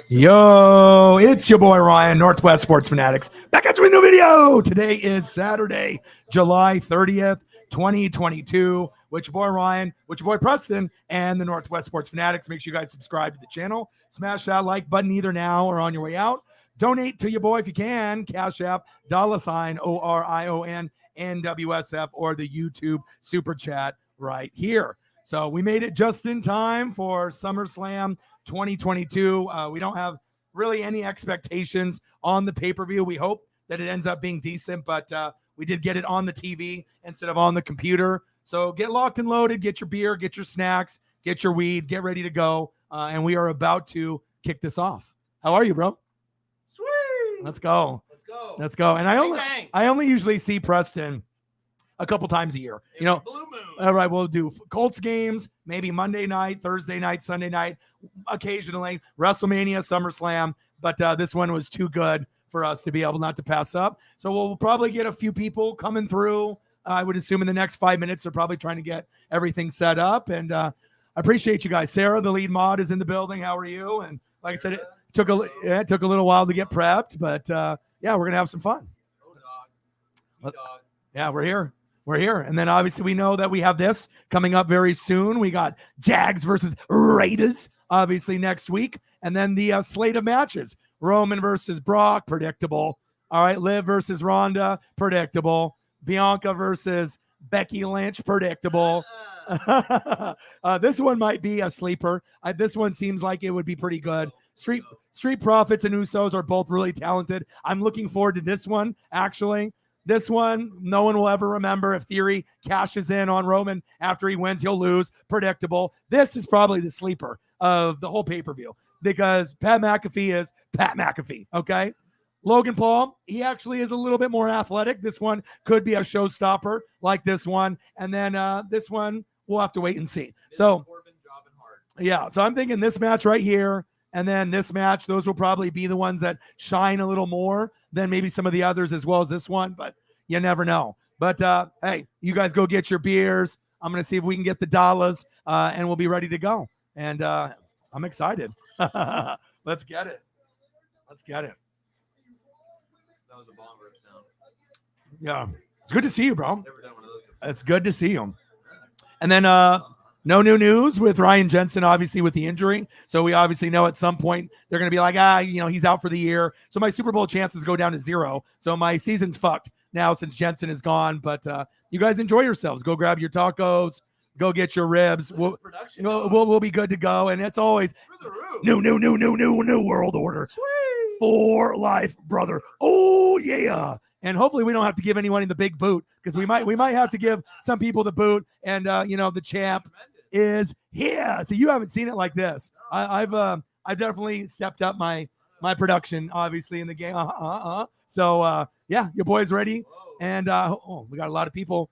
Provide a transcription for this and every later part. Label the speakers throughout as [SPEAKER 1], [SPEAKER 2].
[SPEAKER 1] Yo, it's your boy Ryan, Northwest Sports Fanatics, back at you with a new video. Today is Saturday, July 30th, 2022. With your boy Ryan, with your boy Preston, and the Northwest Sports Fanatics. Make sure you guys subscribe to the channel. Smash that like button either now or on your way out. Donate to your boy if you can. Cash App, $ ORION NWSF, or the YouTube Super Chat right here. So we made it just in time for SummerSlam 2022. We don't have really any expectations on the pay-per-view. We hope that it ends up being decent, but we did get it on the TV instead of on the computer. So get locked and loaded, get your beer, get your snacks, get your weed, get ready to go. And we are about to kick this off. How are you, bro?
[SPEAKER 2] Sweet.
[SPEAKER 1] Let's go.
[SPEAKER 2] Let's go.
[SPEAKER 1] Let's go. And I only usually see Preston a couple times a year. You know,
[SPEAKER 2] Blue Moon.
[SPEAKER 1] all right, we'll do Colts games, maybe Monday night, Thursday night, Sunday night, occasionally WrestleMania, SummerSlam. But this one was too good for us to be able not to pass up. So we'll probably get a few people coming through. I would assume in the next 5 minutes, they're probably trying to get everything set up. And I appreciate you guys. Sarah, the lead mod, is in the building. How are you? And like I said, it took a little while to get prepped, but yeah, we're gonna have some fun.
[SPEAKER 2] Dog.
[SPEAKER 1] Yeah, we're here. We're here. And then obviously we know that we have this coming up very soon. We got Jags versus Raiders, obviously, next week. And then the slate of matches. Roman versus Brock, predictable. All right, Liv versus Ronda, predictable. Bianca versus Becky Lynch, predictable. This one might be a sleeper. This one seems like it would be pretty good. Street Profits and Usos are both really talented. I'm looking forward to this one, actually. This one, no one will ever remember. If Theory cashes in on Roman after he wins, he'll lose. Predictable. This is probably the sleeper of the whole pay-per-view because Pat McAfee is Pat McAfee, okay? Logan Paul, he actually is a little bit more athletic. This one could be a showstopper like this one. And then this one, we'll have to wait and see. So, yeah, so I'm thinking this match right here and then this match, those will probably be the ones that shine a little more than maybe some of the others as well as this one, but you never know. But, hey, you guys go get your beers. I'm going to see if we can get the dollars, and we'll be ready to go. And I'm excited. Let's get it. Let's get it.
[SPEAKER 2] That was a bomb rip sound.
[SPEAKER 1] Yeah. It's good to see you, bro.
[SPEAKER 2] Never done one of those before.
[SPEAKER 1] It's good to see you. And then no new news with Ryan Jensen, obviously, with the injury. So we obviously know at some point they're going to be like, he's out for the year. So my Super Bowl chances go down to 0. So my season's fucked now since Jensen is gone. But you guys enjoy yourselves. Go grab your tacos. Go get your ribs. We'll be good to go. And it's always new world order.
[SPEAKER 2] Sweet.
[SPEAKER 1] For life, brother. Oh, yeah. And hopefully we don't have to give anyone the big boot because we might have to give some people the boot. And the champ is here. So you haven't seen it like this. I've definitely stepped up my production, obviously, in the game. So yeah, your boy's ready.
[SPEAKER 2] Whoa.
[SPEAKER 1] And we got a lot of people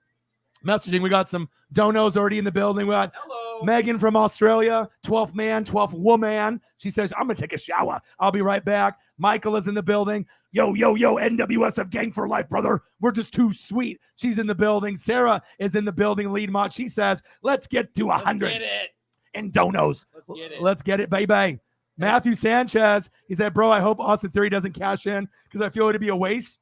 [SPEAKER 1] messaging. We got some donos already in the building. We got Megan from Australia, 12th man, 12th woman. She says, I'm going to take a shower. I'll be right back. Michael is in the building. Yo, NWSF gang for life, brother. We're just too sweet. She's in the building. Sarah is in the building, lead mod. She says, let's get to 100.
[SPEAKER 2] Let's get it.
[SPEAKER 1] And donos.
[SPEAKER 2] Let's get it.
[SPEAKER 1] Baby. Matthew Sanchez, he said, bro, I hope Austin Theory doesn't cash in because I feel it'd be a waste.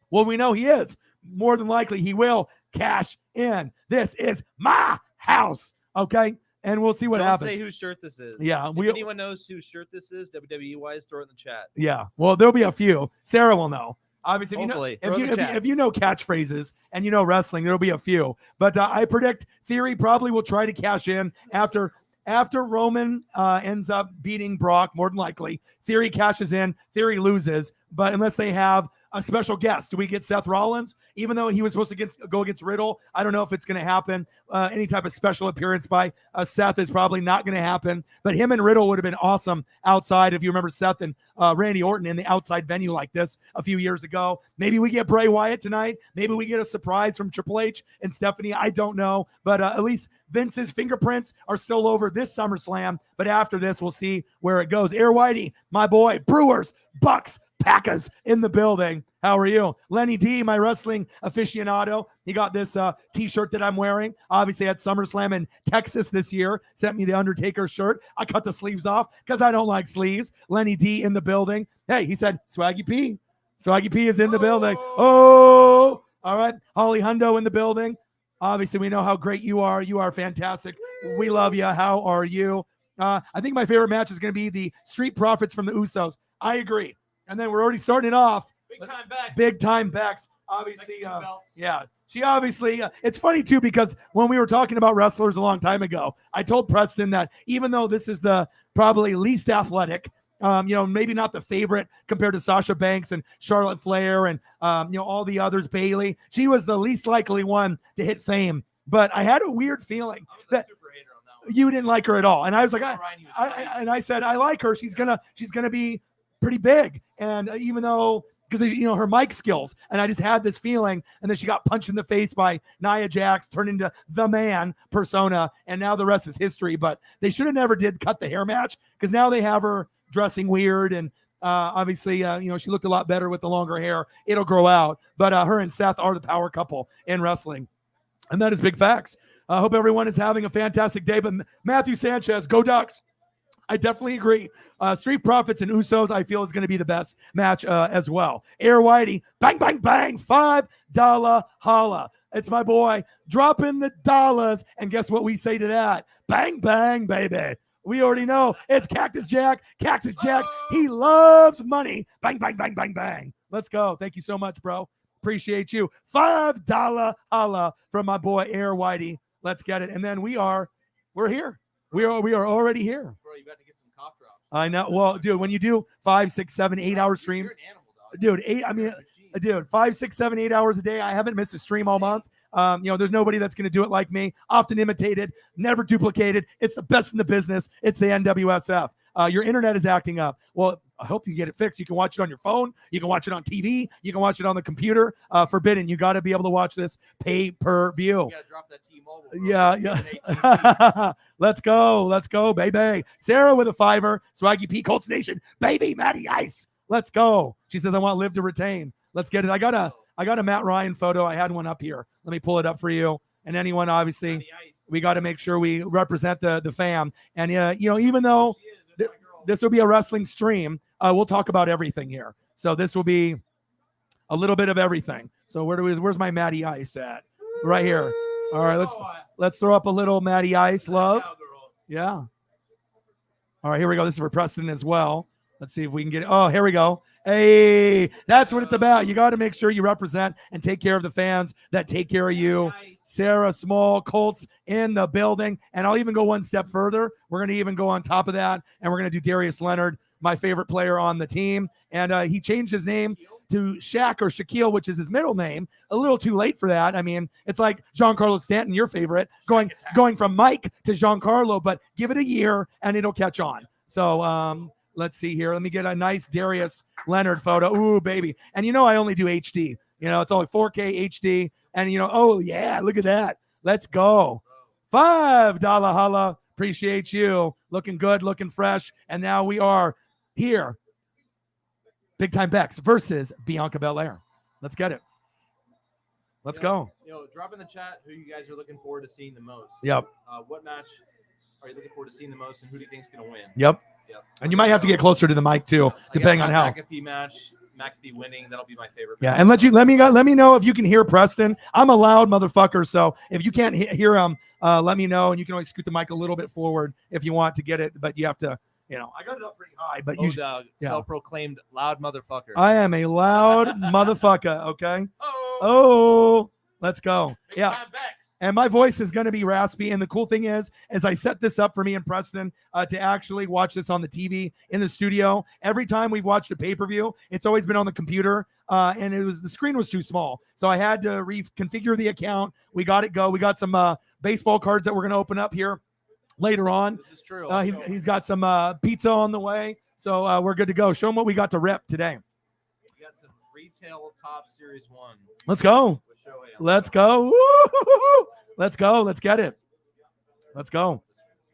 [SPEAKER 1] Well, we know he is. More than likely, he will cash in. This is my house. Okay? And we'll see what happens.
[SPEAKER 2] Don't say whose shirt this is.
[SPEAKER 1] Yeah.
[SPEAKER 2] If anyone knows whose shirt this is, WWE-wise, throw it in the chat.
[SPEAKER 1] Yeah. Well, there'll be a few. Sarah will know. Obviously,
[SPEAKER 2] Hopefully.
[SPEAKER 1] if you know catchphrases and you know wrestling, there'll be a few. But I predict Theory probably will try to cash in after Roman ends up beating Brock, more than likely. Theory cashes in. Theory loses. But unless they have a special guest, do we get Seth Rollins? Even though he was supposed to go against Riddle, I don't know if it's going to happen. Any type of special appearance by Seth is probably not going to happen. But him and Riddle would have been awesome outside. If you remember Seth and Randy Orton in the outside venue like this a few years ago. Maybe we get Bray Wyatt tonight. Maybe we get a surprise from Triple H and Stephanie. I don't know. But at least Vince's fingerprints are still over this SummerSlam. But after this, we'll see where it goes. Air Whitey, my boy, Brewers, Bucks, Packers in the building. How are you? Lenny D, my wrestling aficionado. He got this t-shirt that I'm wearing. Obviously at SummerSlam in Texas this year. Sent me the Undertaker shirt. I cut the sleeves off because I don't like sleeves. Lenny D in the building. Hey, he said, Swaggy P. Swaggy P is in the building. Oh, all right. Holly Hundo in the building. Obviously, we know how great you are. You are fantastic. We love you. How are you? I think my favorite match is going to be the Street Profits from the Usos. I agree. And then we're already starting it off. Big time backs. Obviously, yeah. She obviously, it's funny too, because when we were talking about wrestlers a long time ago, I told Preston that even though this is the probably least athletic, maybe not the favorite compared to Sasha Banks and Charlotte Flair and, all the others, Bailey, she was the least likely one to hit fame. But I had a weird feeling that you didn't like her at all. And I was like, I said, I like her. She's gonna be pretty big. And even though, because her mic skills, and I just had this feeling, and then she got punched in the face by Nia Jax, turned into the man persona, and now the rest is history. But they should have never did cut the hair match, because now they have her dressing weird, and obviously, she looked a lot better with the longer hair. It'll grow out, but her and Seth are the power couple in wrestling, and that is big facts. I hope everyone is having a fantastic day. But Matthew Sanchez, go Ducks! I definitely agree. Street Profits and Usos, I feel, is going to be the best match as well. Air Whitey, bang, bang, bang, $5 holla. It's my boy. Drop in the dollars, and guess what we say to that? Bang, bang, baby. We already know it's Cactus Jack. Cactus Jack, he loves money. Bang, bang, bang, bang, bang. Let's go. Thank you so much, bro. Appreciate you. $5 holla from my boy Air Whitey. Let's get it. And then we're here. We are already here.
[SPEAKER 2] Bro, you got to get some cough drops.
[SPEAKER 1] I know. Well, dude, when you do 5, 6, 7, 8 hour streams,
[SPEAKER 2] You're an animal, dog.
[SPEAKER 1] dude, 5, 6, 7, 8 hours a day. I haven't missed a stream all month. There's nobody that's going to do it like me. Often imitated, never duplicated. It's the best in the business. It's the NWSF. Your internet is acting up. Well, I hope you get it fixed. You can watch it on your phone. You can watch it on TV. You can watch it on the computer. Forbidden. You got to be able to watch this pay-per-view.
[SPEAKER 2] You got to drop that T-Mobile. Bro.
[SPEAKER 1] Yeah. Let's go, baby. Sarah with a $5. Swaggy P, Colts Nation. Baby, Matty Ice. Let's go. She says, I want Liv to retain. Let's get it. I got a Matt Ryan photo. I had one up here. Let me pull it up for you. And anyone, obviously, we got to make sure we represent the fam. And, even though this will be a wrestling stream, we'll talk about everything here. So this will be a little bit of everything. So where's my Matty Ice at? Right here. All right, let's throw up a little Matty Ice love. Yeah. All right, here we go. This is for Preston as well. Let's see if we can get it. Oh, here we go. Hey, that's what it's about. You got to make sure you represent and take care of the fans that take care of you. Sarah Small, Colts in the building. And I'll even go one step further. We're going to even go on top of that, and we're going to do Darius Leonard, my favorite player on the team. And he changed his name to Shaq or Shaquille, which is his middle name. A little too late for that. I mean, it's like Giancarlo Stanton, your favorite, going from Mike to Giancarlo, but give it a year and it'll catch on. So let's see here. Let me get a nice Darius Leonard photo. Ooh, baby. And I only do HD. It's only 4K HD. And oh yeah, look at that. Let's go. $5 holla. Appreciate you. Looking good, looking fresh. And now we are here. Big Time Bex versus Bianca Belair. Let's get it. Let's go.
[SPEAKER 2] Drop in the chat who you guys are looking forward to seeing the most.
[SPEAKER 1] Yep.
[SPEAKER 2] What match are you looking forward to seeing the most, and who do you think is going to win?
[SPEAKER 1] Yep. And you might have to get closer to the mic too, depending on how.
[SPEAKER 2] McAfee match, McAfee winning. That'll be my favorite.
[SPEAKER 1] Yeah, and let me know if you can hear Preston. I'm a loud motherfucker, so if you can't hear him, let me know, and you can always scoot the mic a little bit forward if you want to get it, but you have to. I got it up pretty high, but
[SPEAKER 2] self-proclaimed loud motherfucker.
[SPEAKER 1] I am a loud motherfucker. Okay. Oh, let's go. Yeah. And my voice is going to be raspy. And the cool thing is, as I set this up for me and Preston to actually watch this on the TV in the studio, every time we've watched a pay-per-view, it's always been on the computer. And the screen was too small. So I had to reconfigure the account. We got it go. We got some baseball cards that we're going to open up here later on.
[SPEAKER 2] This is true.
[SPEAKER 1] He's got some pizza on the way. So we're good to go. Show him what we got to rep today.
[SPEAKER 2] We got some retail top series 1.
[SPEAKER 1] Let's go. Let's go. Woo-hoo-hoo-hoo. Let's go. Let's get it. Let's go.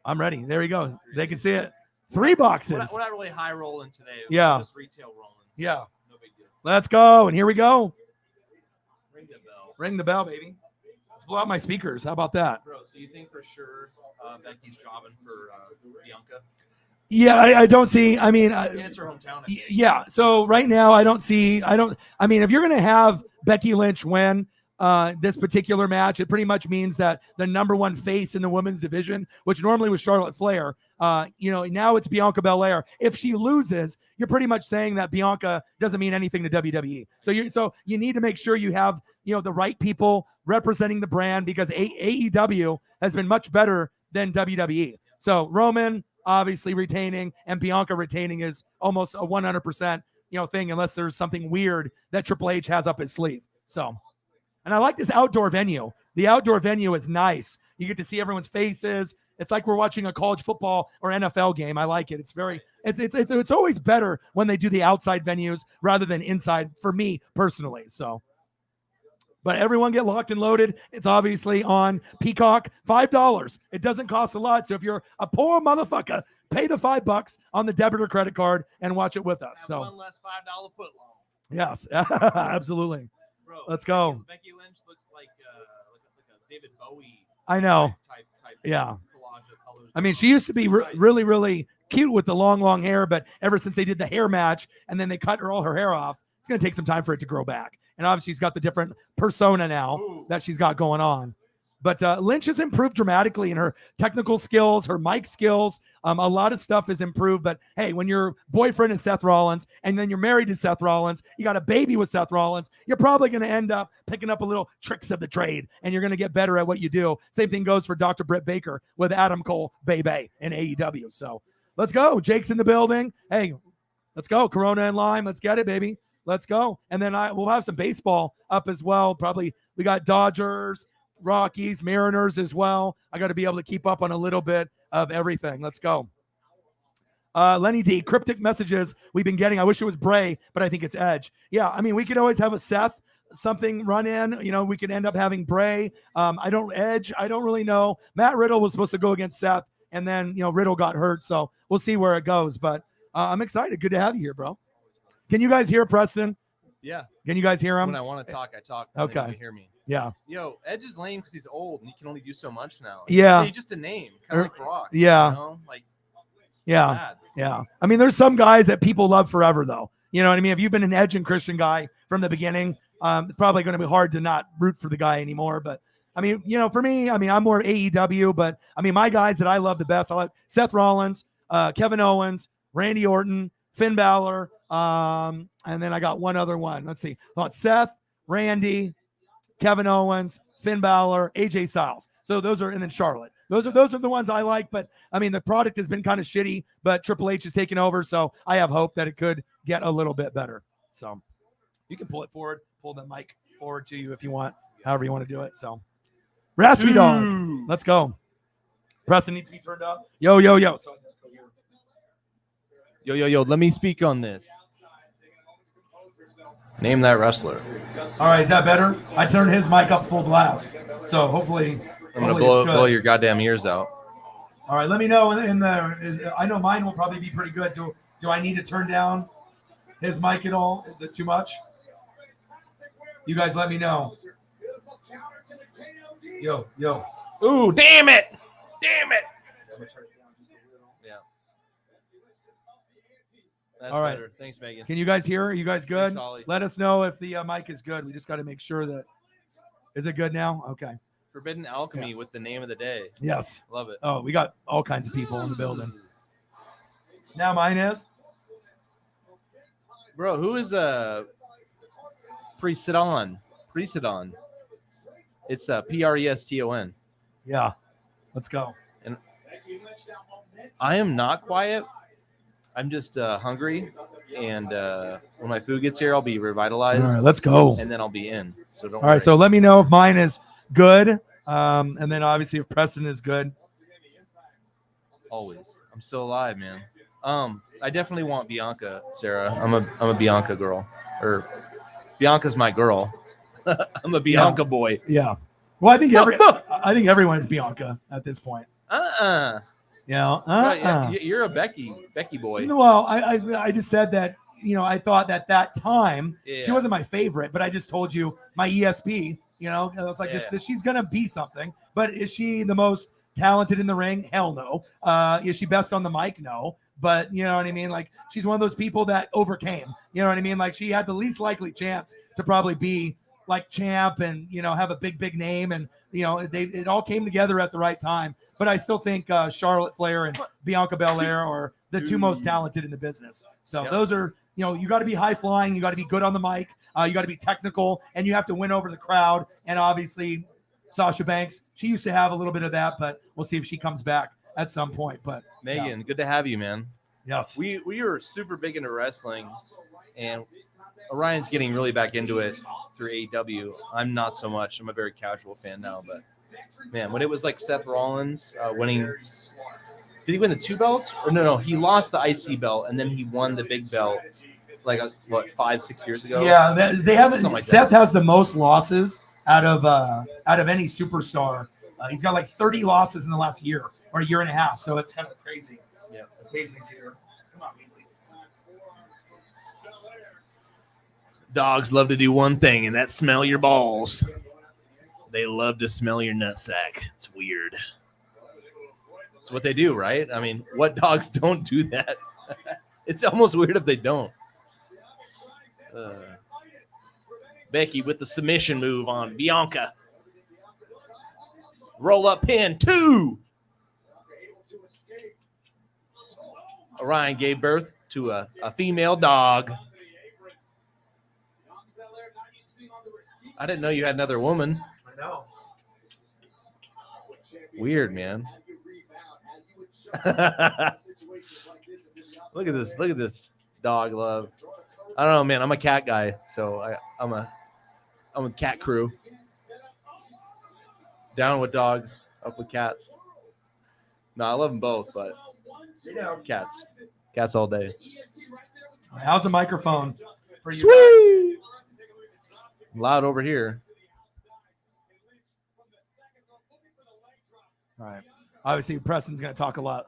[SPEAKER 1] I'm ready. There you go. They can see it. 3 boxes.
[SPEAKER 2] We're not really high rolling today.
[SPEAKER 1] Yeah.
[SPEAKER 2] Just retail rolling.
[SPEAKER 1] Yeah.
[SPEAKER 2] No big deal.
[SPEAKER 1] Let's go. And here we go.
[SPEAKER 2] Ring the bell.
[SPEAKER 1] Ring the bell, baby. Let's blow out my speakers. How about that?
[SPEAKER 2] Bro, so you think for sure Becky's jobbing for Bianca?
[SPEAKER 1] Yeah, I don't see. I mean,
[SPEAKER 2] And it's her hometown.
[SPEAKER 1] yeah. So right now, I mean, if you're going to have Becky Lynch win this particular match, it pretty much means that the number one face in the women's division, which normally was Charlotte Flair, now it's Bianca Belair. If she loses, you're pretty much saying that Bianca doesn't mean anything to WWE. So you need to make sure you have, the right people representing the brand, because AEW has been much better than WWE. So Roman obviously retaining and Bianca retaining is almost a 100%, thing, unless there's something weird that Triple H has up his sleeve. So, and I like this outdoor venue. The outdoor venue is nice. You get to see everyone's faces. It's like we're watching a college football or NFL game. I like it. It's always better when they do the outside venues rather than inside, for me personally. So, but everyone get locked and loaded. It's obviously on Peacock, $5. It doesn't cost a lot. So if you're a poor motherfucker, pay the $5 on the debit or credit card and watch it with us. So
[SPEAKER 2] one less $5 foot long.
[SPEAKER 1] Yes, absolutely.
[SPEAKER 2] Bro,
[SPEAKER 1] let's go.
[SPEAKER 2] Becky Lynch looks like a David Bowie.
[SPEAKER 1] I know.
[SPEAKER 2] Type
[SPEAKER 1] yeah.
[SPEAKER 2] Collage of colors.
[SPEAKER 1] I mean, she used to be really, really cute with the long hair, but ever since they did the hair match and then they cut all her hair off, it's going to take some time for it to grow back. And obviously she's got the different persona now that she's got going on. But Lynch has improved dramatically in her technical skills, her mic skills. A lot of stuff has improved. But hey, when your boyfriend is Seth Rollins and then you're married to Seth Rollins, you got a baby with Seth Rollins, you're probably going to end up picking up a little tricks of the trade and you're going to get better at what you do. Same thing goes for Dr. Britt Baker with Adam Cole, Bay in AEW. So let's go. Jake's in the building. Hey, let's go. Corona and lime. Let's get it, baby. Let's go. And then we'll have some baseball up as well. Probably we got Dodgers, Rockies, Mariners as well. I got to be able to keep up on a little bit of everything. Let's go. Lenny D, cryptic messages we've been getting. I wish it was Bray, but I think it's Edge. Yeah, I mean, we could always have a Seth something run in. We could end up having Bray. Edge, I don't really know. Matt Riddle was supposed to go against Seth, and then, Riddle got hurt. So we'll see where it goes. But I'm excited. Good to have you here, bro. Can you guys hear Preston?
[SPEAKER 2] Yeah.
[SPEAKER 1] Can you guys hear him?
[SPEAKER 2] When I want to talk, I talk.
[SPEAKER 1] Okay.
[SPEAKER 2] You can hear me.
[SPEAKER 1] Yeah.
[SPEAKER 2] Yo, Edge is lame because he's old and he can only do so much now.
[SPEAKER 1] Yeah.
[SPEAKER 2] He's just a name, kind of like Brock.
[SPEAKER 1] Yeah. Yeah.
[SPEAKER 2] Sad.
[SPEAKER 1] Yeah. I mean, there's some guys that people love forever, though. You know what I mean? If you've been an Edge and Christian guy from the beginning, it's probably going to be hard to not root for the guy anymore. But I mean, for me, I'm more AEW, but I mean, my guys that I love the best, I like Seth Rollins, Kevin Owens, Randy Orton, Finn Balor, and then I got one other one. Let's see. Seth, Randy, Kevin Owens, Finn Balor, AJ Styles. So those are, and then Charlotte. Those are the ones I like. But I mean, the product has been kind of shitty, but Triple H is taking over. So I have hope that it could get a little bit better. So you can pull it forward, pull the mic forward to you if you want, however you want to do it. So Raspy Dog, let's go. Preston needs to be turned up. Yo. So
[SPEAKER 2] Yo, let me speak on this. Name that wrestler.
[SPEAKER 1] All right, is that better? I turned his mic up full blast. So hopefully
[SPEAKER 2] I'm going to blow your goddamn ears out.
[SPEAKER 1] All right, let me know I know mine will probably be pretty good. Do I need to turn down his mic at all? Is it too much? You guys let me know. Yo.
[SPEAKER 2] Ooh, damn it. Yeah. That's
[SPEAKER 1] all right.
[SPEAKER 2] Better. Thanks, Megan.
[SPEAKER 1] Can you guys hear? Are you guys good?
[SPEAKER 2] Thanks,
[SPEAKER 1] let us know if the mic is good. We just got to make sure that. Is it good now? Okay.
[SPEAKER 2] Forbidden Alchemy with the name of the day.
[SPEAKER 1] Yes.
[SPEAKER 2] Love it.
[SPEAKER 1] Oh, we got all kinds of people in the building. Now mine is.
[SPEAKER 2] Bro, who is Presidon? It's Preston.
[SPEAKER 1] Yeah. Let's go.
[SPEAKER 2] And I am not quiet. I'm just hungry, and when my food gets here, I'll be revitalized.
[SPEAKER 1] All right, let's go.
[SPEAKER 2] And then I'll be in. So don't.
[SPEAKER 1] All right, so let me know if mine is good, and then obviously if Preston is good.
[SPEAKER 2] Always, I'm still alive, man. I definitely want Bianca, Sarah. I'm a Bianca girl, or Bianca's my girl. I'm a Bianca boy.
[SPEAKER 1] Yeah. Well, I think everyone is Bianca at this point.
[SPEAKER 2] Yeah, you're a Becky boy.
[SPEAKER 1] Well, I just said that I thought that time
[SPEAKER 2] Yeah.
[SPEAKER 1] she wasn't my favorite, but I just told you my ESP. I was like, this she's gonna be something. But is she the most talented in the ring? Hell no. Is she best on the mic? No. But you know what I mean? Like, she's one of those people that overcame. You know what I mean? Like, she had the least likely chance to probably be like champ and have a big name, and it all came together at the right time. But I still think Charlotte Flair and Bianca Belair are the two most talented in the business. So those are, you got to be high flying, you got to be good on the mic, you got to be technical, and you have to win over the crowd. And obviously, Sasha Banks, she used to have a little bit of that, but we'll see if she comes back at some point. But
[SPEAKER 2] Megan, good to have you, man.
[SPEAKER 1] Yes.
[SPEAKER 2] We are super big into wrestling, and Orion's getting really back into it through AEW. I'm not so much. I'm a very casual fan now, but man, when it was like Seth Rollins winning, did he win the 2 belts? Or no, he lost the IC belt and then he won the big belt like 5-6 years ago.
[SPEAKER 1] Yeah, they haven't.
[SPEAKER 2] Something like
[SPEAKER 1] Seth
[SPEAKER 2] that.
[SPEAKER 1] has the most losses out of any superstar. He's got like 30 losses in the last year or a year and a half. So it's kind of crazy. Yeah, Paisley's here. Come on, Paisley.
[SPEAKER 2] Dogs love to do one thing, and that's smell your balls. They love to smell your nutsack. It's weird. It's what they do, right? I mean, what dogs don't do that? It's almost weird if they don't. Becky with the submission move on Bianca. Roll up pin 2. Orion gave birth to a female dog. I didn't know you had another woman.
[SPEAKER 1] I know.
[SPEAKER 2] Weird, man. Look at this. Look at this dog love. I don't know, man. I'm a cat guy, so I'm a cat crew. Down with dogs, up with cats. No, I love them both, but cats. Cats all day.
[SPEAKER 1] How's the microphone for you?
[SPEAKER 2] Sweet. Loud over here.
[SPEAKER 1] All right. Obviously, Preston's going to talk a lot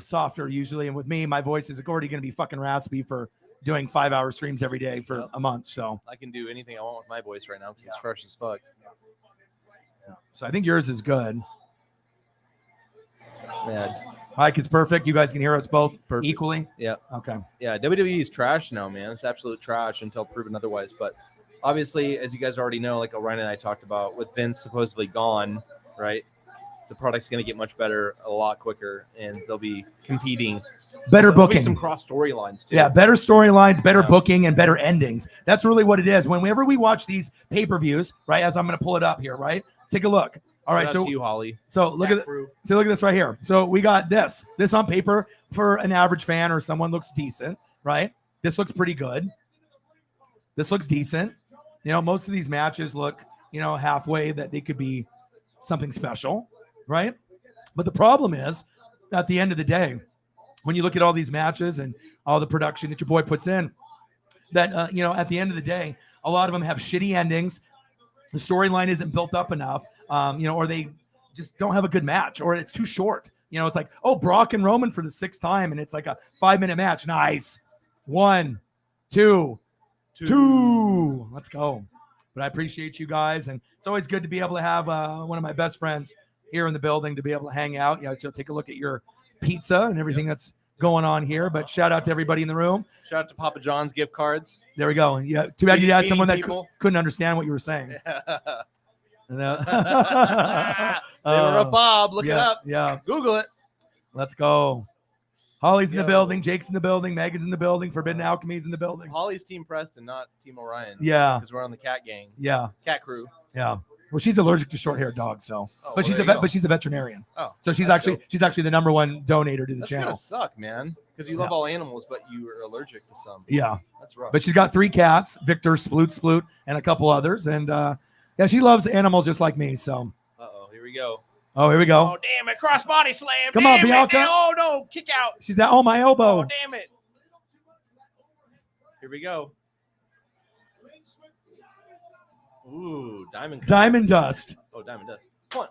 [SPEAKER 1] softer usually. And with me, my voice is already going to be fucking raspy for doing 5-hour streams every day for a month. So
[SPEAKER 2] I can do anything I want with my voice right now because it's fresh as fuck.
[SPEAKER 1] So I think yours is good.
[SPEAKER 2] Yeah.
[SPEAKER 1] Mike is perfect. You guys can hear us both
[SPEAKER 2] Perfect.
[SPEAKER 1] Equally?
[SPEAKER 2] Yeah.
[SPEAKER 1] Okay.
[SPEAKER 2] Yeah, WWE is trash now, man. It's absolute trash until proven otherwise. But obviously, as you guys already know, like Orion and I talked about, with Vince supposedly gone, right? The product's going to get much better a lot quicker, and they'll be competing.
[SPEAKER 1] Better
[SPEAKER 2] There'll be
[SPEAKER 1] booking.
[SPEAKER 2] some cross storylines, too.
[SPEAKER 1] Yeah, better storylines, better booking, and better endings. That's really what it is. Whenever we watch these pay-per-views, right, as I'm going to pull it up here, right? Take a look. All right,
[SPEAKER 2] Shout out to you, Holly.
[SPEAKER 1] So look at this right here. So we got this. This on paper for an average fan or someone looks decent, right? This looks pretty good. This looks decent. Most of these matches look, halfway that they could be something special, right? But the problem is, at the end of the day, when you look at all these matches and all the production that your boy puts in, that at the end of the day, a lot of them have shitty endings. The storyline isn't built up enough. Or they just don't have a good match, or it's too short. It's like, oh, Brock and Roman for the 6th time, and it's like a 5-minute match. Nice. 1, 2. Let's go. But I appreciate you guys, and it's always good to be able to have one of my best friends here in the building to be able to hang out. To take a look at your pizza and everything that's going on here. But shout out to everybody in the room.
[SPEAKER 2] Shout out to Papa John's gift cards.
[SPEAKER 1] There we go. Yeah, too bad you had someone that
[SPEAKER 2] people.
[SPEAKER 1] couldn't understand what you were saying.
[SPEAKER 2] They were a Bob. Look it up.
[SPEAKER 1] Yeah.
[SPEAKER 2] Google it.
[SPEAKER 1] Let's go. Holly's in the building. Jake's in the building. Megan's in the building. Forbidden Alchemy's in the building.
[SPEAKER 2] Holly's Team Preston, not Team Orion.
[SPEAKER 1] Yeah.
[SPEAKER 2] Because we're on the cat gang.
[SPEAKER 1] Yeah.
[SPEAKER 2] Cat crew.
[SPEAKER 1] Yeah. Well, she's allergic to short-haired dogs, so.
[SPEAKER 2] Oh,
[SPEAKER 1] but
[SPEAKER 2] well,
[SPEAKER 1] she's a veterinarian.
[SPEAKER 2] Oh.
[SPEAKER 1] So she's actually the #1 donator to the
[SPEAKER 2] That's
[SPEAKER 1] channel.
[SPEAKER 2] gonna suck, man. Because you love all animals, but you are allergic to some.
[SPEAKER 1] Yeah.
[SPEAKER 2] That's rough.
[SPEAKER 1] But she's got 3 cats, Victor, Sploot, and a couple others, and yeah, she loves animals just like me. So.
[SPEAKER 2] Here we go.
[SPEAKER 1] Oh, here we go.
[SPEAKER 2] Oh, damn it. Cross body slam.
[SPEAKER 1] Come
[SPEAKER 2] damn
[SPEAKER 1] on, Bianca.
[SPEAKER 2] It. Oh, no. Kick out.
[SPEAKER 1] She's that. Oh, my elbow.
[SPEAKER 2] Oh, damn it. Here we go. Ooh, diamond.
[SPEAKER 1] Diamond dust.
[SPEAKER 2] Oh, diamond dust. 1,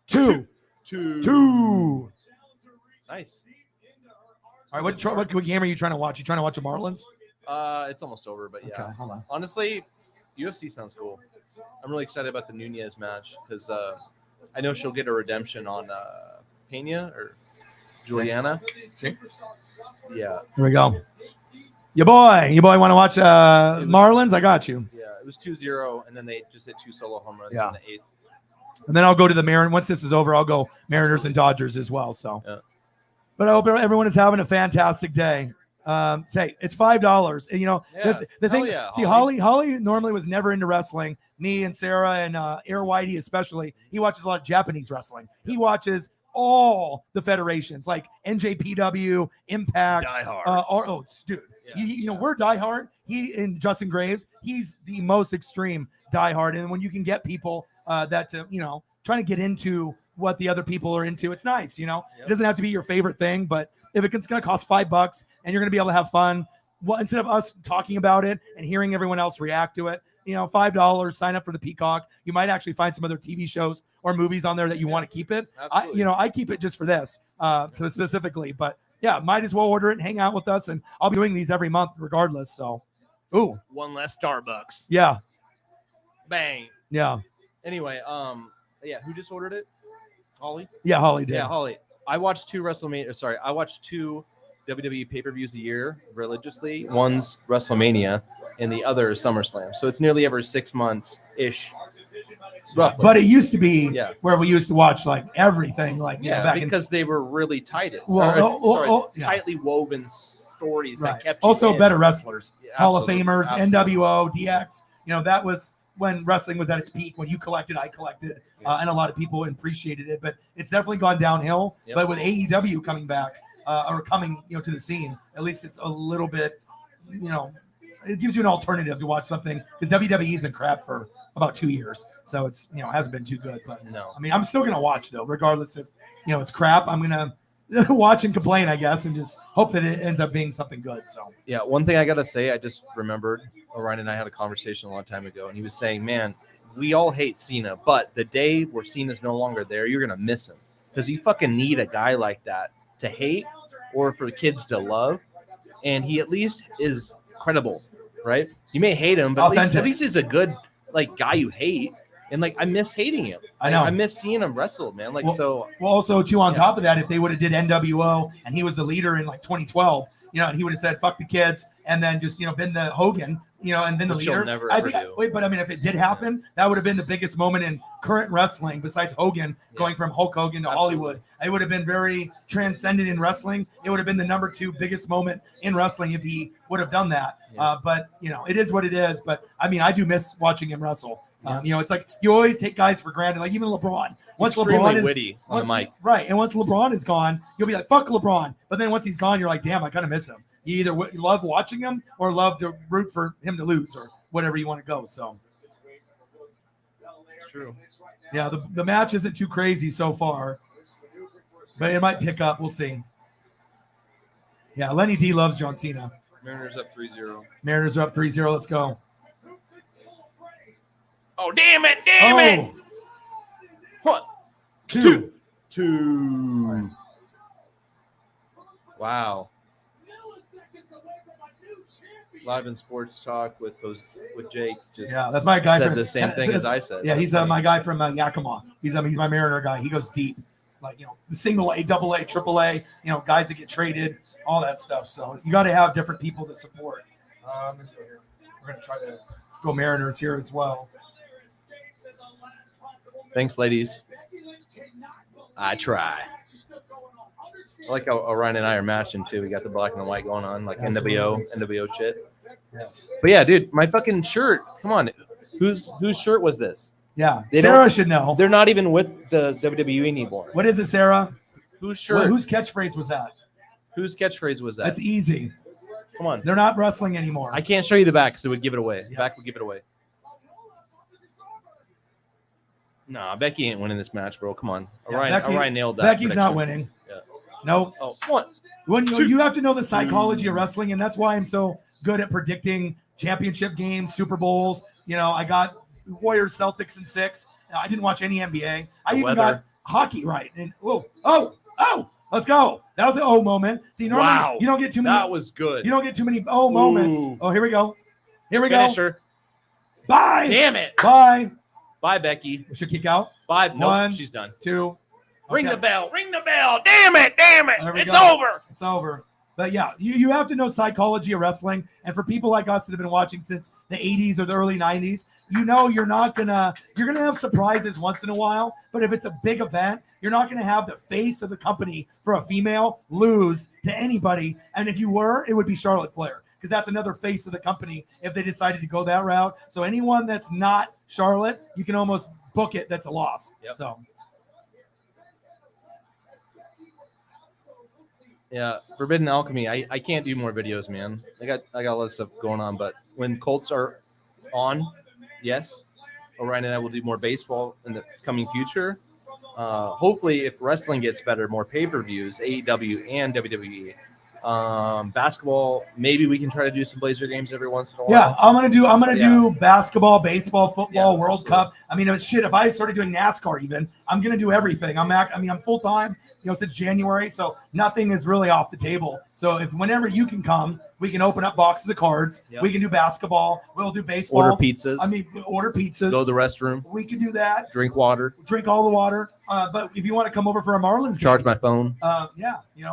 [SPEAKER 1] 2.
[SPEAKER 2] 2.
[SPEAKER 1] 2.
[SPEAKER 2] Nice.
[SPEAKER 1] All right, what game are you trying to watch? You trying to watch the Marlins?
[SPEAKER 2] It's almost over, but yeah.
[SPEAKER 1] Okay, hold on.
[SPEAKER 2] Honestly, UFC sounds cool. I'm really excited about the Nunez match because I know she'll get a redemption on Pena or Juliana.
[SPEAKER 1] See?
[SPEAKER 2] Yeah.
[SPEAKER 1] Here we go. Your boy want to watch Marlins? I got you.
[SPEAKER 2] Yeah, it was 2-0, and then they just hit 2 solo home runs in the 8th.
[SPEAKER 1] And then I'll go to the Mariners. Once this is over, I'll go Mariners and Dodgers as well. So, But I hope everyone is having a fantastic day. Say it's $5, and the thing. See, Holly normally was never into wrestling. Me and Sarah and Air Whitey especially. He watches a lot of Japanese wrestling. He watches all the federations like NJPW, Impact.
[SPEAKER 2] Die Hard.
[SPEAKER 1] Dude. Yeah. We're Die Hard. He and Justin Graves. He's the most extreme Die Hard. And when you can get people that trying to get into what the other people are into, it's nice. It doesn't have to be your favorite thing, but if it's going to cost $5 and you're going to be able to have fun, well, instead of us talking about it and hearing everyone else react to it, $5, sign up for the Peacock. You might actually find some other TV shows or movies on there that you want to keep it. I keep it just for this, so specifically, but yeah, might as well order it and hang out with us. And I'll be doing these every month regardless. So,
[SPEAKER 2] one less Starbucks.
[SPEAKER 1] Yeah.
[SPEAKER 2] Bang.
[SPEAKER 1] Yeah.
[SPEAKER 2] Anyway, who just ordered it? Holly?
[SPEAKER 1] Yeah, Holly did.
[SPEAKER 2] Yeah, Holly. I watched two WWE pay-per-views a year religiously. One's WrestleMania and the other is SummerSlam. So it's nearly every 6 months-ish. Roughly.
[SPEAKER 1] But it used to be where we used to watch like everything.
[SPEAKER 2] Because they were really tight. Tightly woven stories that kept you
[SPEAKER 1] also
[SPEAKER 2] in.
[SPEAKER 1] Better wrestlers.
[SPEAKER 2] Yeah,
[SPEAKER 1] Hall of Famers, NWO, DX. That was when wrestling was at its peak, when you collected, I collected, and a lot of people appreciated it. But it's definitely gone downhill. Yep. But with AEW coming back, or coming, to the scene, at least it's a little bit, it gives you an alternative to watch something, because WWE's been crap for about 2 years. So it's, hasn't been too good. But
[SPEAKER 2] no,
[SPEAKER 1] I mean, I'm still going to watch though, regardless if, it's crap. I'm going to watch and complain, I guess, and just hope that it ends up being something good. So
[SPEAKER 2] yeah, one thing I got to say, I just remembered Orion and I had a conversation a long time ago, and he was saying, man, we all hate Cena, but the day where Cena's no longer there, you're going to miss him, because you fucking need a guy like that to hate or for the kids to love. And he at least is credible, right? You may hate him, but at least he's a good guy you hate. And I miss hating him.
[SPEAKER 1] I know.
[SPEAKER 2] I miss seeing him wrestle, man.
[SPEAKER 1] Well, also too, on top of that, if they would have did NWO and he was the leader in 2012, and he would have said fuck the kids, and then just been the Hogan, and been the leader.
[SPEAKER 2] Never,
[SPEAKER 1] but I mean, if it did happen, that would have been the biggest moment in current wrestling besides Hogan going from Hulk Hogan to Hollywood. It would have been very transcendent in wrestling. It would have been the number 2 biggest moment in wrestling if he would have done that. Yeah. But it is what it is. But I mean, I do miss watching him wrestle. It's like you always take guys for granted, like even LeBron. Once LeBron is
[SPEAKER 2] witty on the mic,
[SPEAKER 1] right? And once LeBron is gone, you'll be like, "Fuck LeBron." But then once he's gone, you're like, "Damn, I kind of miss him." You either love watching him or love to root for him to lose or whatever you want to go. So,
[SPEAKER 2] it's true.
[SPEAKER 1] Yeah, the match isn't too crazy so far, but it might pick up. We'll see. Yeah, Lenny D loves John Cena.
[SPEAKER 2] Mariners up 3-0.
[SPEAKER 1] Mariners are up 3-0. Let's go.
[SPEAKER 2] Oh, damn it. Damn it. 1, 2. Wow. Live in Sports Talk with Jake.
[SPEAKER 1] That's my guy.
[SPEAKER 2] Said the same thing as I said.
[SPEAKER 1] Yeah, he's my guy from Yakima. He's my Mariner guy. He goes deep. Single A, double A, triple A, guys that get traded, all that stuff. So you got to have different people that support. We're going to try to go Mariners here as well.
[SPEAKER 2] Thanks, ladies. I try. I like how Orion and I are matching too. We got the black and the white going on, like NWO shit.
[SPEAKER 1] Yes.
[SPEAKER 2] But yeah, dude, my fucking shirt. Come on, whose shirt was this?
[SPEAKER 1] Yeah, Sarah should know.
[SPEAKER 2] They're not even with the WWE anymore.
[SPEAKER 1] What is it, Sarah?
[SPEAKER 2] Whose shirt?
[SPEAKER 1] Whose catchphrase was that?
[SPEAKER 2] Whose catchphrase was that?
[SPEAKER 1] That's easy.
[SPEAKER 2] Come on.
[SPEAKER 1] They're not wrestling anymore.
[SPEAKER 2] I can't show you the back because it would give it away. The back would give it away. Nah, Becky ain't winning this match, bro. Come on. Orion nailed that.
[SPEAKER 1] Becky's not winning.
[SPEAKER 2] Yeah.
[SPEAKER 1] Nope.
[SPEAKER 2] Oh, 1.
[SPEAKER 1] You have to know the psychology of wrestling, and that's why I'm so good at predicting championship games, Super Bowls. I got Warriors, Celtics in 6. I didn't watch any NBA. I even got hockey right. And Let's go. That was an oh moment. See, normally
[SPEAKER 2] Wow.
[SPEAKER 1] you don't get too many.
[SPEAKER 2] That was good.
[SPEAKER 1] You don't get too many oh moments.
[SPEAKER 2] Ooh.
[SPEAKER 1] Oh, here we go. Here we
[SPEAKER 2] Finisher.
[SPEAKER 1] go. Bye.
[SPEAKER 2] Damn it.
[SPEAKER 1] Bye.
[SPEAKER 2] Bye, Becky.
[SPEAKER 1] We should kick out.
[SPEAKER 2] Bye.
[SPEAKER 1] One,
[SPEAKER 2] Nope, she's done.
[SPEAKER 1] 2.
[SPEAKER 2] Ring
[SPEAKER 1] Okay.
[SPEAKER 2] the bell. Ring the bell. Damn it. Damn it.
[SPEAKER 1] There we
[SPEAKER 2] It's
[SPEAKER 1] go.
[SPEAKER 2] over.
[SPEAKER 1] It's over. But yeah, you have to know psychology of wrestling. And for people like us that have been watching since the 80s or the early 90s, you're going to have surprises once in a while. But if it's a big event, you're not going to have the face of the company for a female lose to anybody. And if you were, it would be Charlotte Flair, because that's another face of the company if they decided to go that route. So anyone that's not Charlotte, you can almost book it. That's a loss.
[SPEAKER 2] Yep.
[SPEAKER 1] So.
[SPEAKER 2] Yeah, Forbidden Alchemy. I can't do more videos, man. I got a lot of stuff going on, but when Colts are on, yes, Orion and I will do more baseball in the coming future. Hopefully, if wrestling gets better, more pay-per-views, AEW and WWE. Basketball, maybe we can try to do some Blazer games every once in a while.
[SPEAKER 1] Yeah, I'm gonna do basketball, baseball, football, World
[SPEAKER 2] absolutely.
[SPEAKER 1] Cup. I mean, shit. If I started doing NASCAR, even I'm gonna do everything. I'm full time. Since January, so nothing is really off the table. So whenever you can come, we can open up boxes of cards.
[SPEAKER 2] Yep.
[SPEAKER 1] We can do basketball. We'll do baseball.
[SPEAKER 2] Order pizzas.
[SPEAKER 1] Order pizzas.
[SPEAKER 2] Go to the restroom.
[SPEAKER 1] We can do that.
[SPEAKER 2] Drink water.
[SPEAKER 1] Drink all the water. But if you want to come over for a Marlins
[SPEAKER 2] Charge
[SPEAKER 1] game,
[SPEAKER 2] my phone.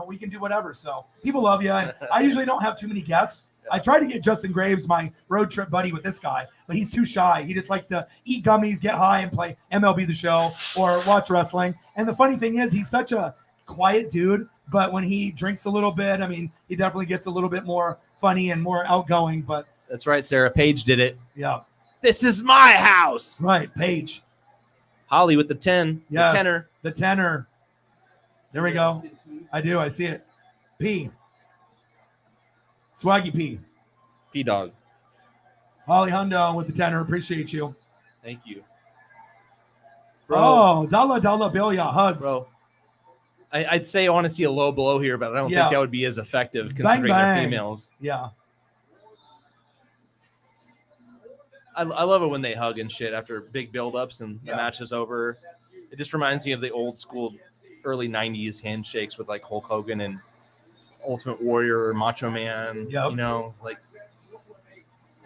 [SPEAKER 1] we can do whatever. So people love you. I usually don't have too many guests. I tried to get Justin Graves, my road trip buddy, with this guy, but he's too shy. He just likes to eat gummies, get high, and play MLB The Show or watch wrestling. And the funny thing is, he's such a quiet dude, but when he drinks a little bit, he definitely gets a little bit more funny and more outgoing. But
[SPEAKER 2] That's right, Sarah. Paige did it.
[SPEAKER 1] yeah,
[SPEAKER 2] This is my house.
[SPEAKER 1] right, Paige.
[SPEAKER 2] Holly with the 10.
[SPEAKER 1] Yes.
[SPEAKER 2] The tenor.
[SPEAKER 1] The tenor. There we go. I do. I see it. P. Swaggy P.
[SPEAKER 2] P-Dog.
[SPEAKER 1] Holly Hundo with the tenor. Appreciate you.
[SPEAKER 2] Thank you.
[SPEAKER 1] Oh, dollar bill, yeah. Hugs.
[SPEAKER 2] Bro. I'd say I want to see a low blow here, but I don't
[SPEAKER 1] Yeah.
[SPEAKER 2] think that would be as effective considering
[SPEAKER 1] bang.
[SPEAKER 2] they're females.
[SPEAKER 1] Yeah.
[SPEAKER 2] I love it when they hug and shit after big build-ups and the
[SPEAKER 1] Yeah.
[SPEAKER 2] match is over. It just reminds me of the old school early 90s handshakes with like Hulk Hogan and Ultimate Warrior or Macho Man.
[SPEAKER 1] Yep.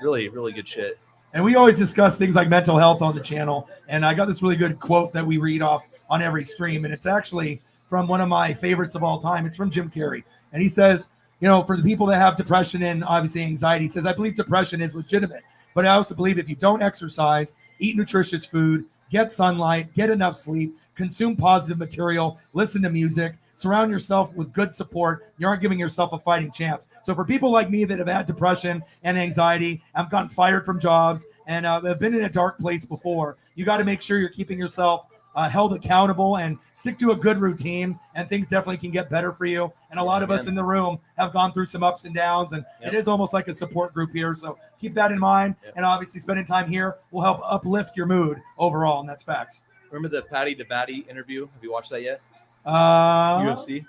[SPEAKER 2] Really, really good shit.
[SPEAKER 1] And we always discuss things like mental health on the channel. And I got this really good quote that we read off on every stream. And it's actually from one of my favorites of all time. It's from Jim Carrey. And he says, for the people that have depression and obviously anxiety, he says, I believe depression is legitimate. But I also believe if you don't exercise, eat nutritious food, get sunlight, get enough sleep, consume positive material, listen to music, surround yourself with good support, you aren't giving yourself a fighting chance. So for people like me that have had depression and anxiety, have gotten fired from jobs, and have been in a dark place before, you got to make sure you're keeping yourself held accountable and stick to a good routine, and things definitely can get better for you. And a lot of us in the room have gone through some ups and downs, and it is almost like a support group here. So keep that in mind. And obviously spending time here will help uplift your mood overall, and that's facts.
[SPEAKER 2] Remember the Patty the Batty interview? Have you watched that yet?
[SPEAKER 1] UFC?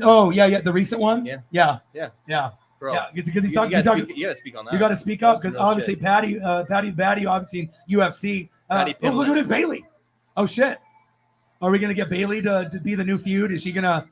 [SPEAKER 1] Oh, yeah. The recent one? Yeah.
[SPEAKER 2] Bro,
[SPEAKER 1] Yeah, because he's
[SPEAKER 2] you
[SPEAKER 1] talking.
[SPEAKER 2] gotta speak on that.
[SPEAKER 1] You got to speak up because
[SPEAKER 2] That was some real
[SPEAKER 1] obviously
[SPEAKER 2] shit.
[SPEAKER 1] Patty the Batty, obviously UFC.
[SPEAKER 2] Patty
[SPEAKER 1] Oh, look
[SPEAKER 2] Pimlet.
[SPEAKER 1] at this Bailey. Oh shit. Are we gonna get Bailey to be the new feud? Is she gonna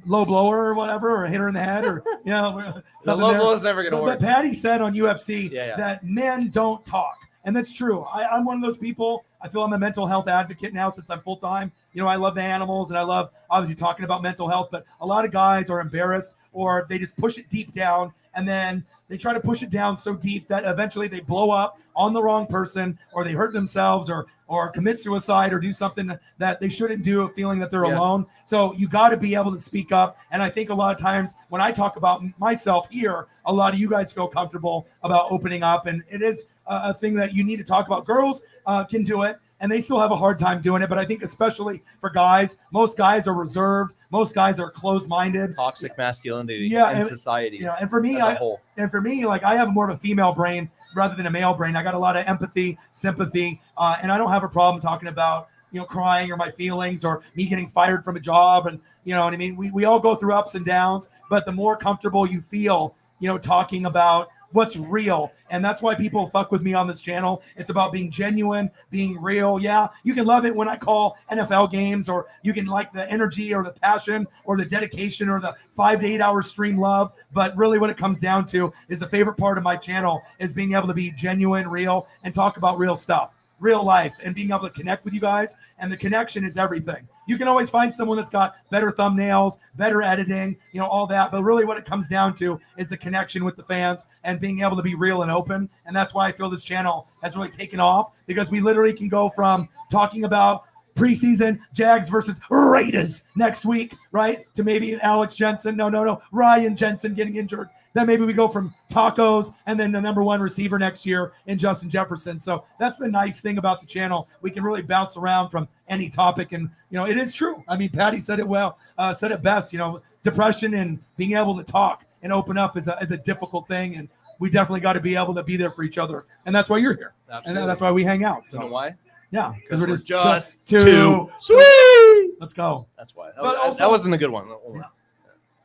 [SPEAKER 1] low blow her or whatever, or hit her in the head, or
[SPEAKER 2] The
[SPEAKER 1] something
[SPEAKER 2] low
[SPEAKER 1] there?
[SPEAKER 2] blow is never gonna
[SPEAKER 1] But
[SPEAKER 2] work.
[SPEAKER 1] Patty said on UFC
[SPEAKER 2] Yeah.
[SPEAKER 1] that men don't talk, and that's true. I'm one of those people. I feel I'm a mental health advocate now since I'm full time. I love the animals and I love obviously talking about mental health, but a lot of guys are embarrassed or they just push it deep down, and then they try to push it down so deep that eventually they blow up on the wrong person, or they hurt themselves, or commit suicide, or do something that they shouldn't do, feeling that they're alone. So you got to be able to speak up. And I think a lot of times when I talk about myself here, a lot of you guys feel comfortable about opening up, and it is a thing that you need to talk about. Girls can do it, and they still have a hard time doing it. But I think especially for guys, most guys are reserved. Most guys are closed-minded.
[SPEAKER 2] Toxic masculinity in society.
[SPEAKER 1] Yeah, and for me,
[SPEAKER 2] as a whole.
[SPEAKER 1] like I have more of a female brain rather than a male brain. I got a lot of empathy, sympathy, and I don't have a problem talking about crying or my feelings or me getting fired from a job, and you know what I mean. We all go through ups and downs, but the more comfortable you feel, talking about what's real. And that's why people fuck with me on this channel. It's about being genuine, being real. Yeah, you can love it when I call NFL games, or you can like the energy or the passion or the dedication or the 5 to 8 hour stream love. But really what it comes down to is the favorite part of my channel is being able to be genuine, real, and talk about real stuff, real life, and being able to connect with you guys. And the connection is everything. You can always find someone that's got better thumbnails, better editing, all that. But really what it comes down to is the connection with the fans and being able to be real and open. And that's why I feel this channel has really taken off, because we literally can go from talking about preseason Jags versus Raiders next week, right, to maybe Alex Jensen. No, Ryan Jensen getting injured. Then maybe we go from tacos and then the number one receiver next year in Justin Jefferson. So that's the nice thing about the channel. We can really bounce around from any topic. And, it is true. I mean, Patty said it well, said it best, depression and being able to talk and open up is a difficult thing. And we definitely got to be able to be there for each other. And that's why you're here.
[SPEAKER 2] Absolutely.
[SPEAKER 1] And that's why we hang out. So
[SPEAKER 2] you know why?
[SPEAKER 1] Yeah, because we're just
[SPEAKER 2] too
[SPEAKER 1] sweet. Let's go.
[SPEAKER 2] That's why.
[SPEAKER 1] Also,
[SPEAKER 2] that wasn't a good one.
[SPEAKER 1] Yeah.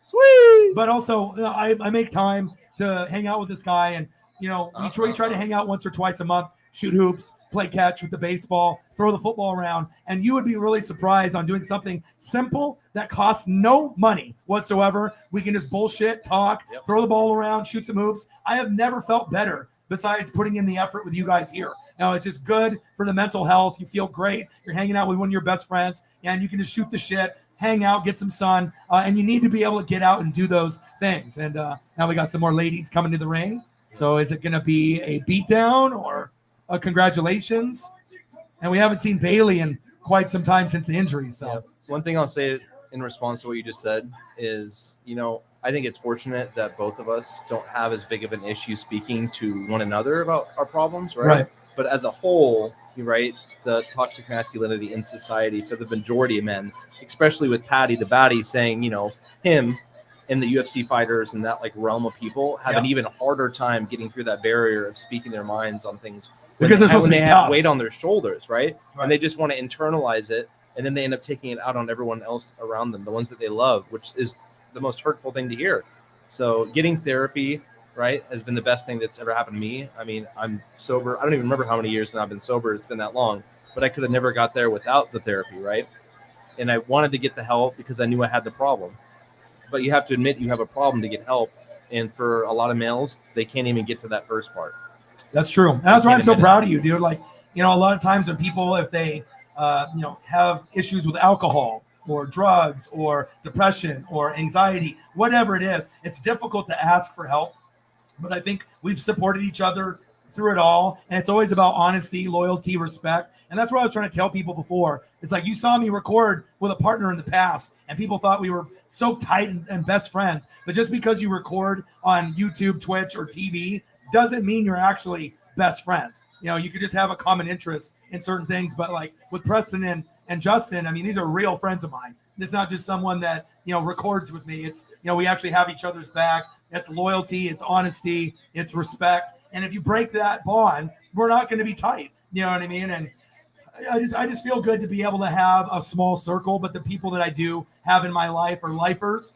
[SPEAKER 1] Sweet. But also, I make time to hang out with this guy, and we try to hang out once or twice a month, shoot hoops, play catch with the baseball, throw the football around, and you would be really surprised on doing something simple that costs no money whatsoever. We can just bullshit, talk, throw the ball around, shoot some hoops. I have never felt better besides putting in the effort with you guys here. Now, it's just good for the mental health. You feel great. You're hanging out with one of your best friends, and you can just shoot the shit, hang out, get some sun, and you need to be able to get out and do those things. And now we got some more ladies coming to the ring. So is it going to be a beatdown or a congratulations? And we haven't seen Bailey in quite some time since the injury. So
[SPEAKER 2] one thing I'll say in response to what you just said is, I think it's fortunate that both of us don't have as big of an issue speaking to one another about our problems, right? But as a whole, right, the toxic masculinity in society for the majority of men, especially with Patty the Batty saying, him and the UFC fighters and that realm of people have an even harder time getting through that barrier of speaking their minds on things
[SPEAKER 1] because
[SPEAKER 2] when they have weight on their shoulders, right? And they just want to internalize it, and then they end up taking it out on everyone else around them, the ones that they love, which is the most hurtful thing to hear. So getting therapy, right, has been the best thing that's ever happened to me. I mean, I'm sober. I don't even remember how many years now I've been sober. It's been that long, but I could have never got there without the therapy, right? And I wanted to get the help because I knew I had the problem. But you have to admit you have a problem to get help. And for a lot of males, they can't even get to that first part.
[SPEAKER 1] That's true. And that's why I'm so proud of you, dude. A lot of times when people, if they, have issues with alcohol or drugs or depression or anxiety, whatever it is, it's difficult to ask for help. But I think we've supported each other through it all. And it's always about honesty, loyalty, respect. And that's what I was trying to tell people before. It's like you saw me record with a partner in the past, and people thought we were so tight and best friends. But just because you record on YouTube, Twitch, or TV doesn't mean you're actually best friends. You could just have a common interest in certain things. But with Preston and Justin, I mean, these are real friends of mine. It's not just someone that, records with me. It's, we actually have each other's back. It's loyalty, it's honesty, it's respect. And if you break that bond, we're not going to be tight. You know what I mean? And I just feel good to be able to have a small circle, but the people that I do have in my life are lifers.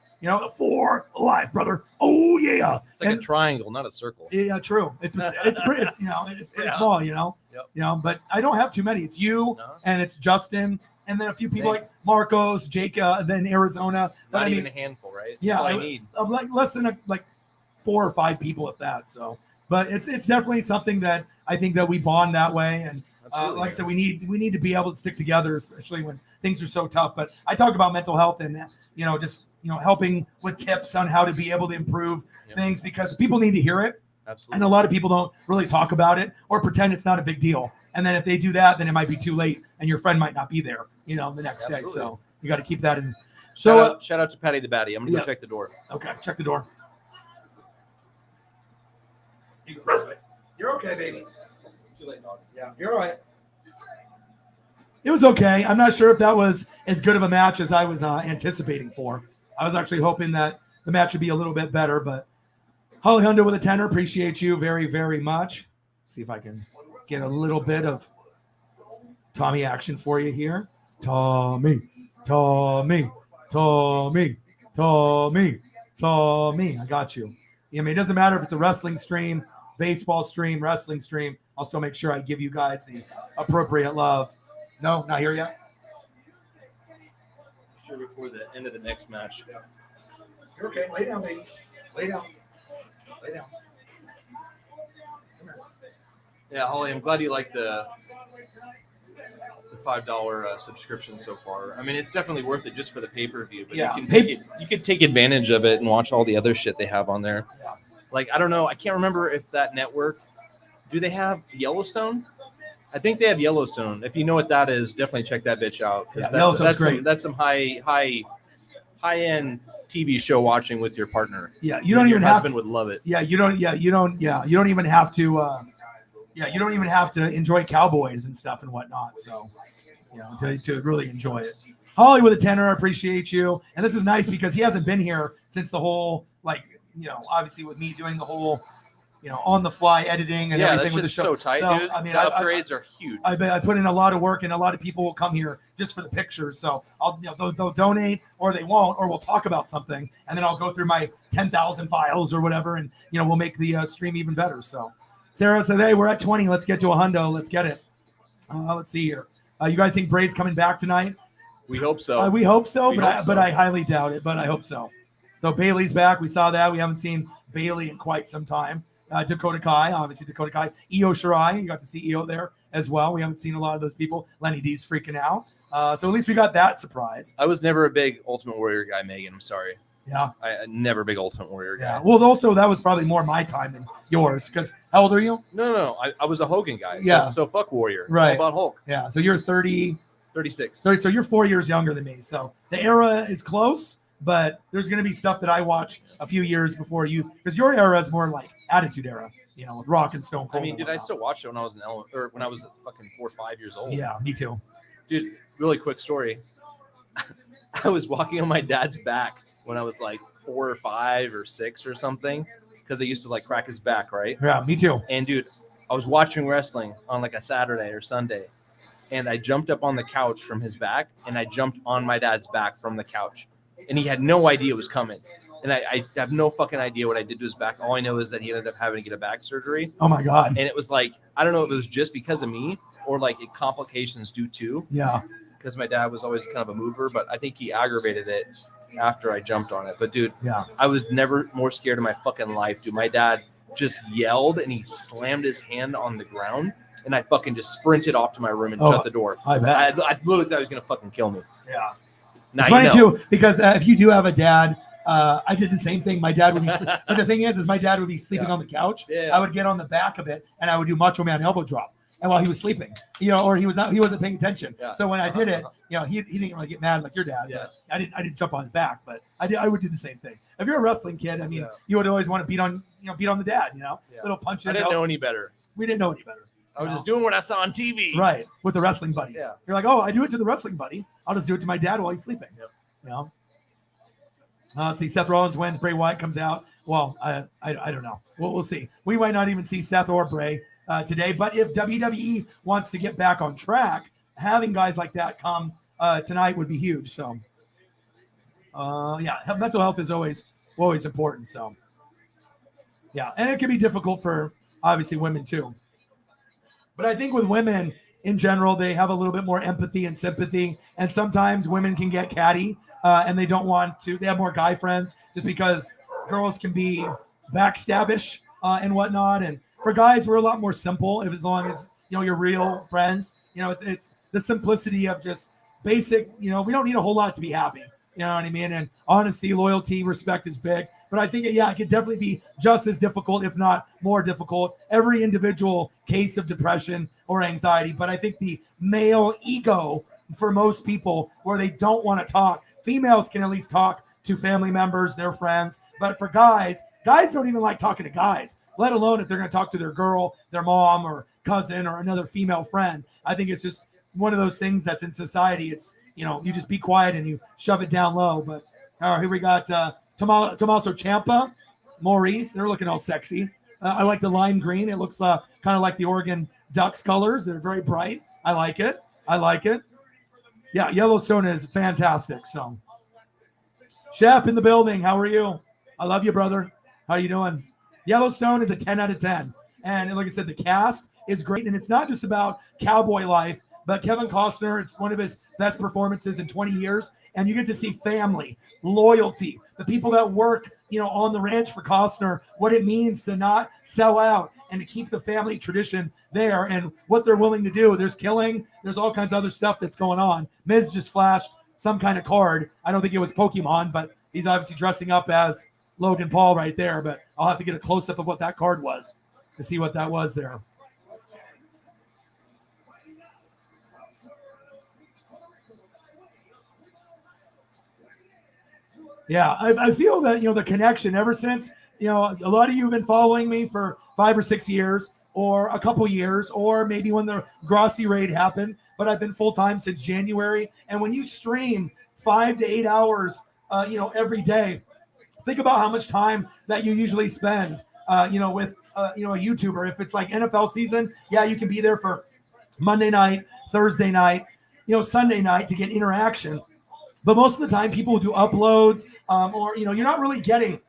[SPEAKER 1] For life, brother. Oh yeah.
[SPEAKER 2] It's like a triangle, not a circle.
[SPEAKER 1] Yeah, true. It's pretty small,
[SPEAKER 2] Yep.
[SPEAKER 1] But I don't have too many. It's you and it's Justin, and then a few people like Marcos, Jake, then Arizona.
[SPEAKER 2] Not even a handful, right?
[SPEAKER 1] Yeah,
[SPEAKER 2] that's all I need.
[SPEAKER 1] I'm less than 4 or 5 people at that. So, but it's definitely something that I think that we bond that way. And like I said, we need to be able to stick together, especially when things are so tough. But I talk about mental health and just helping with tips on how to be able to improve things, because people need to hear it.
[SPEAKER 2] Absolutely.
[SPEAKER 1] And a lot of people don't really talk about it or pretend it's not a big deal. And then if they do that, then it might be too late, and your friend might not be there, the next day. So you got to keep that in. So
[SPEAKER 2] shout out to Patty the Batty. I'm gonna go check the door.
[SPEAKER 1] Okay, check the door. You go this way. You're okay, baby.
[SPEAKER 2] Too late, dog.
[SPEAKER 1] Yeah, you're all right. It was okay. I'm not sure if that was as good of a match as I was anticipating for. I was actually hoping that the match would be a little bit better, but Holly Hundo with a 10er. Appreciate you very, very much. See if I can get a little bit of Tommy action for you here. Tommy. I got you. I mean, it doesn't matter if it's a wrestling stream, baseball stream, wrestling stream. I'll still make sure I give you guys the appropriate love. No, not here yet.
[SPEAKER 2] Sure, before the end of the next match.
[SPEAKER 1] You're okay. Lay down, baby. Lay down. Lay down.
[SPEAKER 2] Yeah, Holly, I'm glad you like the $5 subscription so far. I mean, it's definitely worth it just for the pay-per-view. But
[SPEAKER 1] Yeah.
[SPEAKER 2] you can take advantage of it and watch all the other shit they have on there.
[SPEAKER 1] Yeah.
[SPEAKER 2] Like, I don't know. I can't remember if that network, do they have Yellowstone? I think they have Yellowstone. If you know what that is, definitely check that bitch out.
[SPEAKER 1] Yeah, Yellowstone's great.
[SPEAKER 2] That's some high-end TV show watching with your partner.
[SPEAKER 1] Yeah, you don't even
[SPEAKER 2] your
[SPEAKER 1] have.
[SPEAKER 2] husband would love it.
[SPEAKER 1] Yeah, you don't even have to. You don't even have to enjoy cowboys and stuff and whatnot. So, to really enjoy it. Holly with a tenor, I appreciate you. And this is nice because he hasn't been here since the whole, obviously with me doing the whole, on the fly editing and everything with the show.
[SPEAKER 2] So tight, dude. I mean, the upgrades are huge.
[SPEAKER 1] I put in a lot of work, and a lot of people will come here just for the pictures. So they'll donate, or they won't, or we'll talk about something, and then I'll go through my 10,000 files or whatever, and we'll make the stream even better. So Sarah said, "Hey, we're at 20. Let's get to a hundo. Let's get it." Let's see here. You guys think Bray's coming back tonight?
[SPEAKER 2] We hope so.
[SPEAKER 1] We hope so, but I highly doubt it. But I hope so. So Bailey's back. We saw that. We haven't seen Bailey in quite some time. Dakota Kai, obviously Dakota Kai. Io Shirai, you got to see Io there as well. We haven't seen a lot of those people. Lenny D's freaking out. So at least we got that surprise.
[SPEAKER 2] I was never a big Ultimate Warrior guy, Megan. I'm sorry.
[SPEAKER 1] Yeah.
[SPEAKER 2] I never a big Ultimate Warrior guy.
[SPEAKER 1] Yeah. Well, also that was probably more my time than yours. Because how old are you?
[SPEAKER 2] No. I was a Hogan guy.
[SPEAKER 1] Yeah.
[SPEAKER 2] So fuck Warrior.
[SPEAKER 1] Right.
[SPEAKER 2] It's all about Hulk.
[SPEAKER 1] Yeah. So you're 30.
[SPEAKER 2] 36.
[SPEAKER 1] 30. So you're 4 years younger than me. So the era is close, but there's going to be stuff that I watch a few years before you. Because your era is more like Attitude Era. With Rock and Stone Cold.
[SPEAKER 2] I mean, dude, I still watched it when I was when I was fucking 4 or 5 years old.
[SPEAKER 1] Yeah, me too.
[SPEAKER 2] Dude, really quick story. I was walking on my dad's back when I was like 4 or 5 or 6 or something, because I used to like crack his back, right?
[SPEAKER 1] Yeah, me too.
[SPEAKER 2] And dude, I was watching wrestling on like a Saturday or Sunday, and I jumped up on the couch from his back, and I jumped on my dad's back from the couch, and he had no idea it was coming. And I have no fucking idea what I did to his back. All I know is that he ended up having to get a back surgery.
[SPEAKER 1] Oh, my God.
[SPEAKER 2] And it was like, I don't know if it was just because of me or like complications due to.
[SPEAKER 1] Yeah.
[SPEAKER 2] Because my dad was always kind of a mover, but I think he aggravated it after I jumped on it. But, dude,
[SPEAKER 1] yeah,
[SPEAKER 2] I was never more scared in my fucking life, dude. My dad just yelled and he slammed his hand on the ground. And I fucking just sprinted off to my room and shut the door.
[SPEAKER 1] I bet.
[SPEAKER 2] I literally thought he was going to fucking kill me.
[SPEAKER 1] Yeah.
[SPEAKER 2] Now
[SPEAKER 1] it's funny, too, because if you do have a dad, I did the same thing. My dad would be, but the thing is my dad would be sleeping on the couch.
[SPEAKER 2] Yeah.
[SPEAKER 1] I would get on the back of it and I would do Macho Man elbow drop. And while he was sleeping, or he wasn't paying attention.
[SPEAKER 2] Yeah.
[SPEAKER 1] So when I did it, he didn't really get mad like your dad.
[SPEAKER 2] Yeah.
[SPEAKER 1] I didn't jump on his back, but I would do the same thing. If you're a wrestling kid, I mean, you would always want to beat on the dad, little punches.
[SPEAKER 2] I didn't know any better.
[SPEAKER 1] We didn't know any better.
[SPEAKER 2] I was just doing what I saw on TV.
[SPEAKER 1] Right. With the wrestling buddies.
[SPEAKER 2] Yeah.
[SPEAKER 1] You're like, oh, I do it to the wrestling buddy. I'll just do it to my dad while he's sleeping.
[SPEAKER 2] Yep.
[SPEAKER 1] Let's see. Seth Rollins wins. Bray Wyatt comes out. Well, I don't know. We'll see. We might not even see Seth or Bray today. But if WWE wants to get back on track, having guys like that come tonight would be huge. So, mental health is always important. So, yeah, and it can be difficult for obviously women too. But I think with women in general, they have a little bit more empathy and sympathy, and sometimes women can get catty. And they don't want to. They have more guy friends just because girls can be backstabbish and whatnot. And for guys, we're a lot more simple. As long as you're real friends. It's the simplicity of just basic. We don't need a whole lot to be happy. You know what I mean? And honesty, loyalty, respect is big. But I think it could definitely be just as difficult, if not more difficult. Every individual case of depression or anxiety. But I think the male ego for most people, where they don't want to talk. Females can at least talk to family members, their friends. But for guys don't even like talking to guys, let alone if they're going to talk to their girl, their mom or cousin or another female friend. I think it's just one of those things that's in society. It's, you just be quiet and you shove it down low. But here we got Tommaso Ciampa, Maurice. They're looking all sexy. I like the lime green. It looks kind of like the Oregon Ducks colors. They're very bright. I like it. Yeah, Yellowstone is fantastic. So, Shep in the building. How are you? I love you, brother. How you doing? Yellowstone is a 10 out of 10. And like I said, the cast is great. And it's not just about cowboy life, but Kevin Costner, it's one of his best performances in 20 years. And you get to see family, loyalty, the people that work, on the ranch for Costner, what it means to not sell out and to keep the family tradition there and what they're willing to do. There's killing. There's all kinds of other stuff that's going on. Miz just flashed some kind of card. I don't think it was Pokemon, but he's obviously dressing up as Logan Paul right there. But I'll have to get a close-up of what that card was to see what that was there. Yeah, I feel that, the connection ever since, a lot of you have been following me for 5 or 6 years or a couple years, or maybe when the Grossi raid happened, but I've been full-time since January. And when you stream 5 to 8 hours, every day, think about how much time that you usually spend, with, a YouTuber. If it's like NFL season, yeah, you can be there for Monday night, Thursday night, Sunday night to get interaction. But most of the time, people do uploads, or you're not really getting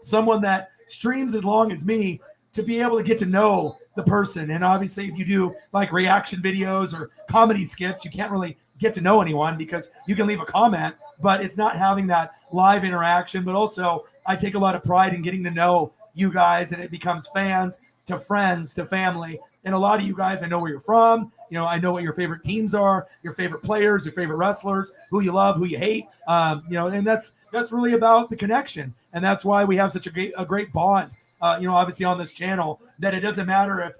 [SPEAKER 1] someone that streams as long as me to be able to get to know the person. And obviously, if you do like reaction videos or comedy skits, you can't really get to know anyone because you can leave a comment, but it's not having that live interaction. But also, I take a lot of pride in getting to know you guys, and it becomes fans to friends to family. And a lot of you guys, I know where you're from. I know what your favorite teams are, your favorite players, your favorite wrestlers, who you love, who you hate. And that's really about the connection. And that's why we have such a great bond, obviously on this channel, that it doesn't matter if,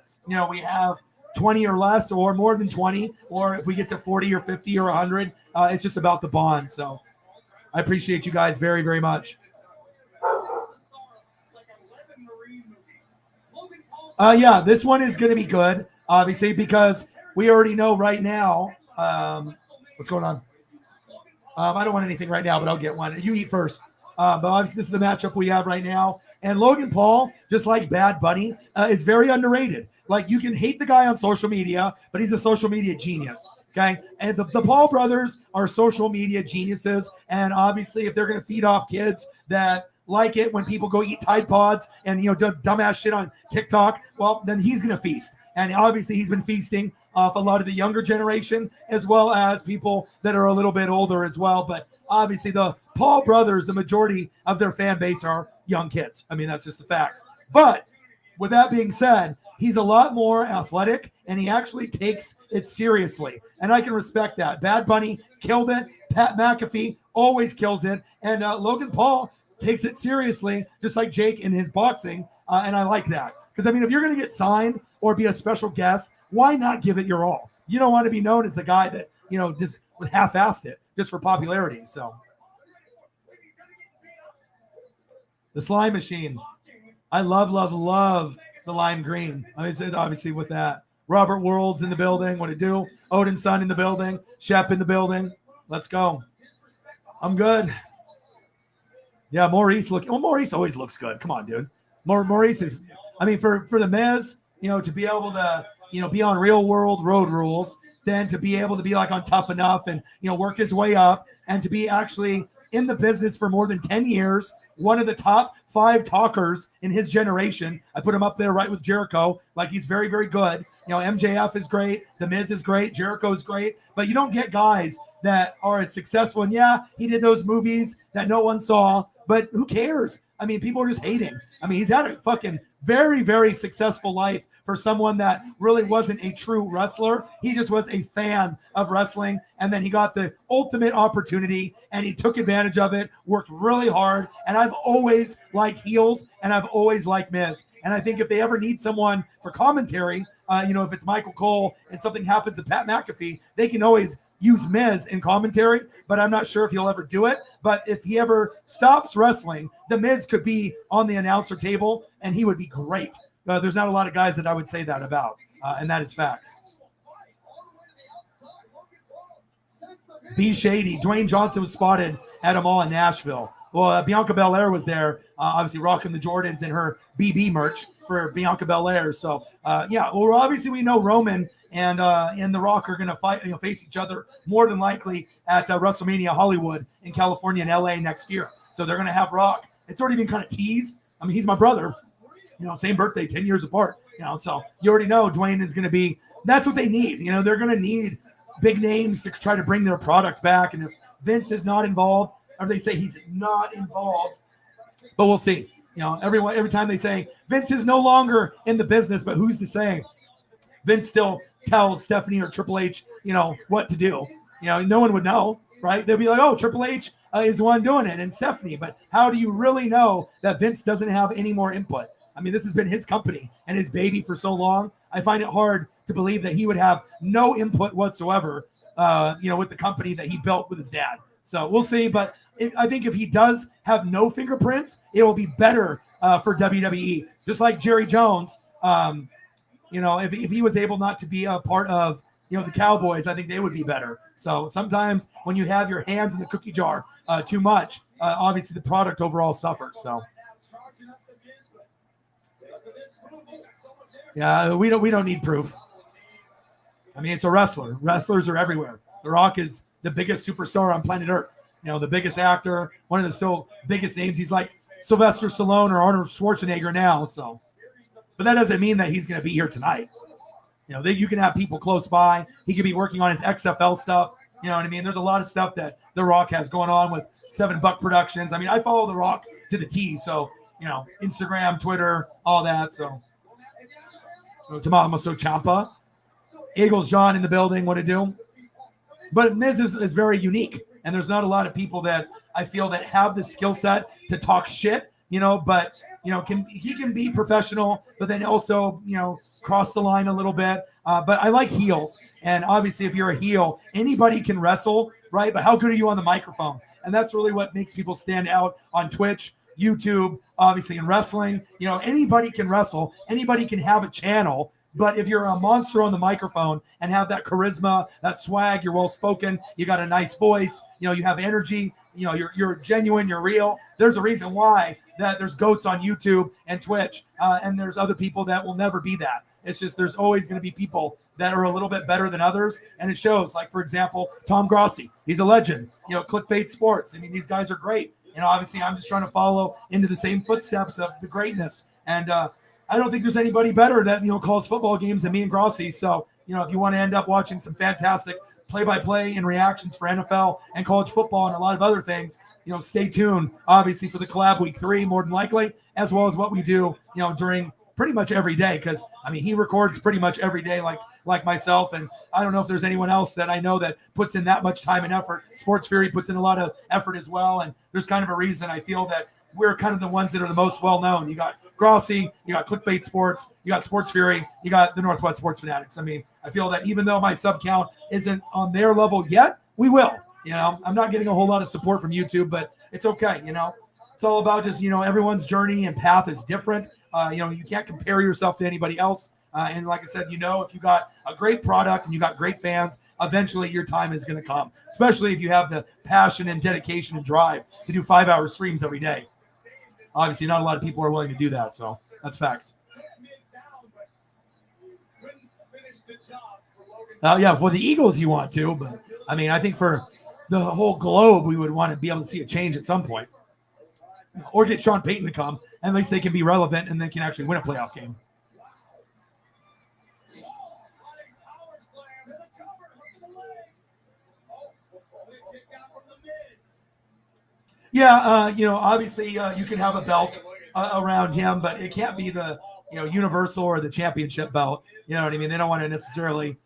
[SPEAKER 1] we have 20 or less or more than 20, or if we get to 40 or 50 or 100, it's just about the bond. So I appreciate you guys very, very much. Yeah, this one is going to be good, obviously, because we already know right now what's going on. I don't want anything right now, but I'll get one. You eat first. But obviously, this is the matchup we have right now. And Logan Paul, just like Bad Bunny, is very underrated. Like, you can hate the guy on social media, but he's a social media genius. Okay. And the Paul brothers are social media geniuses. And obviously, if they're going to feed off kids that like it when people go eat Tide Pods and, do dumbass shit on TikTok, well, then he's going to feast. And obviously, he's been feasting off a lot of the younger generation, as well as people that are a little bit older as well. But obviously, the Paul brothers, the majority of their fan base are young kids. I mean, that's just the facts. But with that being said, he's a lot more athletic, and he actually takes it seriously. And I can respect that. Bad Bunny killed it. Pat McAfee always kills it. And Logan Paul takes it seriously, just like Jake in his boxing. And I like that. Because, I mean, if you're going to get signed or be a special guest, why not give it your all? You don't want to be known as the guy that, just half-assed it just for popularity. So the slime machine. I love the lime green. I mean, obviously with that. Robert World's in the building. What to do? Odin's son in the building. Shep in the building. Let's go. I'm good. Yeah, Maurice Maurice always looks good. Come on, dude. Maurice is, I mean, for the Miz, to be able to, be on Real World Road Rules, then to be able to be like on Tough Enough and, work his way up, and to be actually in the business for more than 10 years, one of the top 5 talkers in his generation. I put him up there right with Jericho. Like, he's very, very good. MJF is great. The Miz is great. Jericho is great. But you don't get guys that are as successful. And yeah, he did those movies that no one saw, but who cares? I mean, people are just hating. I mean, he's had a fucking very, very successful life for someone that really wasn't a true wrestler. He just was a fan of wrestling. And then he got the ultimate opportunity and he took advantage of it, worked really hard. And I've always liked heels, and I've always liked Miz. And I think if they ever need someone for commentary, if it's Michael Cole and something happens to Pat McAfee, they can always use Miz in commentary, but I'm not sure if he'll ever do it. But if he ever stops wrestling, the Miz could be on the announcer table, and he would be great. There's not a lot of guys that I would say that about, and that is facts. B Shady. Dwayne Johnson was spotted at a mall in Nashville. Well, Bianca Belair was there, obviously rocking the Jordans and her BB merch for Bianca Belair. So, well, obviously we know Roman and The Rock are going to fight, face each other more than likely at WrestleMania Hollywood in California and LA next year. So they're going to have Rock. It's already been kind of teased. I mean, he's my brother. Same birthday, 10 years apart. So you already know Dwayne is going to be. That's what they need. They're going to need big names to try to bring their product back. And if Vince is not involved, or they say he's not involved, but we'll see. Every time they say Vince is no longer in the business, but who's to say Vince still tells Stephanie or Triple H, what to do? No one would know, right? They'll be like, oh, Triple H is the one doing it and Stephanie. But how do you really know that Vince doesn't have any more input? I mean, this has been his company and his baby for so long. I find it hard to believe that he would have no input whatsoever, with the company that he built with his dad. So we'll see. But I think if he does have no fingerprints, it will be better for WWE. Just like Jerry Jones, if he was able not to be a part of, the Cowboys, I think they would be better. So sometimes when you have your hands in the cookie jar too much, obviously the product overall suffers. So. Yeah, we don't need proof. I mean, it's a wrestler. Wrestlers are everywhere. The Rock is the biggest superstar on planet Earth. The biggest actor, one of the still biggest names. He's like Sylvester Stallone or Arnold Schwarzenegger now. So, but that doesn't mean that he's going to be here tonight. You can have people close by. He could be working on his XFL stuff. You know what I mean? There's a lot of stuff that The Rock has going on with $7 Productions. I mean, I follow The Rock to the T. So, Instagram, Twitter, all that. So Tommaso Ciampa. Eagles John in the building. What to do? But Miz is very unique. And there's not a lot of people that I feel that have the skill set to talk shit, but, he can be professional, but then also, cross the line a little bit. But I like heels. And obviously, if you're a heel, anybody can wrestle, right? But how good are you on the microphone? And that's really what makes people stand out on Twitch, YouTube, obviously in wrestling. Anybody can wrestle. Anybody can have a channel. But if you're a monster on the microphone and have that charisma, that swag, you're well-spoken, you got a nice voice, you have energy, you're genuine, you're real. There's a reason why that there's GOATs on YouTube and Twitch, and there's other people that will never be that. It's just there's always going to be people that are a little bit better than others, and it shows. Like, for example, Tom Grossi. He's a legend. Clickbait Sports. I mean, these guys are great. Obviously, I'm just trying to follow into the same footsteps of the greatness. And I don't think there's anybody better that, calls football games than me and Grossi. So, if you want to end up watching some fantastic play-by-play and reactions for NFL and college football and a lot of other things, stay tuned, obviously, for the collab week 3, more than likely, as well as what we do, during pretty much every day. Because, I mean, he records pretty much every day like myself. And I don't know if there's anyone else that I know that puts in that much time and effort. Sports Fury puts in a lot of effort as well. And there's kind of a reason I feel that we're kind of the ones that are the most well-known. You got Grossi, you got Clickbait Sports, you got Sports Fury, you got the Northwest Sports Fanatics. I mean, I feel that even though my sub count isn't on their level yet, we will. I'm not getting a whole lot of support from YouTube, but it's okay. It's all about just, everyone's journey and path is different. You can't compare yourself to anybody else. And like I said, if you got a great product and you got great fans, eventually your time is going to come, especially if you have the passion and dedication and drive to do 5-hour streams every day. Obviously, not a lot of people are willing to do that, so that's facts. Yeah, for the Eagles you want to, but I mean, I think for the whole globe, we would want to be able to see a change at some point. Or get Sean Payton to come, and at least they can be relevant and they can actually win a playoff game. Yeah, obviously you can have a belt around him, but it can't be the, universal or the championship belt. You know what I mean? They don't want to necessarily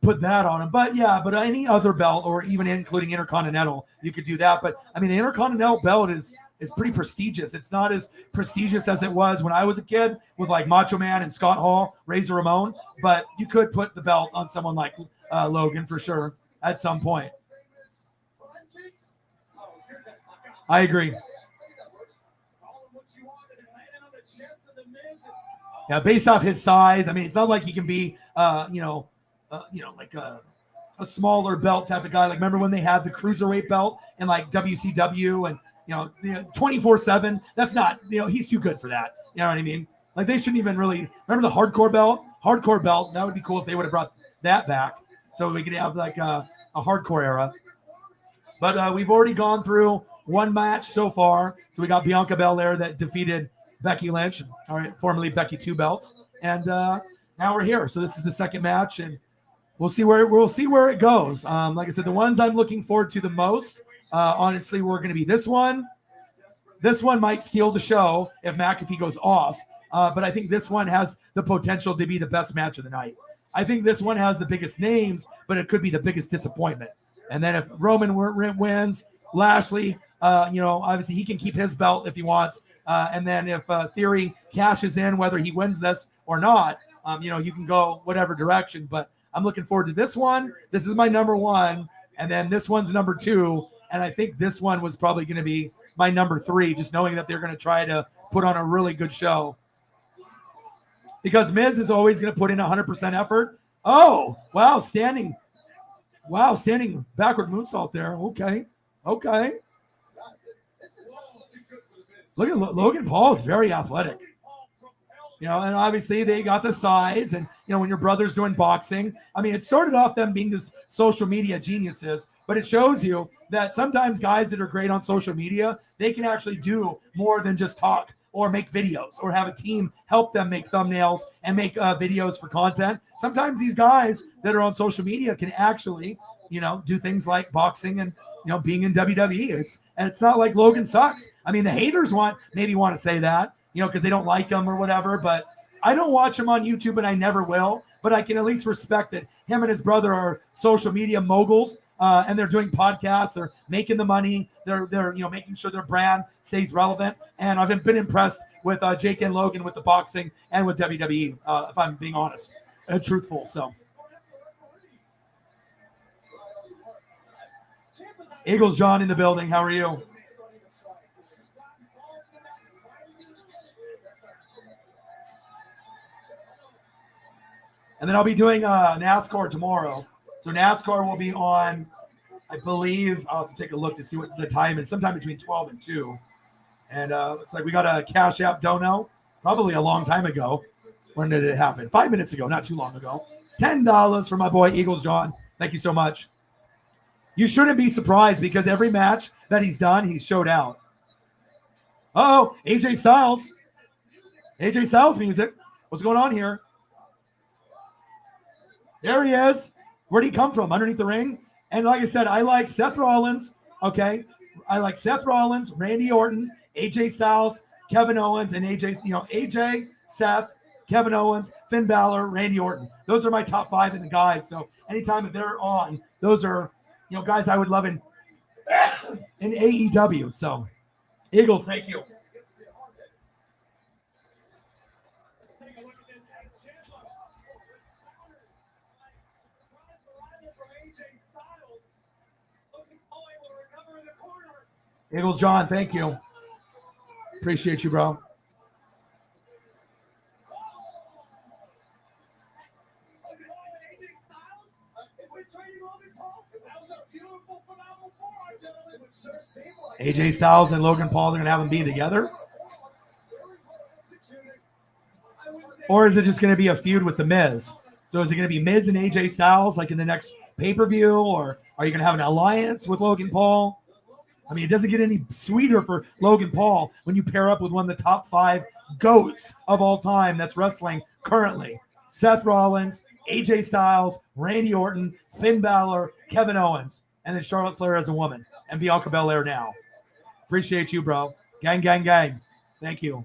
[SPEAKER 1] put that on him. But yeah, but any other belt or even including Intercontinental, you could do that. But I mean, the Intercontinental belt is pretty prestigious. It's not as prestigious as it was when I was a kid with like Macho Man and Scott Hall, Razor Ramon. But you could put the belt on someone like Logan for sure at some point. I agree. Yeah, based off his size, I mean, it's not like he can be, like a smaller belt type of guy. Like, remember when they had the cruiserweight belt in like WCW and 24/7? That's not, he's too good for that. You know what I mean? Like, they shouldn't even really remember the hardcore belt. Hardcore belt. That would be cool if they would have brought that back, so we could have like a hardcore era. But we've already gone through one match so far. So we got Bianca Belair that defeated Becky Lynch, all right, formerly Becky Two Belts, and now we're here. So this is the second match, and we'll see where it goes. Like I said, the ones I'm looking forward to the most, honestly, we're going to be this one. This one might steal the show if McAfee goes off, but I think this one has the potential to be the best match of the night. I think this one has the biggest names, but it could be the biggest disappointment. And then if Roman wins, Lashley, obviously he can keep his belt if he wants. And then if Theory cashes in, whether he wins this or not, you can go whatever direction. But I'm looking forward to this one. This is my number one. And then this one's number two. And I think this one was probably going to be my number three, just knowing that they're going to try to put on a really good show. Because Miz is always going to put in 100% effort. Oh, wow, standing backward moonsault there. Okay. Look at Logan Paul is very athletic. And obviously they got the size, and when your brother's doing boxing, I mean, it started off them being just social media geniuses, but it shows you that sometimes guys that are great on social media, they can actually do more than just talk or make videos or have a team help them make thumbnails and make videos for content. Sometimes these guys that are on social media can actually, do things like boxing and, being in WWE. It's not like Logan sucks. I mean, the haters maybe want to say that, because they don't like him or whatever, but I don't watch him on YouTube and I never will, but I can at least respect that him and his brother are social media moguls, and they're doing podcasts, they're making the money, they're making sure their brand stays relevant. And I've been impressed with Jake and Logan with the boxing and with WWE, if I'm being honest and truthful. So Eagles John in the building. How are you? And then I'll be doing NASCAR tomorrow. So NASCAR will be on, I believe, I'll have to take a look to see what the time is, sometime between 12 and 2. And looks like we got a Cash App dono, probably a long time ago. When did it happen? 5 minutes ago, not too long ago. $10 for my boy Eagles John. Thank you so much. You shouldn't be surprised because every match that he's done, he's showed out. Uh-oh, AJ Styles. AJ Styles music. What's going on here? There he is. Where'd he come from? Underneath the ring? And like I said, I like Seth Rollins. Okay. I like Seth Rollins, Randy Orton, AJ Styles, Kevin Owens, and AJ, Seth, Kevin Owens, Finn Balor, Randy Orton. Those are my top 5 in the guys. So anytime that they're on, those are, guys I would love in AEW. So Eagles, thank you. Eagles John, thank you. Appreciate you, bro. AJ Styles and Logan Paul, they're going to have them be together? Or is it just going to be a feud with The Miz? So is it going to be Miz and AJ Styles like in the next pay-per-view? Or are you going to have an alliance with Logan Paul? I mean, it doesn't get any sweeter for Logan Paul when you pair up with one of the top 5 GOATs of all time that's wrestling currently. Seth Rollins, AJ Styles, Randy Orton, Finn Balor, Kevin Owens, and then Charlotte Flair as a woman, and Bianca Belair now. Appreciate you, bro. Gang, gang, gang. Thank you.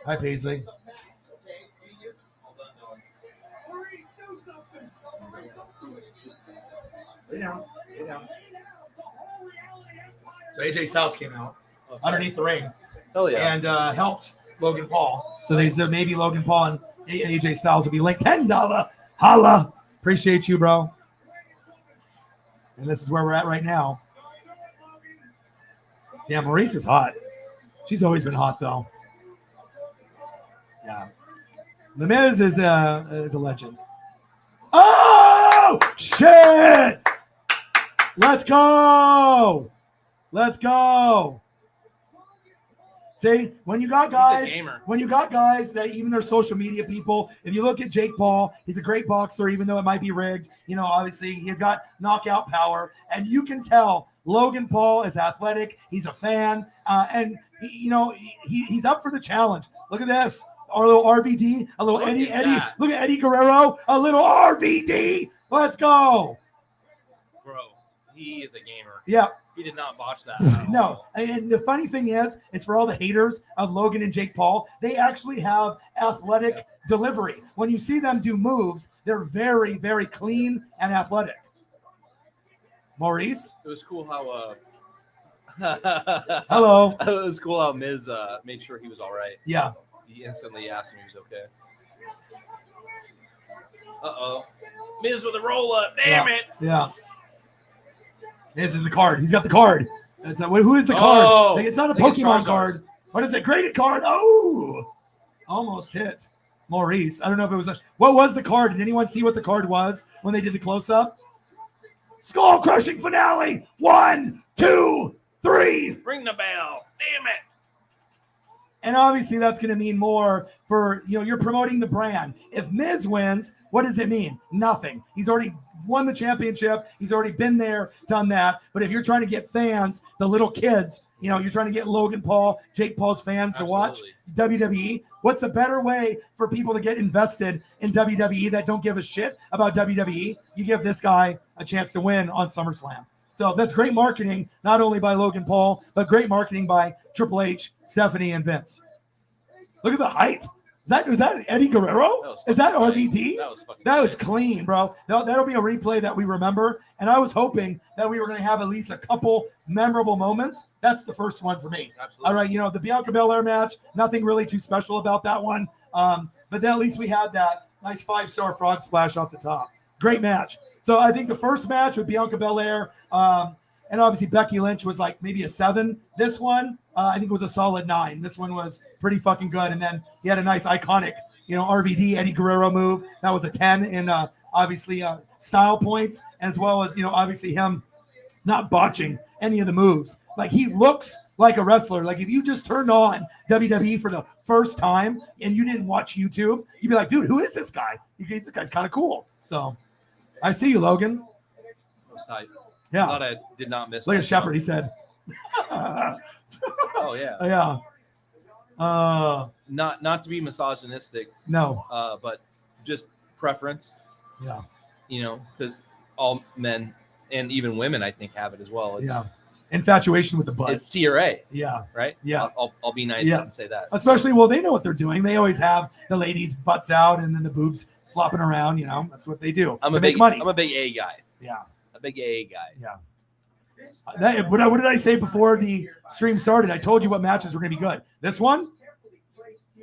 [SPEAKER 1] Hi, Paisley. Lay down. So AJ Styles came out underneath the ring.
[SPEAKER 2] Hell yeah.
[SPEAKER 1] And helped Logan Paul. So maybe Logan Paul and AJ Styles will be linked. $10. Holla. Appreciate you, bro. And this is where we're at right now. Damn, Maurice is hot. She's always been hot, though. Yeah. The Miz is a legend. Oh, shit! Let's go! Let's go! See, when you got guys that even their social media people, if you look at Jake Paul, he's a great boxer, even though it might be rigged. Obviously he's got knockout power, and you can tell Logan Paul is athletic. He's a fan, and he's up for the challenge. Look at this, a little RVD, a little Eddie. Look at Eddie Guerrero, a little RVD. Let's go,
[SPEAKER 2] bro. He is a gamer.
[SPEAKER 1] Yeah.
[SPEAKER 2] He did not botch that.
[SPEAKER 1] No. And the funny thing is, it's for all the haters of Logan and Jake Paul, they actually have athletic delivery. When you see them do moves, they're very, very clean and athletic. Maurice?
[SPEAKER 2] It was cool how
[SPEAKER 1] hello.
[SPEAKER 2] It was cool how Miz made sure he was all right.
[SPEAKER 1] Yeah.
[SPEAKER 2] He instantly asked him if he was okay. Uh-oh. Miz with a roll-up. Damn it.
[SPEAKER 1] Yeah. This is the card. He's got the card. Who is the card?
[SPEAKER 2] Oh,
[SPEAKER 1] it's not a Pokemon card. What is it? Graded card. Oh, almost hit Maurice. I don't know if it was what was the card? Did anyone see what the card was when they did the close-up? Skull crushing finale. 1, 2, 3.
[SPEAKER 2] Ring the bell. Damn it.
[SPEAKER 1] And obviously that's going to mean more for, you're promoting the brand. If Miz wins, what does it mean? Nothing. He's already won the championship. He's already been there, done that. But if you're trying to get fans, the little kids, you're trying to get Logan Paul, Jake Paul's fans to watch WWE, what's the better way for people to get invested in WWE that don't give a shit about WWE? You give this guy a chance to win on SummerSlam. So that's great marketing, not only by Logan Paul, but great marketing by Triple H, Stephanie, and Vince. Look at the height. Is that Eddie Guerrero? Is that RVD? That was clean, bro. That'll be a replay that we remember. And I was hoping that we were going to have at least a couple memorable moments. That's the first one for me.
[SPEAKER 2] Absolutely.
[SPEAKER 1] All right, the Bianca Belair match, nothing really too special about that one. But then at least we had that nice 5-star frog splash off the top. Great match. So I think the first match with Bianca Belair, and obviously Becky Lynch was like maybe a 7. This one, I think it was a solid 9. This one was pretty fucking good. And then he had a nice iconic, RVD Eddie Guerrero move. That was a 10 in obviously style points, as well as, obviously him not botching any of the moves. Like he looks like a wrestler. Like if you just turned on WWE for the first time and you didn't watch YouTube, you'd be like, dude, who is this guy? This guy's kind of cool. So I see you, Logan.
[SPEAKER 2] Tight.
[SPEAKER 1] Yeah.
[SPEAKER 2] I thought I did not miss.
[SPEAKER 1] Look at Shepard, he said.
[SPEAKER 2] Oh yeah.
[SPEAKER 1] Yeah.
[SPEAKER 2] Not to be misogynistic.
[SPEAKER 1] No.
[SPEAKER 2] But just preference.
[SPEAKER 1] Yeah.
[SPEAKER 2] Because all men and even women, I think, have it as well. It's,
[SPEAKER 1] infatuation with the butt.
[SPEAKER 2] It's tier A.
[SPEAKER 1] Yeah.
[SPEAKER 2] Right.
[SPEAKER 1] Yeah.
[SPEAKER 2] I'll be nice and say that.
[SPEAKER 1] Especially, well, they know what they're doing. They always have the ladies' butts out and then the boobs flopping around. That's what they do.
[SPEAKER 2] I'm a big A guy.
[SPEAKER 1] Yeah.
[SPEAKER 2] A big A guy.
[SPEAKER 1] Yeah. What did I say before the stream started? I told you what matches were going to be good. This one.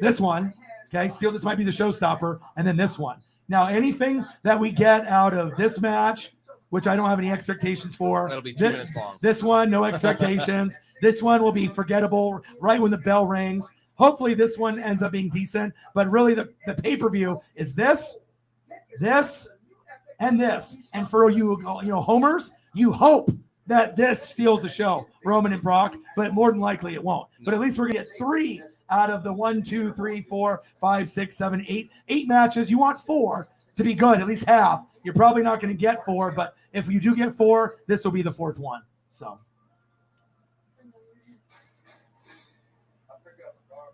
[SPEAKER 1] Okay. Still, this might be the showstopper. And then this one. Now, anything that we get out of this match, which I don't have any expectations for.
[SPEAKER 2] That'll be 2 minutes long.
[SPEAKER 1] This one, no expectations. This one will be forgettable right when the bell rings. Hopefully this one ends up being decent. But really the pay-per-view is this, and this. And for you homers, you hope that this steals the show, Roman and Brock, but more than likely it won't. But at least we're going to get 3 out of the 1, 2, 3, 4, 5, 6, 7, 8 matches. You want 4 to be good, at least half. You're probably not going to get 4, but if you do get 4, this will be the 4th one. So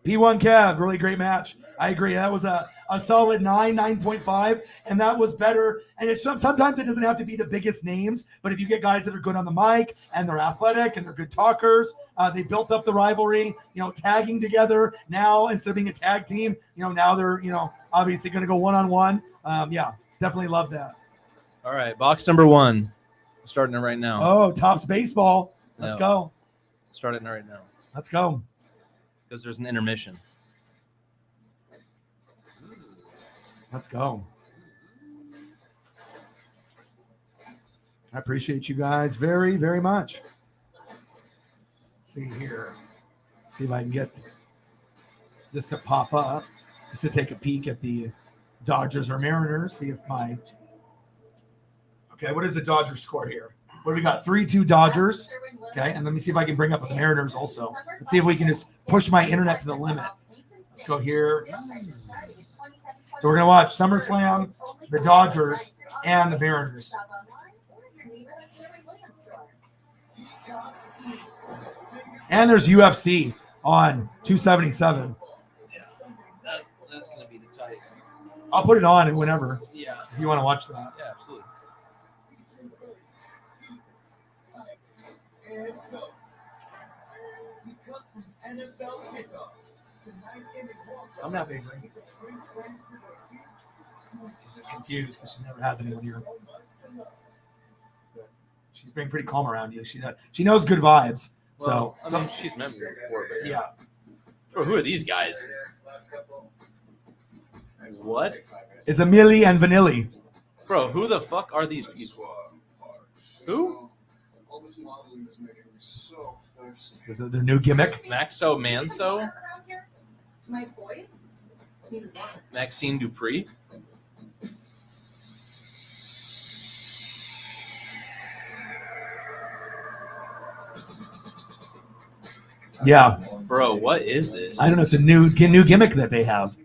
[SPEAKER 1] P1 Cav, really great match. I agree. That was a solid 9.5, and that was better. And sometimes it doesn't have to be the biggest names, but if you get guys that are good on the mic and they're athletic and they're good talkers, they built up the rivalry, tagging together. Now, instead of being a tag team, now they're, obviously going to go one-on-one. Definitely love that.
[SPEAKER 2] All right, box number 1. Starting it right now.
[SPEAKER 1] Oh, Topps Baseball. Let's go.
[SPEAKER 2] Starting it right now.
[SPEAKER 1] Let's go.
[SPEAKER 2] Because there's an intermission.
[SPEAKER 1] Let's go. I appreciate you guys very, very much. Let's see here. See if I can get this to pop up. Just to take a peek at the Dodgers or Mariners. See if my... Okay, what is the Dodgers score here? What do we got? 3-2 Dodgers. Okay, and let me see if I can bring up the Mariners also. Let's see if we can just push my internet to the limit. Let's go here. So we're gonna watch SummerSlam, the Dodgers, and the Mariners. And there's UFC on 277.
[SPEAKER 2] That's gonna be the tight.
[SPEAKER 1] I'll put it on whenever.
[SPEAKER 2] Yeah.
[SPEAKER 1] If you want to watch that.
[SPEAKER 2] Yeah, absolutely.
[SPEAKER 1] I'm not busy. She's confused because she never has anyone here. But she's being pretty calm around you. She knows good vibes.
[SPEAKER 2] Well,
[SPEAKER 1] So
[SPEAKER 2] I mean, she's met me before, but
[SPEAKER 1] yeah.
[SPEAKER 2] Bro, who are these guys? What?
[SPEAKER 1] It's Amelie and Vanilli.
[SPEAKER 2] Bro, who the fuck are these people? Who?
[SPEAKER 1] Is it their new gimmick?
[SPEAKER 2] Maxo Manso? Maxine Dupree?
[SPEAKER 1] Yeah.
[SPEAKER 2] Bro, what is this?
[SPEAKER 1] I don't know. It's a new gimmick that they have.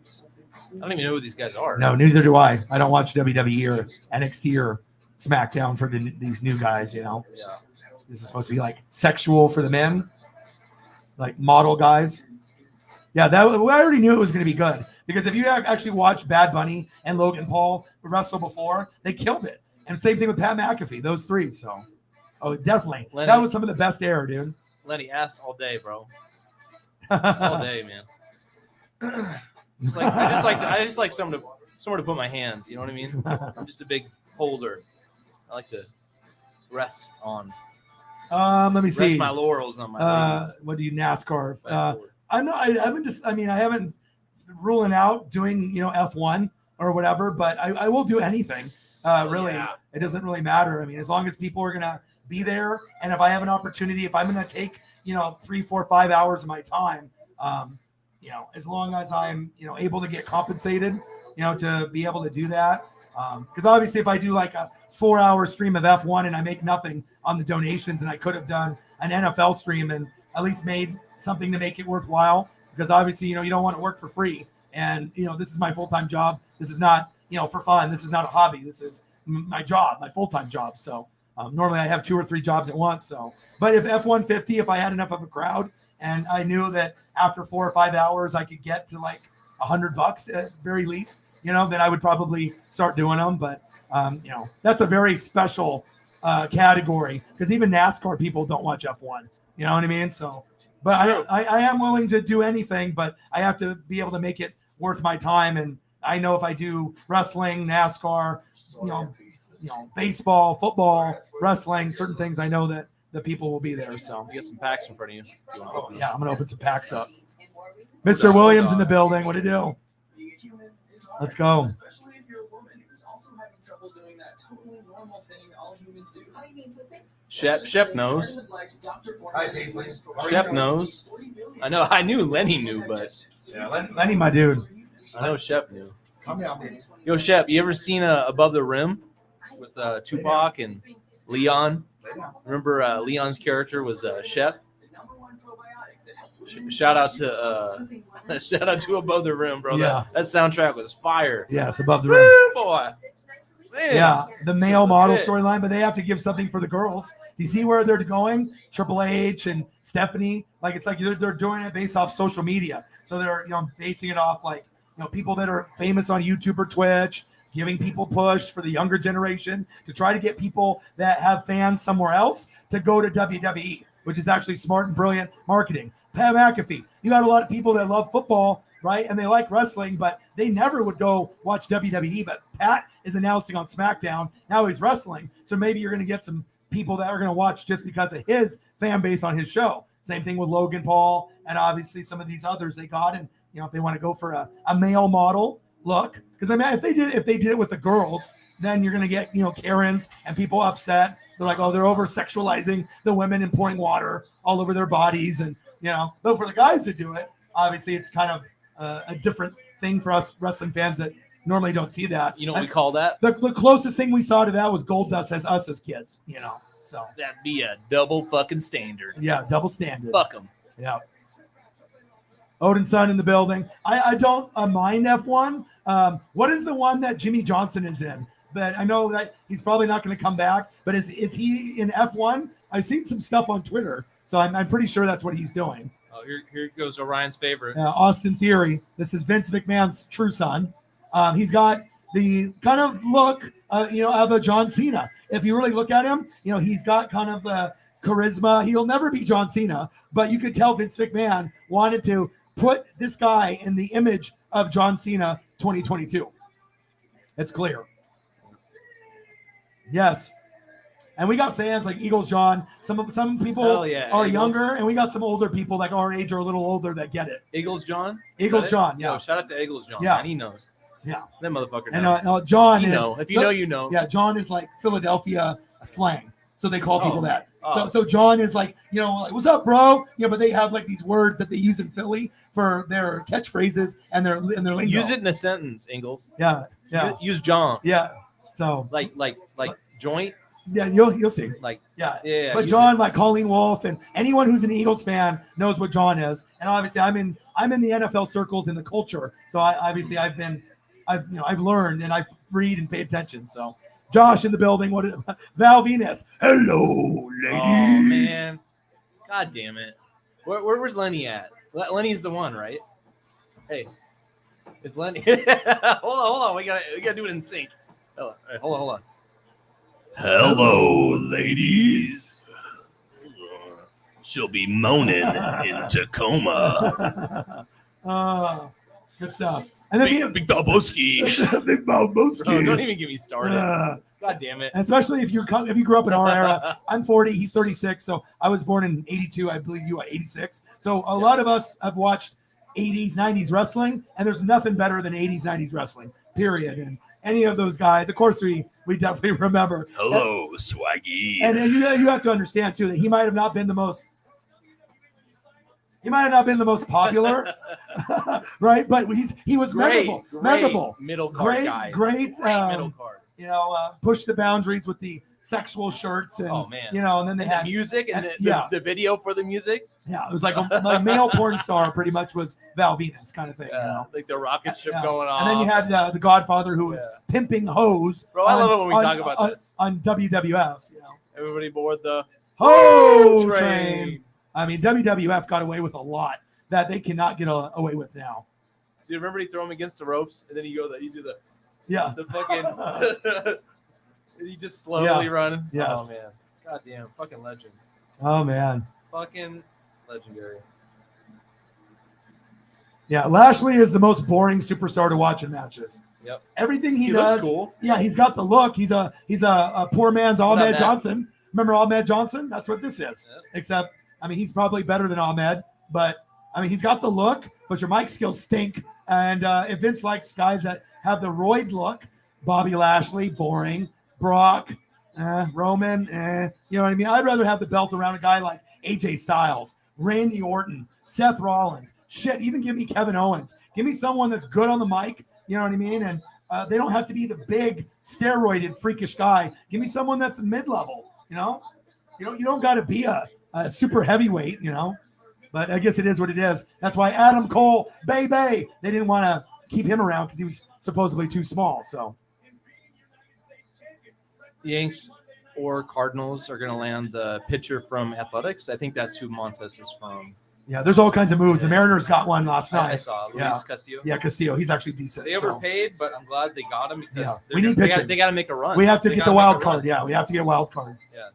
[SPEAKER 2] I don't even know who these guys are.
[SPEAKER 1] No, neither do I. I don't watch WWE or NXT or SmackDown for these new guys, you know.
[SPEAKER 2] Yeah.
[SPEAKER 1] This is supposed to be like sexual for the men, like model guys. Yeah, I already knew it was going to be good because if you actually watched Bad Bunny and Logan Paul wrestle before, they killed it. And same thing with Pat McAfee, those three. So, definitely.
[SPEAKER 2] Lenny,
[SPEAKER 1] that was some of the best air, dude.
[SPEAKER 2] Lenny, ass all day, bro. All day, man. I just like somewhere to put my hands. You know what I mean? I'm just a big holder. I like to rest on.
[SPEAKER 1] Let me see.
[SPEAKER 2] Rest my laurels on my.
[SPEAKER 1] What do you NASCAR? I haven't ruling out doing F1 or whatever, but I will do anything. Really,
[SPEAKER 2] Yeah.
[SPEAKER 1] It doesn't really matter. I mean, as long as people are gonna be there, and if I have an opportunity, if I'm gonna take 3, 4, 5 hours of my time, as long as I'm able to get compensated, to be able to do that. Because obviously, if I do like a 4-hour stream of F1 and I make nothing on the donations, and I could have done an NFL stream and at least made something to make it worthwhile, because obviously, you don't want to work for free. And, this is my full-time job. This is not, for fun. This is not a hobby. This is my job, my full-time job. So normally I have 2 or 3 jobs at once. So, but if F-150, if I had enough of a crowd and I knew that after 4 or 5 hours, I could get to like $100 at very least, then I would probably start doing them. But, that's a very special category because even NASCAR people don't watch F1. You know what I mean? So, but I am willing to do anything, but I have to be able to make it worth my time. And I know if I do wrestling, NASCAR, baseball, football, wrestling, certain things, I know that the people will be there. So
[SPEAKER 2] You got some packs in front of you.
[SPEAKER 1] yeah, I'm gonna open some packs up. Mr. Williams in the building. What do you do? Let's go.
[SPEAKER 3] Especially if you're a woman who's also having trouble doing that totally normal thing all humans do.
[SPEAKER 2] Shep knows.
[SPEAKER 1] Hi, Paisley.
[SPEAKER 2] Shep knows. I know. I knew Lenny knew, but
[SPEAKER 1] Yeah, Lenny, my dude.
[SPEAKER 2] I know Shep knew.
[SPEAKER 1] Come down, baby.
[SPEAKER 2] Yo, Shep, you ever seen Above the Rim with Tupac and Leon? Remember Leon's character was Shep? Shout out to Above the Rim, bro.
[SPEAKER 1] Yeah.
[SPEAKER 2] That soundtrack was fire.
[SPEAKER 1] Yes, above the rim.
[SPEAKER 2] Woo, boy. Man.
[SPEAKER 1] Yeah, the male model
[SPEAKER 2] Shit.
[SPEAKER 1] storyline, but they have to give something for the girls. Do you see where they're going? Triple H and Stephanie, it's like they're doing it based off social media. So they're basing it off people that are famous on YouTube or Twitch, giving people push for the younger generation to try to get people that have fans somewhere else to go to WWE, which is actually smart and brilliant marketing. Pat McAfee, you got a lot of people that love football, right? And they like wrestling, but they never would go watch WWE. But Pat is announcing on SmackDown. Now he's wrestling. So maybe you're going to get some people that are going to watch just because of his fan base on his show. Same thing with Logan Paul and obviously some of these others they got. And, if they want to go for a male model look, because I mean, if they did it with the girls, then you're going to get, Karens and people upset. They're like, oh, they're over sexualizing the women and pouring water all over their bodies. And, but for the guys to do it, obviously it's kind of a different thing for us wrestling fans that normally don't see that.
[SPEAKER 2] You know what we call that?
[SPEAKER 1] The closest thing we saw to that was Goldust as us as kids, so.
[SPEAKER 2] That'd be a double fucking standard.
[SPEAKER 1] Yeah, double standard.
[SPEAKER 2] Fuck them.
[SPEAKER 1] Yeah. Odin's son in the building. I don't mind F1. What is the one that Jimmy Johnson is in? But I know that he's probably not going to come back. But is he in F1? I've seen some stuff on Twitter, so I'm pretty sure that's what he's doing.
[SPEAKER 2] Oh, here goes Orion's favorite.
[SPEAKER 1] Austin Theory. This is Vince McMahon's true son. He's got the kind of look, of a John Cena. If you really look at him, he's got kind of the charisma. He'll never be John Cena, but you could tell Vince McMahon wanted to put this guy in the image of John Cena 2022. It's clear. Yes. And we got fans like Eagles John. Some people are
[SPEAKER 2] Eagles.
[SPEAKER 1] younger, and we got some older people like our age or a little older that get it.
[SPEAKER 2] Eagles John?
[SPEAKER 1] Eagles John, yeah.
[SPEAKER 2] Yo, shout out to Eagles John.
[SPEAKER 1] Yeah.
[SPEAKER 2] Man, he knows.
[SPEAKER 1] Yeah.
[SPEAKER 2] That motherfucker
[SPEAKER 1] And
[SPEAKER 2] knows.
[SPEAKER 1] John
[SPEAKER 2] You
[SPEAKER 1] is...
[SPEAKER 2] know. If you know, you know.
[SPEAKER 1] Yeah, John is like Philadelphia slang. So they call people that.
[SPEAKER 2] Oh.
[SPEAKER 1] So John is like, like, what's up, bro? But they have like these words that they use in Philly for their catchphrases and their lingo.
[SPEAKER 2] Use it in a sentence, Ingalls.
[SPEAKER 1] Yeah.
[SPEAKER 2] Use John.
[SPEAKER 1] Yeah. So
[SPEAKER 2] Like joint.
[SPEAKER 1] yeah, you'll see.
[SPEAKER 2] Like
[SPEAKER 1] Yeah. But John, like Colleen Wolfe, and anyone who's an Eagles fan knows what John is. And obviously, I'm in the NFL circles in the culture. So I've learned and I read and pay attention. So Josh in the building. Val Venus? Hello, ladies.
[SPEAKER 2] Oh man, god damn it. Where's Lenny at? Lenny's the one, right? Hey, it's Lenny. hold on. We gotta do it in sync. Hold on.
[SPEAKER 4] Hello, ladies. She'll be moaning in Tacoma.
[SPEAKER 1] Good stuff. And then
[SPEAKER 4] Big Balboski.
[SPEAKER 1] Big Balboski.
[SPEAKER 2] Bro, don't even get me started. God damn it.
[SPEAKER 1] Especially if you grew up in our era. I'm 40, he's 36, so I was born in 82. I believe you are 86. So a lot of us have watched 80s, 90s wrestling, and there's nothing better than 80s, 90s wrestling, period. And any of those guys, of course, we definitely remember.
[SPEAKER 4] Hello, Swaggy.
[SPEAKER 1] And you have to understand, too, that he might have not been the most popular, right? But he was memorable.
[SPEAKER 2] Middle card guy.
[SPEAKER 1] Great
[SPEAKER 2] middle card.
[SPEAKER 1] Push the boundaries with the sexual shirts and and then they had
[SPEAKER 2] the music and
[SPEAKER 1] the
[SPEAKER 2] the video for the music.
[SPEAKER 1] Yeah, it was like a male porn star pretty much was Val Venus kind of thing.
[SPEAKER 2] Like the rocket ship going on.
[SPEAKER 1] And then you had the Godfather who was pimping hoes.
[SPEAKER 2] Bro, I love it when we talk about this.
[SPEAKER 1] On WWF.
[SPEAKER 2] Everybody board the
[SPEAKER 1] Ho train. I mean, WWF got away with a lot that they cannot get away with now.
[SPEAKER 2] Do you remember he throw him against the ropes and then you do the fucking you just slowly run.
[SPEAKER 1] Yes.
[SPEAKER 2] Oh man. Goddamn, fucking legend.
[SPEAKER 1] Oh man.
[SPEAKER 2] Fucking legendary.
[SPEAKER 1] Yeah, Lashley is the most boring superstar to watch in matches.
[SPEAKER 2] Yep.
[SPEAKER 1] Everything he
[SPEAKER 2] looks
[SPEAKER 1] does.
[SPEAKER 2] cool.
[SPEAKER 1] Yeah, he's got the look. He's a poor man's Ahmed Johnson. Remember Ahmed Johnson? That's what this is. Yep. Except, I mean, he's probably better than Ahmed, but I mean, he's got the look, but your mic skills stink. And if Vince likes guys that have the roid look, Bobby Lashley, boring. Brock, Roman, you know what I mean? I'd rather have the belt around a guy like AJ Styles, Randy Orton, Seth Rollins. Shit, even give me Kevin Owens. Give me someone that's good on the mic, you know what I mean? And they don't have to be the big, steroided, freakish guy. Give me someone that's mid-level, you know? You don't got to be a super heavyweight, you know? But I guess it is what it is. That's why Adam Cole, they didn't want to keep him around because he was supposedly too small, so.
[SPEAKER 2] Yanks or Cardinals are going to land the pitcher from Athletics. I think that's who Montes is from.
[SPEAKER 1] Yeah, there's all kinds of moves. The Mariners got one last night.
[SPEAKER 2] I saw Luis Castillo.
[SPEAKER 1] Yeah, Castillo. He's actually decent.
[SPEAKER 2] They overpaid, but I'm glad they got him because
[SPEAKER 1] we need pitching.
[SPEAKER 2] They got to make a run.
[SPEAKER 1] We have to get the wild card. Yeah, we have to get a wild card.
[SPEAKER 2] Yeah.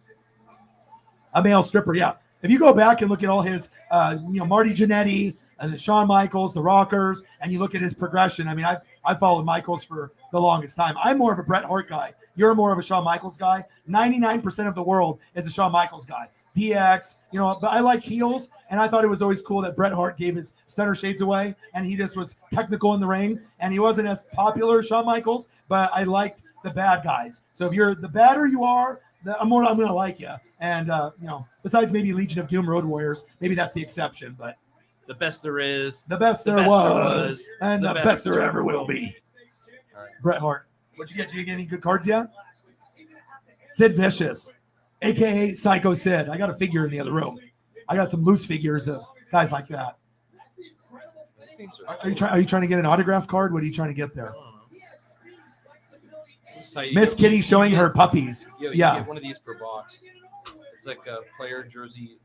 [SPEAKER 1] A male stripper. Yeah. If you go back and look at all his, Marty Jannetty and Shawn Michaels, the Rockers, and you look at his progression. I mean, I followed Michaels for the longest time. I'm more of a Bret Hart guy. You're more of a Shawn Michaels guy. 99% of the world is a Shawn Michaels guy. DX, but I like heels, and I thought it was always cool that Bret Hart gave his stunner shades away, and he just was technical in the ring, and he wasn't as popular as Shawn Michaels, but I liked the bad guys. So if you're the badder you are, I'm going to like you. And, besides maybe Legion of Doom Road Warriors, maybe that's the exception, but.
[SPEAKER 2] The best there is.
[SPEAKER 1] The best there was. And the best there ever will be.
[SPEAKER 2] All right.
[SPEAKER 1] Bret Hart. What'd you get? Did you get any good cards yet? Sid Vicious, a.k.a. Psycho Sid. I got a figure in the other room. I got some loose figures of guys like that.
[SPEAKER 2] sneaks
[SPEAKER 1] Are you trying to get an autograph card? What are you trying to get there?
[SPEAKER 2] I don't know. This is how you
[SPEAKER 1] Miss
[SPEAKER 2] get-
[SPEAKER 1] Kitty
[SPEAKER 2] you
[SPEAKER 1] showing
[SPEAKER 2] get-
[SPEAKER 1] her puppies.
[SPEAKER 2] You
[SPEAKER 1] Yeah.
[SPEAKER 2] get one of these per box. It's like a player jersey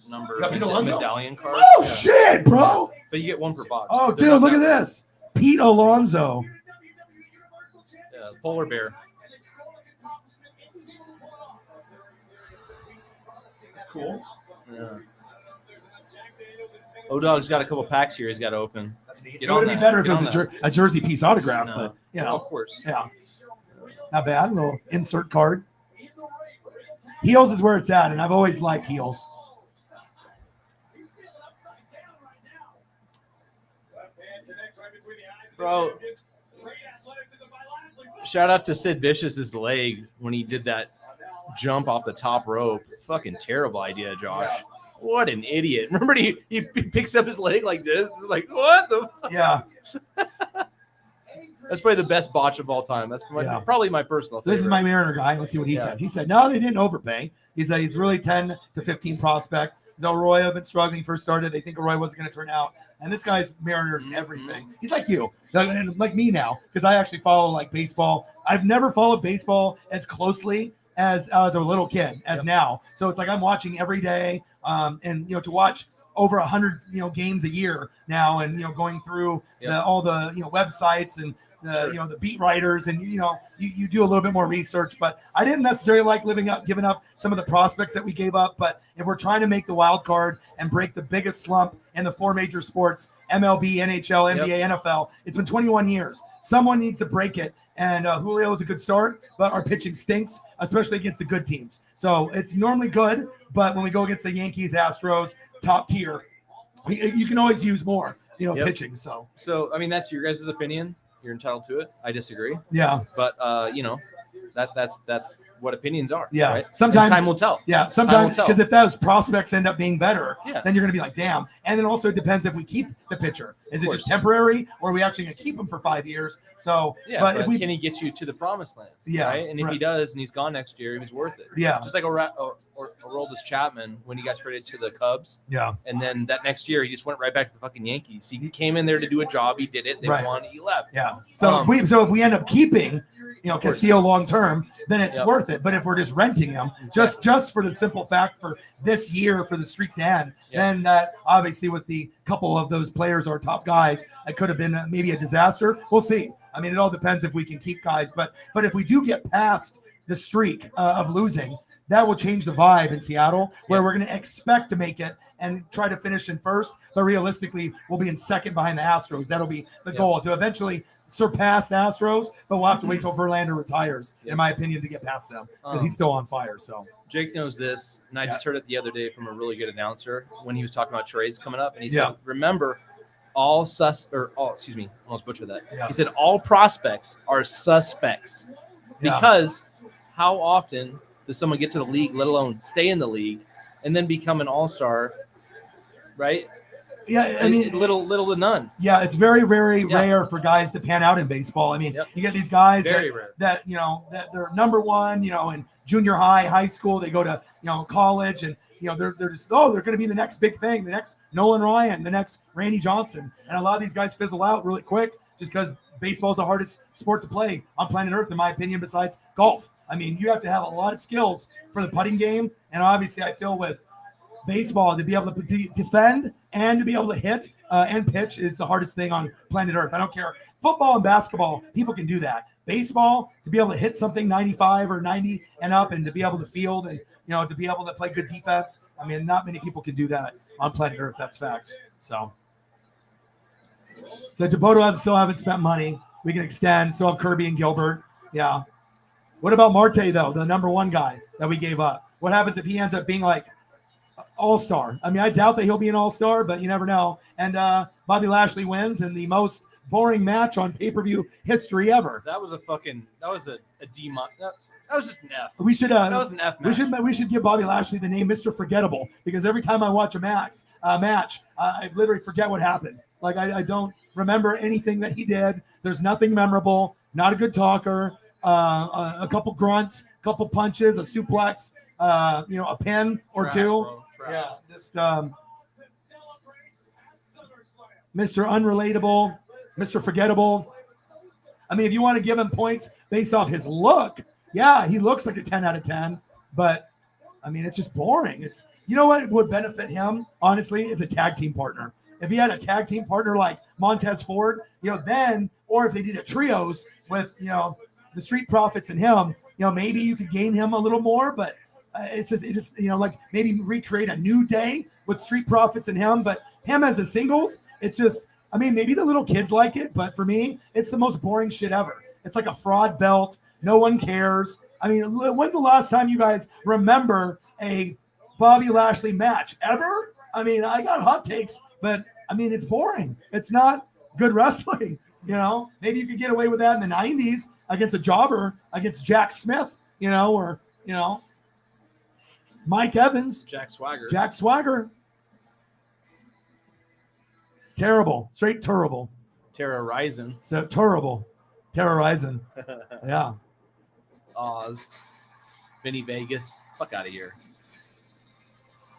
[SPEAKER 2] number
[SPEAKER 1] You got Pete Alonso?
[SPEAKER 2] medallion card.
[SPEAKER 1] Oh,
[SPEAKER 2] Yeah.
[SPEAKER 1] shit, bro.
[SPEAKER 2] But you get one per box.
[SPEAKER 1] Oh,
[SPEAKER 2] They're
[SPEAKER 1] dude,
[SPEAKER 2] not
[SPEAKER 1] look at
[SPEAKER 2] that
[SPEAKER 1] this. Pete Alonso.
[SPEAKER 2] rare. Yeah, polar bear.
[SPEAKER 1] That's cool.
[SPEAKER 2] Yeah. O-Dog's got a couple packs here he's got to open.
[SPEAKER 1] That's neat.
[SPEAKER 2] Get
[SPEAKER 1] It would
[SPEAKER 2] on
[SPEAKER 1] be
[SPEAKER 2] that.
[SPEAKER 1] better if
[SPEAKER 2] Get
[SPEAKER 1] it was
[SPEAKER 2] on
[SPEAKER 1] a jersey piece autograph,
[SPEAKER 2] No.
[SPEAKER 1] but, you
[SPEAKER 2] Of
[SPEAKER 1] know,
[SPEAKER 2] course.
[SPEAKER 1] yeah. Not bad. A little insert card. Heels is where it's at, and I've always liked heels.
[SPEAKER 2] Bro, shout out to Sid Vicious's leg when he did that jump off the top rope. Fucking terrible idea, Josh. What an idiot. Remember he picks up his leg like this? Like, what the fuck?
[SPEAKER 1] Yeah.
[SPEAKER 2] That's probably the best botch of all time. That's probably my personal favorite.
[SPEAKER 1] This is my Mariner guy. Let's see what he says. He said, no, they didn't overpay. He said he's really 10 to 15 prospect. Though Roy had been struggling first started, they think Roy wasn't going to turn out. And this guy's Mariners everything. He's like you, and like me now, because I actually follow like baseball. I've never followed baseball as closely as a little kid as now. So it's like I'm watching every day, and to watch over 100 games a year now, and going through all the websites and the beat writers, and you do a little bit more research. But I didn't necessarily like giving up some of the prospects that we gave up. But if we're trying to make the wild card and break the biggest slump in the four major sports, MLB, NHL, NBA, NFL, it's been 21 years. Someone needs to break it. And Julio is a good start, but our pitching stinks, especially against the good teams. So it's normally good, but when we go against the Yankees, Astros, top tier, you can always use more, pitching. So
[SPEAKER 2] I mean, that's your guys' opinion. You're entitled to it. I disagree.
[SPEAKER 1] Yeah.
[SPEAKER 2] But that's what opinions are.
[SPEAKER 1] Yeah.
[SPEAKER 2] Right?
[SPEAKER 1] Sometimes
[SPEAKER 2] And time will tell.
[SPEAKER 1] Yeah. Sometimes because if those prospects end up being better, then you're going to be like, damn. And then also it depends if we keep the pitcher. Is it just temporary, or are we actually going to keep him for 5 years? So,
[SPEAKER 2] but if can he get you to the promised land?
[SPEAKER 1] Yeah.
[SPEAKER 2] Right. And if he does, and he's gone next year, he's worth it.
[SPEAKER 1] Yeah.
[SPEAKER 2] Just like Aroldis Chapman when he got traded to the Cubs.
[SPEAKER 1] Yeah.
[SPEAKER 2] And then that next year, he just went right back to the fucking Yankees. He came in there to do a job. He did it. They won. He left.
[SPEAKER 1] Yeah. So if we end up keeping, Castillo long term, then it's worth it. But if we're just renting him, just for the simple fact for this year for the streak to end, then obviously with the couple of those players, our top guys, it could have been maybe a disaster. We'll see. I mean, it all depends if we can keep guys. But if we do get past the streak of losing, that will change the vibe in Seattle, where we're going to expect to make it and try to finish in first. But realistically, we'll be in second behind the Astros. That'll be the goal, to eventually surpass the Astros. But we'll have to wait till Verlander retires, in my opinion, to get past them, because he's still on fire. So
[SPEAKER 2] Jake knows this, and I just heard it the other day from a really good announcer when he was talking about trades coming up, and he said, "Remember, almost butchered that.
[SPEAKER 1] Yeah.
[SPEAKER 2] He said all prospects are suspects because how often does someone get to the league, let alone stay in the league, and then become an all-star, right?
[SPEAKER 1] Yeah, I mean,
[SPEAKER 2] little to none.
[SPEAKER 1] Yeah, it's very, very rare for guys to pan out in baseball. I mean, you get these guys that they're number one, in junior high school. They go to college, and they're just they're going to be the next big thing, the next Nolan Ryan, the next Randy Johnson, and a lot of these guys fizzle out really quick just because baseball is the hardest sport to play on planet Earth, in my opinion, besides golf. I mean, you have to have a lot of skills for the putting game, and obviously, I feel with baseball, to be able to defend and to be able to hit and pitch is the hardest thing on planet Earth. I don't care. Football and basketball, people can do that. Baseball, to be able to hit something 95 or 90 and up, and to be able to field and to be able to play good defense. I mean, not many people can do that on planet Earth. That's facts. So Devoto still haven't spent money. We can extend. Still have Kirby and Gilbert. Yeah. What about Marte, though, the number one guy that we gave up? What happens if he ends up being like all-star? I mean, I doubt that he'll be an all-star, but you never know. And Bobby Lashley wins in the most boring match on pay-per-view history ever.
[SPEAKER 2] That was a D. That was just an F.
[SPEAKER 1] We should.
[SPEAKER 2] That was an F match.
[SPEAKER 1] We should give Bobby Lashley the name Mr. Forgettable, because every time I watch a match, I literally forget what happened. Like I don't remember anything that he did. There's nothing memorable. Not a good talker. A couple grunts, a couple punches, a suplex, a pin or two.
[SPEAKER 2] Bro.
[SPEAKER 1] Yeah, just Mr. Unrelatable, Mr. Forgettable. I mean, if you want to give him points based off his look, yeah, he looks like a 10 out of 10. But, I mean, it's just boring. You know what would benefit him, honestly, is a tag team partner. If he had a tag team partner like Montez Ford, then, or if they did a trios with, the Street Profits and him, maybe you could gain him a little more. But it just, like maybe recreate a new day with Street Profits and him. But him as a singles, it's just, I mean, maybe the little kids like it, but for me, it's the most boring shit ever. It's like a fraud belt. No one cares. I mean, when's the last time you guys remember a Bobby Lashley match? Ever? I mean, I got hot takes, but I mean, it's boring. It's not good wrestling. Maybe you could get away with that in the 90s against a jobber, against Jack Smith, or Mike Evans.
[SPEAKER 2] Jack
[SPEAKER 1] Swagger. Terrible. Straight terrible.
[SPEAKER 2] Terrorizing.
[SPEAKER 1] So terrible. Terrorizing. Yeah.
[SPEAKER 2] Oz. Vinny Vegas. Fuck out of here.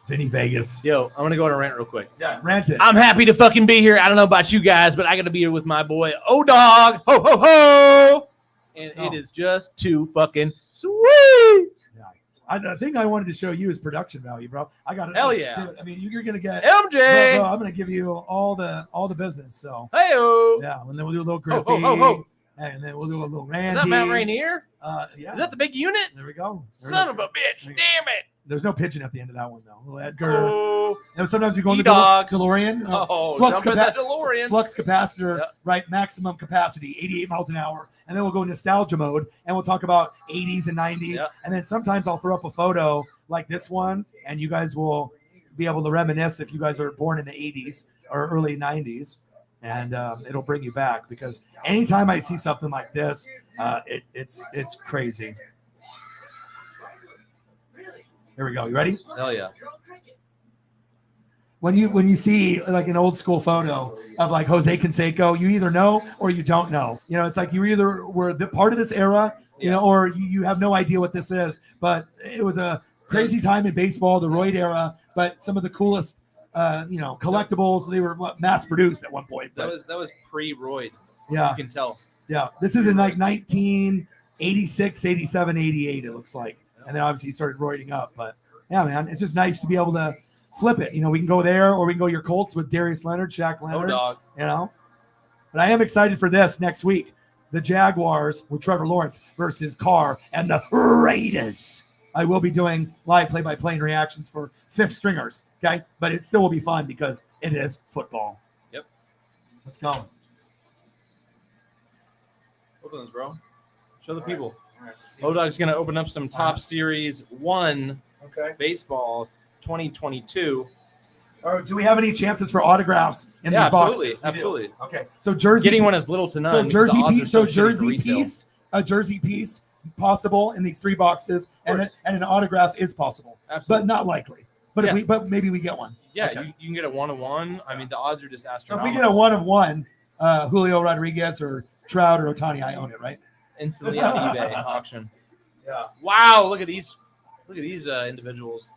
[SPEAKER 1] Vinny Vegas.
[SPEAKER 2] Yo, I'm gonna go on a rant real quick.
[SPEAKER 1] Yeah, rant it.
[SPEAKER 2] I'm happy to fucking be here. I don't know about you guys, but I gotta be here with my boy O-Dog. Ho ho ho! And it is just too fucking sweet.
[SPEAKER 1] The thing I wanted to show you is production value, bro. I got it.
[SPEAKER 2] Hell yeah.
[SPEAKER 1] Dude, I mean, you're gonna get
[SPEAKER 2] MJ.
[SPEAKER 1] Bro, I'm gonna give you all the business. So
[SPEAKER 2] Hey-o.
[SPEAKER 1] yeah, and then we'll do a little Griffey, and then we'll do a little Randy.
[SPEAKER 2] Is that Mount Rainier?
[SPEAKER 1] Yeah.
[SPEAKER 2] Is that the big unit?
[SPEAKER 1] There we go.
[SPEAKER 2] Son of a bitch. Damn it.
[SPEAKER 1] There's no pigeon at the end of that one though. Little Edgar.
[SPEAKER 2] Oh,
[SPEAKER 1] And sometimes we go in the
[SPEAKER 2] E-Dog.
[SPEAKER 1] DeLorean.
[SPEAKER 2] jump in that DeLorean.
[SPEAKER 1] Flux capacitor,
[SPEAKER 2] Yep.
[SPEAKER 1] right? Maximum capacity, 88 miles an hour. And then we'll go nostalgia mode and we'll talk about 80s and 90s.
[SPEAKER 2] Yep.
[SPEAKER 1] And then sometimes I'll throw up a photo like this one and you guys will be able to reminisce if you guys are born in the 80s or early 90s. And it'll bring you back because anytime I see something like this, it's crazy. Here we go. You ready?
[SPEAKER 2] Hell yeah.
[SPEAKER 1] When you see like an old school photo of like Jose Canseco, you either know or you don't know. It's like you either were the part of this era, or you have no idea what this is. But it was a crazy time in baseball, the Royd era. But some of the coolest, collectibles, they were mass produced at one point. But,
[SPEAKER 2] That was pre-Royd.
[SPEAKER 1] yeah,
[SPEAKER 2] You can tell.
[SPEAKER 1] yeah. This is in like 1986, 87, 88. It looks like, and then obviously he started roiding up. But yeah, man, it's just nice to be able to flip it. We can go there or we can go your Colts with Darius Leonard, Shaq Leonard.
[SPEAKER 2] O-Dog.
[SPEAKER 1] But I am excited for this next week. The Jaguars with Trevor Lawrence versus Carr and the Raiders. I will be doing live play-by-play and reactions for fifth stringers, okay? But it still will be fun because it is football.
[SPEAKER 2] Yep.
[SPEAKER 1] Let's go.
[SPEAKER 2] Open this, bro. Show the people.
[SPEAKER 1] All right,
[SPEAKER 2] O-Dog's going to open up some Top Series 1
[SPEAKER 1] Okay.
[SPEAKER 2] baseball 2022.
[SPEAKER 1] Or do we have any chances for autographs in
[SPEAKER 2] Yeah,
[SPEAKER 1] these boxes? We do.
[SPEAKER 2] absolutely.
[SPEAKER 1] Okay. So jersey.
[SPEAKER 2] Getting one is little to none.
[SPEAKER 1] So
[SPEAKER 2] because the
[SPEAKER 1] jersey
[SPEAKER 2] odds are
[SPEAKER 1] piece. So
[SPEAKER 2] shitty for
[SPEAKER 1] jersey
[SPEAKER 2] retail.
[SPEAKER 1] piece. A jersey piece possible in these three boxes, and
[SPEAKER 2] course.
[SPEAKER 1] an autograph is possible,
[SPEAKER 2] Absolutely.
[SPEAKER 1] but not likely. But
[SPEAKER 2] Yeah.
[SPEAKER 1] but maybe we get one.
[SPEAKER 2] Yeah,
[SPEAKER 1] Okay.
[SPEAKER 2] you can get a 1-of-1. I mean, the odds are just
[SPEAKER 1] So if
[SPEAKER 2] astronomical.
[SPEAKER 1] we get a 1-of-1, Julio Rodriguez or Trout or Ohtani, I own it, right?
[SPEAKER 2] Instantly on eBay auction.
[SPEAKER 1] Yeah.
[SPEAKER 2] Wow, look at these individuals.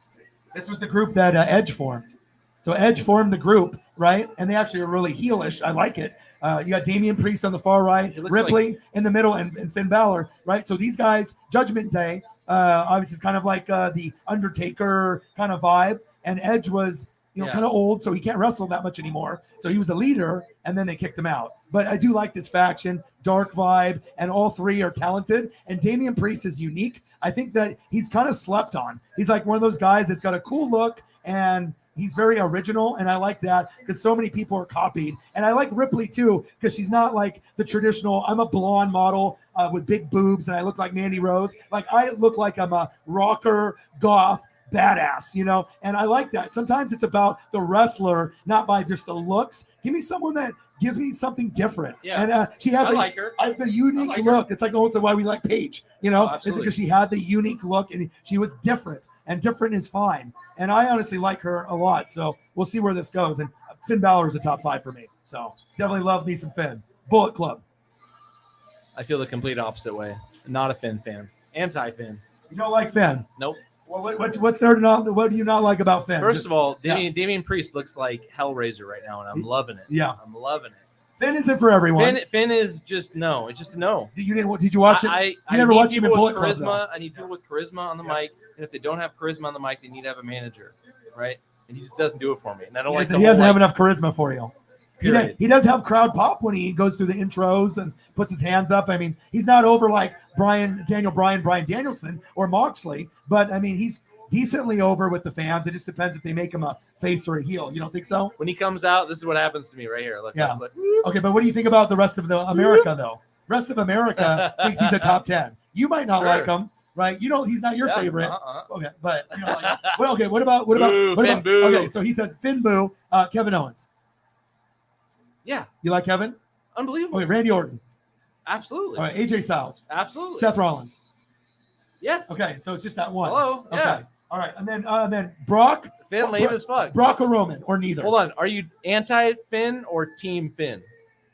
[SPEAKER 1] This was the group that Edge formed. So Edge formed the group, right? And they actually are really heelish. I like it. You got Damian Priest on the far right,
[SPEAKER 2] It looks
[SPEAKER 1] Ripley in the middle, and Finn Balor, right? So these guys, Judgment Day, obviously it's kind of like the Undertaker kind of vibe. And Edge was,
[SPEAKER 2] Yeah.
[SPEAKER 1] kind of old, so he can't wrestle that much anymore. So he was a leader, and then they kicked him out. But I do like this faction, dark vibe, and all three are talented. And Damian Priest is unique. I think that he's kind of slept on. He's like one of those guys that's got a cool look, and he's very original, and I like that because so many people are copied. And I like Ripley too because she's not like the traditional, I'm a blonde model with big boobs and I look like Mandy Rose. Like I look like I'm a rocker, goth, badass, and I like that. Sometimes it's about the wrestler, not by just the looks. Give me someone that gives me something different.
[SPEAKER 2] Yeah.
[SPEAKER 1] And she has
[SPEAKER 2] I like her.
[SPEAKER 1] the unique
[SPEAKER 2] I like her.
[SPEAKER 1] look. It's like also why we like Paige, it's
[SPEAKER 2] absolutely.
[SPEAKER 1] because she had the unique look and she was different, and different is fine. And I honestly like her a lot. So we'll see where this goes. And Finn Balor is a top 5 for me. So definitely love me some Finn. Bullet Club.
[SPEAKER 2] I feel the complete opposite way. Not a Finn fan. Anti-Finn.
[SPEAKER 1] You don't like Finn?
[SPEAKER 2] Nope.
[SPEAKER 1] What's there to not? What do you not like about Finn?
[SPEAKER 2] First of all,
[SPEAKER 1] yeah.
[SPEAKER 2] Damian Priest looks like Hellraiser right now, and I'm loving it.
[SPEAKER 1] Yeah.
[SPEAKER 2] I'm loving it.
[SPEAKER 1] Finn isn't for everyone.
[SPEAKER 2] Finn is just no. It's just a no.
[SPEAKER 1] Did you watch it?
[SPEAKER 2] I
[SPEAKER 1] never
[SPEAKER 2] need
[SPEAKER 1] watched him in
[SPEAKER 2] people
[SPEAKER 1] Bullet
[SPEAKER 2] with
[SPEAKER 1] Club,
[SPEAKER 2] charisma.
[SPEAKER 1] though.
[SPEAKER 2] I need people with charisma on the mic, and if they don't have charisma on the mic, they need to have a manager, right? And he just doesn't do it for me. And I don't like.
[SPEAKER 1] He doesn't have enough charisma for you. He does have crowd pop when he goes through the intros and puts his hands up. I mean, he's not over like Bryan Danielson or Moxley, but I mean, he's decently over with the fans. It just depends if they make him a face or a heel. You don't think so?
[SPEAKER 2] When he comes out, this is what happens to me right here. Look,
[SPEAKER 1] yeah.
[SPEAKER 2] Like,
[SPEAKER 1] okay, but what do you think about the rest of the America though? Rest of America thinks he's a top 10. You might not like him, right? You don't. He's not your favorite. Okay, but you know, like, well, okay. What about?
[SPEAKER 2] Finn Boo.
[SPEAKER 1] Okay, so he says Finn Boo, Kevin Owens.
[SPEAKER 2] Yeah,
[SPEAKER 1] you like Kevin?
[SPEAKER 2] Unbelievable.
[SPEAKER 1] Okay, Randy Orton.
[SPEAKER 2] Absolutely.
[SPEAKER 1] All right, AJ Styles.
[SPEAKER 2] Absolutely.
[SPEAKER 1] Seth Rollins.
[SPEAKER 2] Yes.
[SPEAKER 1] Okay, so it's just that one.
[SPEAKER 2] Hello.
[SPEAKER 1] Okay.
[SPEAKER 2] Yeah.
[SPEAKER 1] All right, and then Brock.
[SPEAKER 2] Finn, lame as fuck.
[SPEAKER 1] Brock or Roman or neither.
[SPEAKER 2] Hold on. Are you anti-Finn or team Finn?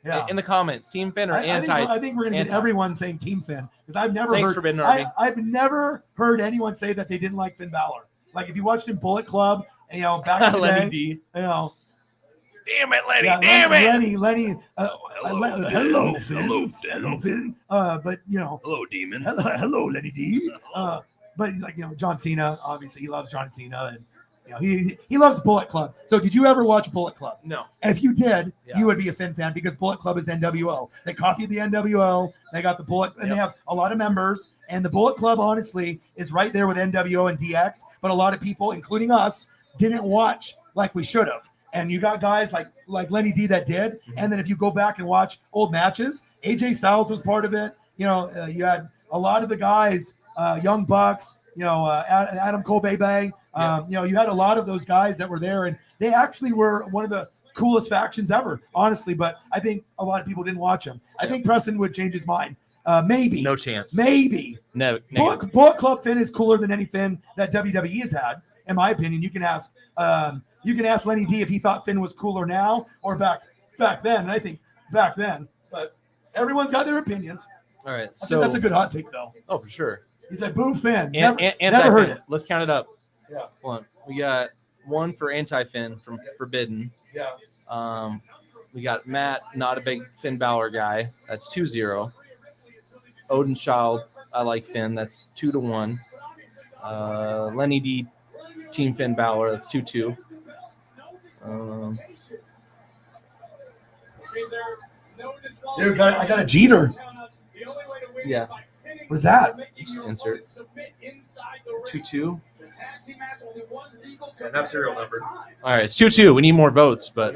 [SPEAKER 1] Yeah.
[SPEAKER 2] In the comments, team Finn or anti?
[SPEAKER 1] I think we're gonna get everyone saying team Finn because I've never
[SPEAKER 2] Thanks
[SPEAKER 1] heard.
[SPEAKER 2] for bidding, Arby.
[SPEAKER 1] I've never heard anyone say that they didn't like Finn Balor. Like if you watched him Bullet Club, you know, back in the
[SPEAKER 2] Lenny
[SPEAKER 1] day,
[SPEAKER 2] D.
[SPEAKER 1] you know.
[SPEAKER 4] Damn it, Lenny!
[SPEAKER 1] Yeah,
[SPEAKER 4] Damn it!
[SPEAKER 1] Lenny.
[SPEAKER 4] Hello, Finn.
[SPEAKER 1] But you know.
[SPEAKER 4] Hello, Demon.
[SPEAKER 1] Hello, Lenny D. But like you know, John Cena. Obviously, he loves John Cena, and you know he loves Bullet Club. So, did you ever watch Bullet Club?
[SPEAKER 2] No.
[SPEAKER 1] If you did, you would be a Finn fan because Bullet Club is NWO. They copied the NWO. They got the Bullet, and they have a lot of members. And the Bullet Club, honestly, is right there with NWO and DX. But a lot of people, including us, didn't watch like we should have. And you got guys like Lenny D that did. And then if you go back and watch old matches, AJ Styles was part of it. You know, you had a lot of the guys, Young Bucks, you know, Adam Cole Bebe. You know, you had a lot of those guys that were there, and they actually were one of the coolest factions ever, honestly. But I think a lot of people didn't watch them. I think Preston would change his mind. Maybe.
[SPEAKER 2] No chance.
[SPEAKER 1] Maybe.
[SPEAKER 2] No.
[SPEAKER 1] Bullet Club Finn is cooler than any Finn that WWE has had, in my opinion. You can ask Lenny D if he thought Finn was cooler now or back then. And I think back then. But everyone's got their opinions.
[SPEAKER 2] All right.
[SPEAKER 1] I think that's a good hot take, though.
[SPEAKER 2] Oh, for sure.
[SPEAKER 1] He said, "Boo Finn."
[SPEAKER 2] Never heard it. Let's count it up.
[SPEAKER 1] Yeah.
[SPEAKER 2] Hold on. We got one for anti-Finn from Forbidden.
[SPEAKER 1] Yeah.
[SPEAKER 2] We got Matt, not a big Finn Balor guy. That's 2-0. Odin Child, I like Finn. That's 2-1. Lenny D, Team Finn Balor. That's 2-2.
[SPEAKER 1] Dude, I got a Jeter.
[SPEAKER 2] Yeah.
[SPEAKER 1] What's that?
[SPEAKER 2] Insert. 2-2.
[SPEAKER 4] Have serial number.
[SPEAKER 2] All right, it's 2-2. We need more votes, but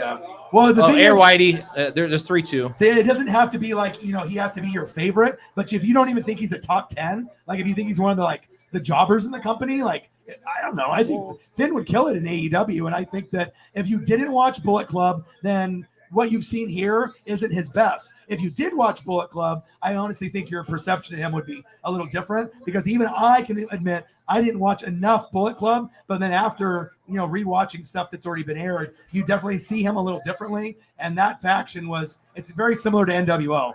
[SPEAKER 1] Well, the thing
[SPEAKER 2] Air
[SPEAKER 1] is,
[SPEAKER 2] Whitey, there's 3-2.
[SPEAKER 1] See, it doesn't have to be like, you know, he has to be your favorite. But if you don't even think he's a top 10, like if you think he's one of the jobbers in the company, like I don't know. I think Finn would kill it in AEW, and I think that if you didn't watch Bullet Club, then what you've seen here isn't his best. If you did watch Bullet Club, I honestly think your perception of him would be a little different because even I can admit I didn't watch enough Bullet Club, but then after, you know, rewatching stuff that's already been aired, you definitely see him a little differently. And that faction it's very similar to NWO,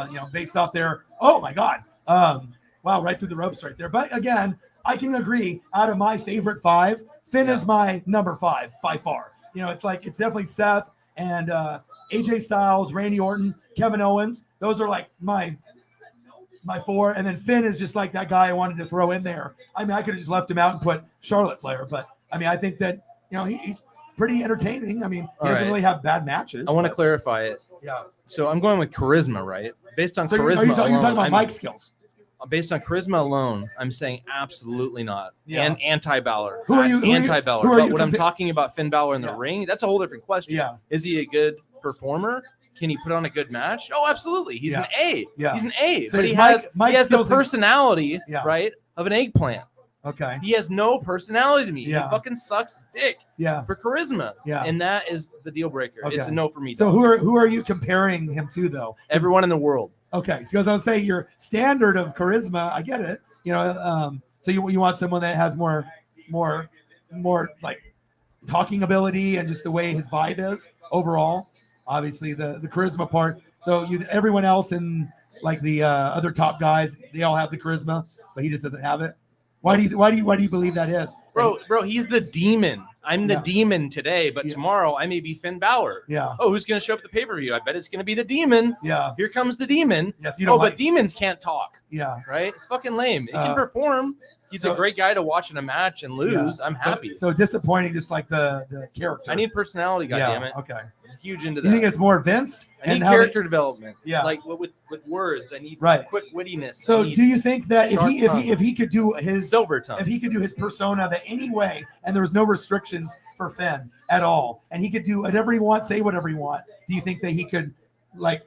[SPEAKER 1] you know, based off their, oh my God. Wow, right through the ropes right there. But again, I can agree out of my favorite 5, Finn is my number 5 by far. You know, it's definitely Seth and AJ Styles, Randy Orton, Kevin Owens. Those are like my 4. And then Finn is just like that guy I wanted to throw in there. I mean, I could have just left him out and put Charlotte Flair, but I mean, I think that, you know, he's pretty entertaining. I mean, he doesn't really have bad matches.
[SPEAKER 2] I want to clarify it.
[SPEAKER 1] Yeah.
[SPEAKER 2] So I'm going with charisma, right? Based on
[SPEAKER 1] So
[SPEAKER 2] charisma
[SPEAKER 1] you're talking
[SPEAKER 2] alone,
[SPEAKER 1] about mic skills.
[SPEAKER 2] Based on charisma alone, I'm saying absolutely not.
[SPEAKER 1] Yeah.
[SPEAKER 2] And anti-Balor.
[SPEAKER 1] Who are you?
[SPEAKER 2] Anti-Balor.
[SPEAKER 1] who are
[SPEAKER 2] But
[SPEAKER 1] you
[SPEAKER 2] when I'm
[SPEAKER 1] compa-
[SPEAKER 2] talking about Finn Balor in the ring, that's a whole different question.
[SPEAKER 1] Yeah.
[SPEAKER 2] Is he a good performer? Can he put on a good match? Oh, absolutely. He's an A.
[SPEAKER 1] Yeah.
[SPEAKER 2] He's an A.
[SPEAKER 1] So
[SPEAKER 2] but
[SPEAKER 1] his
[SPEAKER 2] he
[SPEAKER 1] mic
[SPEAKER 2] has the
[SPEAKER 1] skills and-
[SPEAKER 2] personality,
[SPEAKER 1] Yeah.
[SPEAKER 2] right, of an eggplant.
[SPEAKER 1] Okay.
[SPEAKER 2] He has no personality to me.
[SPEAKER 1] Yeah.
[SPEAKER 2] He fucking sucks dick
[SPEAKER 1] Yeah.
[SPEAKER 2] for charisma.
[SPEAKER 1] Yeah.
[SPEAKER 2] And that is the deal breaker.
[SPEAKER 1] Okay.
[SPEAKER 2] It's a no for me.
[SPEAKER 1] So
[SPEAKER 2] dog.
[SPEAKER 1] who are you comparing him to though?
[SPEAKER 2] Everyone in the world.
[SPEAKER 1] Okay, because I was saying your standard of charisma, I get it. You know, so you want someone that has more like talking ability and just the way his vibe is overall. Obviously, the charisma part. So everyone else in like the other top guys, they all have the charisma, but he just doesn't have it. Why do you believe that is?
[SPEAKER 2] Bro, he's the demon. I'm the
[SPEAKER 1] Yeah.
[SPEAKER 2] demon today, but
[SPEAKER 1] Yeah.
[SPEAKER 2] tomorrow I may be Finn Balor.
[SPEAKER 1] Yeah.
[SPEAKER 2] Oh, who's going to show up at the pay-per-view? I bet it's going to be the demon.
[SPEAKER 1] Yeah.
[SPEAKER 2] Here comes the demon.
[SPEAKER 1] Yes, you don't
[SPEAKER 2] but demons can't talk,
[SPEAKER 1] Yeah.
[SPEAKER 2] right? It's fucking lame. He can perform. He's a great guy to watch in a match and lose. I'm happy.
[SPEAKER 1] So disappointing, just like the character.
[SPEAKER 2] I need personality, goddammit.
[SPEAKER 1] Okay.
[SPEAKER 2] I'm huge into
[SPEAKER 1] You think
[SPEAKER 2] that.
[SPEAKER 1] it's more Vince?
[SPEAKER 2] I need
[SPEAKER 1] how
[SPEAKER 2] character development.
[SPEAKER 1] Yeah.
[SPEAKER 2] Like with words. I need
[SPEAKER 1] Right.
[SPEAKER 2] quick wittiness.
[SPEAKER 1] So
[SPEAKER 2] I need
[SPEAKER 1] do you think that
[SPEAKER 2] sharp
[SPEAKER 1] if he could do his
[SPEAKER 2] silver tongue.
[SPEAKER 1] if he could do his persona that any way and there was no restrictions for Finn at all and he could do whatever he wants, say whatever he wants, do you think that he could like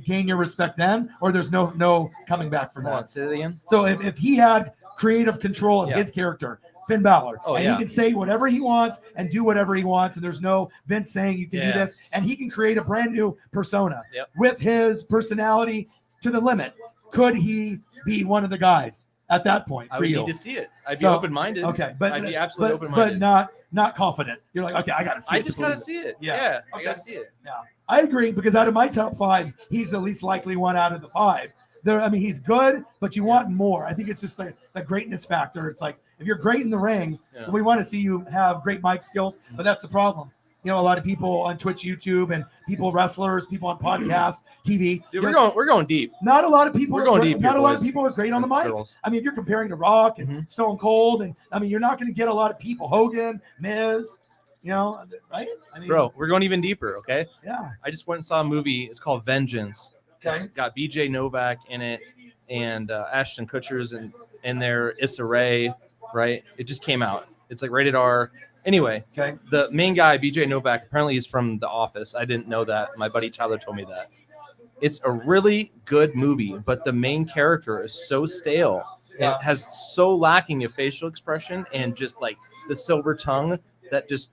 [SPEAKER 1] gain your respect then, or there's no coming back from
[SPEAKER 2] Hold on,
[SPEAKER 1] that?
[SPEAKER 2] say that again.
[SPEAKER 1] So if he had creative control of
[SPEAKER 2] Yeah.
[SPEAKER 1] his character, Finn Balor,
[SPEAKER 2] Oh,
[SPEAKER 1] and
[SPEAKER 2] yeah.
[SPEAKER 1] he can say whatever he wants and do whatever he wants, and there's no Vince saying you can do
[SPEAKER 2] Yeah.
[SPEAKER 1] this, and he can create a brand new persona
[SPEAKER 2] Yep.
[SPEAKER 1] with his personality to the limit. Could he be one of the guys at that point
[SPEAKER 2] I
[SPEAKER 1] for
[SPEAKER 2] would
[SPEAKER 1] you?
[SPEAKER 2] need to see it. I'd be
[SPEAKER 1] So,
[SPEAKER 2] open-minded.
[SPEAKER 1] Okay,
[SPEAKER 2] I'd be absolutely open-minded.
[SPEAKER 1] but not confident. You're like, okay, I got to see it.
[SPEAKER 2] I just
[SPEAKER 1] to
[SPEAKER 2] gotta
[SPEAKER 1] believe it.
[SPEAKER 2] see it.
[SPEAKER 1] Yeah.
[SPEAKER 2] Yeah, I
[SPEAKER 1] Okay.
[SPEAKER 2] gotta see it.
[SPEAKER 1] Yeah, I agree because out of my top 5, he's the least likely one out of the 5. I mean, he's good, but you want more. I think it's just the greatness factor. It's like if you're great in the ring,
[SPEAKER 2] Yeah.
[SPEAKER 1] we want to see you have great mic skills, but that's the problem. You know, a lot of people on Twitch, YouTube, and wrestlers, people on podcasts, TV.
[SPEAKER 2] Dude, we're going deep.
[SPEAKER 1] Not a lot of people.
[SPEAKER 2] We're going deep
[SPEAKER 1] Not
[SPEAKER 2] here,
[SPEAKER 1] a lot of
[SPEAKER 2] boys.
[SPEAKER 1] people are great on the mic.
[SPEAKER 2] Girls.
[SPEAKER 1] I mean, if you're comparing to Rock and
[SPEAKER 2] Mhm.
[SPEAKER 1] Stone Cold, and I mean, you're not going to get a lot of people. Hogan, Miz, you know, right? I mean,
[SPEAKER 2] Bro, we're going even deeper, okay?
[SPEAKER 1] Yeah.
[SPEAKER 2] I just went and saw a movie. It's called Vengeance.
[SPEAKER 1] Okay.
[SPEAKER 2] It's got BJ Novak in it and Ashton Kutcher's in there, Issa Rae, right? It just came out. It's like rated R. Anyway,
[SPEAKER 1] Okay.
[SPEAKER 2] the main guy, BJ Novak, apparently he's from The Office. I didn't know that. My buddy Tyler told me that. It's a really good movie, but the main character is so stale.
[SPEAKER 1] Yeah.
[SPEAKER 2] It has so lacking of facial expression and just like the silver tongue that just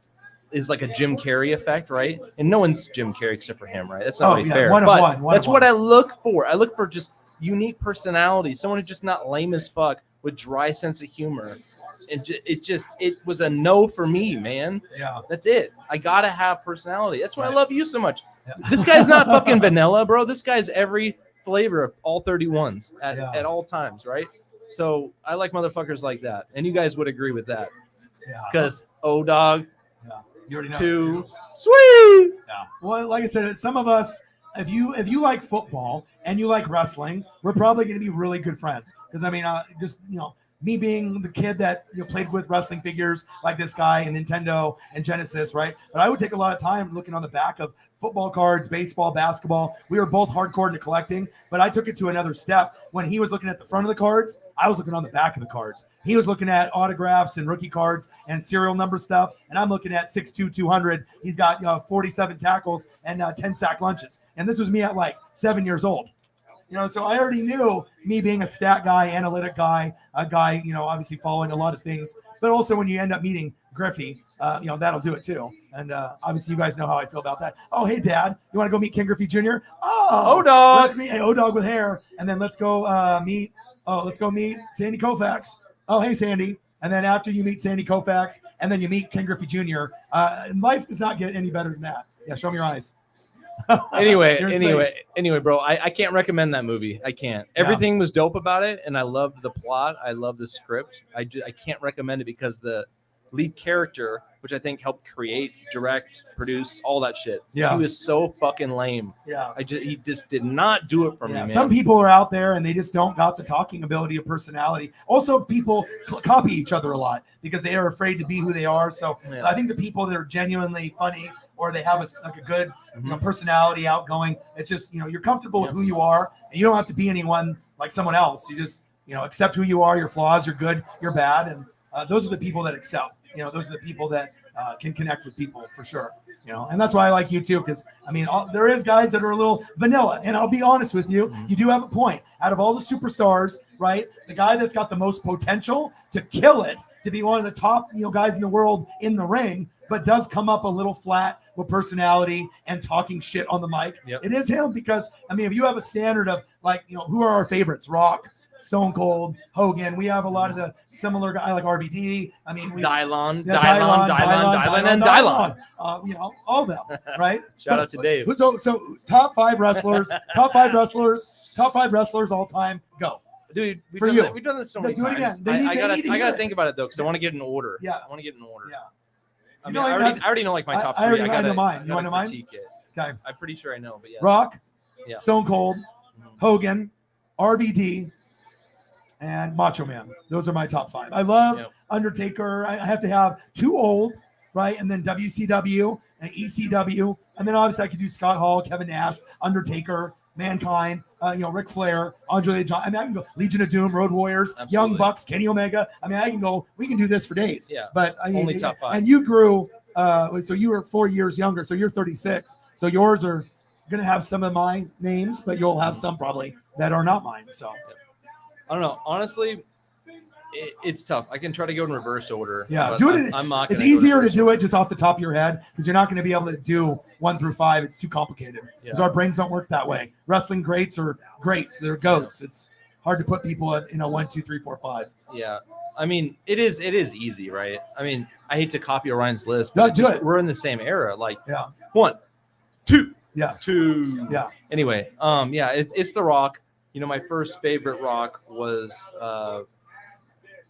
[SPEAKER 2] is like a Jim Carrey effect, right? And no one's Jim Carrey except for him, right? That's not really fair.
[SPEAKER 1] one of
[SPEAKER 2] But
[SPEAKER 1] one.
[SPEAKER 2] that's what I look for. I look for just unique personality, someone who's just not lame as fuck with dry sense of humor. And it was a no for me, man.
[SPEAKER 1] Yeah.
[SPEAKER 2] That's it. I gotta have personality. That's why I
[SPEAKER 1] Right.
[SPEAKER 2] love you so much.
[SPEAKER 1] Yeah.
[SPEAKER 2] This guy's not fucking vanilla, bro. This guy's every flavor of all 31s at all times, right? So I like motherfuckers like that, and you guys would agree with that
[SPEAKER 1] Yeah.
[SPEAKER 2] because dog
[SPEAKER 1] You already know.
[SPEAKER 2] too sweet.
[SPEAKER 1] Yeah. Well, like I said, some of us, if you like football and you like wrestling, we're probably going to be really good friends. Because I mean, just me being the kid that played with wrestling figures like this guy and Nintendo and Genesis, right? But I would take a lot of time looking on the back of football cards, baseball, basketball. We were both hardcore into collecting, but I took it to another step. When he was looking at the front of the cards, I was looking on the back of the cards. He was looking at autographs and rookie cards and serial number stuff, and I'm looking at 6'2", 200. He's got 47 tackles and 10 sack lunches. And this was me at like 7 years old. So I already knew, me being a stat guy, analytic guy, a guy, obviously following a lot of things. But also when you end up meeting Griffey, that'll do it too. And obviously you guys know how I feel about that. Oh, hey, Dad, you want to go meet Ken Griffey Jr.? Oh,
[SPEAKER 2] O-Dog.
[SPEAKER 1] Let's meet O-Dog with hair. And then let's go meet Sandy Koufax. Oh, hey, Sandy. And then after you meet Sandy Koufax, and then you meet Ken Griffey Jr., life does not get any better than that. Yeah, show me your eyes.
[SPEAKER 2] Anyway,
[SPEAKER 1] You're in space.
[SPEAKER 2] bro, I can't recommend that movie. I can't. Everything was dope about it, and I loved the plot. I love the script. I can't recommend it because the lead character, which I think helped create, direct, produce, all that shit.
[SPEAKER 1] Yeah.
[SPEAKER 2] He was so fucking lame.
[SPEAKER 1] Yeah.
[SPEAKER 2] He just did not do it for me,
[SPEAKER 1] Yeah,
[SPEAKER 2] man.
[SPEAKER 1] some people are out there and they just don't got the talking ability or personality. Also, people copy each other a lot because they are afraid to be who they are. So
[SPEAKER 2] Yeah.
[SPEAKER 1] I think the people that are genuinely funny or they have a good personality, outgoing, it's just, you're comfortable with who you are and you don't have to be anyone like someone else. You just, accept who you are, your flaws, you're good, you're bad. And those are the people that excel. Those are the people that can connect with people for sure. And that's why I like you too, because I mean, there is guys that are a little vanilla. And I'll be honest with you, you do have a point. Out of all the superstars, right, the guy that's got the most potential to kill it, to be one of the top guys in the world in the ring, but does come up a little flat with personality and talking shit on the mic.
[SPEAKER 2] Yep.
[SPEAKER 1] It is him because I mean, if you have a standard of like, who are our favorites? Rock, Stone Cold, Hogan. We have a lot of the similar guy like RVD. I mean,
[SPEAKER 2] Dylon, and
[SPEAKER 1] Dylon. All of them, right?
[SPEAKER 2] Shout out to Dave.
[SPEAKER 1] So top five wrestlers all time. Go.
[SPEAKER 2] Dude, we've
[SPEAKER 1] For
[SPEAKER 2] done
[SPEAKER 1] you.
[SPEAKER 2] that, we've done this so many
[SPEAKER 1] Do it
[SPEAKER 2] times.
[SPEAKER 1] again. They need to
[SPEAKER 2] I
[SPEAKER 1] hear
[SPEAKER 2] gotta
[SPEAKER 1] it.
[SPEAKER 2] think about it though, because I want to get in order.
[SPEAKER 1] Yeah.
[SPEAKER 2] I want to get in order.
[SPEAKER 1] Yeah.
[SPEAKER 2] I
[SPEAKER 1] You
[SPEAKER 2] mean,
[SPEAKER 1] know,
[SPEAKER 2] I already know like my top
[SPEAKER 1] I
[SPEAKER 2] three.
[SPEAKER 1] already know mine. You
[SPEAKER 2] gotta
[SPEAKER 1] want to know mine?
[SPEAKER 2] critique it.
[SPEAKER 1] Okay.
[SPEAKER 2] I'm pretty sure I know, but yeah.
[SPEAKER 1] Rock,
[SPEAKER 2] Yeah.
[SPEAKER 1] Stone Cold,
[SPEAKER 2] Mhm.
[SPEAKER 1] Hogan, RVD, and Macho Man. Those are my top 5. I love
[SPEAKER 2] Yep.
[SPEAKER 1] Undertaker. I have to have Too Old, right? And then WCW and ECW. And then obviously I could do Scott Hall, Kevin Nash, Undertaker, Mankind, Ric Flair, Andre the Giant. I mean, I can go Legion of Doom, Road Warriors,
[SPEAKER 2] Absolutely.
[SPEAKER 1] Young Bucks, Kenny Omega. I mean, I can go. We can do this for days.
[SPEAKER 2] Yeah.
[SPEAKER 1] But I mean,
[SPEAKER 2] Only top 5.
[SPEAKER 1] And you grew. So you were 4 years younger. So you're 36. So yours are going to have some of my names, but you'll have some probably that are not mine. So
[SPEAKER 2] I don't know. Honestly, it's tough. I can try to go in reverse order.
[SPEAKER 1] Yeah,
[SPEAKER 2] but
[SPEAKER 1] do it.
[SPEAKER 2] I'm not.
[SPEAKER 1] It's
[SPEAKER 2] gonna go
[SPEAKER 1] easier to
[SPEAKER 2] reverse
[SPEAKER 1] do
[SPEAKER 2] order.
[SPEAKER 1] it just off the top of your head because you're not going to be able to do 1 through 5. It's too complicated because
[SPEAKER 2] Yeah.
[SPEAKER 1] our brains don't work that way. Wrestling greats are greats. They're goats. It's hard to put people at 1, 2, 3, 4, 5.
[SPEAKER 2] Yeah. I mean, it is easy, right? I mean, I hate to copy Orion's list,
[SPEAKER 1] No,
[SPEAKER 2] but
[SPEAKER 1] do it.
[SPEAKER 2] we're in the same era. Like
[SPEAKER 1] Yeah.
[SPEAKER 2] 1, 2,
[SPEAKER 1] Yeah.
[SPEAKER 2] 2.
[SPEAKER 1] Yeah.
[SPEAKER 2] Anyway, yeah, it's The Rock. You know, my first favorite Rock was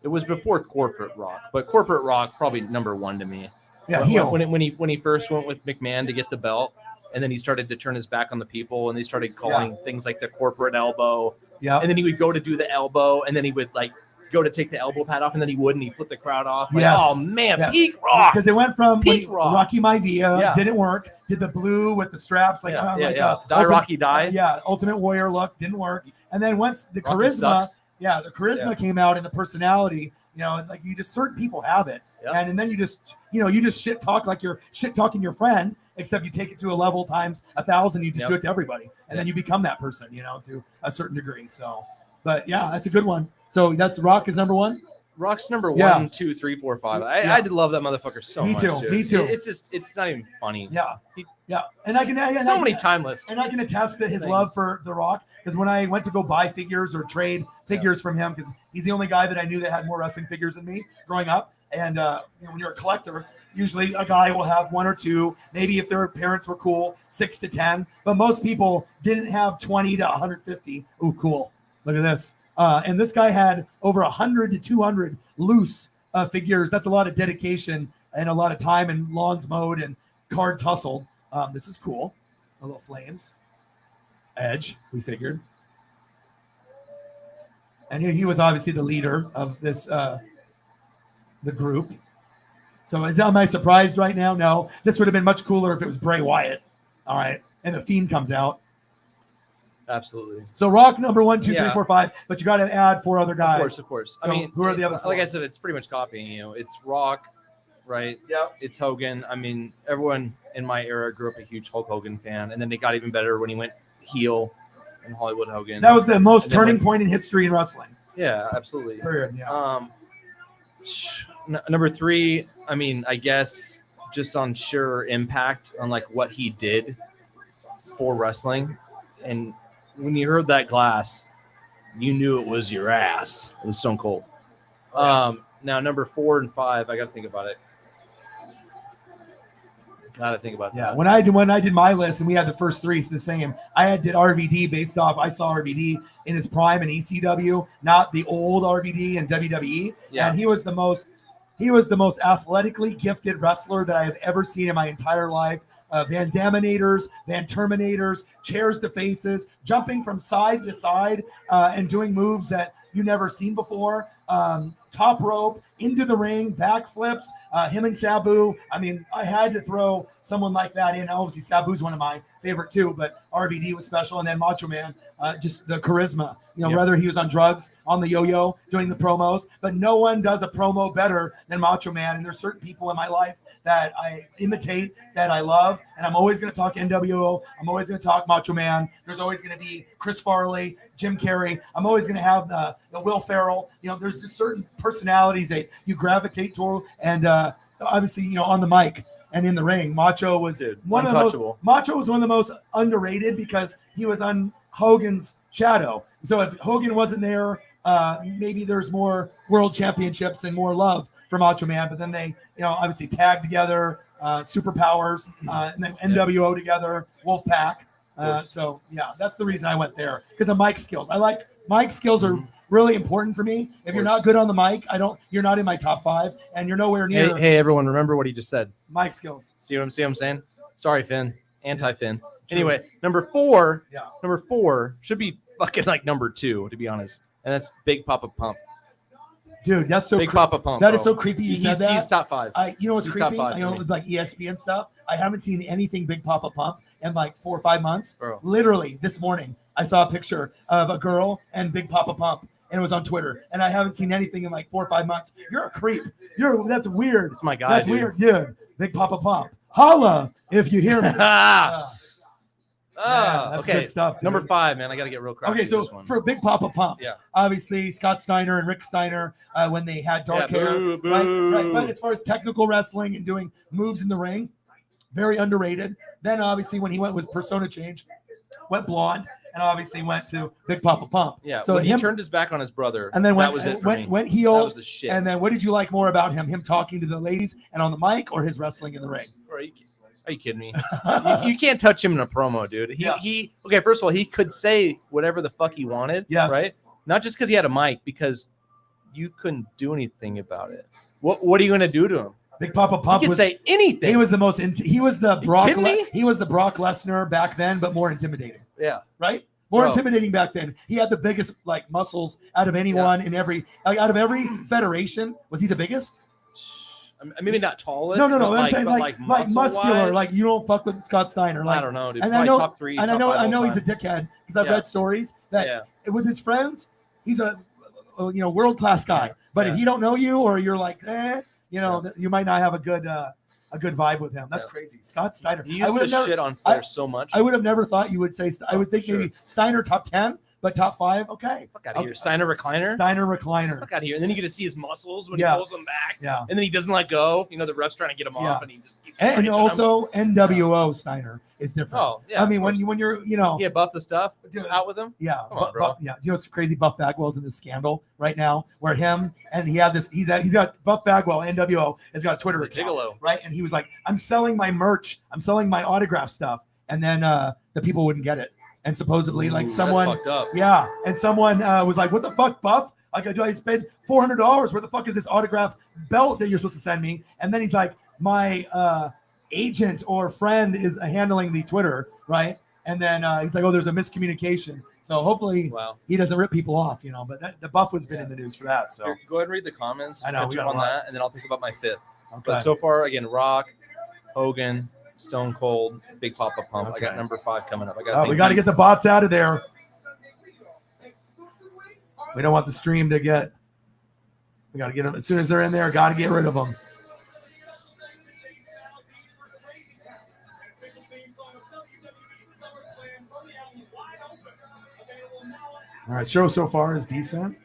[SPEAKER 2] it was before Corporate Rock, but Corporate Rock probably number 1 to me.
[SPEAKER 1] Yeah.
[SPEAKER 2] When-
[SPEAKER 1] Heel.
[SPEAKER 2] when he first went with McMahon to get the belt, and then he started to turn his back on the people, and they started calling things like the corporate elbow,
[SPEAKER 1] Yeah.
[SPEAKER 2] and then he would go to do the elbow, and then he would like go to take the elbow pad off, and then he wouldn't. He flipped the crowd off. Like,
[SPEAKER 1] Yes.
[SPEAKER 2] oh man,
[SPEAKER 1] Yeah.
[SPEAKER 2] peak Rock.
[SPEAKER 1] Because they went from
[SPEAKER 2] Peak Rock.
[SPEAKER 1] Rocky Maivia,
[SPEAKER 2] Yeah.
[SPEAKER 1] didn't work. Did the blue with the straps, like,
[SPEAKER 2] Yeah,
[SPEAKER 1] like
[SPEAKER 2] Die
[SPEAKER 1] Ultimate-
[SPEAKER 2] Rocky Die.
[SPEAKER 1] Yeah, Ultimate Warrior look didn't work. And then once the
[SPEAKER 2] Rocky
[SPEAKER 1] charisma,
[SPEAKER 2] sucks.
[SPEAKER 1] the charisma came out and the personality, like you just certain people have it.
[SPEAKER 2] Yep.
[SPEAKER 1] And then you just shit talk like you're shit talking your friend, except you take it to a level times 1,000. You just
[SPEAKER 2] Yep.
[SPEAKER 1] do it to everybody, and then you become that person, to a certain degree. So, but yeah, that's a good one. So that's Rock is number 1.
[SPEAKER 2] Rock's number
[SPEAKER 1] Yeah.
[SPEAKER 2] 1, 2, 3, 4, 5.
[SPEAKER 1] Yeah.
[SPEAKER 2] I love that motherfucker so
[SPEAKER 1] Me
[SPEAKER 2] much.
[SPEAKER 1] too,
[SPEAKER 2] Dude.
[SPEAKER 1] me too.
[SPEAKER 2] It's not even funny.
[SPEAKER 1] Yeah,
[SPEAKER 2] He-
[SPEAKER 1] yeah. And I can
[SPEAKER 2] So many timeless.
[SPEAKER 1] And I can attest to his
[SPEAKER 2] things.
[SPEAKER 1] love for The Rock because when I went to go buy figures or trade figures from him, because he's the only guy that I knew that had more wrestling figures than me growing up. And when you're a collector, usually a guy will have 1 or 2, maybe if their parents were cool, 6 to 10. But most people didn't have 20 to 150. Ooh, cool. Look at this. And this guy had over 100 to 200 loose figures. That's a lot of dedication and a lot of time and lawns mowed and cards hustled. This is cool. A little flames. Edge, we figured. And he was obviously the leader of this, the group. So am I surprised right now? No. This would have been much cooler if it was Bray Wyatt. All right. And the Fiend comes out.
[SPEAKER 2] Absolutely.
[SPEAKER 1] So Rock number 1, 2, 3,
[SPEAKER 2] Yeah.
[SPEAKER 1] 4, 5. But you got to add 4 other guys.
[SPEAKER 2] Of course.
[SPEAKER 1] So
[SPEAKER 2] I mean,
[SPEAKER 1] who are the other 4?
[SPEAKER 2] like I said, it's pretty much copying. It's Rock, right?
[SPEAKER 1] Yep.
[SPEAKER 2] It's Hogan. I mean, everyone in my era grew up a huge Hulk Hogan fan, and then they got even better when he went heel in Hollywood Hogan.
[SPEAKER 1] That was the most
[SPEAKER 2] And then
[SPEAKER 1] turning
[SPEAKER 2] when-
[SPEAKER 1] point in history in wrestling.
[SPEAKER 2] Yeah, absolutely.
[SPEAKER 1] Period. Yeah.
[SPEAKER 2] Number 3, I mean, I guess just on sheer impact on like what he did for wrestling, and when you heard that glass, you knew it was your ass. It was Stone Cold. Now number 4 and 5, I got to think about it.
[SPEAKER 1] Yeah, when I did my list and we had the first 3 the same, I did RVD based off. I saw RVD in his prime in ECW, not the old RVD in WWE.
[SPEAKER 2] Yeah.
[SPEAKER 1] And he was the most athletically gifted wrestler that I have ever seen in my entire life. Van Daminators, Van Terminators, chairs to faces, jumping from side to side and doing moves that you never seen before. Top rope, into the ring, backflips, him and Sabu. I mean, I had to throw someone like that in. Obviously, Sabu's one of my favorite too, but RVD was special. And then Macho Man, just the charisma, whether he was on drugs, on the yo-yo, doing the promos, but no one does a promo better than Macho Man. And there's certain people in my life that I imitate, that I love, and I'm always going to talk NWO. I'm always going to talk Macho Man. There's always going to be Chris Farley, Jim Carrey. I'm always going to have the Will Ferrell. There's just certain personalities that you gravitate toward, and obviously, on the mic and in the ring, Macho was one of the most underrated because he was on Hogan's shadow. So if Hogan wasn't there, maybe there's more world championships and more love for Macho Man, but then they, obviously tagged together, superpowers, and then NWO together, Wolfpack. So yeah, that's the reason I went there because of mic skills. I like Mic skills are really important for me. If you're not good on the mic, you're not in my top 5, and you're nowhere near.
[SPEAKER 2] Hey, everyone, remember what he just said.
[SPEAKER 1] Mic skills.
[SPEAKER 2] See what I'm saying? Sorry, Finn. Anti-Finn. Anyway, number 4 should be fucking like number 2, to be honest. And that's Big Papa Pump.
[SPEAKER 1] Dude, that's so
[SPEAKER 2] Big Papa Pump.
[SPEAKER 1] That is so creepy. You said that.
[SPEAKER 2] He's top 5.
[SPEAKER 1] You know what's
[SPEAKER 2] He's
[SPEAKER 1] creepy?
[SPEAKER 2] top 5
[SPEAKER 1] I know
[SPEAKER 2] for
[SPEAKER 1] it
[SPEAKER 2] me.
[SPEAKER 1] was like ESPN stuff. I haven't seen anything Big Papa Pump in like 4 or 5 months.
[SPEAKER 2] Bro.
[SPEAKER 1] Literally this morning, I saw a picture of a girl and Big Papa Pump, and it was on Twitter. And I haven't seen anything in like 4 or 5 months. You're a creep. That's weird.
[SPEAKER 2] That's my guy.
[SPEAKER 1] That's
[SPEAKER 2] dude.
[SPEAKER 1] weird. Yeah, Big Papa Pump. Holla if you hear me. That's
[SPEAKER 2] okay.
[SPEAKER 1] good stuff. Dude.
[SPEAKER 2] Number 5, man. I got to get real crappy.
[SPEAKER 1] Okay, so for Big Papa Pump, obviously Scott Steiner and Rick Steiner when they had dark hair, right? But as far as technical wrestling and doing moves in the ring, very underrated. Then obviously when he went with persona change, went blonde, and obviously went to Big Papa Pump.
[SPEAKER 2] Yeah,
[SPEAKER 1] so
[SPEAKER 2] when he turned his back on his brother,
[SPEAKER 1] and then
[SPEAKER 2] that was it for me.
[SPEAKER 1] went heel.
[SPEAKER 2] That was the shit.
[SPEAKER 1] And then what did you like more about him? Him talking to the ladies and on the mic, or his wrestling in the ring?
[SPEAKER 2] Are you kidding me? you can't touch him in a promo, dude. He okay. First of all, he could say whatever the fuck he wanted.
[SPEAKER 1] Yes.
[SPEAKER 2] Right. Not just because he had a mic, because you couldn't do anything about it. What are you going to do to him?
[SPEAKER 1] Big Papa Pump
[SPEAKER 2] He could say anything.
[SPEAKER 1] He was the most. He was the Brock.
[SPEAKER 2] kidding me?
[SPEAKER 1] He was the Brock Lesnar back then, but more intimidating.
[SPEAKER 2] Yeah.
[SPEAKER 1] Right. More
[SPEAKER 2] Bro.
[SPEAKER 1] intimidating back then. He had the biggest like muscles out of anyone in every out of every federation. Was he the biggest?
[SPEAKER 2] Maybe not tallest.
[SPEAKER 1] No.
[SPEAKER 2] But
[SPEAKER 1] I'm saying like muscular.
[SPEAKER 2] muscle-wise,
[SPEAKER 1] Like you don't fuck with Scott Steiner. Like
[SPEAKER 2] I don't know, dude.
[SPEAKER 1] and
[SPEAKER 2] Probably
[SPEAKER 1] I know,
[SPEAKER 2] top 3.
[SPEAKER 1] and
[SPEAKER 2] top 5
[SPEAKER 1] I know
[SPEAKER 2] all
[SPEAKER 1] he's a
[SPEAKER 2] time.
[SPEAKER 1] dickhead because I've read stories that with his friends, he's a world class guy. But if he don't know you or you're like, you might not have a good vibe with him. That's crazy. Scott Steiner.
[SPEAKER 2] He used to shit on Flair so much.
[SPEAKER 1] I would have never thought you would say. I would think maybe Steiner top 10. But top 5, okay.
[SPEAKER 2] Fuck out of here. Steiner recliner.
[SPEAKER 1] Fuck
[SPEAKER 2] out of here. And then you get to see his muscles when he pulls them back.
[SPEAKER 1] Yeah.
[SPEAKER 2] And then he doesn't let go. The ref's trying to get him off, and he just keeps
[SPEAKER 1] and
[SPEAKER 2] punching
[SPEAKER 1] also
[SPEAKER 2] him.
[SPEAKER 1] NWO Steiner is different.
[SPEAKER 2] Oh, yeah.
[SPEAKER 1] I mean, when you're
[SPEAKER 2] Yeah, buff the stuff out with him.
[SPEAKER 1] Yeah.
[SPEAKER 2] Come on, bro.
[SPEAKER 1] Do you know what's crazy? Buff Bagwell's in this scandal right now where him and he had this. He's got Buff Bagwell, NWO, has got a Twitter account,
[SPEAKER 2] Gigolo.
[SPEAKER 1] right? And he was like, I'm selling my merch. I'm selling my autograph stuff. And then the people wouldn't get it. And supposedly, like someone,
[SPEAKER 2] fucked up.
[SPEAKER 1] and someone was like, "What the fuck, Buff? Like, I spent $400. Where the fuck is this autograph belt that you're supposed to send me?" And then he's like, "My agent or friend is handling the Twitter, right?" And then he's like, "Oh, there's a miscommunication." So hopefully, he doesn't rip people off, But the Buff has been in the news for that. So
[SPEAKER 2] Here, go ahead and read the comments.
[SPEAKER 1] I know, we got
[SPEAKER 2] on
[SPEAKER 1] a lot.
[SPEAKER 2] that, and then I'll think about my 5th.
[SPEAKER 1] Okay.
[SPEAKER 2] But so far, again, Rock, Hogan, Stone Cold, Big Papa Pump.
[SPEAKER 1] Okay.
[SPEAKER 2] I got number 5 coming up.
[SPEAKER 1] we got to get the bots out of there. We don't want the stream to get. We got to get them as soon as they're in there. Got to get rid of them. All right, show so far is decent.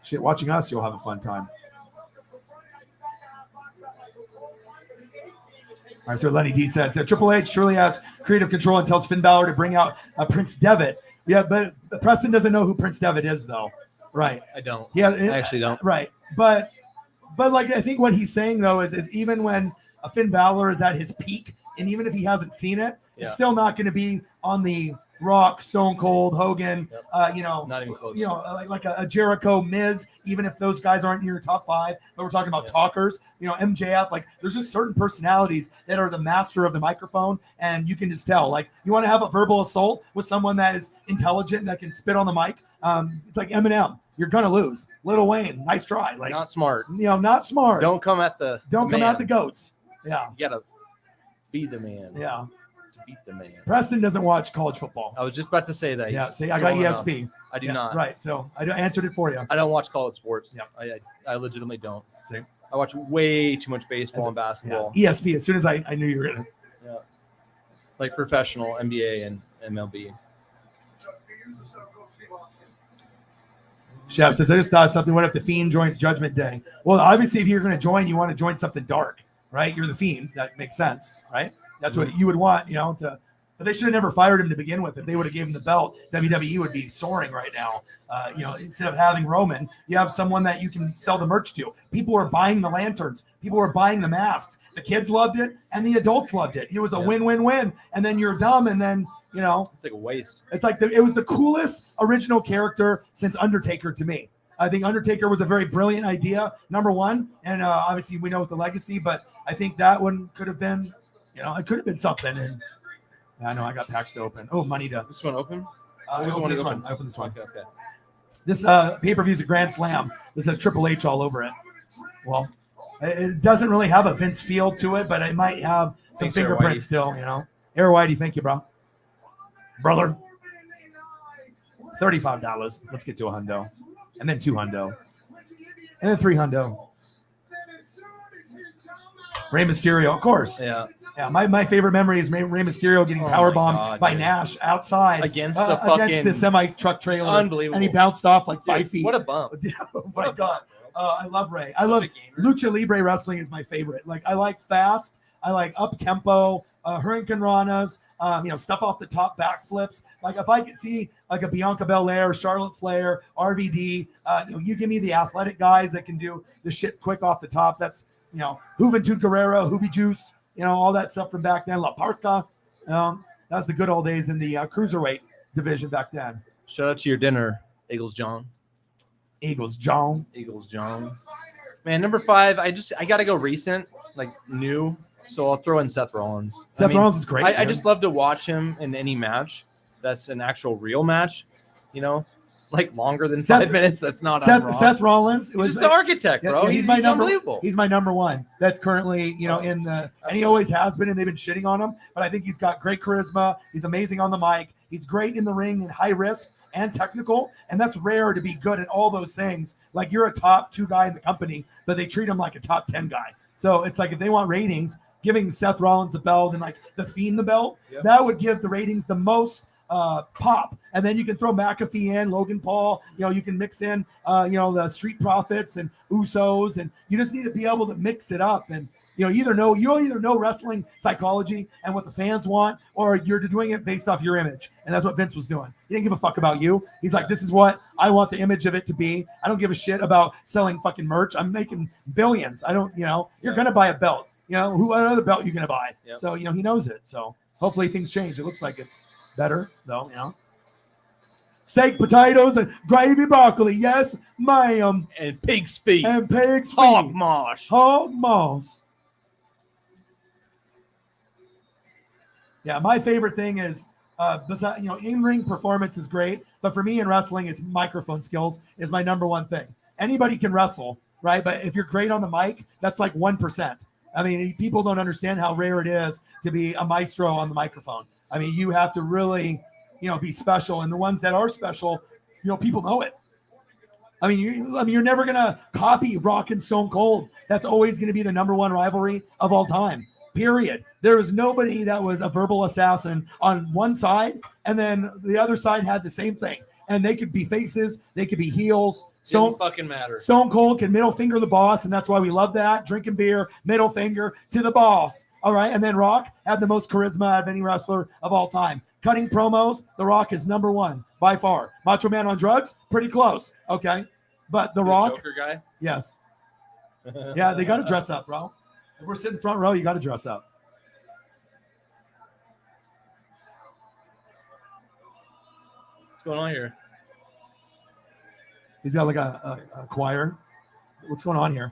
[SPEAKER 1] Shit, watching us, you'll have a fun time. All right, so Lenny D said Triple H surely has creative control and tells Finn Balor to bring out Prince Devitt. Yeah, but Preston doesn't know who Prince Devitt is, though. Right.
[SPEAKER 2] I don't.
[SPEAKER 1] Yeah,
[SPEAKER 2] I actually don't.
[SPEAKER 1] Right. But like I think what he's saying though is even when a Finn Balor is at his peak, and even if he hasn't seen it, it's still not going to be on the Rock, Stone Cold, Hogan,
[SPEAKER 2] not even close.
[SPEAKER 1] Like a Jericho, Miz, even if those guys aren't in your top 5, but we're talking about talkers, MJF, like there's just certain personalities that are the master of the microphone, and you can just tell, like you want to have a verbal assault with someone that is intelligent, that can spit on the mic. It's like Eminem. You're going to lose. Lil Wayne, nice try. Like
[SPEAKER 2] not smart.
[SPEAKER 1] Not smart.
[SPEAKER 2] Don't come at the
[SPEAKER 1] goats. Yeah.
[SPEAKER 2] You got to beat the man.
[SPEAKER 1] Yeah.
[SPEAKER 2] Beat the man.
[SPEAKER 1] Preston doesn't watch college football.
[SPEAKER 2] I was just about to say that.
[SPEAKER 1] Yeah, see, I got ESP.
[SPEAKER 2] I do not.
[SPEAKER 1] Right, so I answered it for you.
[SPEAKER 2] I don't watch college sports.
[SPEAKER 1] Yeah,
[SPEAKER 2] I legitimately don't.
[SPEAKER 1] See,
[SPEAKER 2] I watch way too much baseball and basketball.
[SPEAKER 1] Yeah. ESP. As soon as I knew you were in it.
[SPEAKER 2] Yeah, like professional NBA and MLB.
[SPEAKER 1] Chef says, I just thought something. What if the Fiend joins Judgment Day? Well, obviously, if you're going to join, you want to join something dark, right? You're the Fiend. That makes sense, right? That's what you would want, but they should have never fired him to begin with. If they would have given him the belt, WWE would be soaring right now. Instead of having Roman, you have someone that you can sell the merch to. People are buying the lanterns. People are buying the masks. The kids loved it, and the adults loved it. It was a win-win-win. And then you're dumb, and then You know,
[SPEAKER 2] It's like a waste.
[SPEAKER 1] it's like it was the coolest original character since Undertaker to me. I think Undertaker was a very brilliant idea, number one, and obviously we know the legacy, but I think that one could have been, it could have been something. And I know I got packs to open. Oh, money to.
[SPEAKER 2] This one open?
[SPEAKER 1] I
[SPEAKER 2] What was the
[SPEAKER 1] opened
[SPEAKER 2] one
[SPEAKER 1] this
[SPEAKER 2] you
[SPEAKER 1] one.
[SPEAKER 2] opened?
[SPEAKER 1] I opened this one.
[SPEAKER 2] Okay.
[SPEAKER 1] This pay-per-view is a Grand Slam. This has Triple H all over it. Well, it doesn't really have a Vince feel to it, but it might have some
[SPEAKER 2] Thanks, Air
[SPEAKER 1] fingerprints
[SPEAKER 2] Whitey.
[SPEAKER 1] still, Air Whitey, thank you, bro. Brother. $35. Let's get to $100. And then $200. And then $300. Rey Mysterio, of course.
[SPEAKER 2] Yeah.
[SPEAKER 1] Yeah, my favorite memory is Rey Mysterio getting powerbombed
[SPEAKER 2] God,
[SPEAKER 1] by
[SPEAKER 2] dude.
[SPEAKER 1] Nash outside
[SPEAKER 2] Against the fucking-
[SPEAKER 1] against the semi-truck trailer.
[SPEAKER 2] Unbelievable.
[SPEAKER 1] And he bounced off like 5
[SPEAKER 2] Dude,
[SPEAKER 1] feet.
[SPEAKER 2] what a bump.
[SPEAKER 1] Oh my God. I love Ray. I
[SPEAKER 2] Such
[SPEAKER 1] love
[SPEAKER 2] a gamer.
[SPEAKER 1] Lucha Libre wrestling is my favorite. Like I like fast. I like up tempo, Hurricane Ranas, stuff off the top, backflips. Like if I could see like a Bianca Belair, Charlotte Flair, RVD, you give me the athletic guys that can do the shit quick off the top. That's Juventud Guerrero, Hoovy Juice, all that stuff from back then. La Parca. That was the good old days in the cruiserweight division back then.
[SPEAKER 2] Shout out to your dinner, Eagles John.
[SPEAKER 1] Eagles, John.
[SPEAKER 2] Eagles John. Man, number 5, I gotta go recent, like new. So I'll throw in Seth Rollins.
[SPEAKER 1] Seth Rollins is great.
[SPEAKER 2] I
[SPEAKER 1] man.
[SPEAKER 2] just love to watch him in any match. That's an actual real match. Like longer than
[SPEAKER 1] Seth-
[SPEAKER 2] 5 minutes. That's not on Raw.
[SPEAKER 1] Seth Rollins
[SPEAKER 2] He's
[SPEAKER 1] was
[SPEAKER 2] just the architect, bro.
[SPEAKER 1] Yeah,
[SPEAKER 2] he's
[SPEAKER 1] my number.
[SPEAKER 2] unbelievable.
[SPEAKER 1] He's my number one. That's currently, in the, and he always has been, and they've been shitting on him. But I think he's got great charisma. He's amazing on the mic. He's great in the ring and high risk and technical, and that's rare to be good at all those things. Like you're a top 2 guy in the company, but they treat him like a top 10 guy. So it's like if they want ratings, giving Seth Rollins the belt and like the Fiend the belt, that would give the ratings the most pop. And then you can throw McAfee in, Logan Paul, you can mix in the Street Profits and Usos, and you just need to be able to mix it up. And you either know wrestling psychology and what the fans want, or you're doing it based off your image. And that's what Vince was doing. He didn't give a fuck about you. He's like, this is what I want the image of it to be. I don't give a shit about selling fucking merch. I'm making billions. I don't, you're gonna buy a belt. What other belt you gonna buy?
[SPEAKER 2] Yep.
[SPEAKER 1] So he knows it. So hopefully things change. It looks like it's better though. Steak, potatoes, and gravy, broccoli. Yes, ma'am.
[SPEAKER 2] And pig's feet.
[SPEAKER 1] And pig's feet.
[SPEAKER 2] Hog mosh.
[SPEAKER 1] Hog moss. Yeah, my favorite thing is, besides, in-ring performance is great, but for me in wrestling, it's microphone skills is my number one thing. Anybody can wrestle, right? But if you're great on the mic, that's like 1%. I mean, people don't understand how rare it is to be a maestro on the microphone. I mean, you have to really, be special, and the ones that are special, people know it. I mean, you're never gonna copy Rock and Stone Cold. That's always going to be the number one rivalry of all time. Period. There was nobody that was a verbal assassin on one side, and then the other side had the same thing. And they could be faces, they could be heels.
[SPEAKER 2] Didn't fucking matter.
[SPEAKER 1] Stone Cold can middle finger the boss, and that's why we love that. Drinking beer, middle finger to the boss. All right. And then Rock had the most charisma out of any wrestler of all time. Cutting promos, The Rock is number one by far. Macho Man on drugs, pretty close. Okay. But The Rock.
[SPEAKER 2] Joker guy?
[SPEAKER 1] Yes. Yeah, they got to dress up, bro. If we're sitting front row, you got to dress up.
[SPEAKER 2] What's going on here?
[SPEAKER 1] He's got like a choir. What's going on here?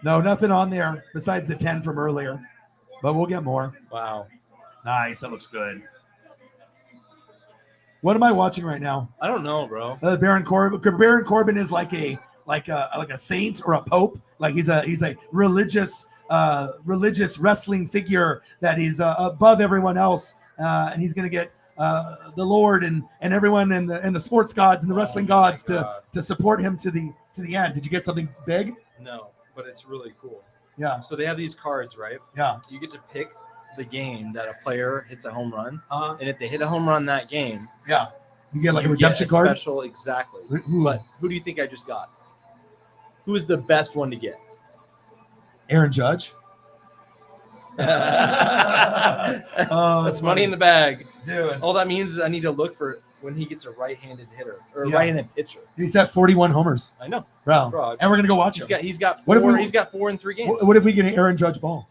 [SPEAKER 1] No, nothing on there besides the 10 from earlier, but we'll get more.
[SPEAKER 2] Wow.
[SPEAKER 1] Nice. That looks good. What am I watching right now?
[SPEAKER 2] I don't know, bro.
[SPEAKER 1] Baron Corbin. Baron Corbin is like a saint or a pope. Like he's a religious wrestling figure that is above everyone else, and he's gonna get the Lord and everyone and the sports gods and the wrestling gods to support him to the end. Did you get something big?
[SPEAKER 2] No, but it's really cool.
[SPEAKER 1] Yeah.
[SPEAKER 2] So they have these cards, right?
[SPEAKER 1] Yeah.
[SPEAKER 2] You get to pick the game that a player hits a home run,
[SPEAKER 1] Uh-huh.
[SPEAKER 2] and if they hit a home run that game,
[SPEAKER 1] Yeah. You get like a
[SPEAKER 2] you
[SPEAKER 1] redemption
[SPEAKER 2] get a
[SPEAKER 1] card.
[SPEAKER 2] special, exactly.
[SPEAKER 1] Ooh.
[SPEAKER 2] But who do you think I just got? Who is the best one to get?
[SPEAKER 1] Aaron Judge.
[SPEAKER 2] That's money in the bag.
[SPEAKER 1] Dude.
[SPEAKER 2] All that means is I need to look for when he gets a right-handed hitter or a
[SPEAKER 1] Yeah.
[SPEAKER 2] right-handed pitcher.
[SPEAKER 1] He's at 41 homers,
[SPEAKER 2] I know,
[SPEAKER 1] bro.
[SPEAKER 2] bro.
[SPEAKER 1] And we're gonna go watch him.
[SPEAKER 2] He's got
[SPEAKER 1] What if
[SPEAKER 2] four.
[SPEAKER 1] we-
[SPEAKER 2] He's got 4 in 3 games.
[SPEAKER 1] What if we get an Aaron Judge ball?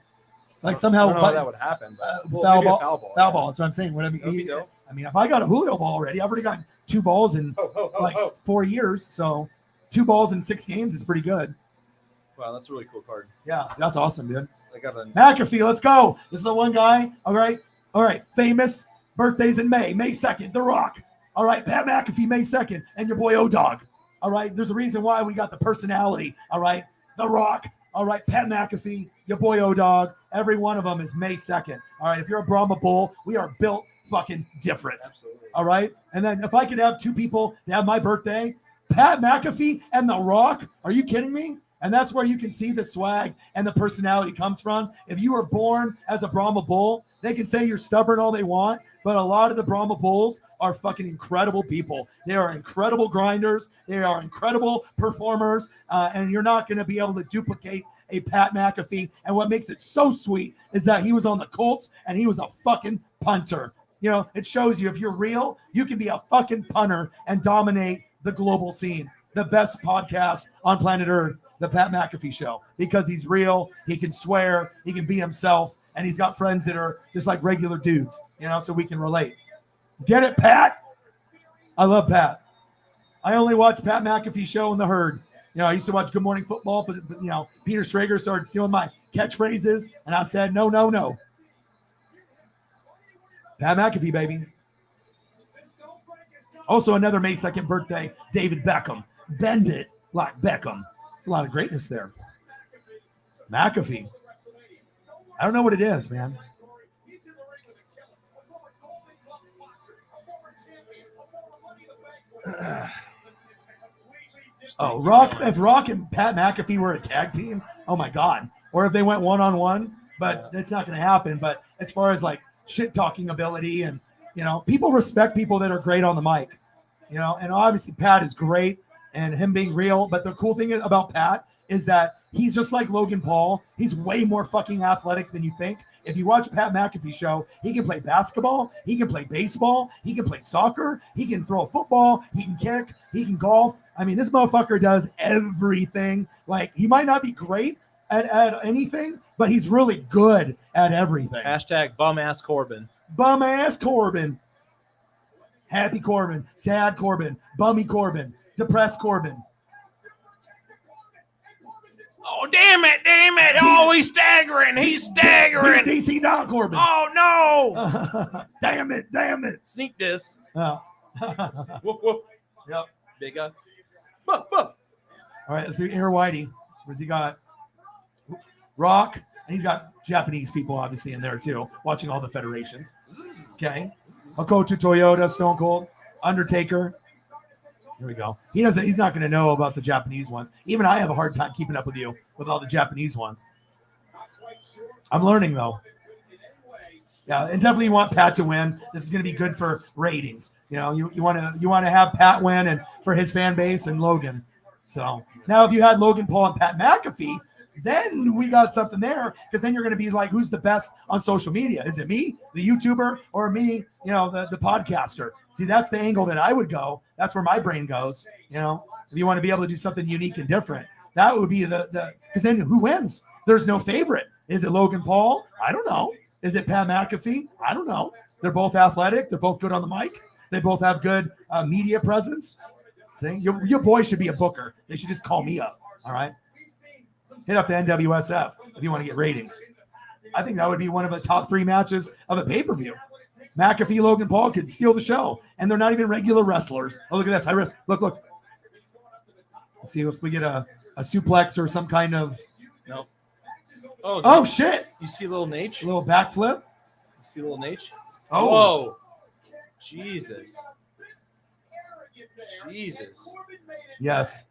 [SPEAKER 1] Like somehow,
[SPEAKER 2] I don't know how that would happen, but
[SPEAKER 1] foul
[SPEAKER 2] maybe a
[SPEAKER 1] ball.
[SPEAKER 2] foul ball.
[SPEAKER 1] Foul ball. That's what I'm saying. What I
[SPEAKER 2] That'd be
[SPEAKER 1] mean,
[SPEAKER 2] dope.
[SPEAKER 1] if I got a Julio ball already, I've already got 2 balls in like 4 years. So 2 balls in 6 games is pretty good.
[SPEAKER 2] Wow, that's a really cool card.
[SPEAKER 1] Yeah, that's awesome, dude.
[SPEAKER 2] I got a
[SPEAKER 1] McAfee, let's go. This is the one guy. All right. Famous birthdays in May 2nd. The Rock. All right, Pat McAfee, May 2nd, and your boy O-Dog. All right, there's a reason why we got the personality. All right, The Rock. All right, Pat McAfee, your boy O-Dog. Every one of them is May 2nd. All right, if you're a Brahma Bull, we are built fucking different.
[SPEAKER 2] absolutely.
[SPEAKER 1] All right, and then if I could have 2 people to have my birthday, Pat McAfee and The Rock. Are you kidding me? And that's where you can see the swag and the personality comes from. If you were born as a Brahma Bull, they can say you're stubborn all they want, but a lot of the Brahma Bulls are fucking incredible people. They are incredible grinders. They are incredible performers, and you're not going to be able to duplicate a Pat McAfee. And what makes it so sweet is that he was on the Colts, and he was a fucking punter. You know, it shows you if you're real, you can be a fucking punter and dominate the global scene. The best podcast on planet Earth, the Pat McAfee Show, because he's real, he can swear, he can be himself, and he's got friends that are just like regular dudes, you know, so we can relate. Get it, Pat? I love Pat. I only watch Pat McAfee Show and The Herd. You know, I used to watch Good Morning Football, but you know, Peter Schrager started stealing my catchphrases, and I said, no. Pat McAfee, baby. Also, another May 2nd birthday, David Beckham. Bend it like Beckham. There's a lot of greatness there. McAfee. I don't know what it is, man. Oh, if Rock and Pat McAfee were a tag team, oh my God. Or if they went one-on-one, but that's not going to happen. But as far as like shit-talking ability and, you know, people respect people that are great on the mic, you know, and obviously Pat is great and him being real. But the cool thing about Pat is that he's just like Logan Paul. He's way more fucking athletic than you think. If you watch Pat McAfee show, he can play basketball, he can play baseball, he can play soccer, he can throw a football, he can kick, he can golf. I mean, this motherfucker does everything. Like, he might not be great at anything, but he's really good at everything.
[SPEAKER 2] Hashtag bum-ass Corbin.
[SPEAKER 1] Bum-ass Corbin. Happy Corbin. Sad Corbin. Bummy Corbin. Depressed Corbin.
[SPEAKER 4] Oh, damn it. Oh, he's staggering.
[SPEAKER 1] DC Don Corbin.
[SPEAKER 4] Oh, no.
[SPEAKER 1] Damn it.
[SPEAKER 2] Sneak this.
[SPEAKER 1] Oh.
[SPEAKER 2] Woof, woof.
[SPEAKER 1] Yep.
[SPEAKER 2] Big up. Woof, woof.
[SPEAKER 1] All right, let's do Air Whitey. What's he got? Rock. And he's got Japanese people, obviously, in there, too, watching all the federations. Okay. Hakoto Toyota, Stone Cold, Undertaker. Here we go. He's not going to know about the Japanese ones. Even I have a hard time keeping up with you with all the Japanese ones. I'm learning, though. Yeah, and definitely you want Pat to win. This is going to be good for ratings. You know, you want to have Pat win and for his fan base and Logan. So now if you had Logan Paul and Pat McAfee, then we got something there, because then you're going to be like, who's the best on social media? Is it me, the YouTuber, or me, you know, the podcaster? See, that's the angle that I would go. That's where my brain goes. You know, if you want to be able to do something unique and different, that would be because then who wins? There's no favorite. Is it Logan Paul? I don't know. Is it Pat McAfee? I don't know. They're both athletic. They're both good on the mic. They both have good media presence. See, your boy should be a booker. They should just call me up. All right. Hit up the NWSF if you want to get ratings. I think that would be one of the top 3 matches of a pay-per-view. McAfee, Logan Paul could steal the show, and they're not even regular wrestlers. Oh, look at this. High risk. Look. Let's see if we get a suplex or some kind of...
[SPEAKER 2] No.
[SPEAKER 1] Oh, shit.
[SPEAKER 2] You see little Nate?
[SPEAKER 1] A little backflip.
[SPEAKER 2] You see little Nate?
[SPEAKER 1] Oh.
[SPEAKER 2] Whoa. Jesus.
[SPEAKER 1] Yes.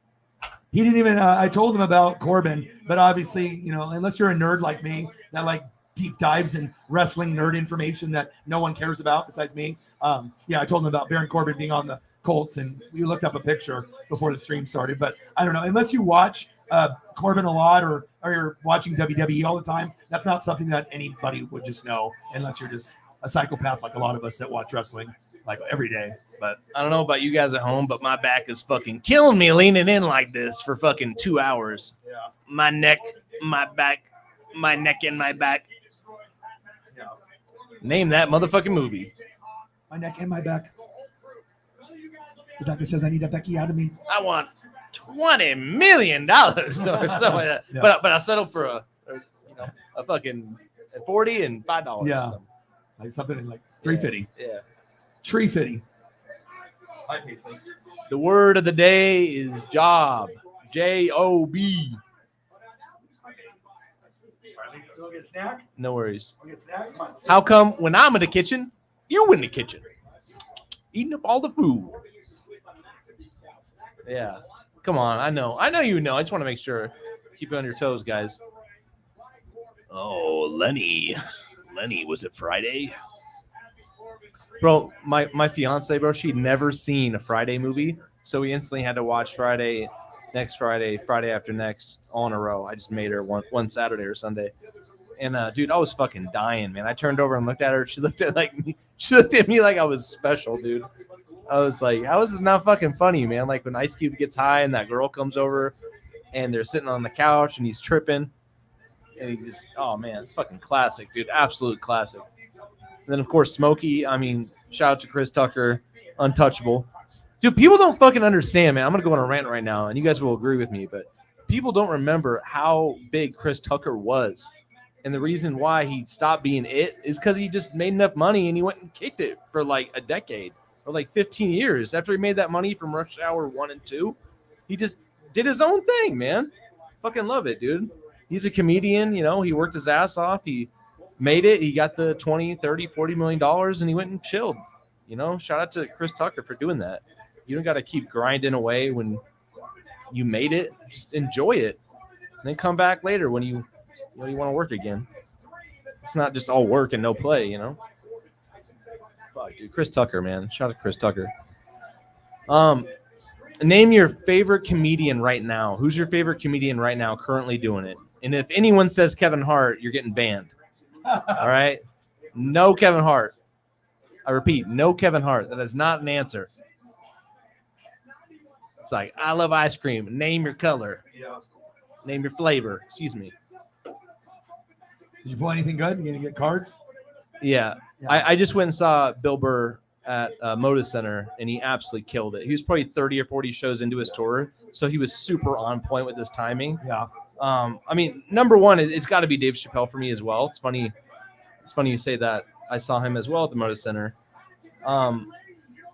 [SPEAKER 1] He didn't even, I told him about Corbin, but obviously, you know, unless you're a nerd like me that like deep dives in wrestling nerd information that no one cares about besides me. I told him about Baron Corbin being on the Colts, and we looked up a picture before the stream started, but I don't know, unless you watch Corbin a lot or you're watching WWE all the time, that's not something that anybody would just know unless you're just a psychopath like a lot of us that watch wrestling like every day. But
[SPEAKER 2] I don't know about you guys at home, but my back is fucking killing me leaning in like this for fucking 2 hours.
[SPEAKER 1] yeah,
[SPEAKER 2] My neck, my back, my neck and my back.
[SPEAKER 1] yeah.
[SPEAKER 2] Name that motherfucking movie.
[SPEAKER 1] My neck and my back. The doctor says I need a Becky out of me.
[SPEAKER 2] I want $20 million or something like that.
[SPEAKER 1] Yeah.
[SPEAKER 2] But I settled for a fucking $40 and $5.
[SPEAKER 1] Yeah.
[SPEAKER 2] Or something.
[SPEAKER 1] Like something like 350.
[SPEAKER 2] Yeah.
[SPEAKER 1] Tree fitty.
[SPEAKER 2] The word of the day is job. J-O-B.
[SPEAKER 1] Go get a snack.
[SPEAKER 2] No worries.
[SPEAKER 1] Go get a snack. Come on.
[SPEAKER 2] How come when I'm in the kitchen, you in the kitchen? Eating up all the food. Yeah. Come on. I know you know. I just want to make sure. Keep you on your toes, guys.
[SPEAKER 4] Oh, Lenny, was it Friday?
[SPEAKER 2] Bro, my fiance, bro, she'd never seen a Friday movie. So we instantly had to watch Friday, next Friday, Friday after next, all in a row. I just made her one Saturday or Sunday. And dude, I was fucking dying, man. I turned over and looked at her. She looked at me. She looked at me like I was special, dude. I was like, how is this not fucking funny, man? Like when Ice Cube gets high and that girl comes over and they're sitting on the couch and he's tripping. And he just, oh man, it's fucking classic, dude. Absolute classic. And then of course Smokey. I mean, shout out to Chris Tucker, untouchable. Dude, people don't fucking understand, man. I'm gonna go on a rant right now, and you guys will agree with me, but people don't remember how big Chris Tucker was. And the reason why he stopped being it is because he just made enough money and he went and kicked it for like a decade or like 15 years. After he made that money from Rush Hour 1 and 2, he just did his own thing, man. Fucking love it, dude. He's a comedian, you know, he worked his ass off. He made it. He got the 20, 30, 40 million dollars and he went and chilled. You know, shout out to Chris Tucker for doing that. You don't got to keep grinding away when you made it. Just enjoy it. And then come back later when you want to work again. It's not just all work and no play, you know. Fuck, dude. Chris Tucker, man. Shout out to Chris Tucker. Name your favorite comedian right now. Who's your favorite comedian right now currently doing it? And if anyone says Kevin Hart, you're getting banned. All right? No Kevin Hart. I repeat, no Kevin Hart. That is not an answer. It's like, I love ice cream. Name your color. Name your flavor. Excuse me.
[SPEAKER 1] Did you pull anything good? You gonna get cards?
[SPEAKER 2] Yeah. I just went and saw Bill Burr at Moda Center, and he absolutely killed it. He was probably 30 or 40 shows into his tour, so he was super on point with his timing.
[SPEAKER 1] Yeah.
[SPEAKER 2] I mean, number one, it's got to be Dave Chappelle for me as well. It's funny you say that. I saw him as well at the Moda Center.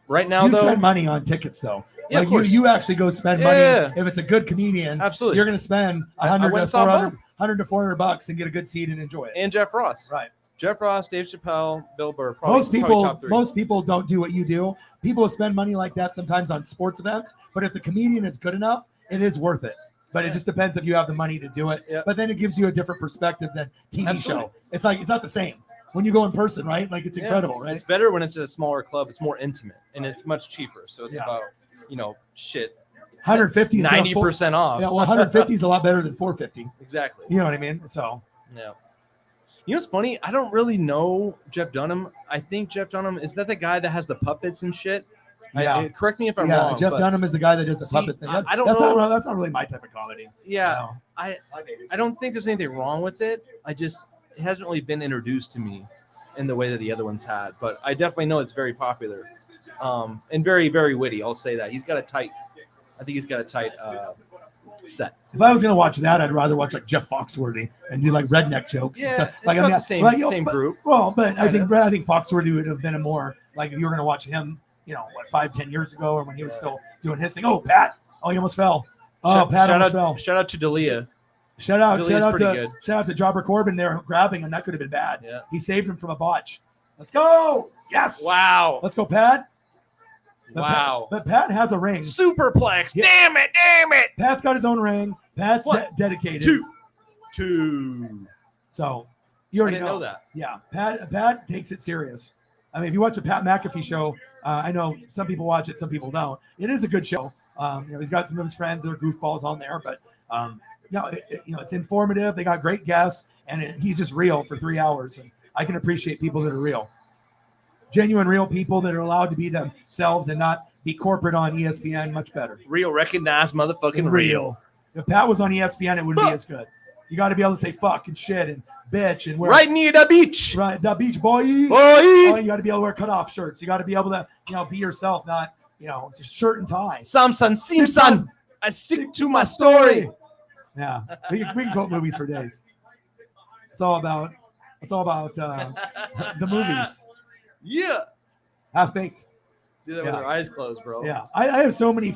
[SPEAKER 2] Right now,
[SPEAKER 1] you
[SPEAKER 2] though,
[SPEAKER 1] spend money on tickets, though.
[SPEAKER 2] Yeah,
[SPEAKER 1] like
[SPEAKER 2] of course.
[SPEAKER 1] you actually go spend money.
[SPEAKER 2] Yeah.
[SPEAKER 1] If it's a good comedian,
[SPEAKER 2] Absolutely.
[SPEAKER 1] you're going to spend
[SPEAKER 2] I went and saw both.
[SPEAKER 1] $100 to $400 and get a good seat and enjoy it.
[SPEAKER 2] and Jeff Ross.
[SPEAKER 1] Right.
[SPEAKER 2] Jeff Ross, Dave Chappelle, Bill Burr. Probably top three.
[SPEAKER 1] Most people don't do what you do. People spend money like that sometimes on sports events, but if the comedian is good enough, it is worth it. But it just depends if you have the money to do it.
[SPEAKER 2] Yeah.
[SPEAKER 1] But then it gives you a different perspective than TV
[SPEAKER 2] Absolutely.
[SPEAKER 1] show. It's like it's not the same when you go in person, right? Like it's incredible, right?
[SPEAKER 2] It's better when it's at a smaller club. It's more intimate and it's much cheaper. So it's
[SPEAKER 1] Yeah.
[SPEAKER 2] about, shit,
[SPEAKER 1] 150 is
[SPEAKER 2] 90% off.
[SPEAKER 1] Yeah, well, 150 is a lot better than 450.
[SPEAKER 2] Exactly.
[SPEAKER 1] You know what I mean? So
[SPEAKER 2] Yeah. You know what's funny? I don't really know Jeff Dunham. I think Jeff Dunham, is that the guy that has the puppets and shit?
[SPEAKER 1] Yeah.
[SPEAKER 2] Correct me if I'm
[SPEAKER 1] yeah,
[SPEAKER 2] wrong.
[SPEAKER 1] Jeff
[SPEAKER 2] but
[SPEAKER 1] Dunham is the guy that does the
[SPEAKER 2] See,
[SPEAKER 1] puppet thing.
[SPEAKER 2] I don't
[SPEAKER 1] that's
[SPEAKER 2] know.
[SPEAKER 1] That's not really my type of comedy.
[SPEAKER 2] Yeah.
[SPEAKER 1] No.
[SPEAKER 2] I don't think there's anything wrong with it. It hasn't really been introduced to me in the way that the other ones had. But I definitely know it's very popular and very, very witty. I'll say that. I think he's got a tight set.
[SPEAKER 1] If I was gonna watch that, I'd rather watch like Jeff Foxworthy and do like redneck jokes.
[SPEAKER 2] Yeah,
[SPEAKER 1] and stuff.
[SPEAKER 2] it's
[SPEAKER 1] like
[SPEAKER 2] about the same group.
[SPEAKER 1] Well, but I think Foxworthy would have been a more like if you were gonna watch him, 5-10 years ago, or when he was still doing his thing. Oh, Pat! Oh, he almost fell. Oh, Pat almost fell.
[SPEAKER 2] Shout out to D'Elia.
[SPEAKER 1] Shout out
[SPEAKER 2] pretty good.
[SPEAKER 1] to Jobber Corbin there grabbing him. That could have been bad.
[SPEAKER 2] Yeah.
[SPEAKER 1] He saved him from a botch. Let's go! Yes!
[SPEAKER 2] Wow.
[SPEAKER 1] Let's go, Pat.
[SPEAKER 2] Wow.
[SPEAKER 1] But Pat has a ring.
[SPEAKER 2] Superplex.
[SPEAKER 1] Yeah.
[SPEAKER 2] Damn it.
[SPEAKER 1] Pat's got his own ring. Pat's dedicated.
[SPEAKER 2] Two.
[SPEAKER 1] So you
[SPEAKER 2] I
[SPEAKER 1] already
[SPEAKER 2] didn't know that.
[SPEAKER 1] Yeah, Pat takes it serious. I mean, if you watch the Pat McAfee show, I know some people watch it, some people don't. It is a good show. He's got some of his friends that are goofballs on there, but it's informative. They got great guests, and he's just real for 3 hours. And I can appreciate people that are real. genuine, real people that are allowed to be themselves and not be corporate on ESPN. Much better.
[SPEAKER 2] Real, recognized, motherfucking real.
[SPEAKER 1] If Pat was on ESPN, it wouldn't be as good. You got to be able to say fuck and shit and bitch and wear
[SPEAKER 2] Right near the beach.
[SPEAKER 1] right the beach boy.
[SPEAKER 2] Boy.
[SPEAKER 1] Oh, you got to be able to wear cutoff shirts. You got to be able to be yourself, not it's just shirt and tie.
[SPEAKER 2] Samson, Simpson. I stick to my story.
[SPEAKER 1] Yeah, we can quote movies for days. It's all about the movies.
[SPEAKER 2] Yeah.
[SPEAKER 1] Half baked.
[SPEAKER 2] Do that with
[SPEAKER 1] Yeah.
[SPEAKER 2] our eyes closed, bro.
[SPEAKER 1] Yeah, I have so many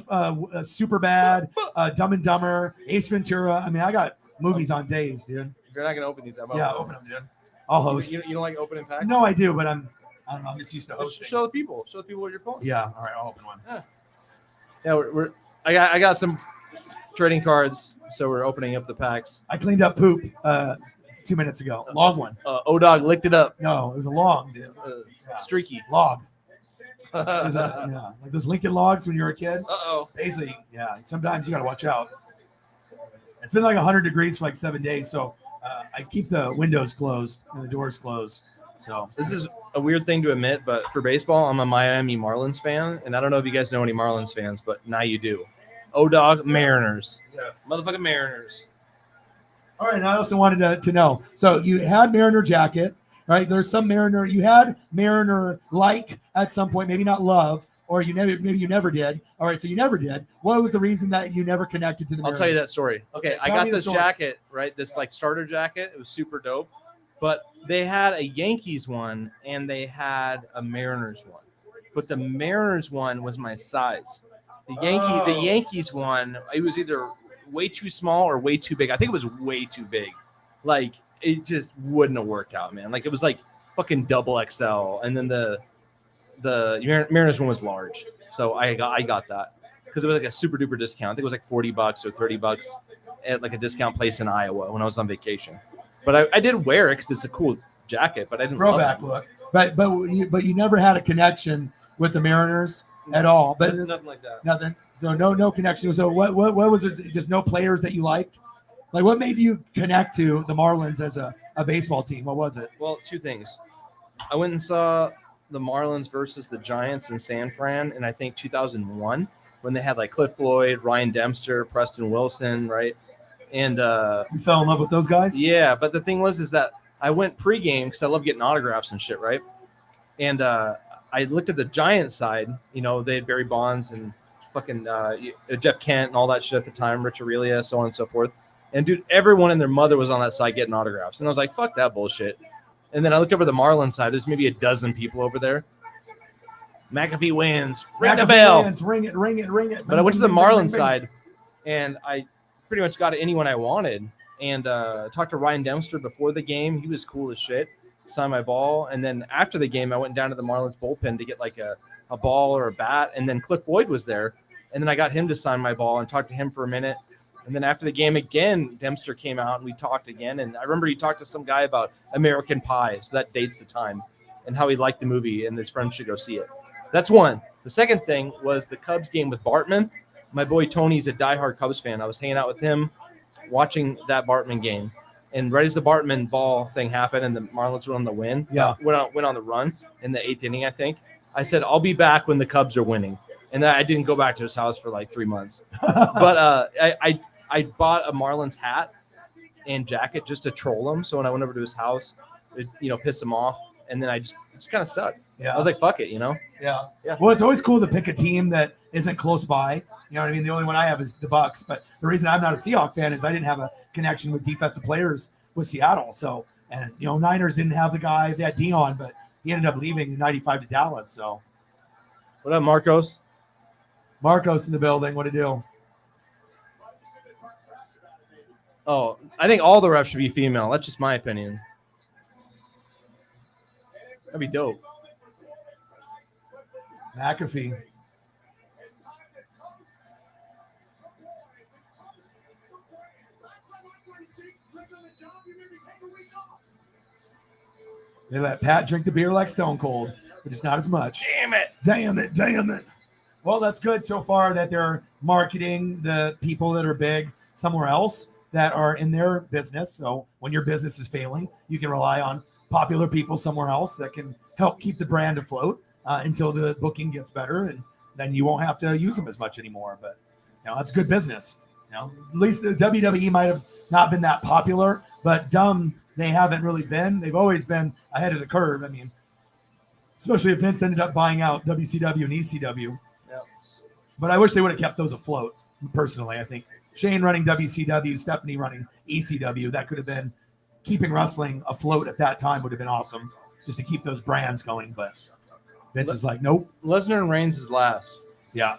[SPEAKER 1] Super Bad, Dumb and Dumber, Ace Ventura. I mean, I got movies on days, dude.
[SPEAKER 2] You're not gonna open these.
[SPEAKER 1] Yeah, open them, dude. I'll host.
[SPEAKER 2] You don't like opening packs?
[SPEAKER 1] No, I do, but I don't know. I'm just used to
[SPEAKER 2] Just
[SPEAKER 1] hosting.
[SPEAKER 2] show the people. Show the people what you're pulling.
[SPEAKER 1] Yeah. All right, I'll open one.
[SPEAKER 2] Yeah, I got some trading cards, so we're opening up the packs.
[SPEAKER 1] I cleaned up poop 2 minutes ago. Long one.
[SPEAKER 2] O-Dog licked it up.
[SPEAKER 1] No, it was a long, dude.
[SPEAKER 2] Streaky.
[SPEAKER 1] Log. It was like those Lincoln logs when you were a kid.
[SPEAKER 2] Uh-oh.
[SPEAKER 1] Basically, yeah. Sometimes you got to watch out. It's been like 100 degrees for like 7 days, so I keep the windows closed and the doors closed. So
[SPEAKER 2] This is a weird thing to admit, but for baseball, I'm a Miami Marlins fan, and I don't know if you guys know any Marlins fans, but now you do. O-Dog Mariners.
[SPEAKER 1] yes.
[SPEAKER 2] Motherfucking Mariners.
[SPEAKER 1] All right, and I also wanted to know. So you had Mariner jacket, right? There's some Mariner. You had Mariner like at some point, maybe not love, or maybe you never did. All right, so you never did. What was the reason that you never connected to the
[SPEAKER 2] I'll
[SPEAKER 1] Mariners?
[SPEAKER 2] tell you that story. Okay, I
[SPEAKER 1] Tell
[SPEAKER 2] got
[SPEAKER 1] me the
[SPEAKER 2] this
[SPEAKER 1] story.
[SPEAKER 2] jacket, right? This like starter jacket. It was super dope. But they had a Yankees one and they had a Mariners one. But the Mariners one was my size. The Yankees one, it was either way too small or way too big. I think it was way too big. Like it just wouldn't have worked out, man. Like it was like fucking double XL, and then the Mariners one was large. So I got that because it was like a super duper discount. I think it was like $40 or $30 at like a discount place in Iowa when I was on vacation. But I did wear it because it's a cool jacket. But I didn't
[SPEAKER 1] Throwback
[SPEAKER 2] love
[SPEAKER 1] look. But you never had a connection with the Mariners at all. But
[SPEAKER 2] nothing like that.
[SPEAKER 1] nothing. So no connection. So what was it? Just no players that you liked? Like what made you connect to the Marlins as a baseball team? What was it?
[SPEAKER 2] Well, two things. I went and saw the Marlins versus the Giants in San Fran in I think 2001 when they had like Cliff Floyd, Ryan Dempster, Preston Wilson, right? And
[SPEAKER 1] You fell in love with those guys?
[SPEAKER 2] yeah, but the thing was is that I went pregame because I love getting autographs and shit, right? And I looked at the Giants side. You know, they had Barry Bonds and fucking Jeff Kent and all that shit at the time, Rich Aurelia, so on and so forth. And dude, everyone and their mother was on that side getting autographs, and I was like, "Fuck that bullshit." And then I looked over the Marlins side. There's maybe a dozen people over there. McAfee wins. Ring the bell.
[SPEAKER 1] Fans, ring it.
[SPEAKER 2] But I went to the Marlins side, and I pretty much got anyone I wanted. And talked to Ryan Dempster before the game. He was cool as shit. Signed my ball. And then after the game, I went down to the Marlins bullpen to get like a ball or a bat. And then Cliff Floyd was there. And then I got him to sign my ball and talked to him for a minute. And then after the game again, Dempster came out and we talked again. And I remember he talked to some guy about American Pie. So that dates the time. And how he liked the movie and his friends should go see it. That's one. The second thing was the Cubs game with Bartman. My boy Tony's a diehard Cubs fan. I was hanging out with him watching that Bartman game. And right as the Bartman ball thing happened and the Marlins went on the win, went on the run in the 8th inning, I think, I said, I'll be back when the Cubs are winning. And I didn't go back to his house for like 3 months. But I bought a Marlins hat and jacket just to troll him. So when I went over to his house, it, pissed him off. And then I just kind of stuck.
[SPEAKER 1] Yeah.
[SPEAKER 2] I was like, fuck it,
[SPEAKER 1] Yeah.
[SPEAKER 2] Yeah.
[SPEAKER 1] Well, it's always cool to pick a team that isn't close by. You know what I mean? The only one I have is the Bucks. But the reason I'm not a Seahawks fan is I didn't have a connection with defensive players with Seattle. So, and Niners didn't have the guy, they had Dion, but he ended up leaving in '95 to Dallas. So,
[SPEAKER 2] What up, Marcos?
[SPEAKER 1] Marcos in the building. What to do?
[SPEAKER 2] Oh, I think all the refs should be female. That's just my opinion. That'd be dope.
[SPEAKER 1] McAfee. They let Pat drink the beer like Stone Cold, but it's not as much. Damn it. Well, that's good so far that they're marketing the people that are big somewhere else that are in their business. So when your business is failing, you can rely on popular people somewhere else that can help keep the brand afloat until the booking gets better, and then you won't have to use them as much anymore. But that's good business. At least the WWE might have not been that popular, but dumb they haven't really been. They've always been ahead of the curve. I mean, especially if Vince ended up buying out WCW and ECW.
[SPEAKER 2] Yeah.
[SPEAKER 1] But I wish they would have kept those afloat. Personally, I think Shane running WCW, Stephanie running ECW, that could have been keeping wrestling afloat at that time would have been awesome, just to keep those brands going. But Vince is like, nope.
[SPEAKER 2] Lesnar and Reigns is last.
[SPEAKER 1] Yeah.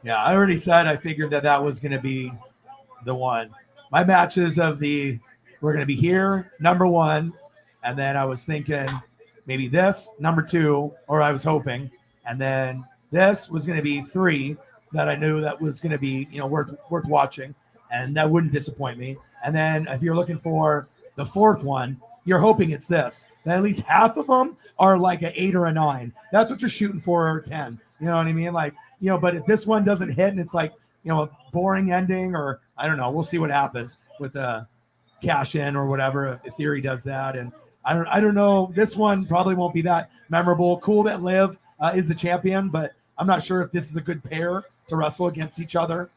[SPEAKER 1] Yeah, I already said I figured that was going to be the one. My matches we're going to be here, number 1, and then I was thinking maybe this, number 2, or I was hoping, and then this was going to be 3 that I knew that was going to be worth watching, and that wouldn't disappoint me. And then if you're looking for the 4th one, you're hoping it's this. That at least half of them are like an 8 or a 9. That's what you're shooting for, or 10. You know what I mean? Like, but if this one doesn't hit and it's like, a boring ending, or I don't know, we'll see what happens with the cash in or whatever, if Theory does that. And I don't know. This one probably won't be that memorable. Cool that Liv is the champion, but I'm not sure if this is a good pair to wrestle against each other.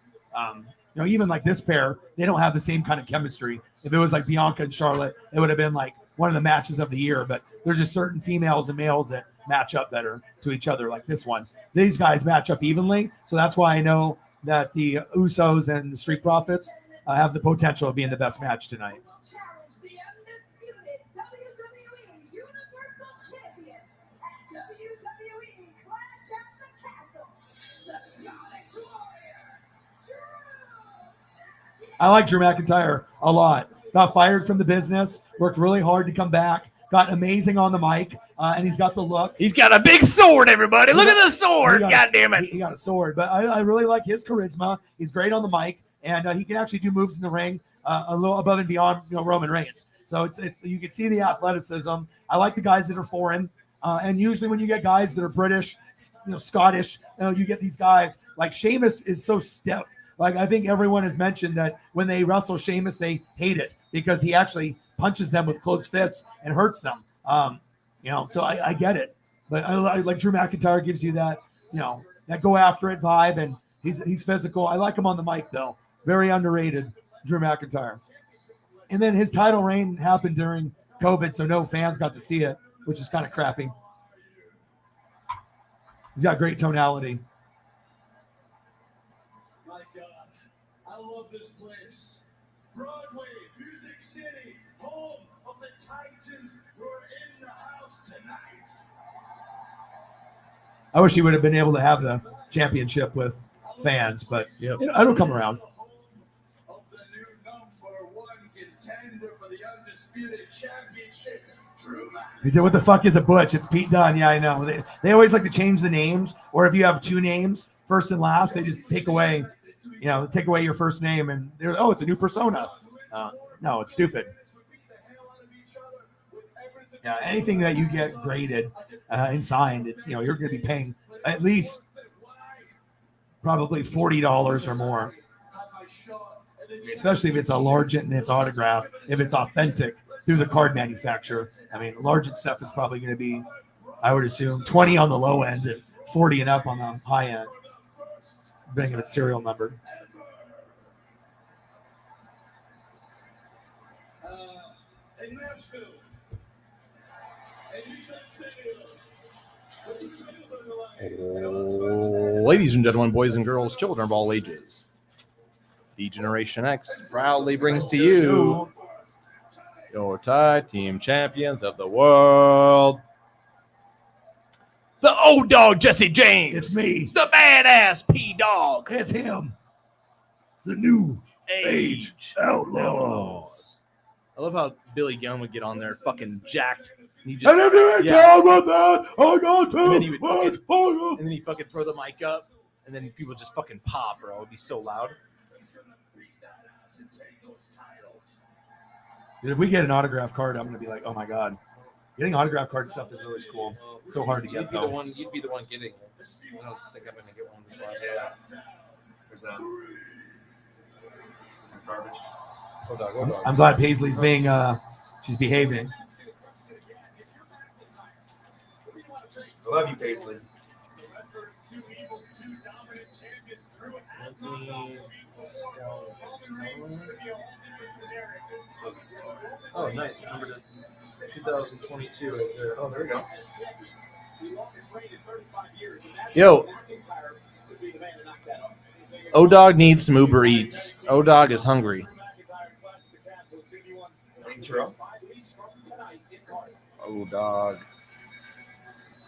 [SPEAKER 1] Even like this pair, they don't have the same kind of chemistry. If it was like Bianca and Charlotte, it would have been like one of the matches of the year. But there's just certain females and males that match up better to each other, like this one. These guys match up evenly, so that's why I know that the Usos and the Street Profits have the potential of being the best match tonight. I like Drew McIntyre a lot. Got fired from the business, worked really hard to come back, got amazing on the mic, and he's got the look.
[SPEAKER 4] He's got a big sword, everybody. Look at the sword. God damn it.
[SPEAKER 1] He got a sword, but I really like his charisma. He's great on the mic, and he can actually do moves in the ring a little above and beyond Roman Reigns. So it's you can see the athleticism. I like the guys that are foreign, and usually when you get guys that are British, Scottish, you get these guys like Sheamus is so stiff. Like, I think everyone has mentioned that when they wrestle Sheamus, they hate it because he actually punches them with closed fists and hurts them. So I get it. But I like Drew McIntyre gives you that, that go after it vibe, and he's physical. I like him on the mic, though. Very underrated, Drew McIntyre. And then his title reign happened during COVID, so no fans got to see it, which is kind of crappy. He's got great tonality.
[SPEAKER 5] My God, I love this place. Broadway, Music City, home of the Titans who are in the house tonight.
[SPEAKER 1] I wish he would have been able to have the championship with fans, but it'll come around.
[SPEAKER 5] Of the new number 1 contender for the undisputed championship, Drew McIntyre.
[SPEAKER 1] He said, "What the fuck is a Butch?" It's Pete Dunne. Yeah, I know. They always like to change the names, or if you have 2 names, first and last, they just take away your first name, and they're, it's a new persona. No, it's stupid. Yeah, anything that you get graded and signed, it's you're going to be paying at least probably $40 or more, especially if it's a Largent and it's autographed. If it's authentic through the card manufacturer, I mean, Largent stuff is probably going to be, I would assume, 20 on the low end and 40 and up on the high end, depending on its serial number.
[SPEAKER 5] In Nashville.
[SPEAKER 2] Ladies and gentlemen, boys and girls, children of all ages, the Generation X proudly brings to you your tag team champions of the world,
[SPEAKER 4] The old dog, Jesse James.
[SPEAKER 1] It's me.
[SPEAKER 4] The badass P-Dog.
[SPEAKER 1] It's him. The new
[SPEAKER 4] Age
[SPEAKER 1] Outlaws.
[SPEAKER 2] I love how Billy Gunn would get on there fucking jacked. And he
[SPEAKER 1] And
[SPEAKER 2] just,
[SPEAKER 1] if you ain't
[SPEAKER 2] yeah.
[SPEAKER 1] down with that, I got to.
[SPEAKER 2] And then he would
[SPEAKER 1] what's
[SPEAKER 2] fucking-
[SPEAKER 1] for you.
[SPEAKER 2] and then he'd fucking throw the mic up, and then people just fucking pop, bro. It would be so loud.
[SPEAKER 1] Dude, if we get an autograph card, I'm going to be like, oh my God. Getting autograph card stuff is always cool. So hard to get,
[SPEAKER 2] You'd be
[SPEAKER 1] though.
[SPEAKER 2] You'd be the one getting it. I don't think I'm gonna get one this last year.
[SPEAKER 1] There's that.
[SPEAKER 2] Garbage. Hold on.
[SPEAKER 1] I'm glad Paisley's being, she's behaving. I love you, Paisley.
[SPEAKER 2] Oh, nice. Number 2022 right there. Oh, there we go. Yo. O-Dog needs some Uber Eats. O-Dog is hungry. O-Dog.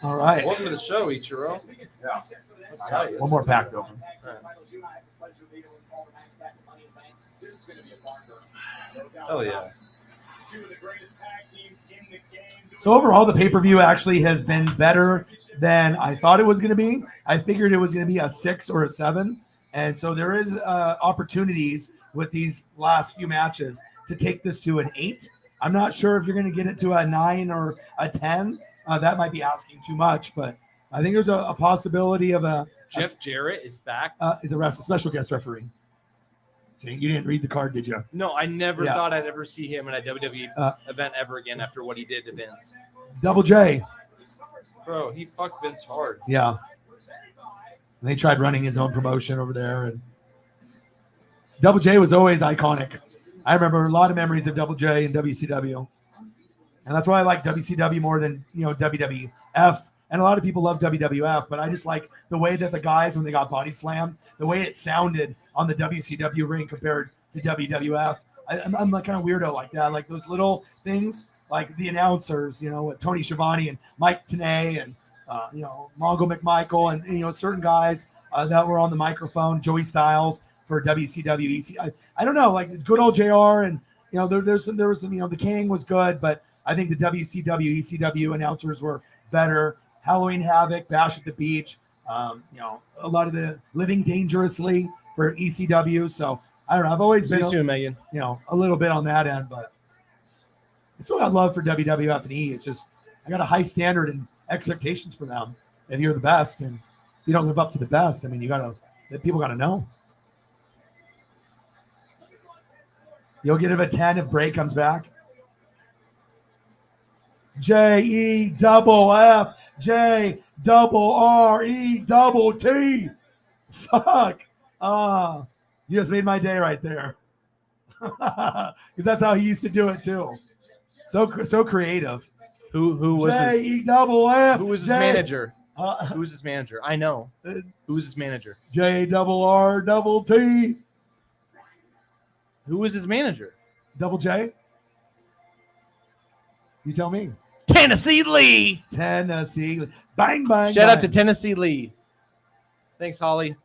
[SPEAKER 1] All right.
[SPEAKER 2] Welcome to the show, Ichiro.
[SPEAKER 1] Yeah.
[SPEAKER 2] Let's tell you.
[SPEAKER 1] One more pack to open.
[SPEAKER 2] Oh, yeah.
[SPEAKER 1] So overall, the pay-per-view actually has been better than I thought it was going to be. I figured it was going to be a 6 or a 7. And so there is opportunities with these last few matches to take this to an 8. I'm not sure if you're going to get it to a 9 or a 10. That might be asking too much, but I think there's a possibility of
[SPEAKER 2] Jeff Jarrett is back.
[SPEAKER 1] Is a special guest referee. See, you didn't read the card, did you?
[SPEAKER 2] No, I never
[SPEAKER 1] Yeah.
[SPEAKER 2] thought I'd ever see him in a WWE event ever again after what he did to Vince.
[SPEAKER 1] Double J.
[SPEAKER 2] Bro, he fucked Vince hard.
[SPEAKER 1] Yeah. And they tried running his own promotion over there, and Double J was always iconic. I remember a lot of memories of Double J and WCW, and that's why I like WCW more than WWF. And a lot of people love WWF, but I just like the way that the guys, when they got body slammed, the way it sounded on the WCW ring compared to WWF. I'm like kind of weirdo like that, like those little things, like the announcers, with Tony Schiavone and Mike Tenay and Mongo McMichael and certain guys that were on the microphone, Joey Styles for WCW. I don't know, like good old JR, and there was some the King was good, but I think the WCW ECW announcers were better. Halloween Havoc, Bash at the Beach, a lot of the Living Dangerously for ECW. So I don't know. I've always been,
[SPEAKER 2] soon, Megan.
[SPEAKER 1] A little bit on that end, but I still got love for WWF and E. It's just I got a high standard and expectations for them. And you're the best, and if you don't live up to the best, I mean, people got to know. You'll get it a 10 if Bray comes back. JEFF. JRRETT. Fuck. You just made my day right there. Because that's how he used to do it too. So creative.
[SPEAKER 2] Who was
[SPEAKER 1] JEFF.
[SPEAKER 2] Who was his manager? Who was his manager? I know. Who was his manager?
[SPEAKER 1] JRRTT.
[SPEAKER 2] Who was his manager?
[SPEAKER 1] Double J. You tell me.
[SPEAKER 2] Tennessee Lee.
[SPEAKER 1] Tennessee. Bang, bang.
[SPEAKER 2] Shout out
[SPEAKER 1] bang.
[SPEAKER 2] to Tennessee Lee. Thanks, Holly.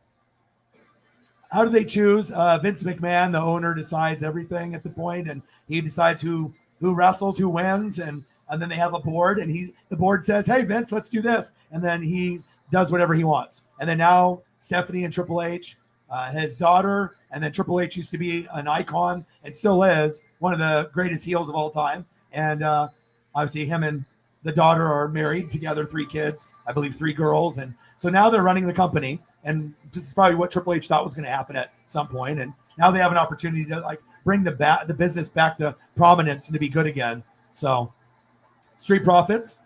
[SPEAKER 1] How do they choose? Vince McMahon, the owner, decides everything at the point, and he decides who wrestles, who wins, and then they have a board, and the board says, "Hey, Vince, let's do this," and then he does whatever he wants. And then now Stephanie and Triple H, his daughter, and then Triple H used to be an icon and still is one of the greatest heels of all time, and obviously him and the daughter are married together, 3 kids, I believe 3 girls, and so now they're running the company. And this is probably what Triple H thought was going to happen at some point. And now they have an opportunity to bring the business back to prominence and to be good again. So Street Profits,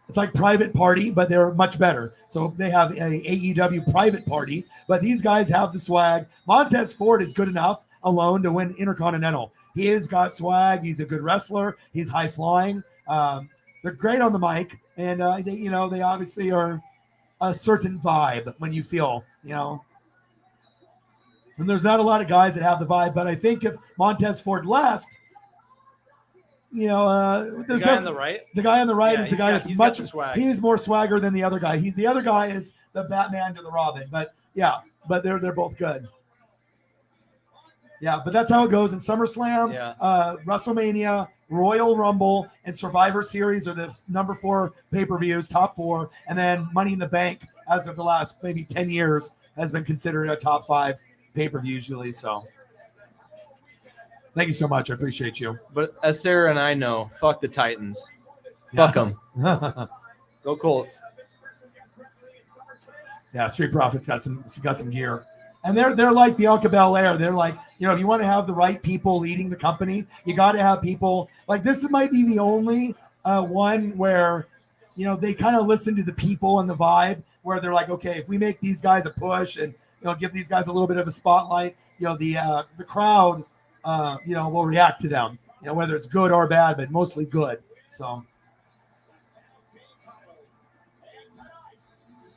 [SPEAKER 1] it's like Private Party, but they're much better. So they have a AEW Private Party, but these guys have the swag. Montez Ford is good enough alone to win Intercontinental. He has got swag. He's a good wrestler. He's high flying. They're great on the mic, and they obviously are a certain vibe when you feel, and there's not a lot of guys that have the vibe, but I think if Montez Ford left, there's
[SPEAKER 2] The guy on the right?
[SPEAKER 1] The guy on the right
[SPEAKER 2] Yeah,
[SPEAKER 1] is the guy that's
[SPEAKER 2] he's
[SPEAKER 1] much,
[SPEAKER 2] got the swag.
[SPEAKER 1] he's more swagger than the other guy. The other guy is the Batman to the Robin, but they're both good. Yeah, but that's how it goes in SummerSlam, WrestleMania, Royal Rumble, and Survivor Series are the number 4 pay-per-views, top 4, and then Money in the Bank, as of the last maybe 10 years, has been considered a top 5 pay-per-view usually. So Thank you so much. I appreciate you.
[SPEAKER 2] But as Sarah and I know, fuck the Titans. Fuck them. Go Colts.
[SPEAKER 1] Yeah, Street Profits got some gear. And they're like Bianca Belair. They're like, if you want to have the right people leading the company, you got to have people like this. Might be the only one where, they kind of listen to the people and the vibe where they're like, okay, if we make these guys a push and give these guys a little bit of a spotlight, the crowd, will react to them, whether it's good or bad, but mostly good. So,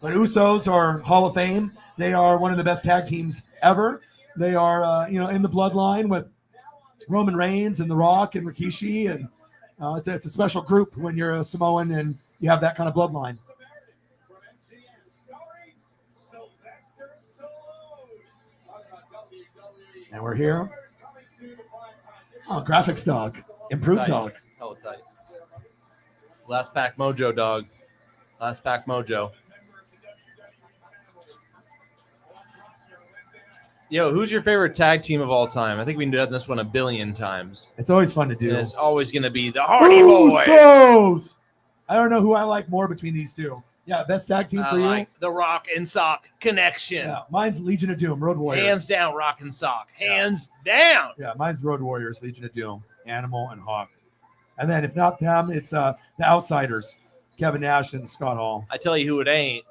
[SPEAKER 1] but Usos are Hall of Fame. They are one of the best tag teams ever. They are, in the bloodline with Roman Reigns and The Rock and Rikishi, and it's a special group when you're a Samoan and you have that kind of bloodline. And we're here. Oh, graphics dog. Improved
[SPEAKER 2] Tight.
[SPEAKER 1] dog.
[SPEAKER 2] Hella tight. Last pack mojo, dog. Last pack mojo. Yo, who's your favorite tag team of all time? I think we've done this one a billion times.
[SPEAKER 1] It's always fun to do.
[SPEAKER 2] And it's always going to be the Hardy Boys.
[SPEAKER 1] Usos! I don't know who I like more between these two. Yeah, best tag team for you?
[SPEAKER 2] Like the Rock and Sock connection.
[SPEAKER 1] Yeah, mine's Legion of Doom, Road Warriors.
[SPEAKER 2] Hands down, Rock and Sock. Hands down.
[SPEAKER 1] Yeah, mine's Road Warriors, Legion of Doom, Animal, and Hawk. And then if not them, it's the Outsiders, Kevin Nash and Scott Hall.
[SPEAKER 2] I tell you who it ain't.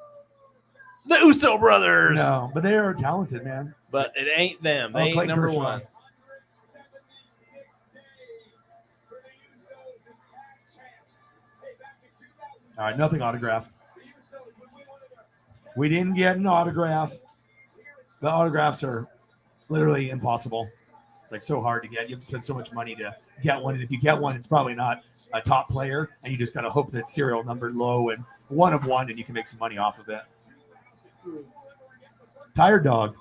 [SPEAKER 2] The Uso brothers.
[SPEAKER 1] No, but they are talented, man.
[SPEAKER 2] But it ain't them. They ain't
[SPEAKER 1] Clayton
[SPEAKER 2] number
[SPEAKER 1] Kershaw.
[SPEAKER 2] one.
[SPEAKER 1] All right, nothing autographed. We didn't get an autograph. The autographs are literally impossible. It's like so hard to get. You have to spend so much money to get one. And if you get one, it's probably not a top player. And you just got to hope that it's serial numbered low and one of one, and you can make some money off of it. Tired dog.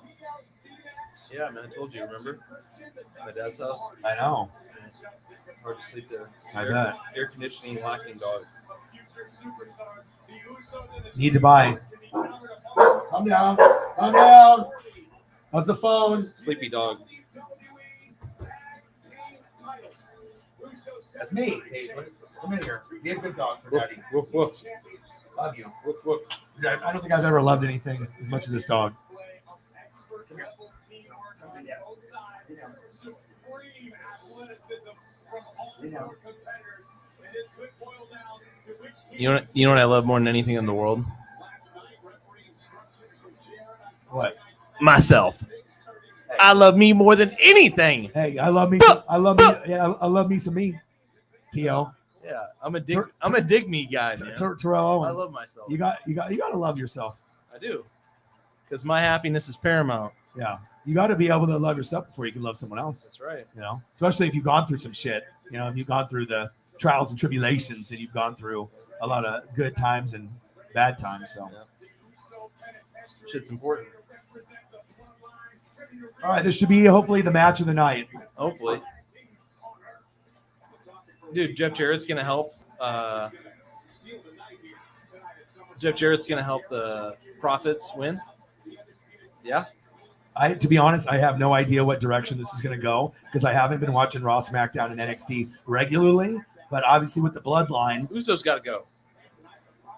[SPEAKER 2] Yeah, man, I told you, remember? My dad's house.
[SPEAKER 1] I know.
[SPEAKER 2] Hard to sleep there.
[SPEAKER 1] I bet.
[SPEAKER 2] Air conditioning lacking, dog.
[SPEAKER 1] Need to buy. Calm down. Calm down. How's the phone?
[SPEAKER 2] Sleepy dog.
[SPEAKER 1] That's me. Hey, come in here. Be a good dog for Daddy.
[SPEAKER 2] Woof, woof.
[SPEAKER 1] Love you.
[SPEAKER 2] Woof, woof.
[SPEAKER 1] I don't think I've ever loved anything as much as this dog.
[SPEAKER 2] You know what I love more than anything in the world?
[SPEAKER 1] What?
[SPEAKER 2] Myself. I love me more than anything.
[SPEAKER 1] Hey, I love me. I love me. Yeah, I love me some me. T.O.
[SPEAKER 2] Yeah, I'm a dig me guy, man.
[SPEAKER 1] Terrell Owens.
[SPEAKER 2] I love myself.
[SPEAKER 1] You got to love yourself.
[SPEAKER 2] I do. Because my happiness is paramount.
[SPEAKER 1] Yeah. You got to be able to love yourself before you can love someone else.
[SPEAKER 2] That's right.
[SPEAKER 1] Especially if you've gone through some shit. If you've gone through the trials and tribulations and you've gone through a lot of good times and bad times. So,
[SPEAKER 2] shit's important.
[SPEAKER 1] All right, this should be hopefully the match of the night.
[SPEAKER 2] Hopefully. Dude, Jeff Jarrett's going to help. Jeff Jarrett's going to help the Profits win. Yeah.
[SPEAKER 1] To be honest, I have no idea what direction this is going to go because I haven't been watching Raw, SmackDown, and NXT regularly. But obviously with the bloodline,
[SPEAKER 2] Usos got to go.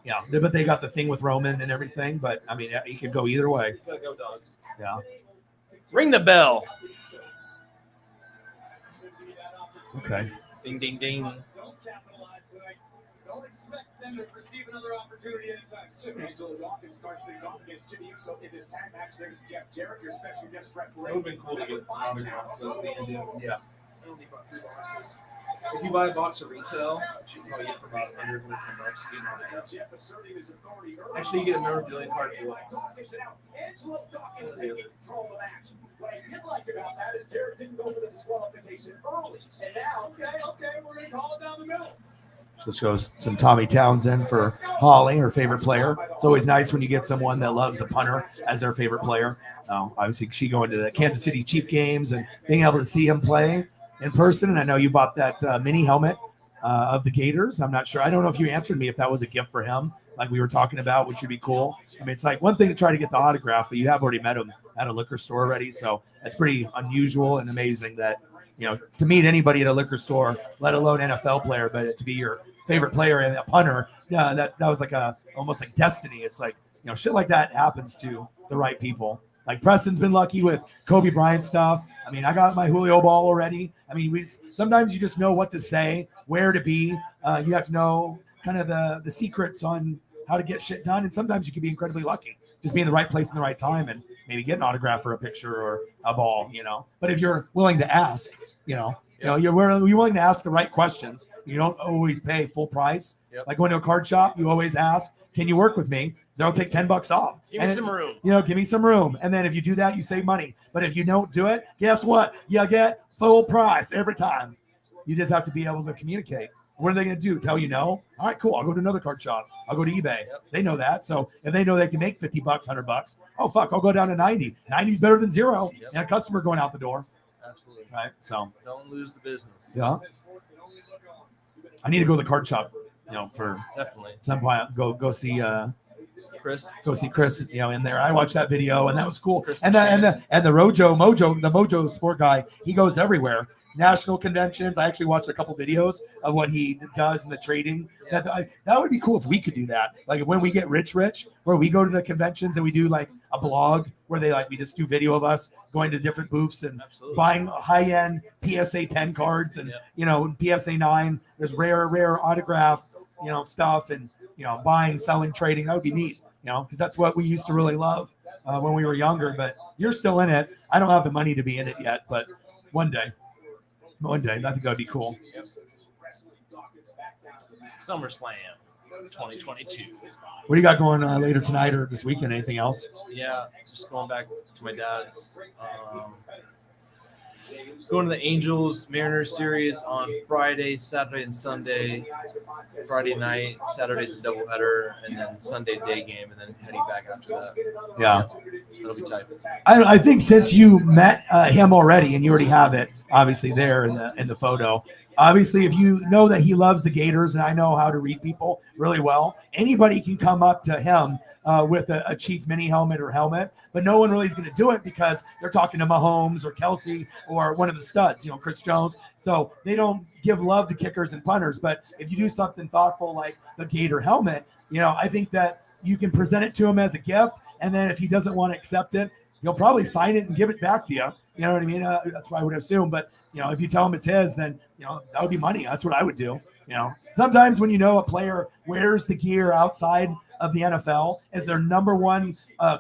[SPEAKER 1] Yeah, but they got the thing with Roman and everything. But I mean, he could go either way.
[SPEAKER 2] Gotta go, dogs.
[SPEAKER 1] Yeah.
[SPEAKER 2] Ring the bell.
[SPEAKER 1] Okay.
[SPEAKER 2] Ding, ding, ding.
[SPEAKER 5] Don't capitalize tonight. Don't expect them to receive another opportunity anytime soon. Angelo Dawkins starts things off against Jimmy Uso in this tag match. There's Jeff Jarrett, your special guest referee.
[SPEAKER 2] It would have been cool to get some autographs.
[SPEAKER 1] Yeah.
[SPEAKER 2] I only bought 3 boxes. If you buy a box of retail, you can probably get for about $100 bucks. You get an autograph. Actually, you get a memorabilia card as well.
[SPEAKER 5] Angelo Dawkins taking control of the match. What I did like about that is Jarrett didn't go for the disqualification early. And now, okay, we're going to call it down the middle.
[SPEAKER 1] So let's go some Tommy Townsend for Holly, her favorite player. It's always nice when you get someone that loves a punter as their favorite player. Obviously, she going to the Kansas City Chief games and being able to see him play in person. And I know you bought that mini helmet of the Gators. I'm not sure. I don't know if you answered me if that was a gift for him, like we were talking about, which would be cool. I mean, it's like one thing to try to get the autograph, but you have already met him at a liquor store already. So that's pretty unusual and amazing that to meet anybody at a liquor store, let alone NFL player, but to be your favorite player and a punter, that was like almost like destiny. It's like, shit like that happens to the right people. Like Preston's been lucky with Kobe Bryant stuff. I mean, I got my Julio ball already. I mean, sometimes you just know what to say, where to be. You have to know kind of the secrets on how to get shit done. And sometimes you can be incredibly lucky, just be in the right place in the right time and maybe get an autograph or a picture or a ball, But if you're willing to ask, you're willing to ask the right questions. You don't always pay full price.
[SPEAKER 2] Yep.
[SPEAKER 1] Like going to a card shop, you always ask, can you work with me? They'll take $10 off.
[SPEAKER 2] Give me some room.
[SPEAKER 1] Give me some room. And then if you do that, you save money. But if you don't do it, guess what? You get full price every time. You just have to be able to communicate. What are they going to do? Tell you no? All right, cool. I'll go to another card shop. I'll go to eBay.
[SPEAKER 2] Yep.
[SPEAKER 1] They know that. So if they know they can make $50, $100, oh, fuck, I'll go down to 90. 90 is better than zero.
[SPEAKER 2] Yep.
[SPEAKER 1] And a customer going out the door.
[SPEAKER 2] Absolutely.
[SPEAKER 1] Right? So
[SPEAKER 2] don't lose the business.
[SPEAKER 1] yeah. I need to go to the card shop, for
[SPEAKER 2] Definitely.
[SPEAKER 1] some point. Go see
[SPEAKER 2] Chris.
[SPEAKER 1] Go see Chris, in there. I watched that video and that was cool.
[SPEAKER 2] Chris
[SPEAKER 1] And the Mojo sport guy, he goes everywhere. National conventions. I actually watched a couple videos of what he does in the trading.
[SPEAKER 2] Yeah.
[SPEAKER 1] That would be cool if we could do that. Like when we get rich, where we go to the conventions and we do like a blog where we just do video of us going to different booths and
[SPEAKER 2] Absolutely.
[SPEAKER 1] buying high-end PSA 10 cards and PSA 9. There's rare autograph, stuff and buying, selling, trading. That would be neat, because that's what we used to really love when we were younger. But you're still in it. I don't have the money to be in it yet, but one day, I think that'd be cool.
[SPEAKER 2] SummerSlam 2022.
[SPEAKER 1] What do you got going later tonight or this weekend? Anything else?
[SPEAKER 2] Yeah, just going back to my dad's. Going to the Angels Mariners series on Friday, Saturday, and Sunday. Friday night, Saturday's a doubleheader, and then Sunday day game, and then heading back after that.
[SPEAKER 1] Yeah.
[SPEAKER 2] That'll be tight.
[SPEAKER 1] I think since you met him already and you already have it obviously there in the photo, obviously if you know that he loves the Gators, and I know how to read people really well, anybody can come up to him with a Chief mini helmet or helmet, but no one really is going to do it because they're talking to Mahomes or Kelsey or one of the studs, Chris Jones. So they don't give love to kickers and punters. But if you do something thoughtful like the Gator helmet, I think that you can present it to him as a gift. And then if he doesn't want to accept it, he'll probably sign it and give it back to you. You know what I mean? That's what I would assume. But, if you tell him it's his, then, that would be money. That's what I would do. Sometimes when a player wears the gear outside of the NFL as their number one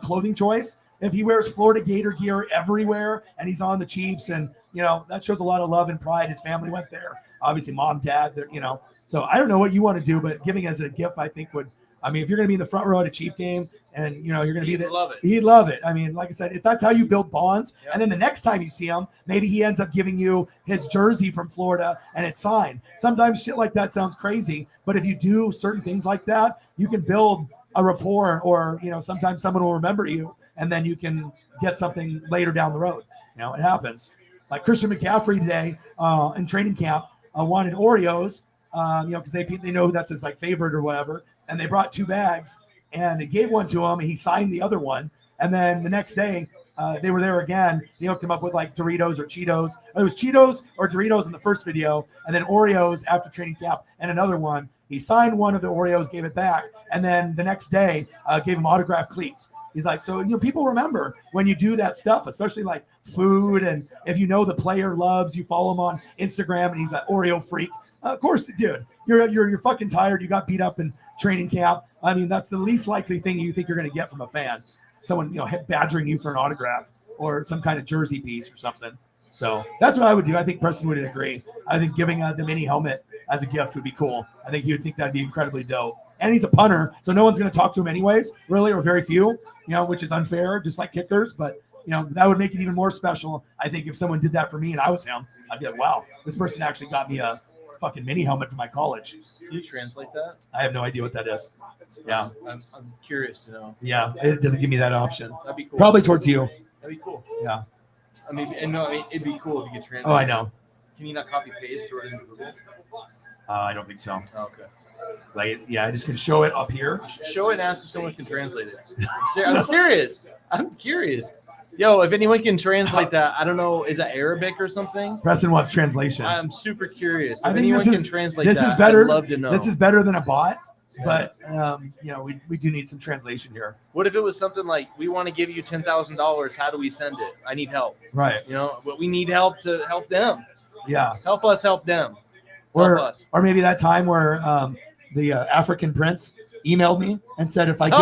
[SPEAKER 1] clothing choice, if he wears Florida Gator gear everywhere and he's on the Chiefs, and that shows a lot of love and pride. His family went there, obviously mom, dad, so I don't know what you want to do, but giving as a gift, I think if you're going to be in the front row at a Chief game and you're going to be there, he'd love it. I mean, like I said, if that's how you build bonds, and then the next time you see him, maybe he ends up giving you his jersey from Florida and it's signed. Sometimes shit like that sounds crazy, but if you do certain things like that, you can build a rapport, or sometimes someone will remember you, and then you can get something later down the road. It happens. Like Christian McCaffrey today in training camp wanted Oreos, because they know that's his favorite or whatever. And they brought 2 bags, and they gave one to him, and he signed the other one. And then the next day, they were there again. They hooked him up with Doritos or Cheetos. It was Cheetos or Doritos in the first video, and then Oreos after training camp, and another one. He signed one of the Oreos, gave it back, and then the next day gave him autographed cleats. He's like, so people remember when you do that stuff, especially like food, and if the player loves, you follow him on Instagram, and he's an Oreo freak. Of course, dude, you're fucking tired. You got beat up in training camp. I mean, that's the least likely thing you think you're going to get from a fan. Someone, badgering you for an autograph or some kind of jersey piece or something. So that's what I would do. I think Preston would agree. I think giving the mini helmet as a gift would be cool. I think he would think that'd be incredibly dope. And he's a punter, so no one's going to talk to him anyways, really, or very few, which is unfair, just like kickers. But, that would make it even more special. I think if someone did that for me and I was him, I'd be like, wow, this person actually got me a fucking mini helmet for my college.
[SPEAKER 2] Can you translate that?
[SPEAKER 1] I have no idea what that is. Yeah.
[SPEAKER 2] I'm curious to know.
[SPEAKER 1] Yeah, it doesn't give me that option.
[SPEAKER 2] That'd be cool.
[SPEAKER 1] Probably towards you.
[SPEAKER 2] That'd be cool.
[SPEAKER 1] Yeah.
[SPEAKER 2] It'd be cool if you could translate.
[SPEAKER 1] Oh, I know.
[SPEAKER 2] Can you not copy paste or into Google?
[SPEAKER 1] I don't think so.
[SPEAKER 2] Oh, okay.
[SPEAKER 1] Like, yeah, I just can show it up here.
[SPEAKER 2] Show it and ask if someone can translate it. I'm serious. I'm curious. Yo, if anyone can translate that, I don't know, is that Arabic or something?
[SPEAKER 1] Preston wants translation.
[SPEAKER 2] I'm super curious. If
[SPEAKER 1] I think
[SPEAKER 2] anyone
[SPEAKER 1] this
[SPEAKER 2] can
[SPEAKER 1] is-
[SPEAKER 2] translate
[SPEAKER 1] this
[SPEAKER 2] that,
[SPEAKER 1] is better.
[SPEAKER 2] I'd love to know.
[SPEAKER 1] This is better than a bot, but we do need some translation here.
[SPEAKER 2] What if it was something like, we want to give you $10,000. How do we send it? I need help.
[SPEAKER 1] Right.
[SPEAKER 2] You know, but we need help to help them.
[SPEAKER 1] Yeah.
[SPEAKER 2] Help us help them.
[SPEAKER 1] Or
[SPEAKER 2] Help us.
[SPEAKER 1] or maybe that time where the African prince emailed me and said if I give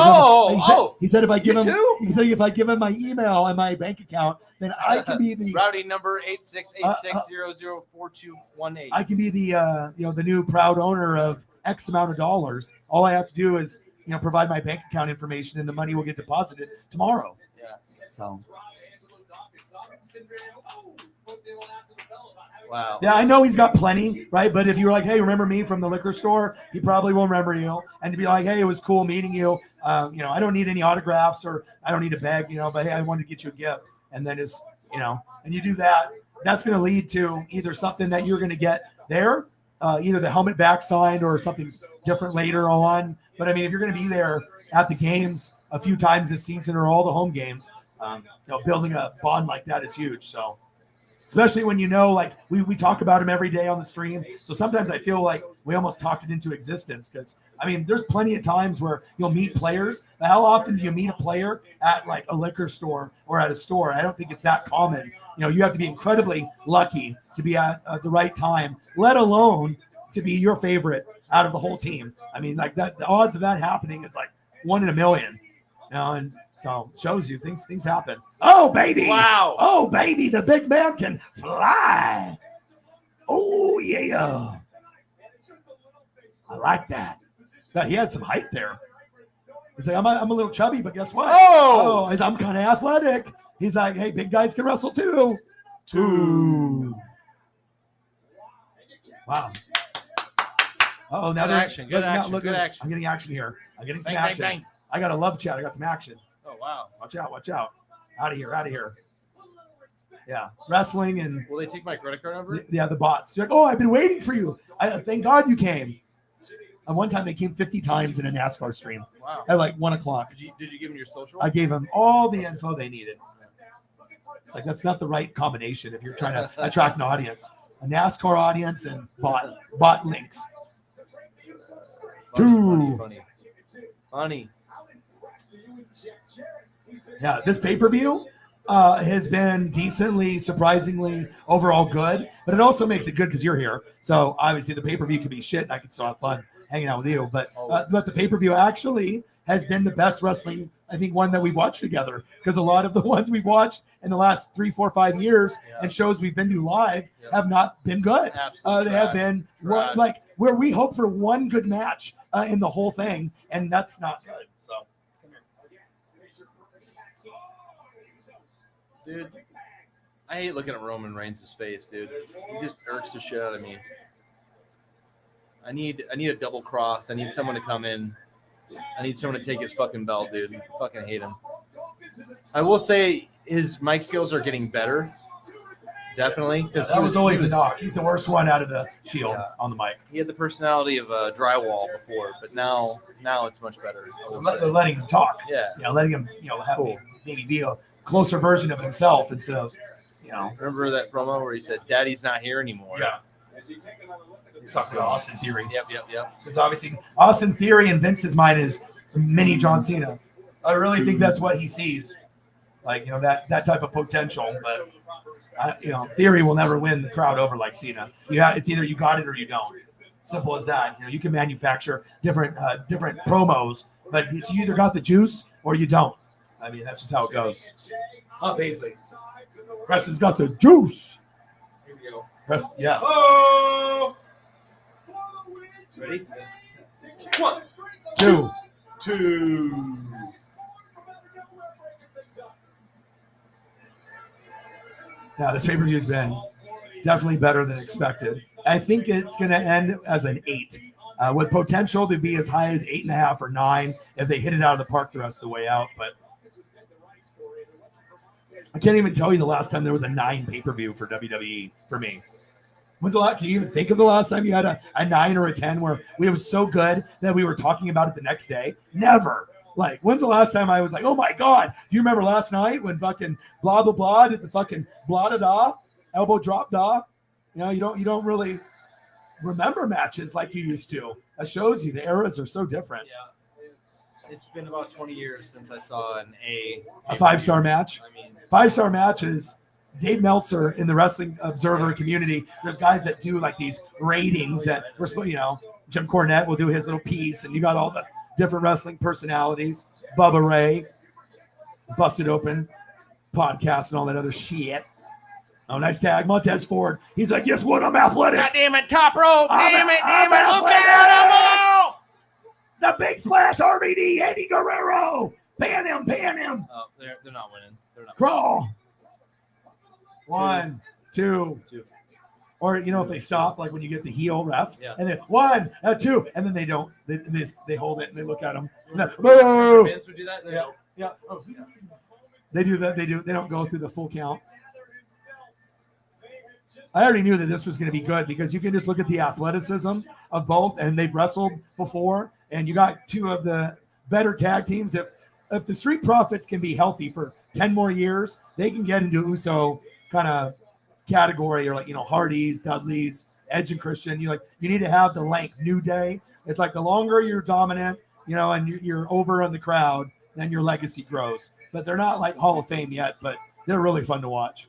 [SPEAKER 1] he said if I give him
[SPEAKER 2] too?
[SPEAKER 1] he said if I give him my email and my bank account, then I can be the
[SPEAKER 2] Routing number 8686004218.
[SPEAKER 1] I can be the the new proud owner of X amount of dollars. All I have to do is provide my bank account information and the money will get deposited tomorrow.
[SPEAKER 2] Yeah.
[SPEAKER 1] So
[SPEAKER 2] Wow.
[SPEAKER 1] yeah, I know he's got plenty, right? But if you were like, hey, remember me from the liquor store? He probably won't remember you. And to be like, hey, it was cool meeting you. I don't need any autographs or I don't need a bag, but hey, I wanted to get you a gift. And then it's, and you do that, that's going to lead to either something that you're going to get there, either the helmet back signed or something different later on. But I mean, if you're going to be there at the games a few times this season or all the home games, building a bond like that is huge. So. Especially when like we talk about him every day on the stream. So sometimes I feel like we almost talked it into existence because, I mean, there's plenty of times where you'll meet players. But how often do you meet a player at like a liquor store or at a store? I don't think it's that common. You have to be incredibly lucky to be at the right time, let alone to be your favorite out of the whole team. I mean, like that, the odds of that happening is like 1 in a million. And so shows you things happen. Oh, baby.
[SPEAKER 2] Wow.
[SPEAKER 1] Oh, baby. The big man can fly. Oh, yeah. I like that. But he had some height there. He's like, I'm a little chubby, but guess what?
[SPEAKER 2] Oh,
[SPEAKER 1] I'm kind of athletic. He's like, hey, big guys can wrestle too. Two. Wow. Oh, now
[SPEAKER 2] Good action. Good action. Good action.
[SPEAKER 1] I'm getting action here. I'm getting some
[SPEAKER 2] Bang, bang,
[SPEAKER 1] action.
[SPEAKER 2] bang.
[SPEAKER 1] I got a love chat. I got some action.
[SPEAKER 2] Oh, wow.
[SPEAKER 1] Watch out. Out of here. Yeah. Wrestling and
[SPEAKER 2] Will they take my credit card number?
[SPEAKER 1] yeah, the bots. You're like, oh, I've been waiting for you. Thank God you came. And one time they came 50 times in a NASCAR stream
[SPEAKER 2] Wow.
[SPEAKER 1] at like 1:00.
[SPEAKER 2] Did you give them your social?
[SPEAKER 1] I gave them all the info they needed. It's like, that's not the right combination if you're trying to attract an audience. A NASCAR audience and bot links.
[SPEAKER 2] Funny.
[SPEAKER 1] Yeah, this pay-per-view has been decently, surprisingly, overall good, but it also makes it good because you're here. So obviously the pay-per-view could be shit and I could still have fun hanging out with you. But the pay-per-view actually has been the best wrestling, I think, one that we've watched together, because a lot of the ones we've watched in the last 3, 4, 5 years and shows we've been to live have not been good. They have been like where we hope for one good match in the whole thing, and that's not good. So,
[SPEAKER 2] Dude, I hate looking at Roman Reigns' face, dude. He just irks the shit out of me. I need a double cross. I need someone to come in. I need someone to take his fucking belt, dude. I fucking hate him. I will say his mic skills are getting better. Definitely.
[SPEAKER 1] that was always the knock. He's the worst one out of the Shield on the mic.
[SPEAKER 2] He had the personality of drywall before, but now it's much better.
[SPEAKER 1] They're letting him talk.
[SPEAKER 2] Yeah.
[SPEAKER 1] Letting him, have maybe be a closer version of himself instead of,
[SPEAKER 2] Remember that promo where he said, "Daddy's not here anymore"?
[SPEAKER 1] Yeah. He's talking about Austin Theory.
[SPEAKER 2] Yep.
[SPEAKER 1] Because obviously Austin Theory in Vince's mind is mini John Cena. I really think that's what he sees. Like, that type of potential. But, Theory will never win the crowd over like Cena. It's either you got it or you don't. Simple as that. You can manufacture different promos, but you either got the juice or you don't. I mean, that's just how it goes. Basically. Preston's got the juice.
[SPEAKER 2] Here we go.
[SPEAKER 1] Yeah.
[SPEAKER 2] Oh! Ready? 1,
[SPEAKER 1] 2.
[SPEAKER 2] 2.
[SPEAKER 1] Now, this pay-per-view has been definitely better than expected. I think it's going to end as an 8, with potential to be as high as 8.5 or 9 if they hit it out of the park the rest of the way out. But I can't even tell you the last time there was a 9 pay-per-view for WWE for me. When's the last? Can you even think of the last time you had a 9 or a 10 where we was so good that we were talking about it the next day? Never. Like, when's the last time I was like, oh my God, do you remember last night when fucking blah, blah, blah did the fucking blah, da, da, elbow drop, da? You know, you don't really remember matches like you used to. That shows you the eras are so different.
[SPEAKER 2] Yeah. It's been about 20 years since I saw a
[SPEAKER 1] 5-star match.
[SPEAKER 2] I mean,
[SPEAKER 1] 5-star matches. Dave Meltzer in the Wrestling Observer community, there's guys that do like these ratings that we're supposed, you know, Jim Cornette will do his little piece, and you got all the different wrestling personalities. Bubba Ray, Busted Open podcast, and all that other shit. Oh, nice tag. Montez Ford. He's like, guess what? I'm athletic.
[SPEAKER 2] God damn it, top rope. Damn it. Look
[SPEAKER 1] athletic.
[SPEAKER 2] at him.
[SPEAKER 1] The big splash, RVD, Eddie Guerrero. Pan him.
[SPEAKER 2] Oh, they're not winning. They're not.
[SPEAKER 1] Crawl. 1, 2. Or, you know, if they stop, like when you get the heel ref, and then 1, 2, and then they don't. They hold it and they look at them. Boo!
[SPEAKER 2] Vince would do that.
[SPEAKER 1] Yeah. Oh, yeah. They do that. They don't go through the full count. I already knew that this was going to be good because you can just look at the athleticism of both, and they've wrestled before, and you got 2 of the better tag teams. If the Street Profits can be healthy for 10 more years, they can get into Uso kind of category, or like, you know, Hardy's, Dudley's, Edge and Christian. You need to have the length. New Day. It's like the longer you're dominant, you know, and you're over on the crowd, then your legacy grows. But they're not like Hall of Fame yet, but they're really fun to watch.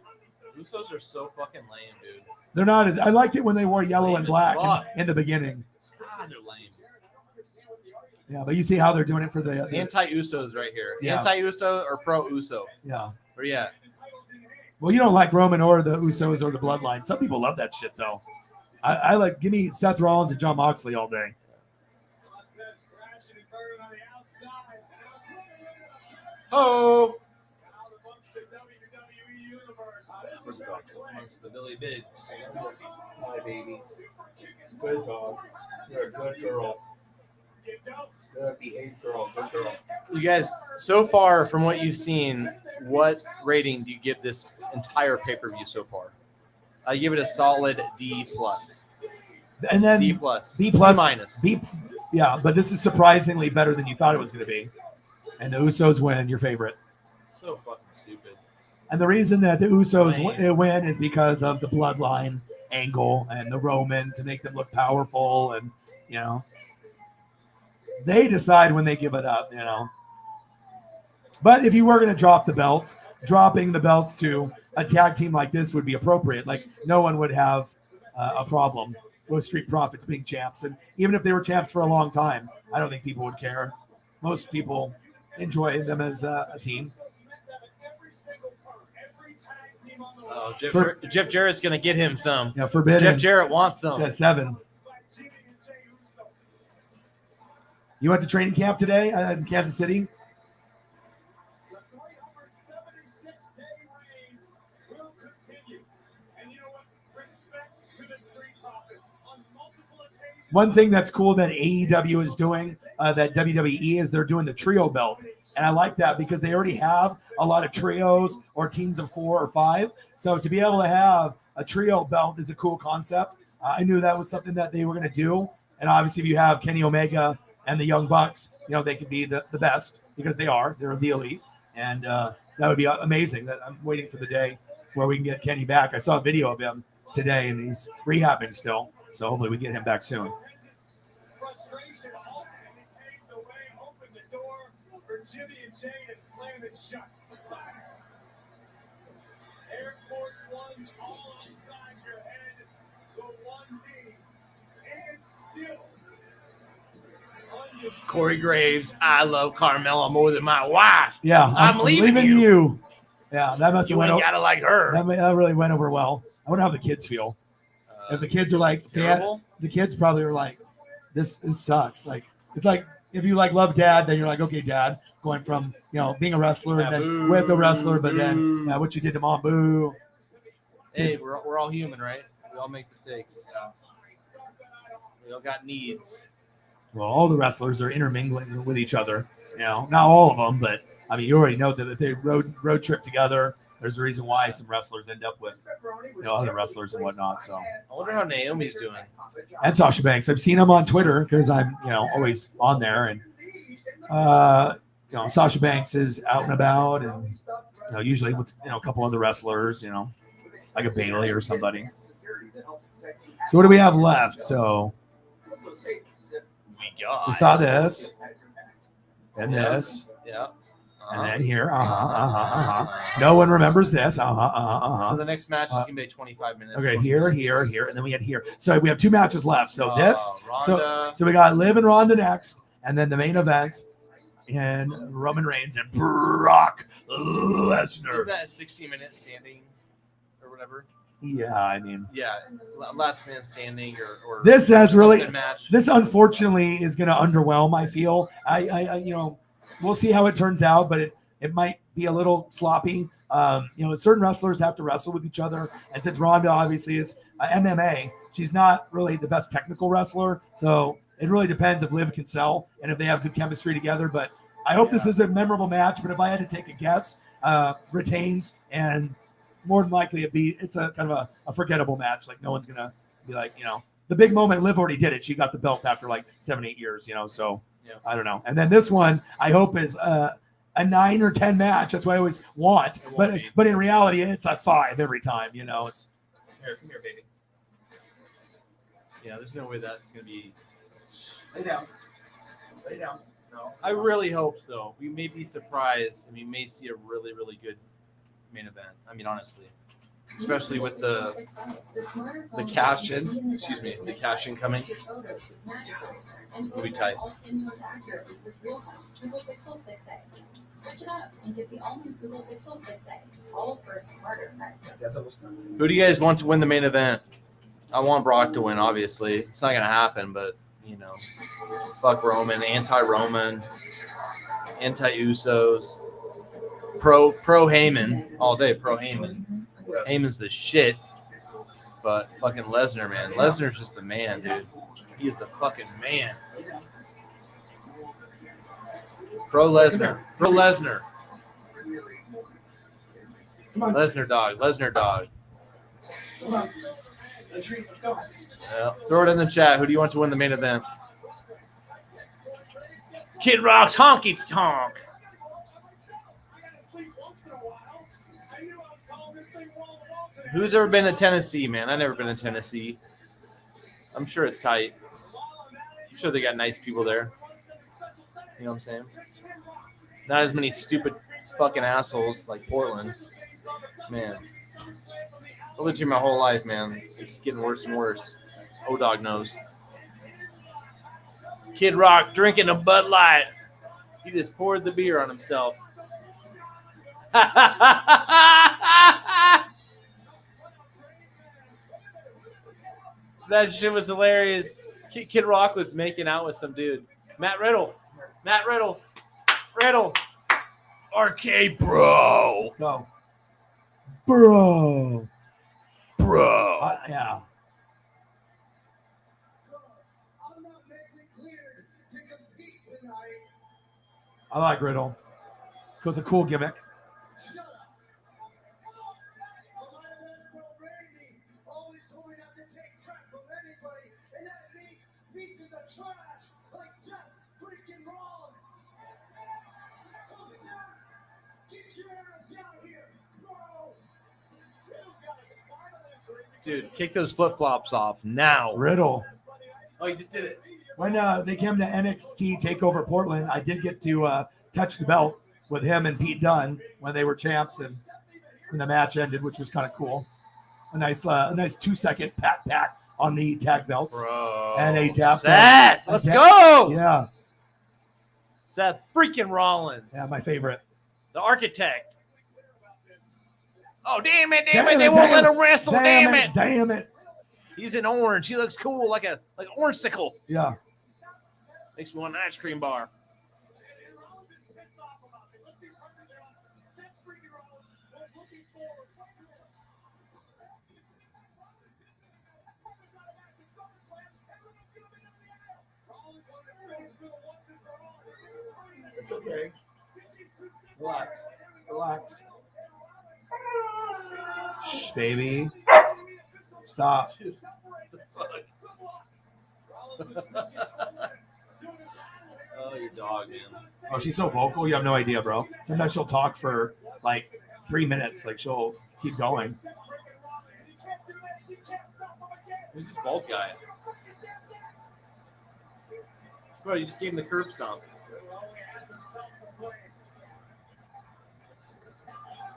[SPEAKER 2] Usos are so fucking lame, dude.
[SPEAKER 1] They're not as I liked it when they wore yellow and black in the beginning.
[SPEAKER 2] God, they're lame.
[SPEAKER 1] Yeah, but you see how they're doing it for the
[SPEAKER 2] anti-Usos right here.
[SPEAKER 1] Yeah.
[SPEAKER 2] Anti-Uso or pro-Uso?
[SPEAKER 1] Yeah.
[SPEAKER 2] Where you at?
[SPEAKER 1] Well, you don't like Roman or the Usos or the Bloodline. Some people love that shit, though. I like, give me Seth Rollins and Jon Moxley all day.
[SPEAKER 2] Oh! Amongst the Billy Bigs.
[SPEAKER 4] My baby. Good dog. You're a good girl. Good behaved girl. Good girl.
[SPEAKER 2] You guys, so far from what you've seen, what rating do you give this entire pay-per-view so far? I give it a solid D+.
[SPEAKER 1] And then
[SPEAKER 2] B+.
[SPEAKER 1] B+.
[SPEAKER 2] C-.
[SPEAKER 1] B, yeah, but this is surprisingly better than you thought it was going to be. And the Usos win, your favorite.
[SPEAKER 2] So fucking stupid.
[SPEAKER 1] And the reason that the Usos win is because of the Bloodline angle and the Roman to make them look powerful, and, you know, they decide when they give it up, you know. But if you were going to drop the belts, dropping the belts to a tag team like this would be appropriate. Like, no one would have a problem with Street Profits being champs. And even if they were champs for a long time, I don't think people would care. Most people enjoy them as a team.
[SPEAKER 2] Oh, Jeff Jarrett's going to get him some.
[SPEAKER 1] Yeah, forbidden.
[SPEAKER 2] Jeff Jarrett wants some.
[SPEAKER 1] It's at 7. You went to training camp today in Kansas City? One thing that's cool that AEW is doing, that WWE is, they're doing the trio belt. And I like that because they already have a lot of trios or teams of 4 or 5. So to be able to have a trio belt is a cool concept. I knew that was something that they were going to do. And obviously if you have Kenny Omega and the Young Bucks, you know, they could be the best because they're the elite. And that would be amazing. I'm waiting for the day where we can get Kenny back. I saw a video of him today and he's rehabbing still. So hopefully we get him back soon.
[SPEAKER 5] Jimmy and Jay is slamming it shut. Air Force One's all upside your head. The 1D. And still.
[SPEAKER 2] Corey Graves, I love Carmella more than my wife.
[SPEAKER 1] Yeah,
[SPEAKER 2] I'm leaving
[SPEAKER 1] you. Yeah, that must have went over.
[SPEAKER 2] You gotta like her.
[SPEAKER 1] That really went over well. I wonder how the kids feel. If the kids are like, the kids probably are like, this sucks. Like, it's like, if you like love dad, then you're like, okay, dad, going from, you know, being a wrestler and then with a wrestler, but then what you did to mom, boo.
[SPEAKER 2] Hey, we're all human, right? We all make mistakes. Yeah. We all got needs.
[SPEAKER 1] Well, all the wrestlers are intermingling with each other. You know, not all of them, but I mean, you already know that they road trip together. there's a reason why some wrestlers end up with other wrestlers and whatnot. So
[SPEAKER 2] I wonder how Naomi's doing.
[SPEAKER 1] and Sasha Banks, I've seen them on Twitter because I'm always on there, and Sasha Banks is out and about, and usually with a couple other wrestlers, like a Bailey or somebody. So what do we have left? So we saw this and this.
[SPEAKER 2] Yeah.
[SPEAKER 1] And then here, no one remembers this.
[SPEAKER 2] So the next match is gonna be 25 minutes.
[SPEAKER 1] Okay, here, and then we get here. So we have 2 matches left. So this,
[SPEAKER 2] Ronda.
[SPEAKER 1] so we got Liv and Ronda next, and then the main event, and Roman Reigns and Brock Lesnar.
[SPEAKER 2] Is that 60-minute standing or whatever?
[SPEAKER 1] Yeah, I mean,
[SPEAKER 2] Yeah, last man standing or
[SPEAKER 1] this has really,
[SPEAKER 2] match.
[SPEAKER 1] this unfortunately is going to underwhelm. I feel, we'll see how it turns out, but it might be a little sloppy. Certain wrestlers have to wrestle with each other, and since Ronda obviously is MMA, she's not really the best technical wrestler, so it really depends if Liv can sell and if they have good chemistry together. But I hope this is a memorable match. But if I had to take a guess, retains, and more than likely it's a kind of a forgettable match. Like no one's gonna be like, the big moment. Liv already did it. She got the belt after like 7-8 years. So
[SPEAKER 2] Yeah.
[SPEAKER 1] I don't know. And then this one I hope is a 9 or 10 match. That's what I always want. But in reality, it's a 5 every time. It's
[SPEAKER 4] Here, come here, baby.
[SPEAKER 2] Yeah, there's no way that's gonna be.
[SPEAKER 4] Lay down. Lay down. No.
[SPEAKER 2] I really hope so. We may be surprised, and we may see a really, really good main event. I mean, honestly, especially with the cash in. Excuse me, the cash in coming. It'll be tight.
[SPEAKER 6] Switch it up and get the all-new Google Pixel 6a, all for a smarter price.
[SPEAKER 2] Who do you guys want to win the main event? I want Brock to win, obviously. It's not gonna happen, but fuck Roman, anti-Roman, anti-Usos, pro Heyman all day. Pro Heyman. Heyman's the shit, but fucking Lesnar, man. Lesnar's just the man, dude. He is the fucking man. Pro Lesnar. Pro Lesnar. Lesnar dog. Lesnar dog. Yeah. Throw it in the chat. Who do you want to win the main event? Kid Rock's honky tonk. Who's ever been to Tennessee, man? I've never been to Tennessee. I'm sure it's tight. I'm sure they got nice people there. You know what I'm saying? Not as many stupid fucking assholes like Portland. Man. I lived here my whole life, man. It's just getting worse and worse. O-Dog knows. Kid Rock drinking a Bud Light. He just poured the beer on himself. That shit was hilarious. Kid Rock was making out with some dude. Matt Riddle. RK Bro.
[SPEAKER 1] let's go, bro. Yeah.
[SPEAKER 5] So, I'm not medically cleared to compete tonight.
[SPEAKER 1] I like Riddle. It's a cool gimmick.
[SPEAKER 5] Shut up. A lot of us know Randy always told me not to take crap from anybody, and that means pieces of trash like Seth freaking Rollins. So Seth, get your ass out here, bro. Riddle's got a spinal injury.
[SPEAKER 2] Dude, kick those flip-flops off now.
[SPEAKER 1] Riddle.
[SPEAKER 2] Oh, you just did it.
[SPEAKER 1] When they came to NXT Takeover Portland, I did get to touch the belt with him and Pete Dunne when they were champs, and when the match ended, which was kind of cool. A nice 2-second pat on the tag belts.
[SPEAKER 2] Bro.
[SPEAKER 1] And a tap.
[SPEAKER 2] Seth, let's go.
[SPEAKER 1] Yeah,
[SPEAKER 2] Seth freaking Rollins.
[SPEAKER 1] my favorite.
[SPEAKER 2] The architect. Oh, damn it. They won't let him wrestle. Damn it. He's in orange. He looks cool like an orange-sicle.
[SPEAKER 1] Yeah.
[SPEAKER 2] Makes me want an ice cream bar.
[SPEAKER 1] It's okay. Relax. Shh, baby. Stop.
[SPEAKER 2] Oh, your dog, man.
[SPEAKER 1] Oh, she's so vocal. You have no idea, bro. Sometimes she'll talk for like 3 minutes. Like she'll keep going.
[SPEAKER 2] Who's this bald guy? Bro, you just gave him the curb stomp.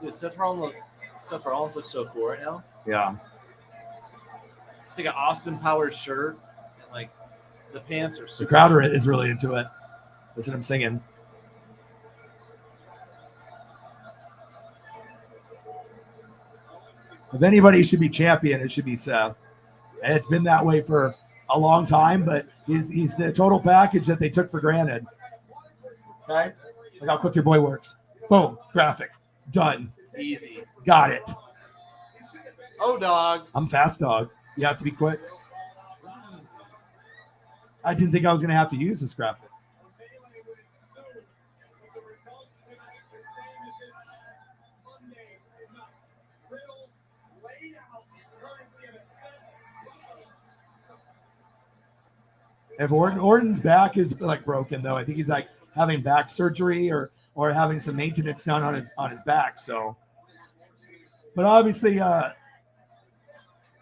[SPEAKER 2] Dude, Seth Rollins looks so cool right now.
[SPEAKER 1] Yeah.
[SPEAKER 2] It's like an Austin Powers shirt, and like the pants are
[SPEAKER 1] The
[SPEAKER 2] super.
[SPEAKER 1] Crowder is really into it. Listen to him singing. If anybody should be champion, it should be Seth. And it's been that way for a long time, but he's the total package that they took for granted. Okay? Look how quick your boy works. Boom. Graphic. Done.
[SPEAKER 2] Easy.
[SPEAKER 1] Got it.
[SPEAKER 2] Oh, dog.
[SPEAKER 1] I'm fast dog. You have to be quick. I didn't think I was going to have to use this graphic. If Orton's back is like broken though, I think he's like having back surgery or having some maintenance done on his back. So, but obviously,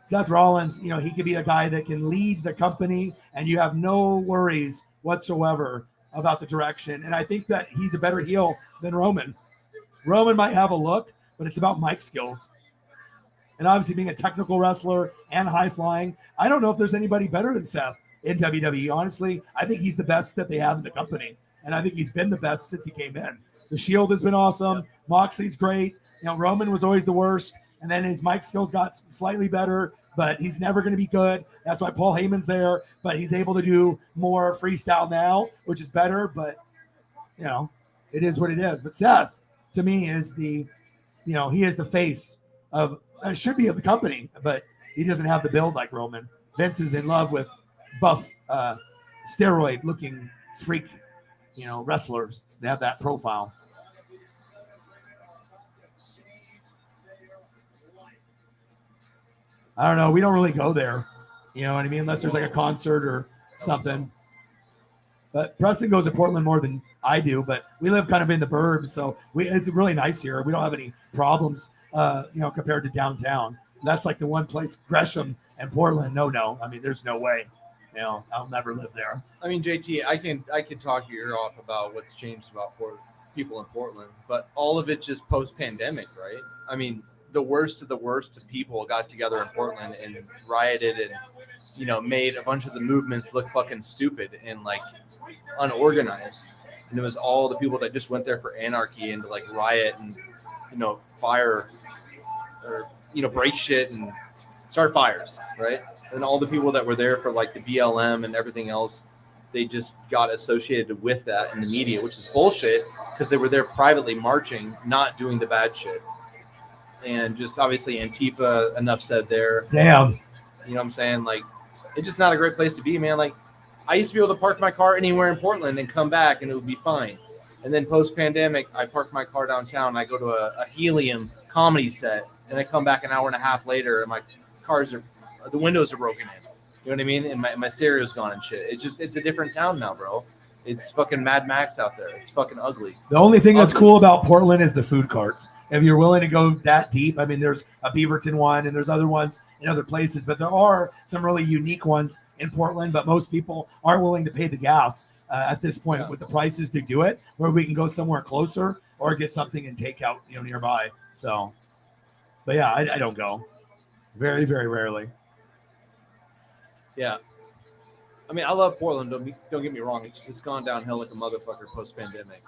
[SPEAKER 1] Seth Rollins, he could be a guy that can lead the company, and you have no worries whatsoever about the direction. And I think that he's a better heel than Roman. Roman might have a look, but it's about mic skills. And obviously, being a technical wrestler and high flying, I don't know if there's anybody better than Seth in WWE. Honestly, I think he's the best that they have in the company. And I think he's been the best since he came in. The Shield has been awesome. Moxley's great. Roman was always the worst. And then his mic skills got slightly better, but he's never going to be good. That's why Paul Heyman's there. But he's able to do more freestyle now, which is better. But, it is what it is. But Seth, to me, is he is the face of, should be of the company, but he doesn't have the build like Roman. Vince is in love with buff, steroid-looking freak, wrestlers. They have that profile. I don't know. We don't really go there. You know what I mean? Unless there's like a concert or something. But Preston goes to Portland more than I do, but we live kind of in the burbs, so it's really nice here. We don't have any problems, compared to downtown. That's like the one place, Gresham and Portland. No. I mean, there's no way. I'll never live there.
[SPEAKER 2] I mean, JT, I can talk your ear off about what's changed about people in Portland, but all of it just post-pandemic, right? I mean, the worst of the worst of people got together in Portland and rioted and, made a bunch of the movements look fucking stupid and like unorganized. And it was all the people that just went there for anarchy and to like riot and, fire or, break shit and start fires, right? And all the people that were there for like the BLM and everything else, they just got associated with that in the media, which is bullshit because they were there privately marching, not doing the bad shit. And just obviously Antifa, enough said there.
[SPEAKER 1] Damn.
[SPEAKER 2] You know what I'm saying? Like, it's just not a great place to be, man. Like, I used to be able to park my car anywhere in Portland and come back and it would be fine. And then post-pandemic, I park my car downtown. I go to a Helium comedy set and I come back an hour and a half later and my the windows are broken in. You know what I mean? And my stereo's gone and shit. It's a different town now, bro. It's fucking Mad Max out there. It's fucking ugly.
[SPEAKER 1] The only thing that's cool about Portland is the food carts. If you're willing to go that deep, I mean, there's a Beaverton one and there's other ones in other places, but there are some really unique ones in Portland, but most people aren't willing to pay the gas at this point with the prices to do it, where we can go somewhere closer or get something and take out, nearby. So, but yeah, I don't go. Very, very rarely.
[SPEAKER 2] Yeah. I mean, I love Portland. Don't get me wrong. It's gone downhill like a motherfucker post-pandemic.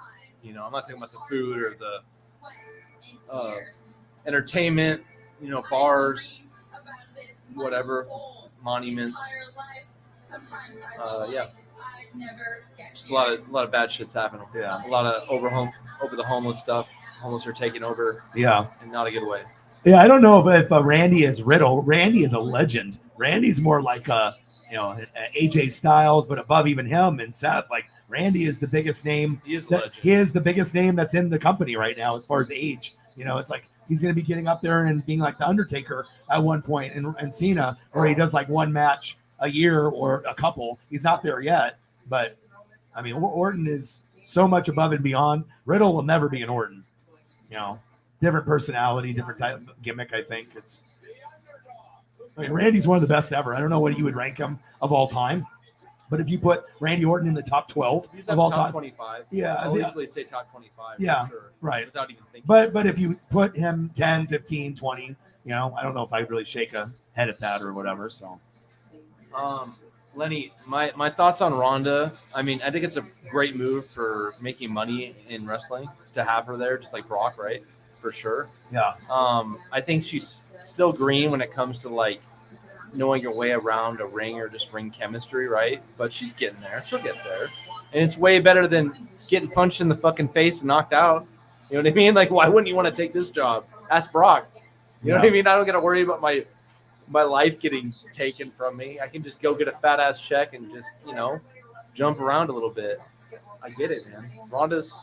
[SPEAKER 2] I'm not talking about the food or the entertainment, bars, whatever, monuments. Yeah. Just a lot of bad shit's happening.
[SPEAKER 1] Yeah.
[SPEAKER 2] A lot of over the homeless stuff. Homeless are taking over.
[SPEAKER 1] Yeah.
[SPEAKER 2] And not a good way.
[SPEAKER 1] Yeah, I don't know if Randy is Riddle. Randy is a legend. Randy's more like AJ Styles, but above even him and Seth. Like Randy is the biggest name.
[SPEAKER 2] He is a legend.
[SPEAKER 1] He is the biggest name that's in the company right now as far as age. It's like he's going to be getting up there and being like the Undertaker at one point, and Cena, where he does like one match a year or a couple. He's not there yet, but I mean, Orton is so much above and beyond. Riddle will never be an Orton. Different personality, different type of gimmick. I think Randy's one of the best ever. I don't know what you would rank him of all time, but if you put Randy Orton in the top 12 of all
[SPEAKER 2] top
[SPEAKER 1] time,
[SPEAKER 2] 25.
[SPEAKER 1] yeah,
[SPEAKER 2] I'll easily say top 25.
[SPEAKER 1] Yeah,
[SPEAKER 2] for sure,
[SPEAKER 1] right.
[SPEAKER 2] Without even thinking.
[SPEAKER 1] But if you put him 10, 15, 20, I don't know if I'd really shake a head at that or whatever. So,
[SPEAKER 2] Lenny, my thoughts on Ronda. I mean, I think it's a great move for making money in wrestling to have her there, just like Brock, right? For sure.
[SPEAKER 1] yeah,
[SPEAKER 2] I think she's still green when it comes to like knowing your way around a ring or just ring chemistry, right? But she's getting there. She'll get there. And it's way better than getting punched in the fucking face and knocked out. You know what I mean? Like, why wouldn't you want to take this job? Ask Brock. You know what I mean? I don't got to worry about my life getting taken from me. I can just go get a fat ass check and just, jump around a little bit. I get it, man. Ronda's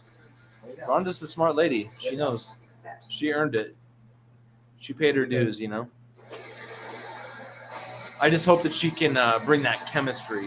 [SPEAKER 2] the smart lady. She knows. She earned it. She paid her dues, I just hope that she can bring that chemistry,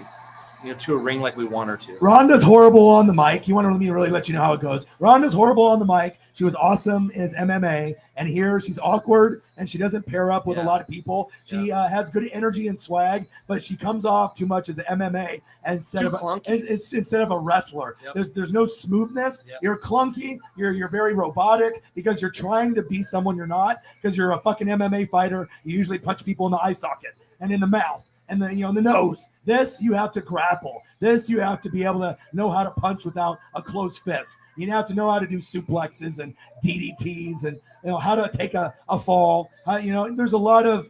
[SPEAKER 2] to a ring like we want her to.
[SPEAKER 1] Ronda's horrible on the mic. You want me to really let you know how it goes. Ronda's horrible on the mic. She was awesome as MMA, and here she's awkward, and she doesn't pair up with a lot of people. She has good energy and swag, but she comes off too much as an MMA instead of a wrestler.
[SPEAKER 2] Yep.
[SPEAKER 1] There's no smoothness.
[SPEAKER 2] Yep.
[SPEAKER 1] You're clunky. You're very robotic because you're trying to be someone you're not. Because you're a fucking MMA fighter, you usually punch people in the eye socket and in the mouth. And then, in the nose. This, you have to grapple. This, you have to be able to know how to punch without a closed fist. You have to know how to do suplexes and DDTs and, how to take a fall. There's a lot of,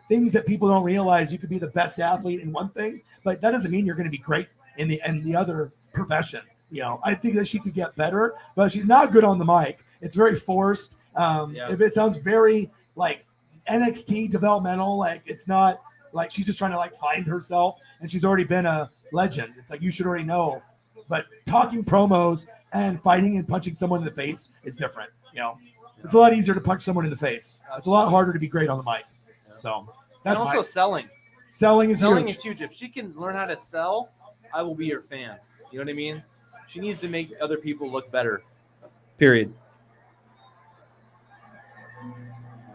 [SPEAKER 1] things that people don't realize. You could be the best athlete in one thing, but that doesn't mean you're going to be great in the other profession. I think that she could get better, but she's not good on the mic. It's very forced. If it sounds very, NXT developmental, it's not, she's just trying to find herself, and she's already been a legend. It's like you should already know. But talking promos and fighting and punching someone in the face is different. It's a lot easier to punch someone in the face. It's a lot harder to be great on the mic. So that's
[SPEAKER 2] and also selling.
[SPEAKER 1] Selling is
[SPEAKER 2] huge. If she can learn how to sell, I will be your fan. You know what I mean? She needs to make other people look better. Period.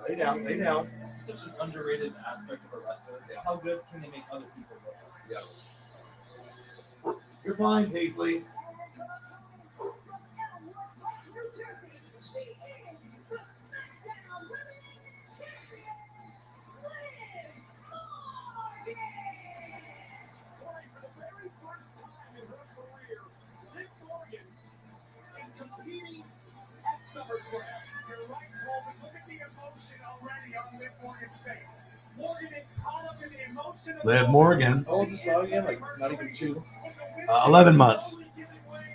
[SPEAKER 4] Lay down. Such an underrated aspect of a wrestler. How good can they make other people look? Yeah.
[SPEAKER 1] You're fine, Paisley.
[SPEAKER 5] SummerSlam. You're right, Coleman. Look at the emotion already on Liv Morgan's face. Morgan is caught up in the emotion of
[SPEAKER 1] Liv Morgan.
[SPEAKER 4] How old is Morgan? Not even 2.
[SPEAKER 1] 11 months.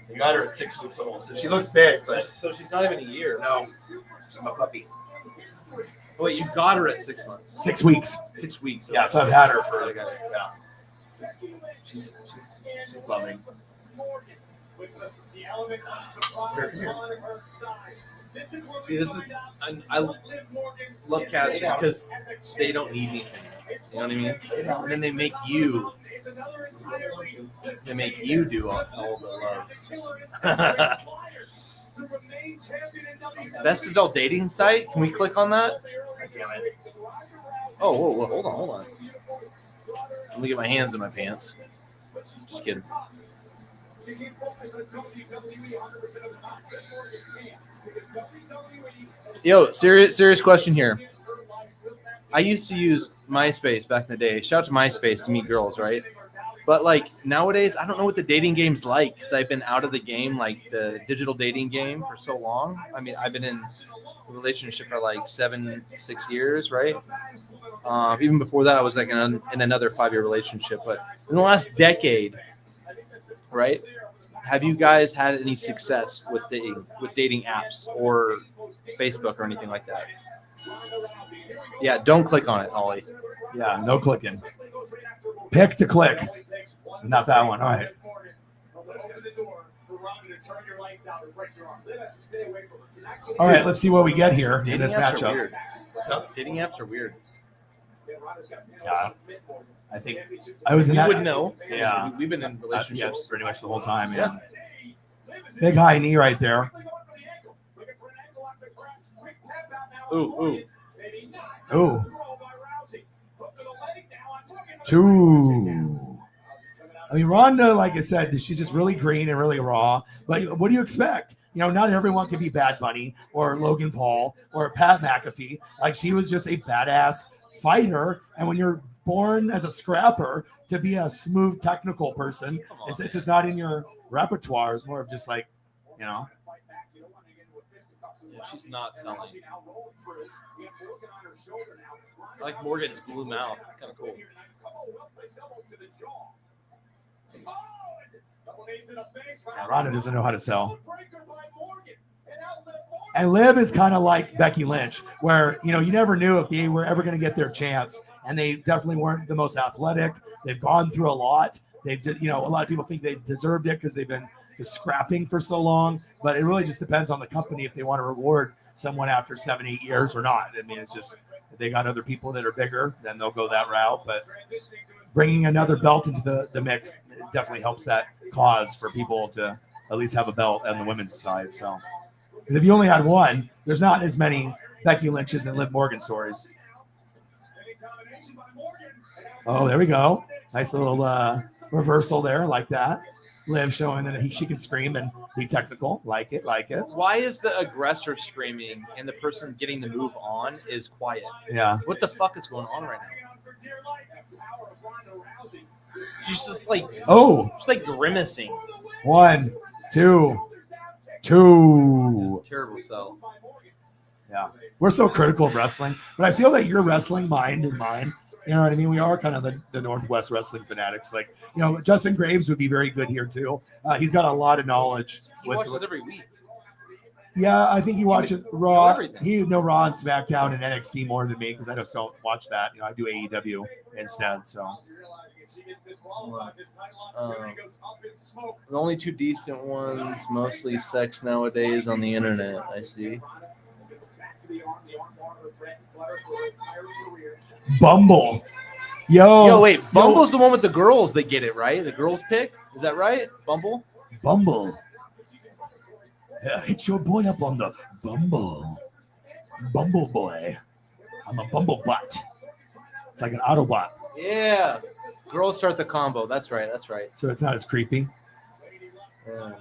[SPEAKER 1] You got her at 6 weeks old, so she looks big, but
[SPEAKER 2] So she's not even a year.
[SPEAKER 1] no, I'm a puppy.
[SPEAKER 2] Oh, wait, you got her at 6 months.
[SPEAKER 1] 6 weeks.
[SPEAKER 2] 6 weeks.
[SPEAKER 1] Yeah, so I've had her for
[SPEAKER 5] She's
[SPEAKER 1] loving.
[SPEAKER 5] Morgan with the element of surprise on her side. This is where
[SPEAKER 2] See, this is I love cats just because they don't need anything. You know what I mean? And then they make you do all the love. Best adult dating site? Can we click on that? Oh, whoa, hold on. Let me get my hands in my pants. Just kidding. Yo, serious question here. I used to use MySpace back in the day. Shout out to MySpace to meet girls, right? But nowadays, I don't know what the dating game's like because I've been out of the game, the digital dating game, for so long. I mean, I've been in a relationship for 6 years, right? Even before that, I was in another 5-year relationship. But in the last decade, right? Have you guys had any success with dating apps or Facebook or anything like that? Yeah, don't click on it, Ollie.
[SPEAKER 1] Yeah, no clicking. Pick to click. Not that one. All right. All right, let's see what we get here in
[SPEAKER 2] Dating
[SPEAKER 1] this
[SPEAKER 2] apps are
[SPEAKER 1] matchup.
[SPEAKER 2] weird. What's up? Dating apps are weird.
[SPEAKER 1] Yeah, I think I was in
[SPEAKER 2] You
[SPEAKER 1] that.
[SPEAKER 2] would know.
[SPEAKER 1] Yeah.
[SPEAKER 2] We've been in
[SPEAKER 1] Yeah,
[SPEAKER 2] relationships.
[SPEAKER 1] pretty much the whole time.
[SPEAKER 2] Yeah.
[SPEAKER 1] Big high knee right there.
[SPEAKER 2] Ooh.
[SPEAKER 1] Ooh. 2. I mean, Ronda, like I said, she's just really green and really raw. But what do you expect? You know, not everyone can be Bad Bunny or Logan Paul or Pat McAfee. Like, she was just a badass fighter. And when you're born as a scrapper to be a smooth technical person, it's just not in your repertoire. It's more of just like, you know.
[SPEAKER 2] Yeah, she's not selling. I like Morgan's blue mouth. Kind of cool.
[SPEAKER 1] Yeah, Ronda doesn't know how to sell. And Liv is kind of like Becky Lynch, where, you know, you never knew if they were ever going to get their chance. And they definitely weren't the most athletic. They've gone through a lot. They've, you know, a lot of people think they deserved it because they've been scrapping for so long. But it really just depends on the company if they want to reward someone after 7-8 years or not. I mean, it's just, if they got other people that are bigger, then they'll go that route. But bringing another belt into the mix definitely helps that cause for people to at least have a belt on the women's side. So, because if you only had one, there's not as many Becky Lynch's and Liv Morgan stories. Oh, there we go. Nice little reversal there, like that. Liv showing that she can scream and be technical. Like it.
[SPEAKER 2] Why is the aggressor screaming and the person getting the move on is quiet?
[SPEAKER 1] Yeah.
[SPEAKER 2] What the fuck is going on right now? She's just like grimacing.
[SPEAKER 1] 1, 2.
[SPEAKER 2] Terrible sell.
[SPEAKER 1] Yeah. We're so critical of wrestling, but I feel that your wrestling mind and mine, you know what I mean? We are kind of the Northwest wrestling fanatics. Like, you know, Justin Graves would be very good here too. He's got a lot of knowledge.
[SPEAKER 2] He watches every week.
[SPEAKER 1] Yeah, I think he watches Raw.
[SPEAKER 2] everything.
[SPEAKER 1] He know Raw and SmackDown and NXT more than me because I just don't watch that. You know, I do AEW instead. So
[SPEAKER 2] the only two decent ones, mostly sex nowadays on the internet. I see.
[SPEAKER 1] Bumble. Yo,
[SPEAKER 2] Wait, Bumble's the one with the girls that get it, right? The girls pick? Is that right? Bumble?
[SPEAKER 1] Yeah, hit your boy up on the Bumble. Bumble boy. I'm a Bumble bot. It's like an Autobot.
[SPEAKER 2] Yeah. Girls start the combo. That's right.
[SPEAKER 1] So it's not as creepy.
[SPEAKER 2] Yeah.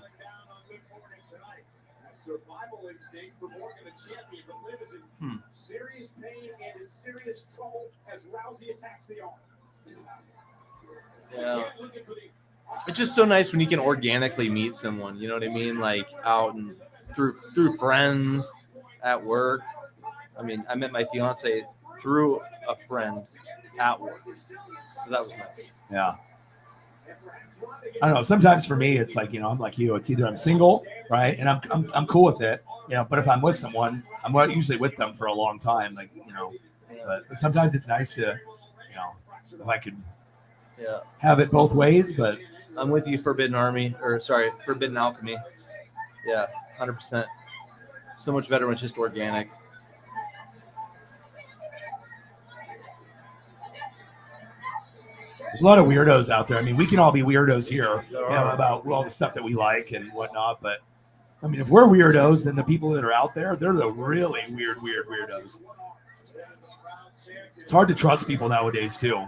[SPEAKER 5] Survival instinct for Morgan, the champion, but Liv is in serious pain and in serious trouble as Rousey attacks the arm.
[SPEAKER 2] Yeah. It's just so nice when you can organically meet someone. You know what I mean? Like out and through friends, at work. I mean, I met my fiance through a friend at work, so that was nice.
[SPEAKER 1] Yeah. I don't know. Sometimes for me, it's like, you know, I'm like you. It's either I'm single, right, and I'm cool with it, you know. But if I'm with someone, I'm usually with them for a long time, like, you know. But sometimes it's nice to, you know, if I could have it both ways. But
[SPEAKER 2] I'm with you, Forbidden Alchemy. Yeah, 100%. So much better when it's just organic.
[SPEAKER 1] there's a lot of weirdos out there. I mean, we can all be weirdos here, you know, about all the stuff that we like and whatnot. But I mean, if we're weirdos, then the people that are out there, they're the really weird weirdos. It's hard to trust people nowadays too.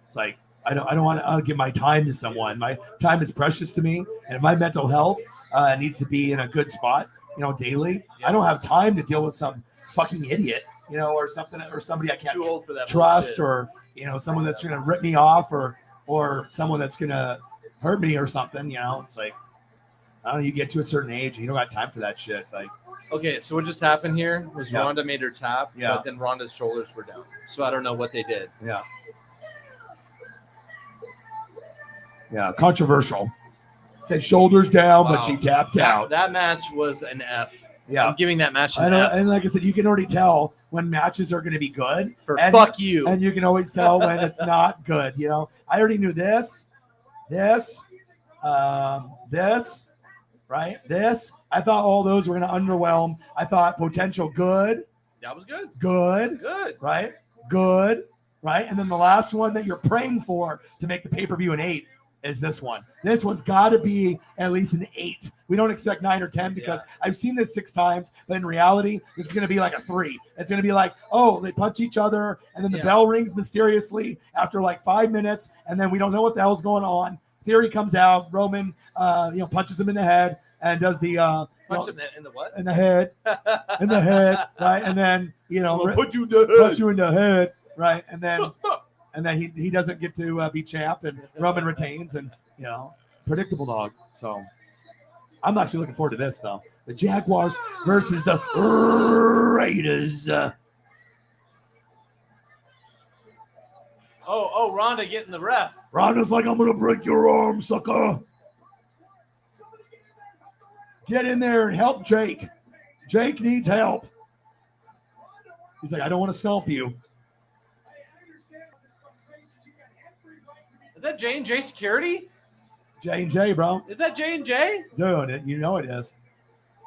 [SPEAKER 1] It's like I don't want to give my time to someone. My time is precious to me, and if my mental health needs to be in a good spot, you know, daily. I don't have time to deal with some fucking idiot, you know, or something, or somebody I can't
[SPEAKER 2] Too old for that
[SPEAKER 1] trust,
[SPEAKER 2] bullshit.
[SPEAKER 1] or, you know, someone that's going to rip me off, or someone that's going to hurt me or something. You know, it's like, I don't know, you get to a certain age and you don't got time for that shit. Like,
[SPEAKER 2] okay, so what just happened here was Ronda made her tap,
[SPEAKER 1] Yeah.
[SPEAKER 2] but then Ronda's shoulders were down. So I don't know what they did.
[SPEAKER 1] Yeah, controversial. Said shoulders down, but
[SPEAKER 2] Wow.
[SPEAKER 1] she tapped out.
[SPEAKER 2] That match was an F.
[SPEAKER 1] Yeah.
[SPEAKER 2] I'm giving that match
[SPEAKER 1] I
[SPEAKER 2] an
[SPEAKER 1] know,
[SPEAKER 2] F.
[SPEAKER 1] and like I said, you can already tell when matches are going to be good. And,
[SPEAKER 2] fuck you.
[SPEAKER 1] And you can always tell when it's not good. You know, I already knew this, right? This, I thought all those were going to underwhelm. I thought potential good,
[SPEAKER 2] That was good.
[SPEAKER 1] good,
[SPEAKER 2] Good.
[SPEAKER 1] right? Good, right? And then the last one that you're praying for to make the pay-per-view an 8 is this one. This one's got to be at least an 8. We don't expect 9 or 10 because I've seen this 6 times, but in reality, this is going to be like a 3. It's going to be like, oh, they punch each other, and then the bell rings mysteriously after like 5 minutes, and then we don't know what the hell's going on. Theory comes out, Roman, punches him in the head and does the
[SPEAKER 2] Punch him in the what?
[SPEAKER 1] in the head, right? And then
[SPEAKER 2] Put you in the head.
[SPEAKER 1] punch you in the head, right? And then he doesn't get to be champ, and Roman retains, and predictable dog. So I'm actually looking forward to this though. The Jaguars versus the Raiders.
[SPEAKER 2] Oh, Ronda getting the ref.
[SPEAKER 1] Ronda's like, I'm gonna break your arm, sucker. Get in there and help Jake. Jake needs help. He's like, I don't want to stomp you.
[SPEAKER 2] Is that J&J Security?
[SPEAKER 1] J&J, bro.
[SPEAKER 2] Is that J&J?
[SPEAKER 1] Dude, you know it is.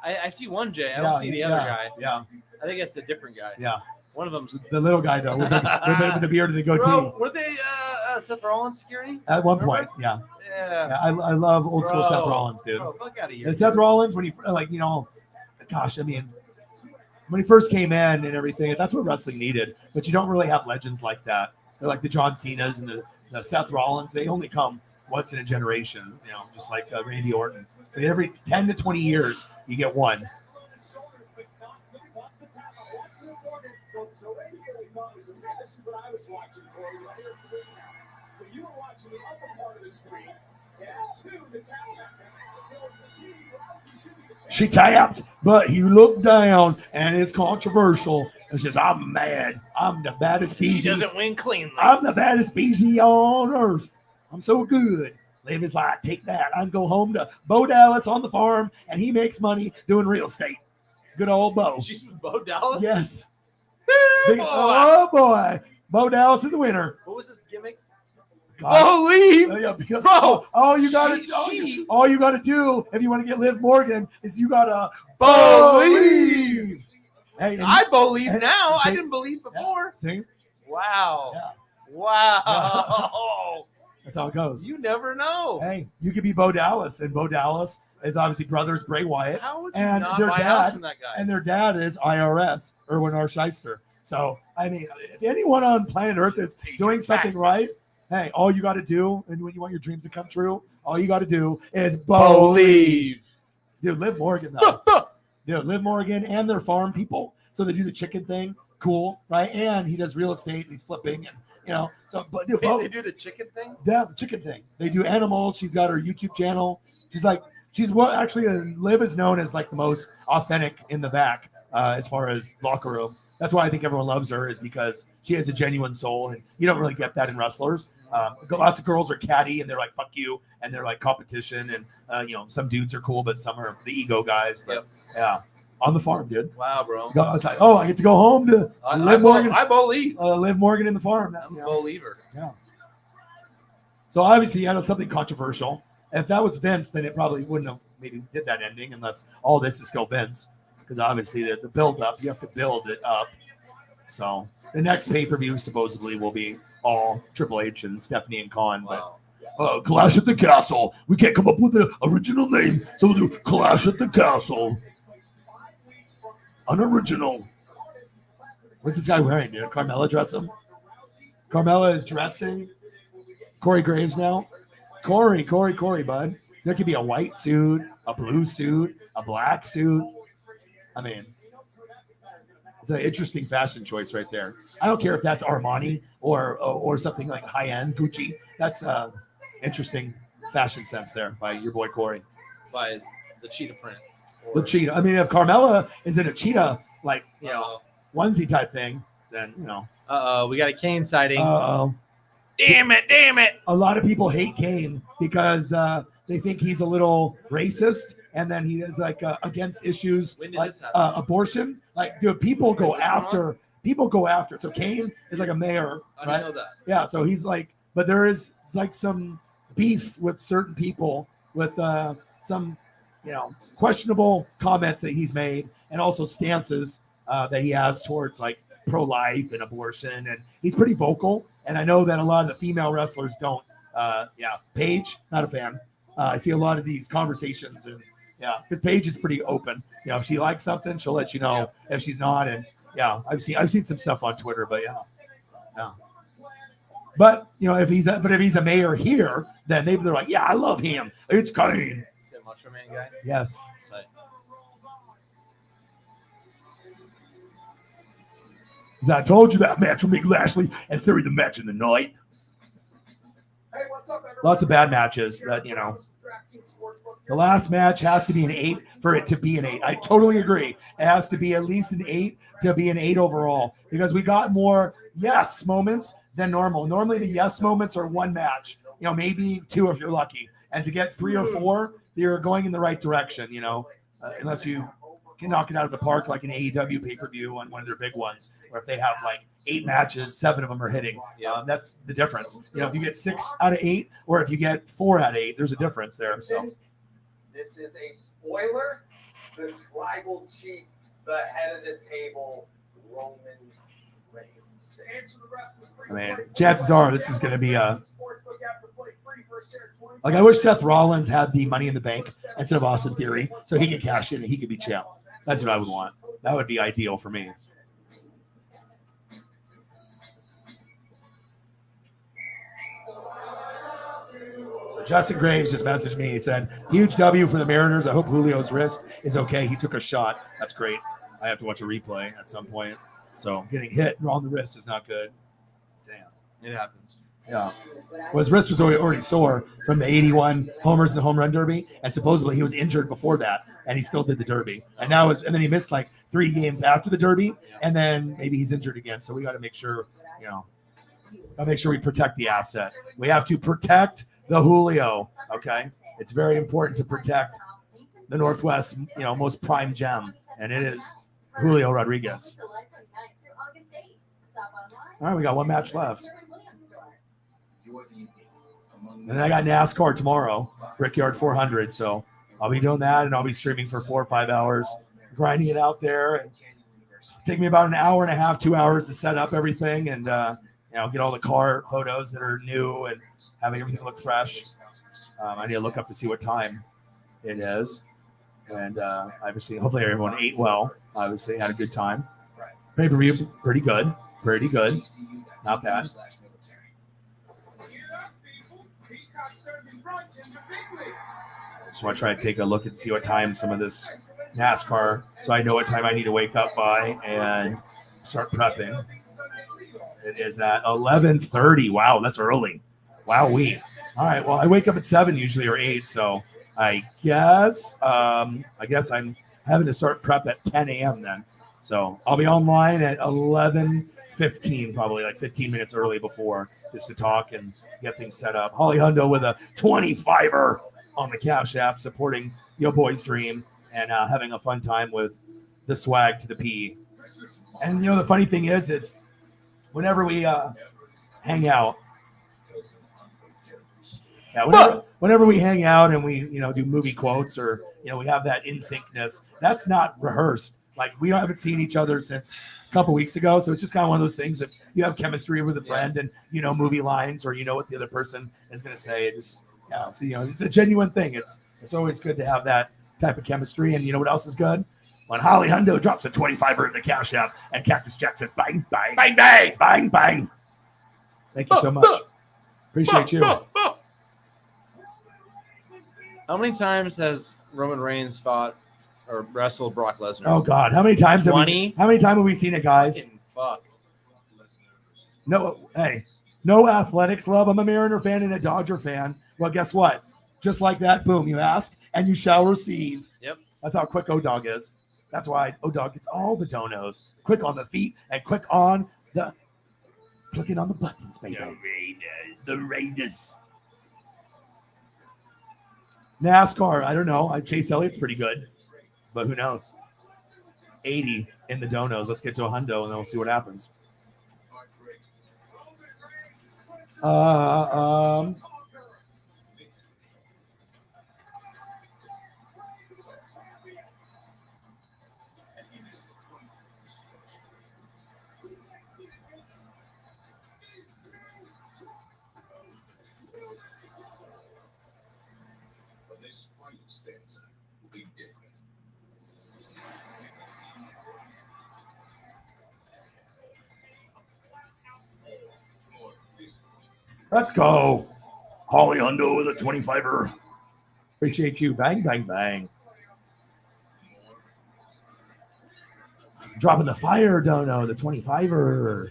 [SPEAKER 2] I see one J. I don't see the other guy.
[SPEAKER 1] Yeah,
[SPEAKER 2] I think it's a different guy.
[SPEAKER 1] yeah.
[SPEAKER 2] One of them's
[SPEAKER 1] The little guy, though, with the beard and the goatee.
[SPEAKER 2] Bro, were they Seth Rollins security?
[SPEAKER 1] At one point, yeah.
[SPEAKER 2] Yeah.
[SPEAKER 1] I love old school
[SPEAKER 2] Bro.
[SPEAKER 1] Seth Rollins, dude.
[SPEAKER 2] Bro, fuck out of here.
[SPEAKER 1] And Seth Rollins, when he, gosh, I mean, when he first came in and everything, that's what wrestling needed. But you don't really have legends like that. They're like the John Cenas and the Seth Rollins. They only come once in a generation, just like Randy Orton. So every 10 to 20 years, you get one.
[SPEAKER 5] So immediately thought it was okay. This is what I was watching, Corey, right here at the ring now. But you were watching the upper part of the screen, and two, the tap methods. So he, Rousey, should be the champion.
[SPEAKER 1] She tapped, but he looked down, and it's controversial. And says, I'm mad. I'm the baddest
[SPEAKER 2] She
[SPEAKER 1] species.
[SPEAKER 2] doesn't win cleanly.
[SPEAKER 1] I'm the baddest species on earth. I'm so good. Live his life. Take that. I'm go home to Bo Dallas on the farm, and he makes money doing real estate. Good old Bo.
[SPEAKER 2] She's from Bo Dallas?
[SPEAKER 1] Yes.
[SPEAKER 2] Boy.
[SPEAKER 1] Oh, boy. Bo Dallas is the winner.
[SPEAKER 2] What was this gimmick?
[SPEAKER 1] God.
[SPEAKER 2] Believe.
[SPEAKER 1] Bro, all you gotta do if you want to get Liv Morgan is you gotta believe. Hey,
[SPEAKER 2] I believe
[SPEAKER 1] and-
[SPEAKER 2] now.
[SPEAKER 1] see?
[SPEAKER 2] I didn't believe before.
[SPEAKER 1] See?
[SPEAKER 2] Wow.
[SPEAKER 1] Yeah.
[SPEAKER 2] Wow.
[SPEAKER 1] That's how it goes.
[SPEAKER 2] You never know.
[SPEAKER 1] Hey, you could be Bo Dallas, and Bo Dallas is obviously brothers Bray Wyatt,
[SPEAKER 2] How would you
[SPEAKER 1] and
[SPEAKER 2] not
[SPEAKER 1] their
[SPEAKER 2] buy
[SPEAKER 1] dad-
[SPEAKER 2] house from that guy?
[SPEAKER 1] and their dad is IRS, Erwin R. Shyster. So, I mean, if anyone on planet Earth is doing something right, hey, all you got to do, and when you want your dreams to come true, all you got to do is believe. Dude, Liv Morgan, though. Dude, Liv Morgan and their farm people. So they do the chicken thing. Cool, right? And he does real estate, and he's flipping, and, so, but dude,
[SPEAKER 2] Wait, they do the chicken thing?
[SPEAKER 1] yeah, the chicken thing. They do animals. She's got her YouTube channel. She's what actually Liv is known as like the most authentic in the back as far as locker room. That's why I think everyone loves her, is because she has a genuine soul, and you don't really get that in wrestlers. Lots of girls are catty, and they're like "fuck you," and they're like competition, and some dudes are cool, but some are the ego guys. But yeah, on the farm, dude.
[SPEAKER 2] Wow, bro.
[SPEAKER 1] I get to go home to Liv Morgan.
[SPEAKER 2] I believe.
[SPEAKER 1] Liv Morgan in the farm.
[SPEAKER 2] I'm a believer.
[SPEAKER 1] Yeah. So obviously, I know something controversial. If that was Vince, then it probably wouldn't have maybe did that ending, unless all this is still Vince. Because obviously the build up, you have to build it up. So the next pay-per-view supposedly will be all Triple H and Stephanie and Khan.
[SPEAKER 2] Wow.
[SPEAKER 1] But Clash at the Castle. We can't come up with the original name, so we'll do Clash at the Castle. Unoriginal. What's this guy wearing, dude? Carmella dress him? Carmella is dressing Corey Graves now. Corey, bud. There could be a white suit, a blue suit, a black suit. I mean, it's an interesting fashion choice right there. I don't care if that's Armani or something like high-end Gucci. That's interesting fashion sense there by your boy Corey.
[SPEAKER 2] By the cheetah print.
[SPEAKER 1] The cheetah. I mean, if Carmella is in a cheetah, like,
[SPEAKER 2] Uh-oh.
[SPEAKER 1] onesie type thing, then,
[SPEAKER 2] Uh-oh. We got a Kane sighting.
[SPEAKER 1] Uh-oh.
[SPEAKER 2] Damn it.
[SPEAKER 1] A lot of people hate Kane because they think he's a little racist, and then he is like against issues
[SPEAKER 2] When did
[SPEAKER 1] like
[SPEAKER 2] this happen?
[SPEAKER 1] abortion. Like, dude, people go after. So Kane is like a mayor,
[SPEAKER 2] I
[SPEAKER 1] right?
[SPEAKER 2] didn't know that.
[SPEAKER 1] Yeah, so he's like, but there is like some beef with certain people with some questionable comments that he's made, and also stances that he has towards like pro-life and abortion, and he's pretty vocal. And I know that a lot of the female wrestlers don't. Paige, not a fan. I see a lot of these conversations, and because Paige is pretty open. If she likes something, she'll let you know. If she's not, and I've seen some stuff on Twitter, but yeah. But if he's a mayor here, then maybe they're like, yeah, I love him. It's Kane.
[SPEAKER 2] The Macho Man guy.
[SPEAKER 1] Yes.
[SPEAKER 2] Tight.
[SPEAKER 1] As I told you, that match will make Lashley and Theory the match in the night.
[SPEAKER 5] Hey, what's up, everyone?
[SPEAKER 1] Lots of bad matches that, the last match has to be an 8 for it to be an 8. I totally agree. It has to be at least an 8 to be an 8 overall, because we got more yes moments than normal. Normally the yes moments are one match, maybe 2 if you're lucky. And to get 3 or 4, you're going in the right direction, unless you can knock it out of the park like an AEW pay-per-view on one of their big ones, or if they have like 8 matches, 7 of them are hitting. That's the difference. If you get 6 out of 8, or if you get 4 out of 8, there's a difference there. So
[SPEAKER 5] This is a spoiler. The tribal chief, the head of the table, Roman Reigns. To answer the rest of the
[SPEAKER 1] I mean, chances are this is going to be a. Like, I wish Seth Rollins had the Money in the Bank instead of Austin Theory, so he could cash in and he could be champ. That's what I would want. That would be ideal for me. So Justin Graves just messaged me. He said, huge W for the Mariners. I hope Julio's wrist is okay. He took a shot. That's great. I have to watch a replay at some point. So getting hit on the wrist is not good. Damn.
[SPEAKER 2] It happens.
[SPEAKER 1] Yeah. Well, his wrist was already sore from the 81 homers in the home run derby, and supposedly he was injured before that, and he still did the derby. And then he missed like 3 games after the derby, and then maybe he's injured again. So we got to make sure, we protect the asset. We have to protect the Julio. Okay, it's very important to protect the Northwest, most prime gem, and it is Julio Rodriguez. All right, we got 1 match left. And then I got NASCAR tomorrow, Brickyard 400. So I'll be doing that, and I'll be streaming for 4 or 5 hours, grinding it out there. And take me about an hour and a half, 2 hours to set up everything, and get all the car photos that are new and having everything look fresh. I need to look up to see what time it is, and obviously, hopefully, everyone ate well. Obviously, had a good time. Pay-per-view, pretty good, not bad. Just want to try to take a look and see what time some of this NASCAR, so I know what time I need to wake up by and start prepping. It is at 11:30. Wow, that's early. Wowee. All right, well, I wake up at 7 usually, or 8, so I guess I'm having to start prep at 10 a.m. then. So I'll be online at 11:15, probably like 15 minutes early before, just to talk and get things set up. Holly Hundo with a 25er on the Cash App, supporting Yo Boy's dream and having a fun time with the swag to the P. And the funny thing is whenever we hang out, whenever we hang out and we do movie quotes, or we have that in syncness, that's not rehearsed. Like, we haven't seen each other since a couple weeks ago, so it's just kind of one of those things. If you have chemistry with a friend and movie lines, or what the other person is going to say, it's a genuine thing. It's always good to have that type of chemistry. And what else is good? When Holly Hundo drops a 25er in the Cash App and Cactus Jack says bang, bang, bang, bang, bang, bang. Thank you so much. Appreciate you.
[SPEAKER 2] How many times has Roman Reigns fought or wrestled Brock Lesnar?
[SPEAKER 1] Oh God, how many times
[SPEAKER 2] 20?
[SPEAKER 1] How many times have we seen it, guys?
[SPEAKER 2] Fuck.
[SPEAKER 1] No, hey, no athletics love. I'm a Mariner fan and a Dodger fan. Well, guess what? Just like that, boom, you ask and you shall receive.
[SPEAKER 2] Yep.
[SPEAKER 1] That's how quick O-Dog is. That's why O-Dog gets all the donos. Quick on the feet and quick on clicking on the buttons, baby. The Raiders. NASCAR, I don't know. Chase Elliott's pretty good, but who knows? 80 in the donos. Let's get to a hundo, and then we'll see what happens. Let's go. Holly Hundo with a 25er. Appreciate you. Bang, bang, bang. Dropping the fire, Dono, the 25er.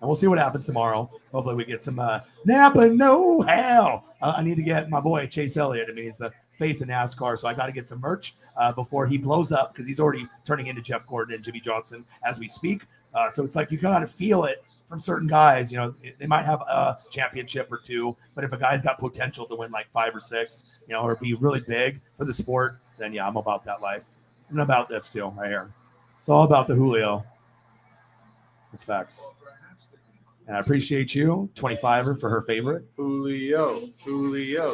[SPEAKER 1] And we'll see what happens tomorrow. Hopefully we get some Napa know-how. I need to get my boy Chase Elliott. I mean, he's the face of NASCAR, so I got to get some merch before he blows up because he's already turning into Jeff Gordon and Jimmy Johnson as we speak. So it's like you got to feel it from certain guys. You know, they might have a championship or two, but if a guy's got potential to win like 5 or 6, you know, or be really big for the sport, then yeah, I'm about that life. I'm about this too, right here. It's all about the Julio. It's facts. And I appreciate you, 25er for her favorite.
[SPEAKER 2] Julio.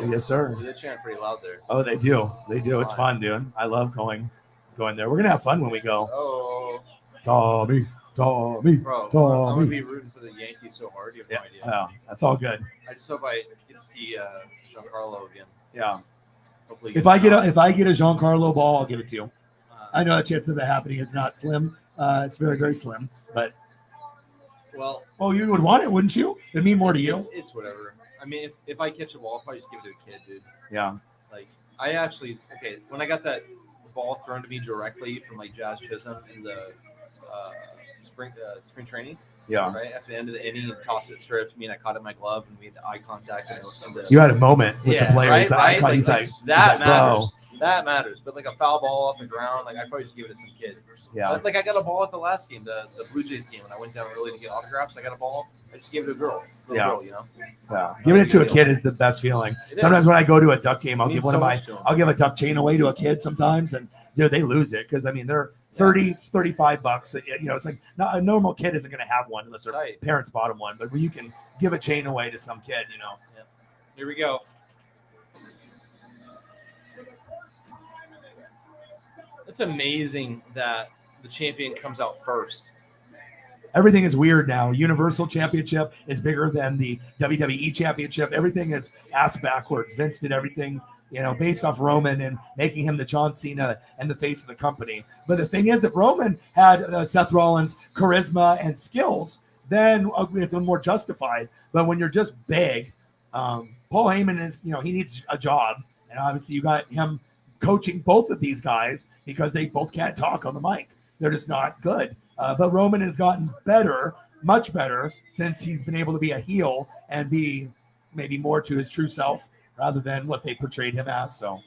[SPEAKER 1] Yes, sir.
[SPEAKER 2] They chant pretty loud there.
[SPEAKER 1] Oh, they do. They do. It's fun, dude. I love going there. We're gonna have fun when we go.
[SPEAKER 2] Oh,
[SPEAKER 1] Tommy.
[SPEAKER 2] bro, I'm gonna be rooting for the Yankees so hard. You have no idea.
[SPEAKER 1] Yeah, that's all good.
[SPEAKER 2] I just hope I get to see Giancarlo again.
[SPEAKER 1] Yeah.
[SPEAKER 2] Hopefully,
[SPEAKER 1] If I get a Giancarlo ball, I'll give it to you. I know the chance of that happening is not slim. It's very, very slim. But you would want it, wouldn't you? It'd mean more to you.
[SPEAKER 2] It's whatever. I mean, if I catch a ball, I'll probably just give it to a kid, dude.
[SPEAKER 1] Yeah.
[SPEAKER 2] Like when I got that ball thrown to me directly from like Josh Chisholm in the spring training.
[SPEAKER 1] Yeah.
[SPEAKER 2] Right after the end of the inning, he tossed it straight up to me, and I caught it in my glove, and we had eye contact. And
[SPEAKER 1] you had a moment with the player.
[SPEAKER 2] Right. That matters.
[SPEAKER 1] Bro.
[SPEAKER 2] That matters. But like a foul ball off the ground, like I probably just give it to some kid.
[SPEAKER 1] Yeah.
[SPEAKER 2] Like I got a ball at the last game, the Blue Jays game, when I went down early to get autographs. I got a ball. I just gave it to a girl. Girl, you know.
[SPEAKER 1] Yeah. Giving it to a kid is the best feeling. Sometimes when I go to a Duck game, I'll give a Duck chain away to a kid sometimes, and they lose it because I mean they're $30-$35. You know, it's like not a normal kid isn't going to have one unless their parents bought them one. But when you can give a chain away to some kid, you know.
[SPEAKER 2] Yeah. Here we go. It's amazing that the champion comes out first.
[SPEAKER 1] Everything is weird now. Universal Championship is bigger than the WWE Championship. Everything is ass backwards. Vince did everything, based off Roman and making him the John Cena and the face of the company. But the thing is, if Roman had Seth Rollins' charisma and skills, then it's more justified. But when you're just big, Paul Heyman is, he needs a job. And obviously you got him coaching both of these guys because they both can't talk on the mic. They're just not good. But Roman has gotten better, much better, since he's been able to be a heel and be maybe more to his true self rather than what they portrayed him as. So,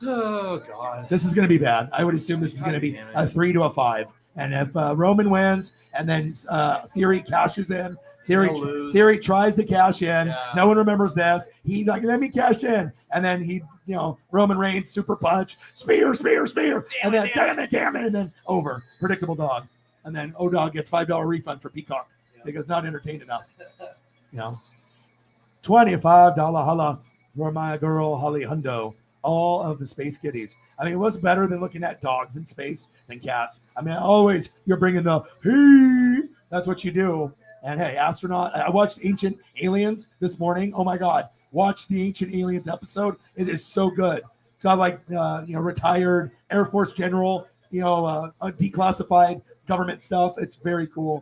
[SPEAKER 2] oh God,
[SPEAKER 1] this is going to be bad. I would assume this is going to be a 3 to a 5. And if Roman wins and then Theory cashes in, Theory tries to cash in. Yeah. No one remembers this. He let me cash in, and then Roman Reigns super punch, spear, and then damn it, and then over. Predictable dog, and then O-Dog gets $5 refund for Peacock because not entertained enough. $25 holla for my girl Holly Hundo. All of the space kitties. I mean, what's better than looking at dogs in space than cats? I mean, always you're bringing the hey. That's what you do. And hey, astronaut, I watched Ancient Aliens this morning. Oh my God. Watch the Ancient Aliens episode. It is so good. It's got like, retired Air Force general, declassified government stuff. It's very cool.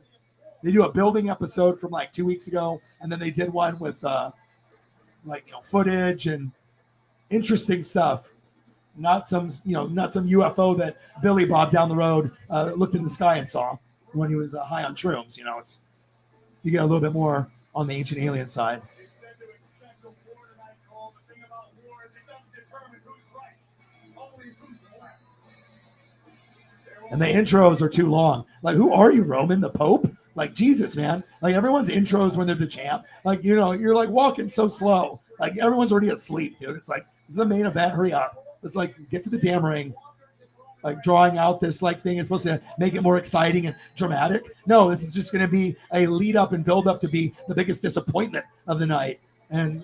[SPEAKER 1] They do a building episode from like 2 weeks ago. And then they did one with footage and interesting stuff. Not some UFO that Billy Bob down the road looked in the sky and saw when he was high on shrooms. You get a little bit more on the Ancient Alien side. And the intros are too long. Like, who are you, Roman? The Pope? Like, Jesus, man. Like, everyone's intros when they're the champ. Like, you're like walking so slow. Like, everyone's already asleep, dude. It's like, this is the main event. Hurry up. It's like, get to the damn ring. Like drawing out this thing is supposed to make it more exciting and dramatic. No, this is just going to be a lead up and build up to be the biggest disappointment of the night. And,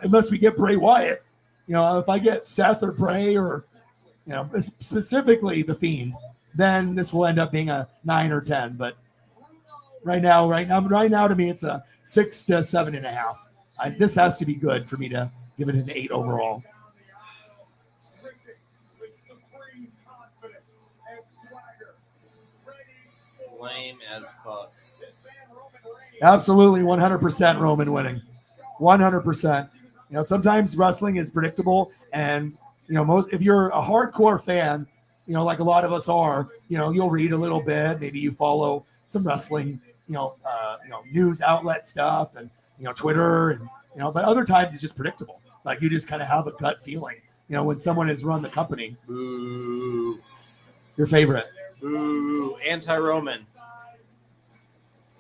[SPEAKER 1] unless we get Bray Wyatt, if I get Seth or Bray or, specifically the Fiend, then this will end up being a 9 or 10. But right now to me, it's a 6 to 7.5. This has to be good for me to give it an 8 overall.
[SPEAKER 2] Lame as fuck.
[SPEAKER 1] Absolutely 100% Roman winning. 100%. You know, sometimes wrestling is predictable, and you know, if you're a hardcore fan, you know, like a lot of us are, you know, you'll read a little bit, maybe you follow some wrestling, news outlet stuff, and you know, Twitter, and you know, but other times it's just predictable. Like you just kind of have a gut feeling, you know, when someone has run the company.
[SPEAKER 2] Boo.
[SPEAKER 1] Your favorite.
[SPEAKER 2] Boo. Anti-Roman.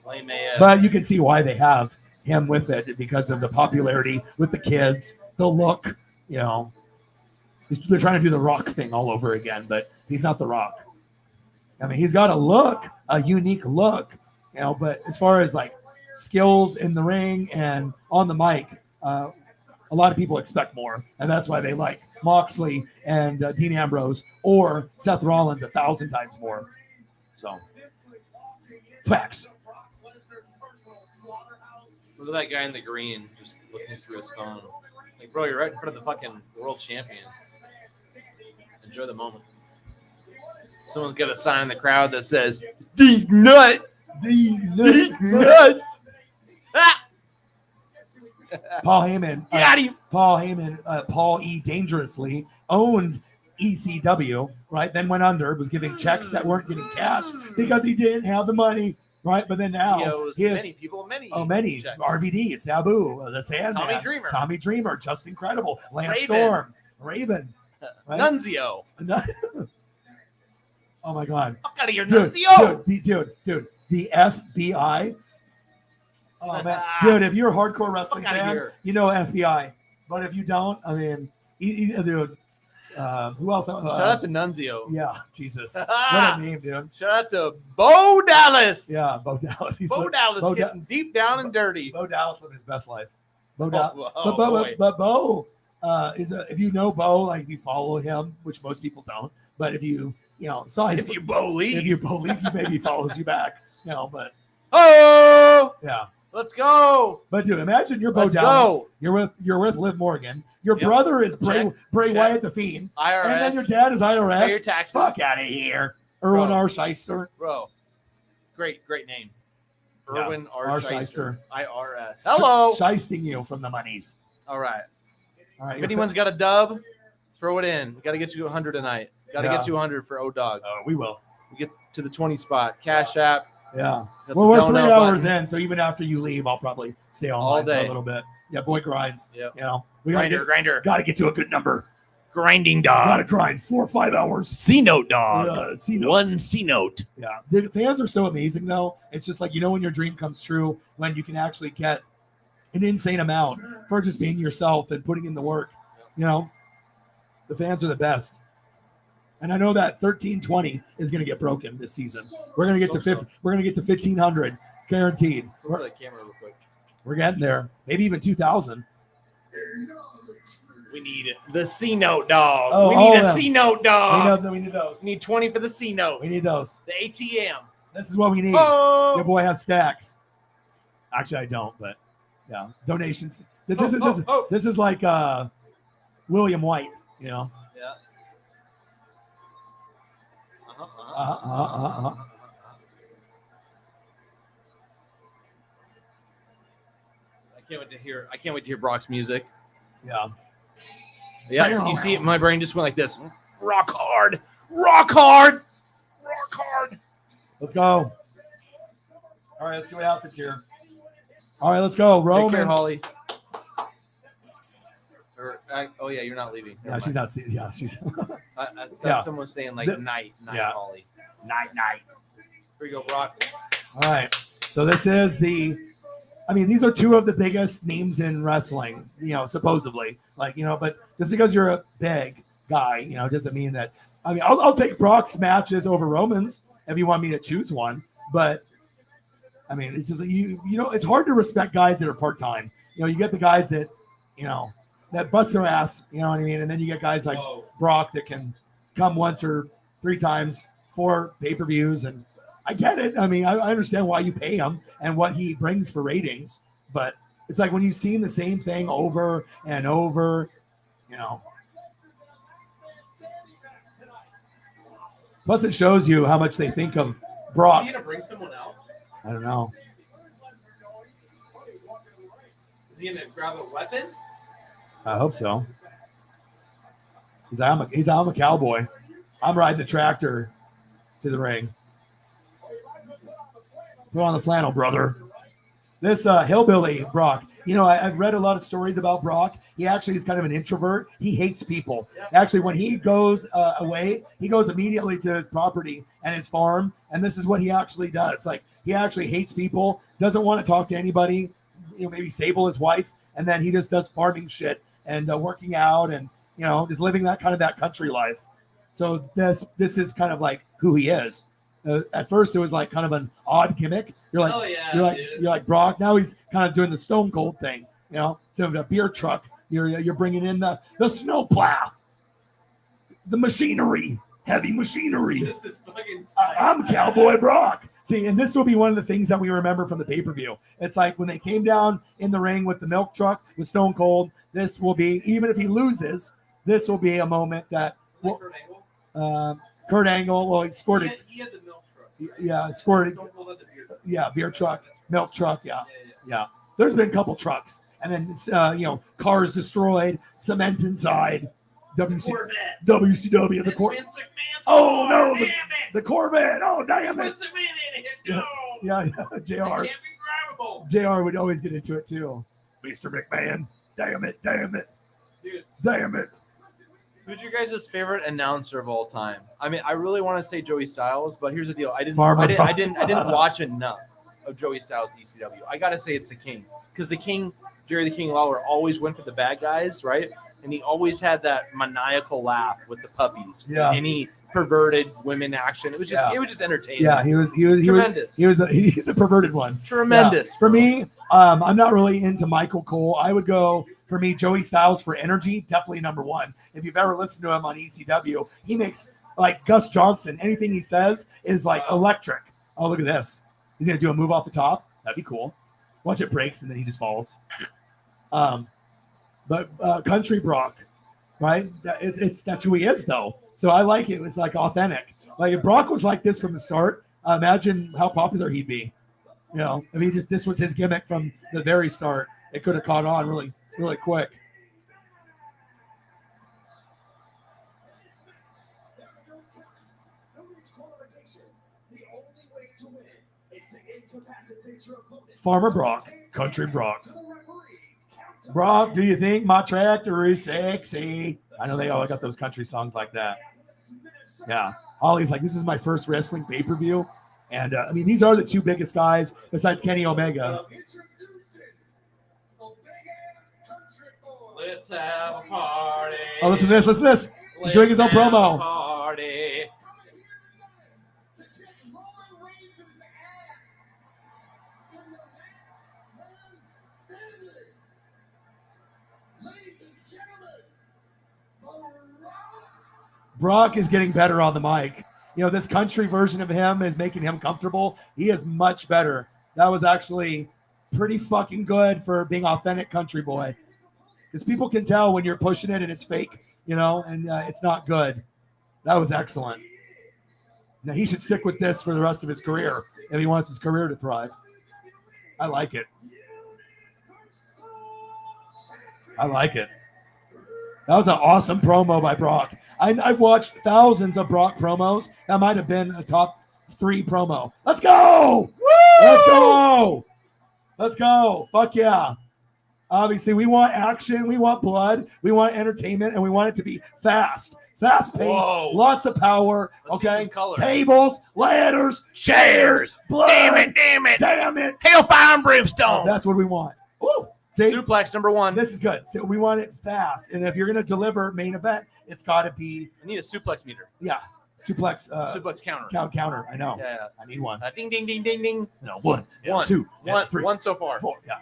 [SPEAKER 2] Lame AF.
[SPEAKER 1] But you can see why they have him with it, because of the popularity with the kids, the look, you know. They're trying to do the Rock thing all over again, but he's not the Rock. I mean, he's got a look, a unique look, you know, but as far as like skills in the ring and on the mic, a lot of people expect more, and that's why they like Moxley and Dean Ambrose or Seth Rollins 1,000 times more. So, facts.
[SPEAKER 2] Look at that guy in the green just looking through his phone. Like, bro, you're right in front of the fucking world champion. Enjoy the moment. Someone's got a sign in the crowd that says, "These nuts! These nuts!" Ah!
[SPEAKER 1] Paul Heyman.
[SPEAKER 2] Got him.
[SPEAKER 1] Paul Heyman, Paul E. Dangerously owned ECW, right? Then went under, was giving checks that weren't getting cash because he didn't have the money, right? But then now
[SPEAKER 2] He owes
[SPEAKER 1] he has
[SPEAKER 2] many people many.
[SPEAKER 1] many.
[SPEAKER 2] checks.
[SPEAKER 1] RVD, it's Sabu, the Sandman,
[SPEAKER 2] Tommy Dreamer.
[SPEAKER 1] Dreamer, Just Incredible, Lance
[SPEAKER 2] Raven.
[SPEAKER 1] Storm, Raven, right?
[SPEAKER 2] Nunzio.
[SPEAKER 1] Oh my God,
[SPEAKER 2] Fuck out of here,
[SPEAKER 1] dude,
[SPEAKER 2] Nunzio.
[SPEAKER 1] dude, the FBI. Oh man, dude, if you're a hardcore wrestling
[SPEAKER 2] Fuck outta
[SPEAKER 1] fan,
[SPEAKER 2] here.
[SPEAKER 1] you know FBI. But if you don't, I mean, dude, who else?
[SPEAKER 2] Shout out to Nunzio.
[SPEAKER 1] Yeah, Jesus, what a name, dude.
[SPEAKER 2] Shout out to Bo Dallas.
[SPEAKER 1] Yeah, Bo Dallas.
[SPEAKER 2] Bo Dallas getting deep down and dirty.
[SPEAKER 1] Bo Dallas lived his best life. Bo
[SPEAKER 2] boy.
[SPEAKER 1] but Bo is if you know Bo, like if you follow him, which most people don't, but if you saw his,
[SPEAKER 2] If you believe.
[SPEAKER 1] if you believe, he maybe follows you back. But
[SPEAKER 2] Oh,
[SPEAKER 1] yeah.
[SPEAKER 2] let's go.
[SPEAKER 1] But dude, imagine you're Bo
[SPEAKER 2] Let's
[SPEAKER 1] Dallas.
[SPEAKER 2] go.
[SPEAKER 1] You're with Liv Morgan. Your
[SPEAKER 2] Yep.
[SPEAKER 1] brother is Bray
[SPEAKER 2] Check.
[SPEAKER 1] Wyatt the Fiend,
[SPEAKER 2] IRS.
[SPEAKER 1] and then your dad is IRS.
[SPEAKER 2] Pay your taxes.
[SPEAKER 1] Fuck out of here, Erwin
[SPEAKER 2] Bro.
[SPEAKER 1] R. Shyster.
[SPEAKER 2] Bro, great name.
[SPEAKER 1] Yeah.
[SPEAKER 2] Erwin
[SPEAKER 1] R.
[SPEAKER 2] R.
[SPEAKER 1] Shyster.
[SPEAKER 2] Shyster. IRS. Hello.
[SPEAKER 1] Shysting you from the monies.
[SPEAKER 2] All right.
[SPEAKER 1] All right.
[SPEAKER 2] If anyone's got a dub, throw it in. We got to get you 100 tonight. Got to
[SPEAKER 1] Yeah.
[SPEAKER 2] get you 100 for O-Dog.
[SPEAKER 1] We will.
[SPEAKER 2] We get to the 20 spot. Cash App.
[SPEAKER 1] Yeah.
[SPEAKER 2] Got
[SPEAKER 1] Well,
[SPEAKER 2] the
[SPEAKER 1] we're 3
[SPEAKER 2] donut
[SPEAKER 1] hours
[SPEAKER 2] button.
[SPEAKER 1] in, so even after you leave, I'll probably stay online
[SPEAKER 2] All
[SPEAKER 1] for
[SPEAKER 2] day.
[SPEAKER 1] a little bit. Yeah, boy grinds.
[SPEAKER 2] Yep.
[SPEAKER 1] We gotta
[SPEAKER 2] Grinder.
[SPEAKER 1] got to get to a good number.
[SPEAKER 2] Grinding
[SPEAKER 1] Got to
[SPEAKER 2] dog.
[SPEAKER 1] grind 4 or 5 hours.
[SPEAKER 2] C-note dog.
[SPEAKER 1] C-notes.
[SPEAKER 2] One C-note.
[SPEAKER 1] Yeah, the fans are so amazing though. It's just like when your dream comes true when you can actually get an insane amount for just being yourself and putting in the work. The fans are the best. And I know that 1320 is going to get broken this season. We're going to get to 50. We're going to get to 1500 guaranteed.
[SPEAKER 2] Go to the camera real quick.
[SPEAKER 1] We're getting there. Maybe even 2000.
[SPEAKER 2] We need the C-note dog.
[SPEAKER 1] Oh,
[SPEAKER 2] we
[SPEAKER 1] all
[SPEAKER 2] need
[SPEAKER 1] of
[SPEAKER 2] a
[SPEAKER 1] them.
[SPEAKER 2] C-note dog.
[SPEAKER 1] We need those.
[SPEAKER 2] We need 20 for the C-note.
[SPEAKER 1] We need those.
[SPEAKER 2] The ATM.
[SPEAKER 1] This is what we need.
[SPEAKER 2] Oh.
[SPEAKER 1] Your boy has stacks. Actually, I don't, but yeah, donations. This is like William White.
[SPEAKER 2] Yeah. I can't wait to hear Brock's music.
[SPEAKER 1] Yeah.
[SPEAKER 2] Yeah, you see it. My brain just went like this. Rock hard. Rock hard. Rock hard.
[SPEAKER 1] Let's go. All right, let's see what happens here. All right, let's go. Roman.
[SPEAKER 2] Take care, Holly. Oh yeah, you're not leaving.
[SPEAKER 1] Yeah, she's not. Yeah, she's.
[SPEAKER 2] I thought
[SPEAKER 1] Yeah.
[SPEAKER 2] someone was saying like night,
[SPEAKER 1] Yeah.
[SPEAKER 2] Holly.
[SPEAKER 1] Night.
[SPEAKER 2] Here you go, Brock.
[SPEAKER 1] All right. So this is these are 2 of the biggest names in wrestling, supposedly. But just because you're a big guy, doesn't mean that. I'll take Brock's matches over Roman's if you want me to choose one. But it's just it's hard to respect guys that are part-time. You get the guys that, that bust their ass, you know what I mean? And then you get guys like Brock that can come once or 3 times for pay-per-views. And I get it. I understand why you pay him and what he brings for ratings. But it's like when you've seen the same thing over and over, Plus, it shows you how much they think of Brock.
[SPEAKER 2] You gonna bring someone out?
[SPEAKER 1] I don't know.
[SPEAKER 2] Is he gonna grab a weapon?
[SPEAKER 1] I hope so. I'm a cowboy. I'm riding the tractor to the ring. Put on the flannel, brother. This hillbilly Brock. You know, I've read a lot of stories about Brock. He actually is kind of an introvert. He hates people. Actually, when he goes away, he goes immediately to his property and his farm, and this is what he actually does. Like, he actually hates people, doesn't want to talk to anybody. You know, maybe Sable, his wife, and then he just does farming shit and working out and, you know, just living that country life. So this is kind of like who he is. At first, it was like kind of an odd gimmick. You're like, you're like Brock. Now he's kind of doing the Stone Cold thing. You know, so a beer truck. You're bringing in the snowplow, the machinery, heavy machinery.
[SPEAKER 2] This is fucking.
[SPEAKER 1] I'm Cowboy Brock. See, and this will be one of the things that we remember from the pay-per-view. It's like when they came down in the ring with the milk truck with Stone Cold. This will be, even if he loses, this will be a moment that. Kurt Angle. Well, he scored it.
[SPEAKER 2] He had the milk truck.
[SPEAKER 1] Yeah, scored it. Yeah, beer truck, milk truck. Yeah. There's been a couple trucks, and then cars destroyed, cement inside. WCW, the Corvette. Oh no, the Corvette. Oh damn it. Yeah, JR. JR would always get into it too. Mr. McMahon. Damn it.
[SPEAKER 2] Dude.
[SPEAKER 1] Damn it.
[SPEAKER 2] Who's your guys' favorite announcer of all time? I mean, I really want to say Joey Styles, but here's the deal: I didn't watch enough of Joey Styles ECW. I gotta say it's the King, because the King, Jerry the King Lawler, always went for the bad guys, right? And he always had that maniacal laugh with the puppies.
[SPEAKER 1] Yeah.
[SPEAKER 2] Any perverted women action. It was just entertaining.
[SPEAKER 1] Yeah, he was
[SPEAKER 2] tremendous.
[SPEAKER 1] He's the perverted one.
[SPEAKER 2] Tremendous.
[SPEAKER 1] Yeah. For me, I'm not really into Michael Cole. I would go, for me, Joey Styles for energy, definitely number one. If you've ever listened to him on ECW, he makes, like, Gus Johnson, anything he says is like electric. Oh, look at this. He's going to do a move off the top. That'd be cool. Watch it breaks and then he just falls. But Country Brock, right? That's who he is, though. So I like it. It's like authentic. Like, if Brock was like this from the start, imagine how popular he'd be. You know, I mean, this was his gimmick from the very start. It could have caught on really, really quick. Farmer Brock, Country Brock. Brock, do you think my tractor is sexy? I know they all got those country songs like that. Yeah. Holly's like, this is my first wrestling pay-per-view. And, I mean, these are the two biggest guys besides Kenny Omega.
[SPEAKER 2] Let's have a party.
[SPEAKER 1] Oh, listen to this. He's doing his own promo.
[SPEAKER 2] Party.
[SPEAKER 1] Brock is getting better on the mic. You know, this country version of him is making him comfortable. He is much better. That was actually pretty fucking good for being authentic country boy. Because people can tell when you're pushing it and it's fake, you know, and it's not good. That was excellent. Now, he should stick with this for the rest of his career if he wants his career to thrive. I like it. That was an awesome promo by Brock. I've watched thousands of Brock promos. That might have been a top 3 promo. Let's go! Woo! Let's go. Fuck yeah. Obviously, we want action. We want blood. We want entertainment. And we want it to be fast. Fast-paced.
[SPEAKER 2] Whoa.
[SPEAKER 1] Lots of power.
[SPEAKER 2] Let's see
[SPEAKER 1] okay?
[SPEAKER 2] some color.
[SPEAKER 1] Tables, ladders, chairs, blood.
[SPEAKER 2] Damn it.
[SPEAKER 1] Damn it.
[SPEAKER 2] Hellfire and brimstone.
[SPEAKER 1] That's what we want. Ooh. See?
[SPEAKER 2] Suplex number 1.
[SPEAKER 1] This is good. So we want it fast. And if you're going to deliver main event, it's got to be,
[SPEAKER 2] I need a suplex meter.
[SPEAKER 1] yeah, suplex
[SPEAKER 2] Suplex counter.
[SPEAKER 1] counter. I know.
[SPEAKER 2] Yeah.
[SPEAKER 1] I need one.
[SPEAKER 2] Ding, ding, ding, ding, ding.
[SPEAKER 1] No, one, yeah,
[SPEAKER 2] One.
[SPEAKER 1] two, yeah,
[SPEAKER 2] One.
[SPEAKER 1] three,
[SPEAKER 2] One so far.
[SPEAKER 1] 4. Yeah.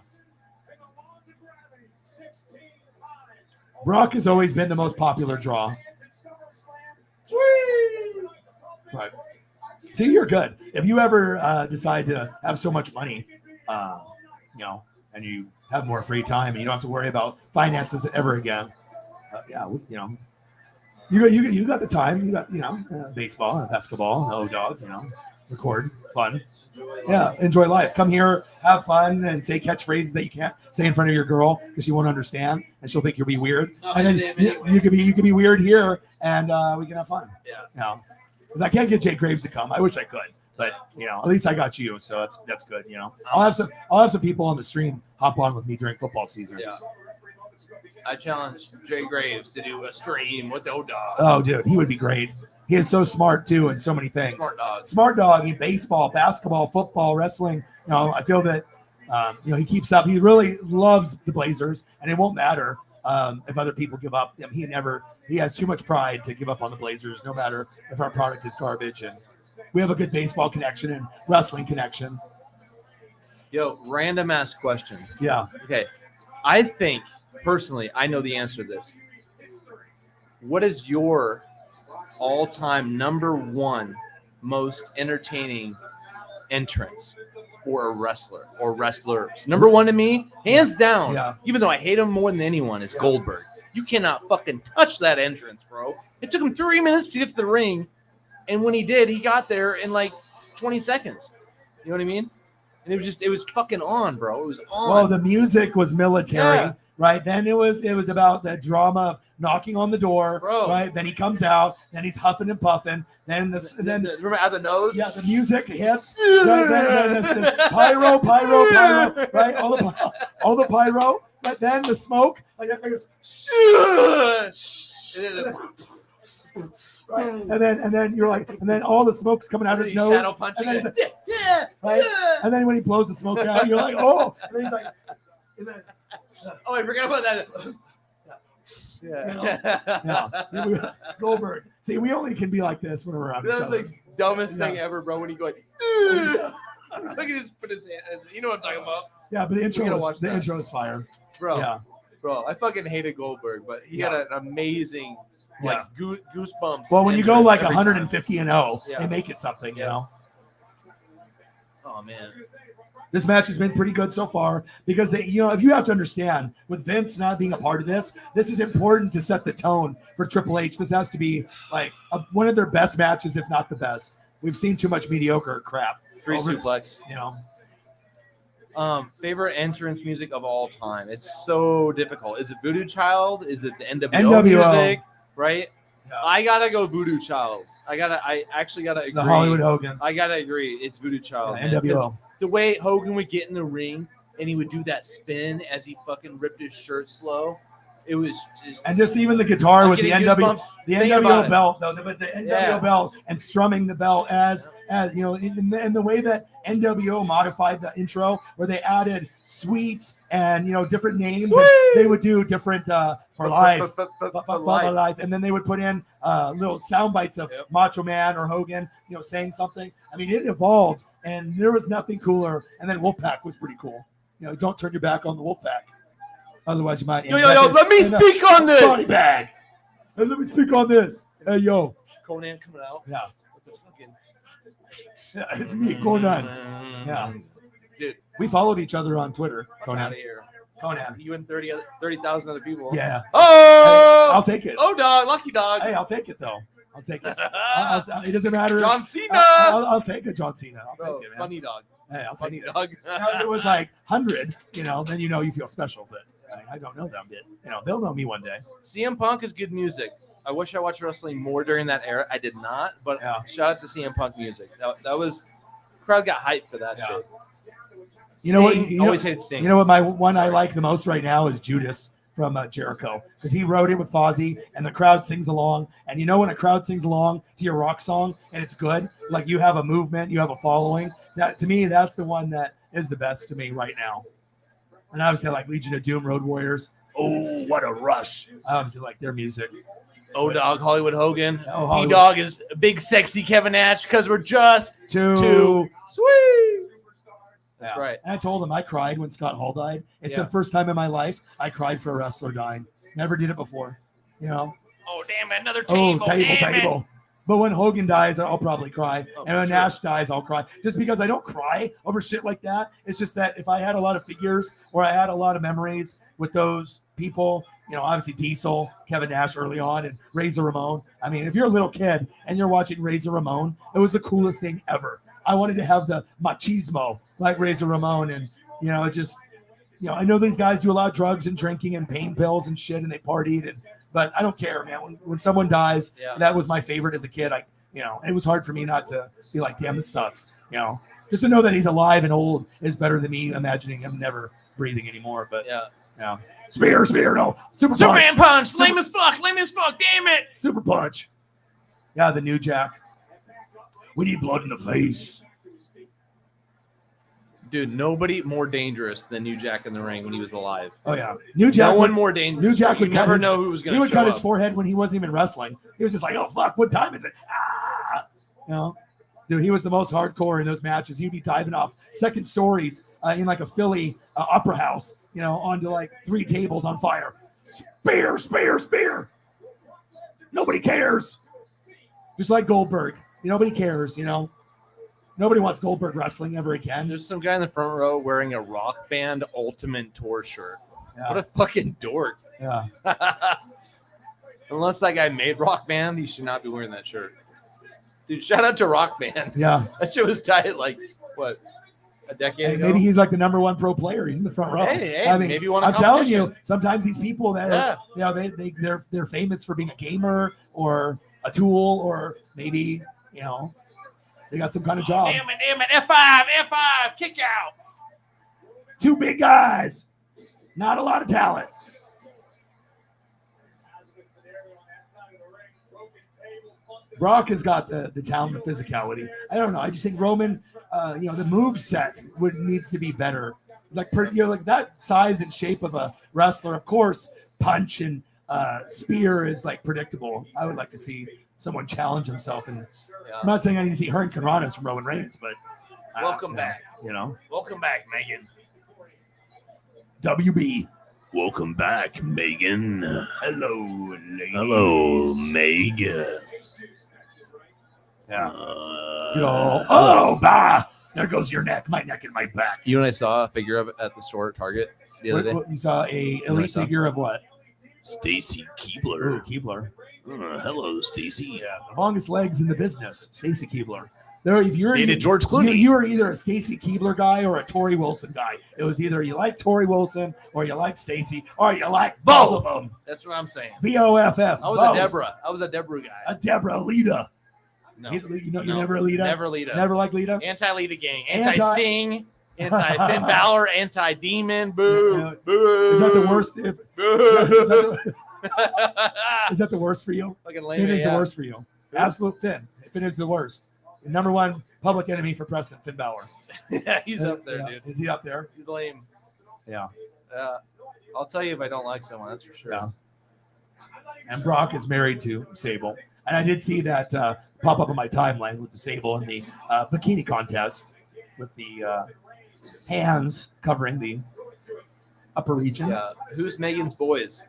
[SPEAKER 1] Brock has always been the most popular draw. Right. See, you're good. If you ever decide to have so much money, you know, and you have more free time and you don't have to worry about finances ever again, yeah, you know, You got the time. You got baseball, basketball, dogs. Record, fun. Yeah, enjoy life. Come here, have fun, and say catchphrases that you can't say in front of your girl because she won't understand and she'll think you'll be weird. And then you could be weird here, and we can have fun.
[SPEAKER 2] Yeah.
[SPEAKER 1] Because I can't get Jake Graves to come. I wish I could, but at least I got you, so that's good. I'll have some people on the stream hop on with me during football season.
[SPEAKER 2] Yeah. I challenge Jay Graves to do a stream with O-Dog.
[SPEAKER 1] Oh, dude, he would be great. He is so smart too in so many things. Smart dog. Baseball, basketball, football, wrestling. I feel that he keeps up. He really loves the Blazers, and it won't matter if other people give up. He has too much pride to give up on the Blazers, no matter if our product is garbage. And we have a good baseball connection and wrestling connection.
[SPEAKER 2] Yo, random ass question.
[SPEAKER 1] Yeah.
[SPEAKER 2] Okay. I think personally, I know the answer to this. What is your all-time number one most entertaining entrance for a wrestler or wrestlers? Number one to me, hands down, even though I hate him more than anyone, is Goldberg. You cannot fucking touch that entrance, bro. It took him 3 minutes to get to the ring, and when he did, he got there in like 20 seconds. You know what I mean? And it was fucking on, bro. It was on.
[SPEAKER 1] Well, the music was military, right? Then it was about the drama of knocking on the door, right? Then he comes out, then he's huffing and puffing. Then
[SPEAKER 2] remember out the nose?
[SPEAKER 1] Yeah, the music hits. Then the pyro, right? All the pyro, but then the smoke, like right? And then you're like, and then all the smoke's coming out of his nose.
[SPEAKER 2] Shadow punching
[SPEAKER 1] and then
[SPEAKER 2] it.
[SPEAKER 1] Right? And then when he blows the smoke out, you're like, oh. And then he's like,
[SPEAKER 2] oh, I forgot about that.
[SPEAKER 1] Yeah. Goldberg. See, we only can be like this when we're around each other.
[SPEAKER 2] That was the dumbest thing ever, bro. When he go like, look at his put his hand. You know what I'm talking about?
[SPEAKER 1] Yeah, but the intro is fire,
[SPEAKER 2] bro.
[SPEAKER 1] Yeah.
[SPEAKER 2] Bro, I fucking hated Goldberg, but he had an amazing goosebumps.
[SPEAKER 1] Well, when you go like 150-0, they make it something,
[SPEAKER 2] Oh man.
[SPEAKER 1] This match has been pretty good so far because if you have to understand, with Vince not being a part of this is important to set the tone for Triple H. This has to be like one of their best matches, if not the best. We've seen too much mediocre crap.
[SPEAKER 2] Suplex. Favorite entrance music of all time. It's so difficult. Is it Voodoo Child? Is it the NWO music? Right? Yeah. I gotta go Voodoo Child. I actually gotta agree.
[SPEAKER 1] The Hollywood Hogan.
[SPEAKER 2] I gotta agree. It's Voodoo Child.
[SPEAKER 1] Yeah, NWO.
[SPEAKER 2] The way Hogan would get in the ring and he would do that spin as he fucking ripped his shirt slow. It was just
[SPEAKER 1] even the guitar with the NWO belt, though, but the NWO belt and strumming the belt as in the way that NWO modified the intro, where they added sweets and different names. And they would do different for life, and then they would put in little sound bites of Macho Man or Hogan, saying something. I mean, it evolved, and there was nothing cooler. And then Wolfpack was pretty cool. Don't turn your back on the Wolfpack. Otherwise, you might.
[SPEAKER 2] Yo, let me speak on this.
[SPEAKER 1] Body bag. Hey, let me speak on this. Hey, yo.
[SPEAKER 2] Conan coming out.
[SPEAKER 1] Yeah.
[SPEAKER 2] What's a fucking...
[SPEAKER 1] Yeah, it's me, Conan. Yeah.
[SPEAKER 2] Dude.
[SPEAKER 1] We followed each other on Twitter. Conan.
[SPEAKER 2] Out of here.
[SPEAKER 1] Conan.
[SPEAKER 2] You and 30,000 other people.
[SPEAKER 1] Yeah.
[SPEAKER 2] Oh!
[SPEAKER 1] Hey, I'll take it.
[SPEAKER 2] Oh, dog. Lucky dog.
[SPEAKER 1] Hey, I'll take it, though. I'll take it. It doesn't matter.
[SPEAKER 2] John Cena.
[SPEAKER 1] I'll take a John Cena. I'll take it, man.
[SPEAKER 2] Funny dog.
[SPEAKER 1] Hey, I'll
[SPEAKER 2] funny
[SPEAKER 1] take
[SPEAKER 2] dog.
[SPEAKER 1] Now, if it was like 100, then you feel special, but I don't know them yet. They'll know me one day.
[SPEAKER 2] CM Punk is good music. I wish I watched wrestling more during that era. I did not, but shout out to CM Punk music. That was crowd got hyped for that shit. Always hated Sting.
[SPEAKER 1] You know what my one I like the most right now is Judas from Jericho, because he wrote it with Fozzy and the crowd sings along. And when a crowd sings along to your rock song and it's good, like you have a movement, you have a following. That to me, that's the one that is the best to me right now. And obviously, I like Legion of Doom, Road Warriors. Oh, what a rush! I obviously like their music.
[SPEAKER 2] Dog, Hollywood Hogan.
[SPEAKER 1] Hollywood.
[SPEAKER 2] Dog is big, sexy Kevin Nash because we're just too sweet. That's right.
[SPEAKER 1] And I told him I cried when Scott Hall died. It's the first time in my life I cried for a wrestler dying. Never did it before.
[SPEAKER 2] Oh, damn it, another table.
[SPEAKER 1] Table. But when Hogan dies, I'll probably cry. And when Nash dies, I'll cry. Just because I don't cry over shit like that. It's just that if I had a lot of figures or I had a lot of memories with those people. Obviously Diesel, Kevin Nash early on, and Razor Ramon. I mean, if you're a little kid and you're watching Razor Ramon, it was the coolest thing ever. I wanted to have the machismo like Razor Ramon, and it just, I know these guys do a lot of drugs and drinking and pain pills and shit, and they partied, but I don't care, man. When someone dies, that was my favorite as a kid. It was hard for me not to be like, damn, this sucks. Just to know that he's alive and old is better than me imagining him never breathing anymore. But spear, no,
[SPEAKER 2] Superman punch, lame as fuck, damn it.
[SPEAKER 1] Super punch. Yeah, the New Jack. We need blood in the face.
[SPEAKER 2] Dude, nobody more dangerous than New Jack in the ring when he was alive.
[SPEAKER 1] Oh yeah, New Jack.
[SPEAKER 2] No one more dangerous.
[SPEAKER 1] New Jack would
[SPEAKER 2] never know who was going to show up.
[SPEAKER 1] He would cut his forehead when he wasn't even wrestling. He was just like, "Oh fuck, what time is it?" Dude, he was the most hardcore in those matches. He'd be diving off second stories in like a Philly opera house, onto like 3 tables on fire. Spear. Nobody cares. Just like Goldberg. Nobody cares, Nobody wants Goldberg wrestling ever again.
[SPEAKER 2] There's some guy in the front row wearing a Rock Band Ultimate Tour shirt. Yeah. What a fucking dork.
[SPEAKER 1] Yeah.
[SPEAKER 2] Unless that guy made Rock Band, he should not be wearing that shirt. Dude, shout out to Rock Band.
[SPEAKER 1] Yeah.
[SPEAKER 2] That shit was tied like, what, a decade ago?
[SPEAKER 1] Maybe he's like the number 1 pro player. He's in the front row.
[SPEAKER 2] Hey,
[SPEAKER 1] I mean,
[SPEAKER 2] maybe you want
[SPEAKER 1] I'm telling you, sometimes these people that are, they're famous for being a gamer or a tool, or maybe, they got some kind of job.
[SPEAKER 2] Damn it, F5, kick out.
[SPEAKER 1] 2 big guys. Not a lot of talent. Brock has got the talent, the physicality. I don't know. I just think Roman, the move set needs to be better. Like that size and shape of a wrestler. Of course, punch and spear is like predictable. I would like to see someone challenge himself. And I'm not saying I need to see Hurricane Ranas from Roman Reigns, but
[SPEAKER 2] welcome back. Welcome back, Megan.
[SPEAKER 1] WB.
[SPEAKER 7] Welcome back, Megan.
[SPEAKER 1] Hello, ladies.
[SPEAKER 7] Hello, Megan.
[SPEAKER 1] Yeah. Bah! There goes your neck, my neck and my back.
[SPEAKER 2] You and I saw a figure of it at the store at Target the other day.
[SPEAKER 1] You saw a elite figure of what?
[SPEAKER 7] Stacy Keebler.
[SPEAKER 1] Ooh, Keebler.
[SPEAKER 7] Hello, Stacy.
[SPEAKER 1] Yeah, the longest legs in the business, Stacy Keebler. If you're
[SPEAKER 2] dated George Clooney,
[SPEAKER 1] you were either a Stacy Keebler guy or a Tori Wilson guy. It was either you like Tori Wilson or you like Stacy or you like both of them.
[SPEAKER 2] That's what I'm saying.
[SPEAKER 1] BOFF.
[SPEAKER 2] I was a Deborah guy.
[SPEAKER 1] A Deborah Lita.
[SPEAKER 2] No,
[SPEAKER 1] you never a Lita.
[SPEAKER 2] Never Lita.
[SPEAKER 1] Never like Lita.
[SPEAKER 2] Anti-Lita gang. Anti-Sting. Anti-Finn Balor. Anti-Demon. Boo.
[SPEAKER 1] Boo. Is that the worst?
[SPEAKER 2] Boo.
[SPEAKER 1] Is that the worst for you? Finn is the worst for you. Absolute Finn. Finn is the worst. The number 1 public enemy for President, Finn Balor.
[SPEAKER 2] Yeah, he's up there, dude.
[SPEAKER 1] Is he up there?
[SPEAKER 2] He's lame.
[SPEAKER 1] Yeah.
[SPEAKER 2] I'll tell you if I don't like someone, that's for sure.
[SPEAKER 1] Yeah. And Brock is married to Sable. And I did see that pop up on my timeline with the Sable in the bikini contest with the hands covering the upper region.
[SPEAKER 2] Yeah. Who's Megan's boys?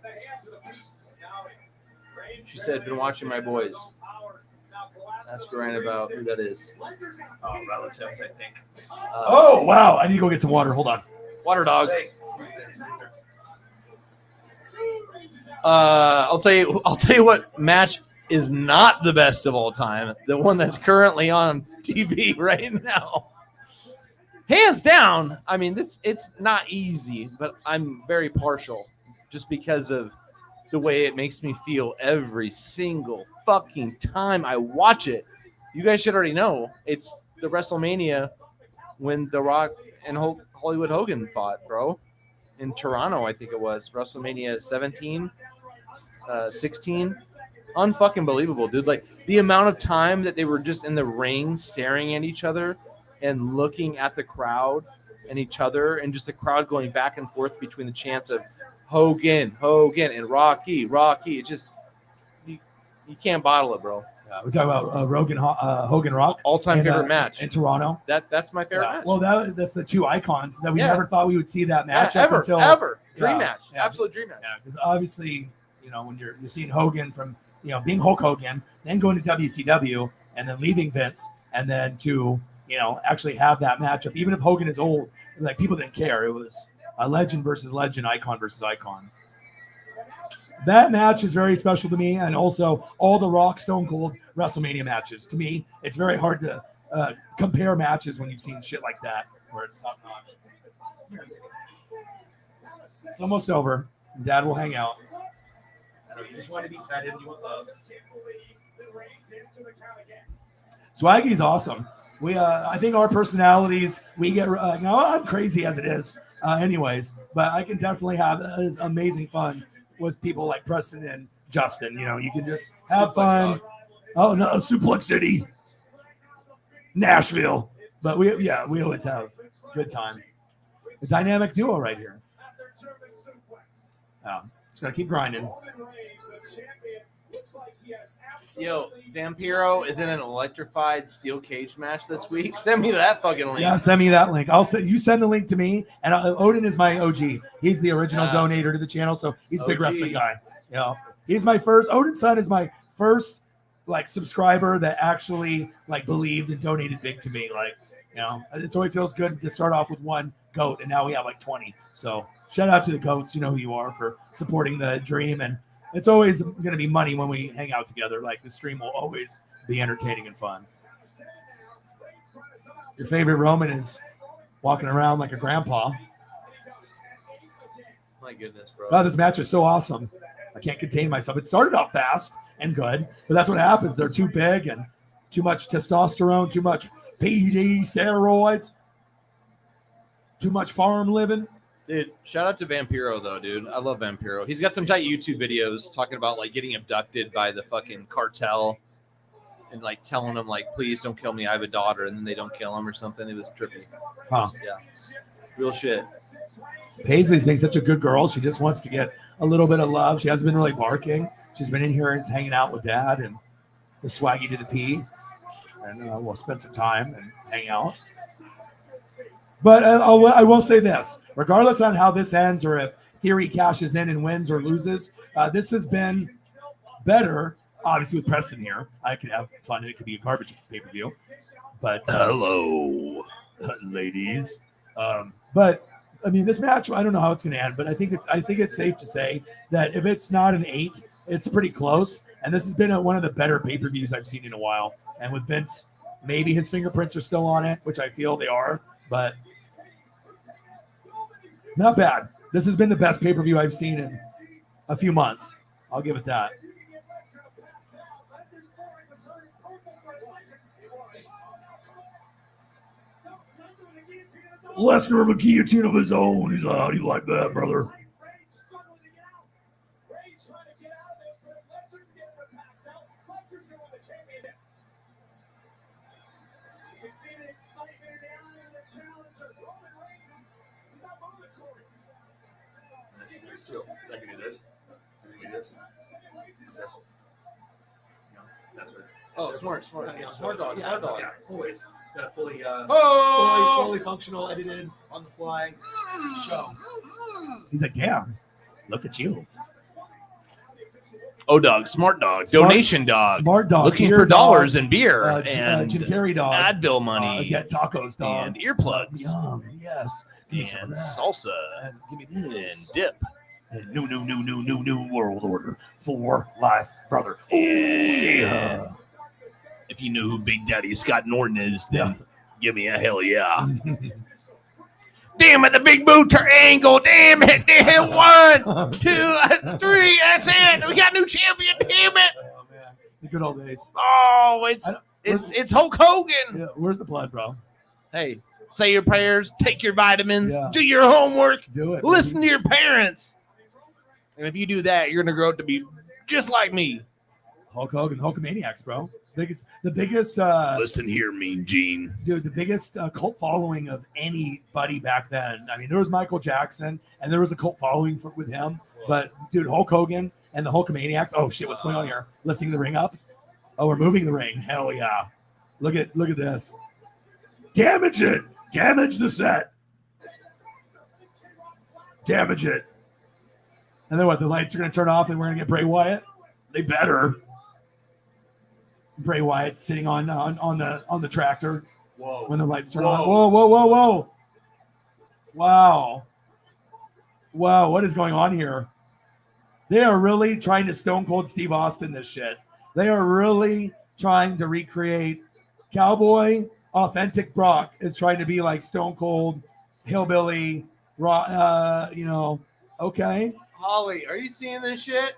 [SPEAKER 2] She said, been watching my boys. Ask Ryan about who that is.
[SPEAKER 1] Oh, relatives, I think. Oh, wow. I need to go get some water. Hold on.
[SPEAKER 2] Water dog. I'll tell you what match is not the best of all time. The one that's currently on TV right now. Hands down. I mean, it's not easy, but I'm very partial just because of the way it makes me feel every single fucking time I watch it. You guys should already know. It's the WrestleMania when The Rock and Hollywood Hogan fought, bro. In Toronto, I think it was. WrestleMania 17, 16. Unfucking believable, dude. Like, the amount of time that they were just in the ring staring at each other and looking at the crowd and each other, and just the crowd going back and forth between the chants of Hogan, and Rocky. It's just, you can't bottle it, bro.
[SPEAKER 1] We're talking about Hogan Rock.
[SPEAKER 2] All-time favorite match.
[SPEAKER 1] In Toronto.
[SPEAKER 2] That's my favorite match.
[SPEAKER 1] Well, that's the 2 icons that we never thought we would see that match up
[SPEAKER 2] ever. Dream match.
[SPEAKER 1] Yeah.
[SPEAKER 2] Absolute dream match.
[SPEAKER 1] Yeah, because obviously, when you're seeing Hogan from, being Hulk Hogan, then going to WCW, and then leaving Vince, and then to, actually have that matchup. Even if Hogan is old, like, people didn't care. It was Legend versus legend, icon versus icon. That match is very special to me, and also all the Rock Stone Cold WrestleMania matches. To me, it's very hard to compare matches when you've seen shit like that, where it's top notch. It's almost over. Dad will hang out. I know you just want to be petted, you want loves. Swaggy's awesome. I think our personalities, we get. I'm crazy as it is, anyways, but I can definitely have amazing fun with people like Preston and Justin. You can just have fun. Oh no, Suplex City, Nashville, but we always have a good time. A dynamic duo right here. Just gotta keep grinding.
[SPEAKER 2] Yo, Vampiro is in an electrified steel cage match this week. Send me that fucking link.
[SPEAKER 1] Yeah, send me that link. You send the link to me, and Odin is my OG. He's the original donator to the channel, so he's a big wrestling guy. He's my first. Odin's son is my first subscriber that actually believed and donated big to me. It always feels good to start off with one goat, and now we have 20. So shout out to the goats. You know who you are for supporting the dream, and it's always going to be money when we hang out together. The stream will always be entertaining and fun. Your favorite Roman is walking around like a grandpa.
[SPEAKER 2] My goodness, bro.
[SPEAKER 1] Oh, this match is so awesome. I can't contain myself. It started off fast and good, but that's what happens. They're too big and too much testosterone, too much PED, steroids, too much farm living.
[SPEAKER 2] Dude, shout out to Vampiro, though, dude. I love Vampiro. He's got some tight YouTube videos talking about, getting abducted by the fucking cartel and, telling them, please don't kill me. I have a daughter, and then they don't kill him or something. It was trippy.
[SPEAKER 1] Huh.
[SPEAKER 2] Yeah. Real shit.
[SPEAKER 1] Paisley's being such a good girl. She just wants to get a little bit of love. She hasn't been really barking. She's been in here and hanging out with Dad and the Swaggy to the P. And we'll spend some time and hang out. But I will say this, regardless on how this ends or if Theory cashes in and wins or loses, this has been better, obviously, with Preston here. I could have fun and it could be a garbage pay-per-view. But
[SPEAKER 7] hello, ladies.
[SPEAKER 1] But I mean, this match, I don't know how it's going to end, but I think it's safe to say that if it's not an 8, it's pretty close. And this has been one of the better pay-per-views I've seen in a while. And with Vince, maybe his fingerprints are still on it, which I feel they are, but not bad. This has been the best pay-per-view I've seen in a few months. I'll give it that. Lesnar of a guillotine of his own. He's how do you like that, brother?
[SPEAKER 4] I can do this. That's what.
[SPEAKER 2] Oh, smart. Smart dog.
[SPEAKER 4] Yeah, always got a fully,
[SPEAKER 2] Oh!
[SPEAKER 4] fully functional, edited, on the fly show.
[SPEAKER 1] He's like, damn, look at you.
[SPEAKER 7] Oh, dog, smart dog, donation dog,
[SPEAKER 1] smart dog,
[SPEAKER 7] looking
[SPEAKER 1] beer
[SPEAKER 7] for dollars
[SPEAKER 1] dog,
[SPEAKER 7] and beer
[SPEAKER 1] and Jim Carrey dog,
[SPEAKER 7] Advil money,
[SPEAKER 1] get tacos dog,
[SPEAKER 7] and earplugs,
[SPEAKER 1] yum, yes,
[SPEAKER 7] and salsa,
[SPEAKER 1] and give me this,
[SPEAKER 7] and dip.
[SPEAKER 1] And new world order for life, brother. Oh,
[SPEAKER 7] yeah. If you know who Big Daddy Scott Norton is, then give me a hell yeah. Damn it, the big boot angle. Damn it. Damn, 1, 2, 3. That's it. We got a new champion. Damn it.
[SPEAKER 1] Oh, man. The good old days.
[SPEAKER 7] Oh, it's Hulk Hogan.
[SPEAKER 1] Yeah, where's the blood, bro?
[SPEAKER 7] Hey, say your prayers, take your vitamins, do your homework,
[SPEAKER 1] do it.
[SPEAKER 7] Listen to your parents. And if you do that, you're going to grow up to be just like me.
[SPEAKER 1] Hulk Hogan, Hulkamaniacs, bro. The biggest.
[SPEAKER 7] Listen here, Mean Gene.
[SPEAKER 1] Dude, the biggest cult following of anybody back then. I mean, there was Michael Jackson, and there was a cult following with him. But, dude, Hulk Hogan and the Hulkamaniacs. Oh, shit, what's going on here? Lifting the ring up? Oh, we're moving the ring. Hell yeah. Look at this. Damage it. Damage the set. Damage it. And then what? The lights are going to turn off and we're going to get Bray Wyatt? They better. Bray Wyatt sitting on the tractor.
[SPEAKER 4] Whoa.
[SPEAKER 1] When the lights turn on. Whoa. Wow. Wow, what is going on here? They are really trying to Stone Cold Steve Austin this shit. They are really trying to recreate Cowboy. Authentic Brock is trying to be like Stone Cold, hillbilly, okay.
[SPEAKER 2] Holly, are you seeing this shit?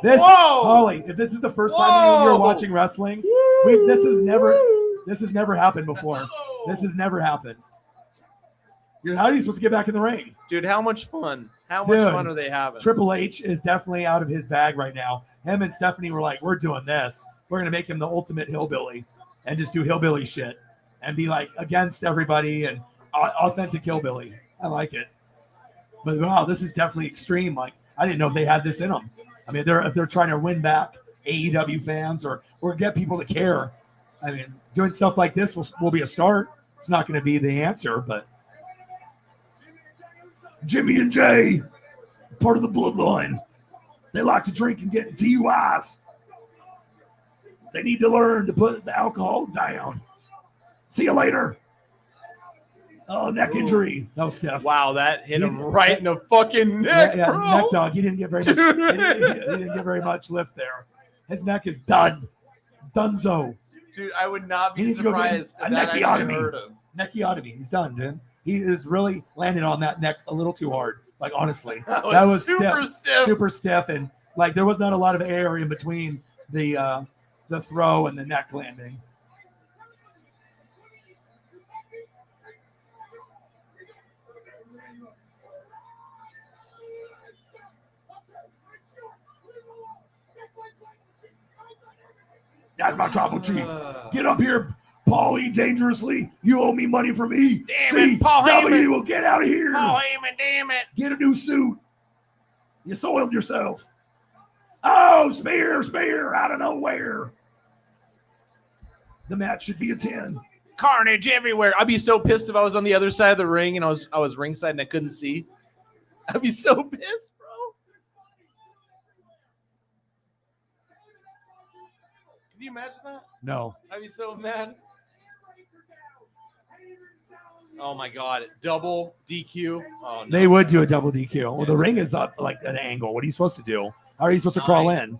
[SPEAKER 1] This,
[SPEAKER 2] Whoa!
[SPEAKER 1] Holly, if this is the first time you're watching wrestling, this has never happened before. This has never happened. How are you supposed to get back in the ring?
[SPEAKER 2] Dude, how much fun? How much fun are they having?
[SPEAKER 1] Triple H is definitely out of his bag right now. Him and Stephanie were like, we're doing this. We're going to make him the ultimate hillbilly and just do hillbilly shit and be like against everybody and authentic hillbilly. I like it. But wow, this is definitely extreme. Like, I didn't know if they had this in them. I mean, if they're trying to win back AEW fans or get people to care, I mean, doing stuff like this will be a start. It's not going to be the answer, but Jimmy and Jay, part of the bloodline. They like to drink and get DUIs. They need to learn to put the alcohol down. See you later. Oh, neck injury. That was Steph.
[SPEAKER 2] Wow, that hit him right in the fucking neck, bro.
[SPEAKER 1] Neck dog. He didn't get very much. He didn't get very much lift there. His neck is done. Dunzo.
[SPEAKER 2] Dude, I would not
[SPEAKER 1] He
[SPEAKER 2] be
[SPEAKER 1] needs to go get
[SPEAKER 2] surprised
[SPEAKER 1] a
[SPEAKER 2] if that actually
[SPEAKER 1] neckiotomy.
[SPEAKER 2] hurt him.
[SPEAKER 1] Neckiotomy. He's done, dude. He is really landing on that neck a little too hard. Like, honestly,
[SPEAKER 2] That was super stiff.
[SPEAKER 1] super stiff, and like there was not a lot of air in between the throw and the neck landing. That's my tribal chief. Get up here, Paulie, dangerously. You owe me money for me.
[SPEAKER 7] Damn it, Paul
[SPEAKER 1] W
[SPEAKER 7] Heyman.
[SPEAKER 1] will get out of here.
[SPEAKER 7] Oh, Heyman, damn it.
[SPEAKER 1] Get a new suit. You soiled yourself. Oh, spear, out of nowhere. The match should be a 10.
[SPEAKER 2] Carnage everywhere. I'd be so pissed if I was on the other side of the ring and I was ringside and I couldn't see. I'd be so pissed, bro. Can you imagine that?
[SPEAKER 1] No.
[SPEAKER 2] I'd be so mad. Oh my god, double DQ. Oh no.
[SPEAKER 1] They would do a double DQ. Well, the ring is up like an angle. What are you supposed to do? How are you supposed to crawl in?
[SPEAKER 2] 9.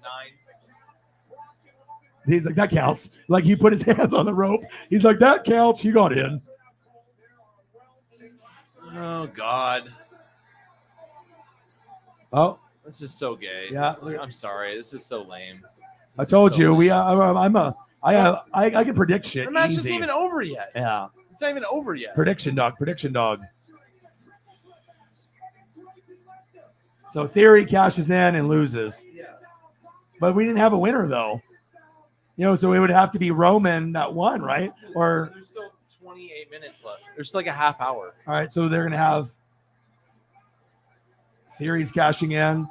[SPEAKER 1] He's like, that counts. Like, he put his hands on the rope. He's like, that counts. He got in.
[SPEAKER 2] Oh god.
[SPEAKER 1] Oh,
[SPEAKER 2] This is so gay.
[SPEAKER 1] Yeah.
[SPEAKER 2] I'm sorry. This is so lame.
[SPEAKER 1] I told you. I can predict shit
[SPEAKER 2] The match
[SPEAKER 1] easy.
[SPEAKER 2] isn't even over yet.
[SPEAKER 1] Yeah.
[SPEAKER 2] It's not even over yet.
[SPEAKER 1] Prediction dog. So Theory cashes in and loses. But we didn't have a winner, though. So it would have to be Roman that won, right? Or
[SPEAKER 2] There's still 28 minutes left. There's still like a half hour.
[SPEAKER 1] all right, so they're going to have Theory's cashing in.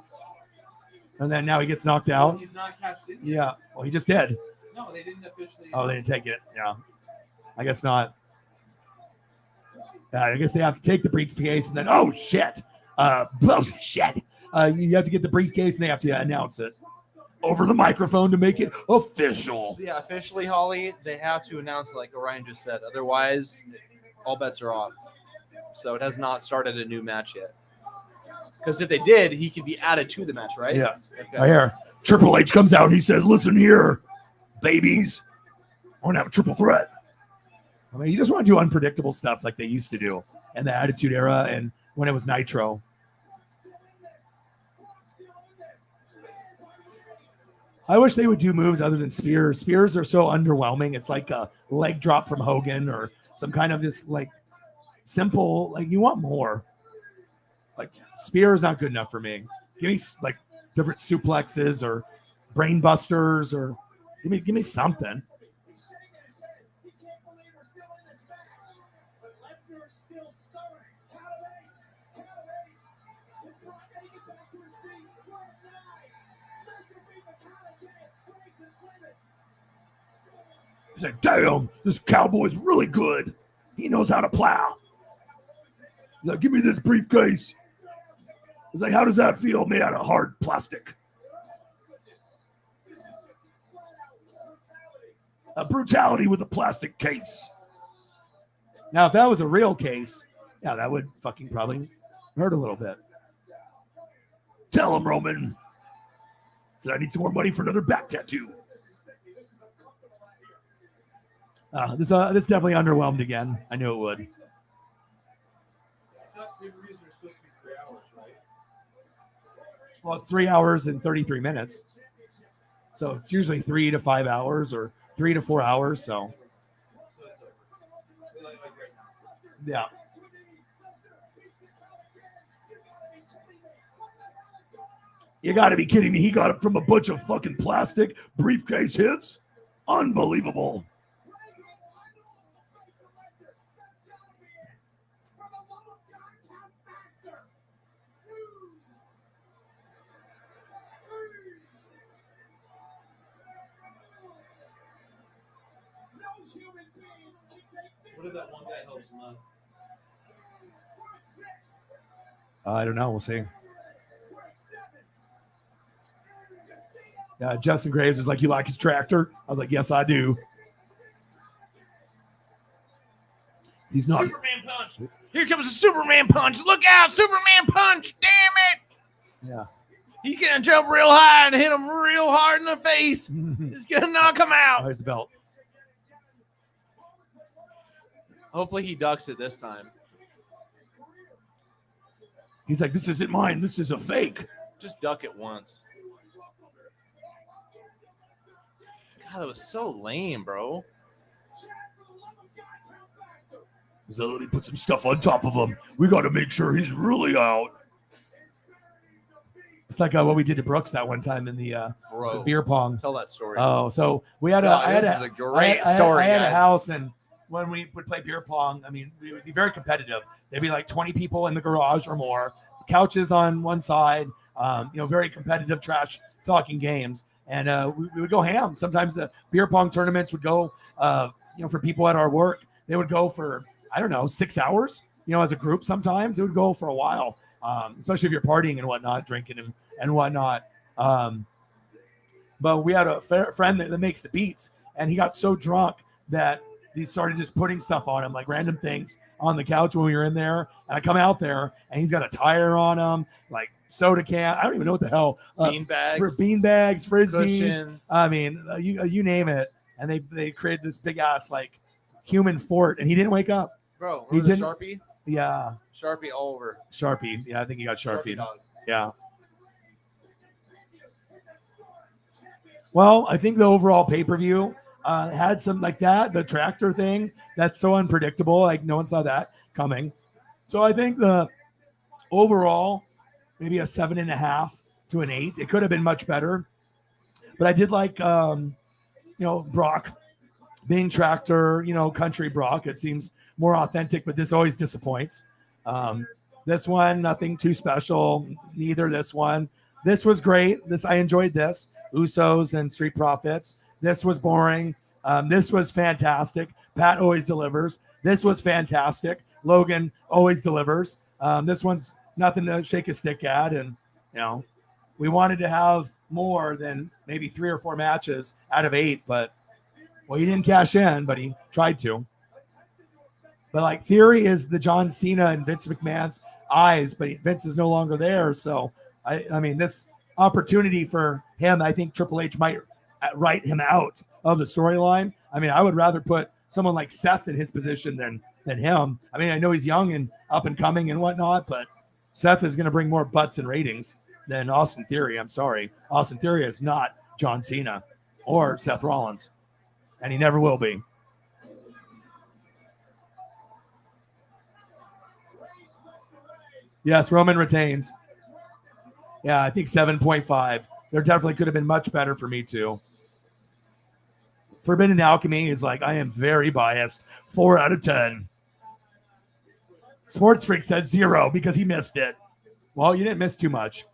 [SPEAKER 1] And then now he gets knocked out.
[SPEAKER 2] He's not cashed in yet.
[SPEAKER 1] Yeah. Well, he just did.
[SPEAKER 2] No, they didn't officially.
[SPEAKER 1] Oh, they didn't take it. Yeah. I guess not. I guess they have to take the briefcase and then, oh, shit. Shit. You have to get the briefcase and they have to announce it over the microphone to make it official.
[SPEAKER 2] So yeah, officially, Holly, they have to announce it like Orion just said. Otherwise, all bets are off. So it has not started a new match yet. Because if they did, he could be added to the match, right?
[SPEAKER 1] Yeah.
[SPEAKER 2] Okay.
[SPEAKER 1] Right here. Triple H comes out. He says, listen here, babies. I want to have a triple threat. I mean, you just want to do unpredictable stuff like they used to do in the Attitude Era and when it was Nitro. I wish they would do moves other than spears. Spears are so underwhelming. It's like a leg drop from Hogan or some kind of just like simple, like you want more. Like spear is not good enough for me. Give me like different suplexes or brain busters or give me something. He's like, damn, this cowboy's really good. He knows how to plow. He's like, give me this briefcase. He's like, how does that feel made out of hard plastic? A brutality with a plastic case. Now, if that was a real case, yeah, that would fucking probably Hurt a little bit. Tell him, Roman. Said I need some more money for another back tattoo. This definitely underwhelmed again. I knew it would. Well, it's 3 hours and 33 minutes. So it's usually 3 to 5 hours or 3 to 4 hours. So, yeah. You got to be kidding me. He got it from a bunch of fucking plastic briefcase hits. Unbelievable.
[SPEAKER 4] What if that one guy helps him out?
[SPEAKER 1] I don't know. We'll see. Justin Graves is like, you like his tractor? I was like, yes, I do. He's not.
[SPEAKER 7] Superman punch. Here comes a Superman punch. Look out, Superman punch. Damn it.
[SPEAKER 1] Yeah.
[SPEAKER 7] He's going to jump real high and hit him real hard in the face. He's going to knock him
[SPEAKER 1] Oh,
[SPEAKER 7] out.
[SPEAKER 1] here's the belt.
[SPEAKER 2] Hopefully he ducks it this time.
[SPEAKER 1] He's like, this isn't mine. This is a fake.
[SPEAKER 2] Just duck it once. God, that was so lame, bro.
[SPEAKER 1] So let me put some stuff on top of him. We got to make sure he's really out. It's like what we did to Brooks that one time in the
[SPEAKER 2] Bro,
[SPEAKER 1] beer pong.
[SPEAKER 2] tell that story.
[SPEAKER 1] Oh, so we had
[SPEAKER 2] God,
[SPEAKER 1] I had
[SPEAKER 2] this is a great story,
[SPEAKER 1] I had a
[SPEAKER 2] guys.
[SPEAKER 1] house, and when we would play beer pong, I mean, we would be very competitive. There'd be like 20 people in the garage or more, couches on one side, very competitive trash talking games. And we would go ham. Sometimes the beer pong tournaments would go, for people at our work, they would go for, 6 hours, as a group. Sometimes it would go for a while, especially if you're partying and whatnot, drinking and whatnot. But we had a friend that makes the beats, and he got so drunk that he started just putting stuff on him, like random things on the couch when we were in there. And I come out there, and he's got a tire on him, like soda can. I don't even know what the hell.
[SPEAKER 2] Bean bags.
[SPEAKER 1] For bean bags, frisbees.
[SPEAKER 2] Cushions.
[SPEAKER 1] I mean, you name it. And they created this big ass like human fort, and he didn't wake up.
[SPEAKER 2] Bro,
[SPEAKER 1] He
[SPEAKER 2] remember the
[SPEAKER 1] didn't-
[SPEAKER 2] Sharpie?
[SPEAKER 1] Yeah,
[SPEAKER 2] Sharpie all over.
[SPEAKER 1] Sharpie. Yeah, I think he got Sharpie.
[SPEAKER 2] dog.
[SPEAKER 1] Yeah. Well, I think the overall pay-per-view had some like that, the tractor thing. That's so unpredictable. Like no one saw that coming. So I think the overall, maybe a 7.5 to an 8. It could have been much better. But I did like, Brock being tractor, country Brock. It seems more authentic, but this always disappoints. This one, nothing too special. Neither this one. This was great. I enjoyed this. Usos and Street Profits. This was boring. This was fantastic. Pat always delivers. This was fantastic. Logan always delivers. This one's nothing to shake a stick at. And, we wanted to have more than maybe 3 or 4 matches out of 8, but he didn't cash in, but he tried to. But like Theory is the John Cena in Vince McMahon's eyes, but Vince is no longer there. So I mean, this opportunity for him, I think Triple H might write him out of the storyline. I mean, I would rather put someone like Seth in his position than him. I mean, I know he's young and up and coming and whatnot, but Seth is going to bring more butts and ratings than Austin Theory. I'm sorry. Austin Theory is not John Cena or Seth Rollins, and he never will be. Yes, Roman retained. Yeah, I think 7.5. There definitely could have been much better for me too. Forbidden Alchemy is like, I am very biased. 4 out of 10. Sports Freak says 0 because he missed it. Well, you didn't miss too much.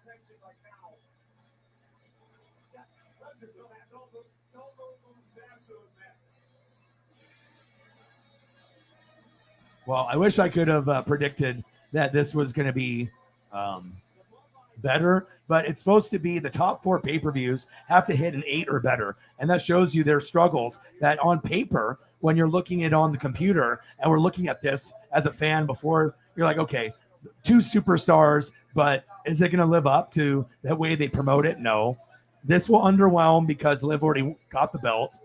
[SPEAKER 1] Well, I wish I could have predicted that this was going to be better, but it's supposed to be the top 4 pay-per-views have to hit an 8 or better. And that shows you their struggles that on paper, when you're looking at it on the computer and we're looking at this as a fan before, you're like, okay, two superstars, but is it going to live up to the way they promote it? No. This will underwhelm because Liv already got the belt.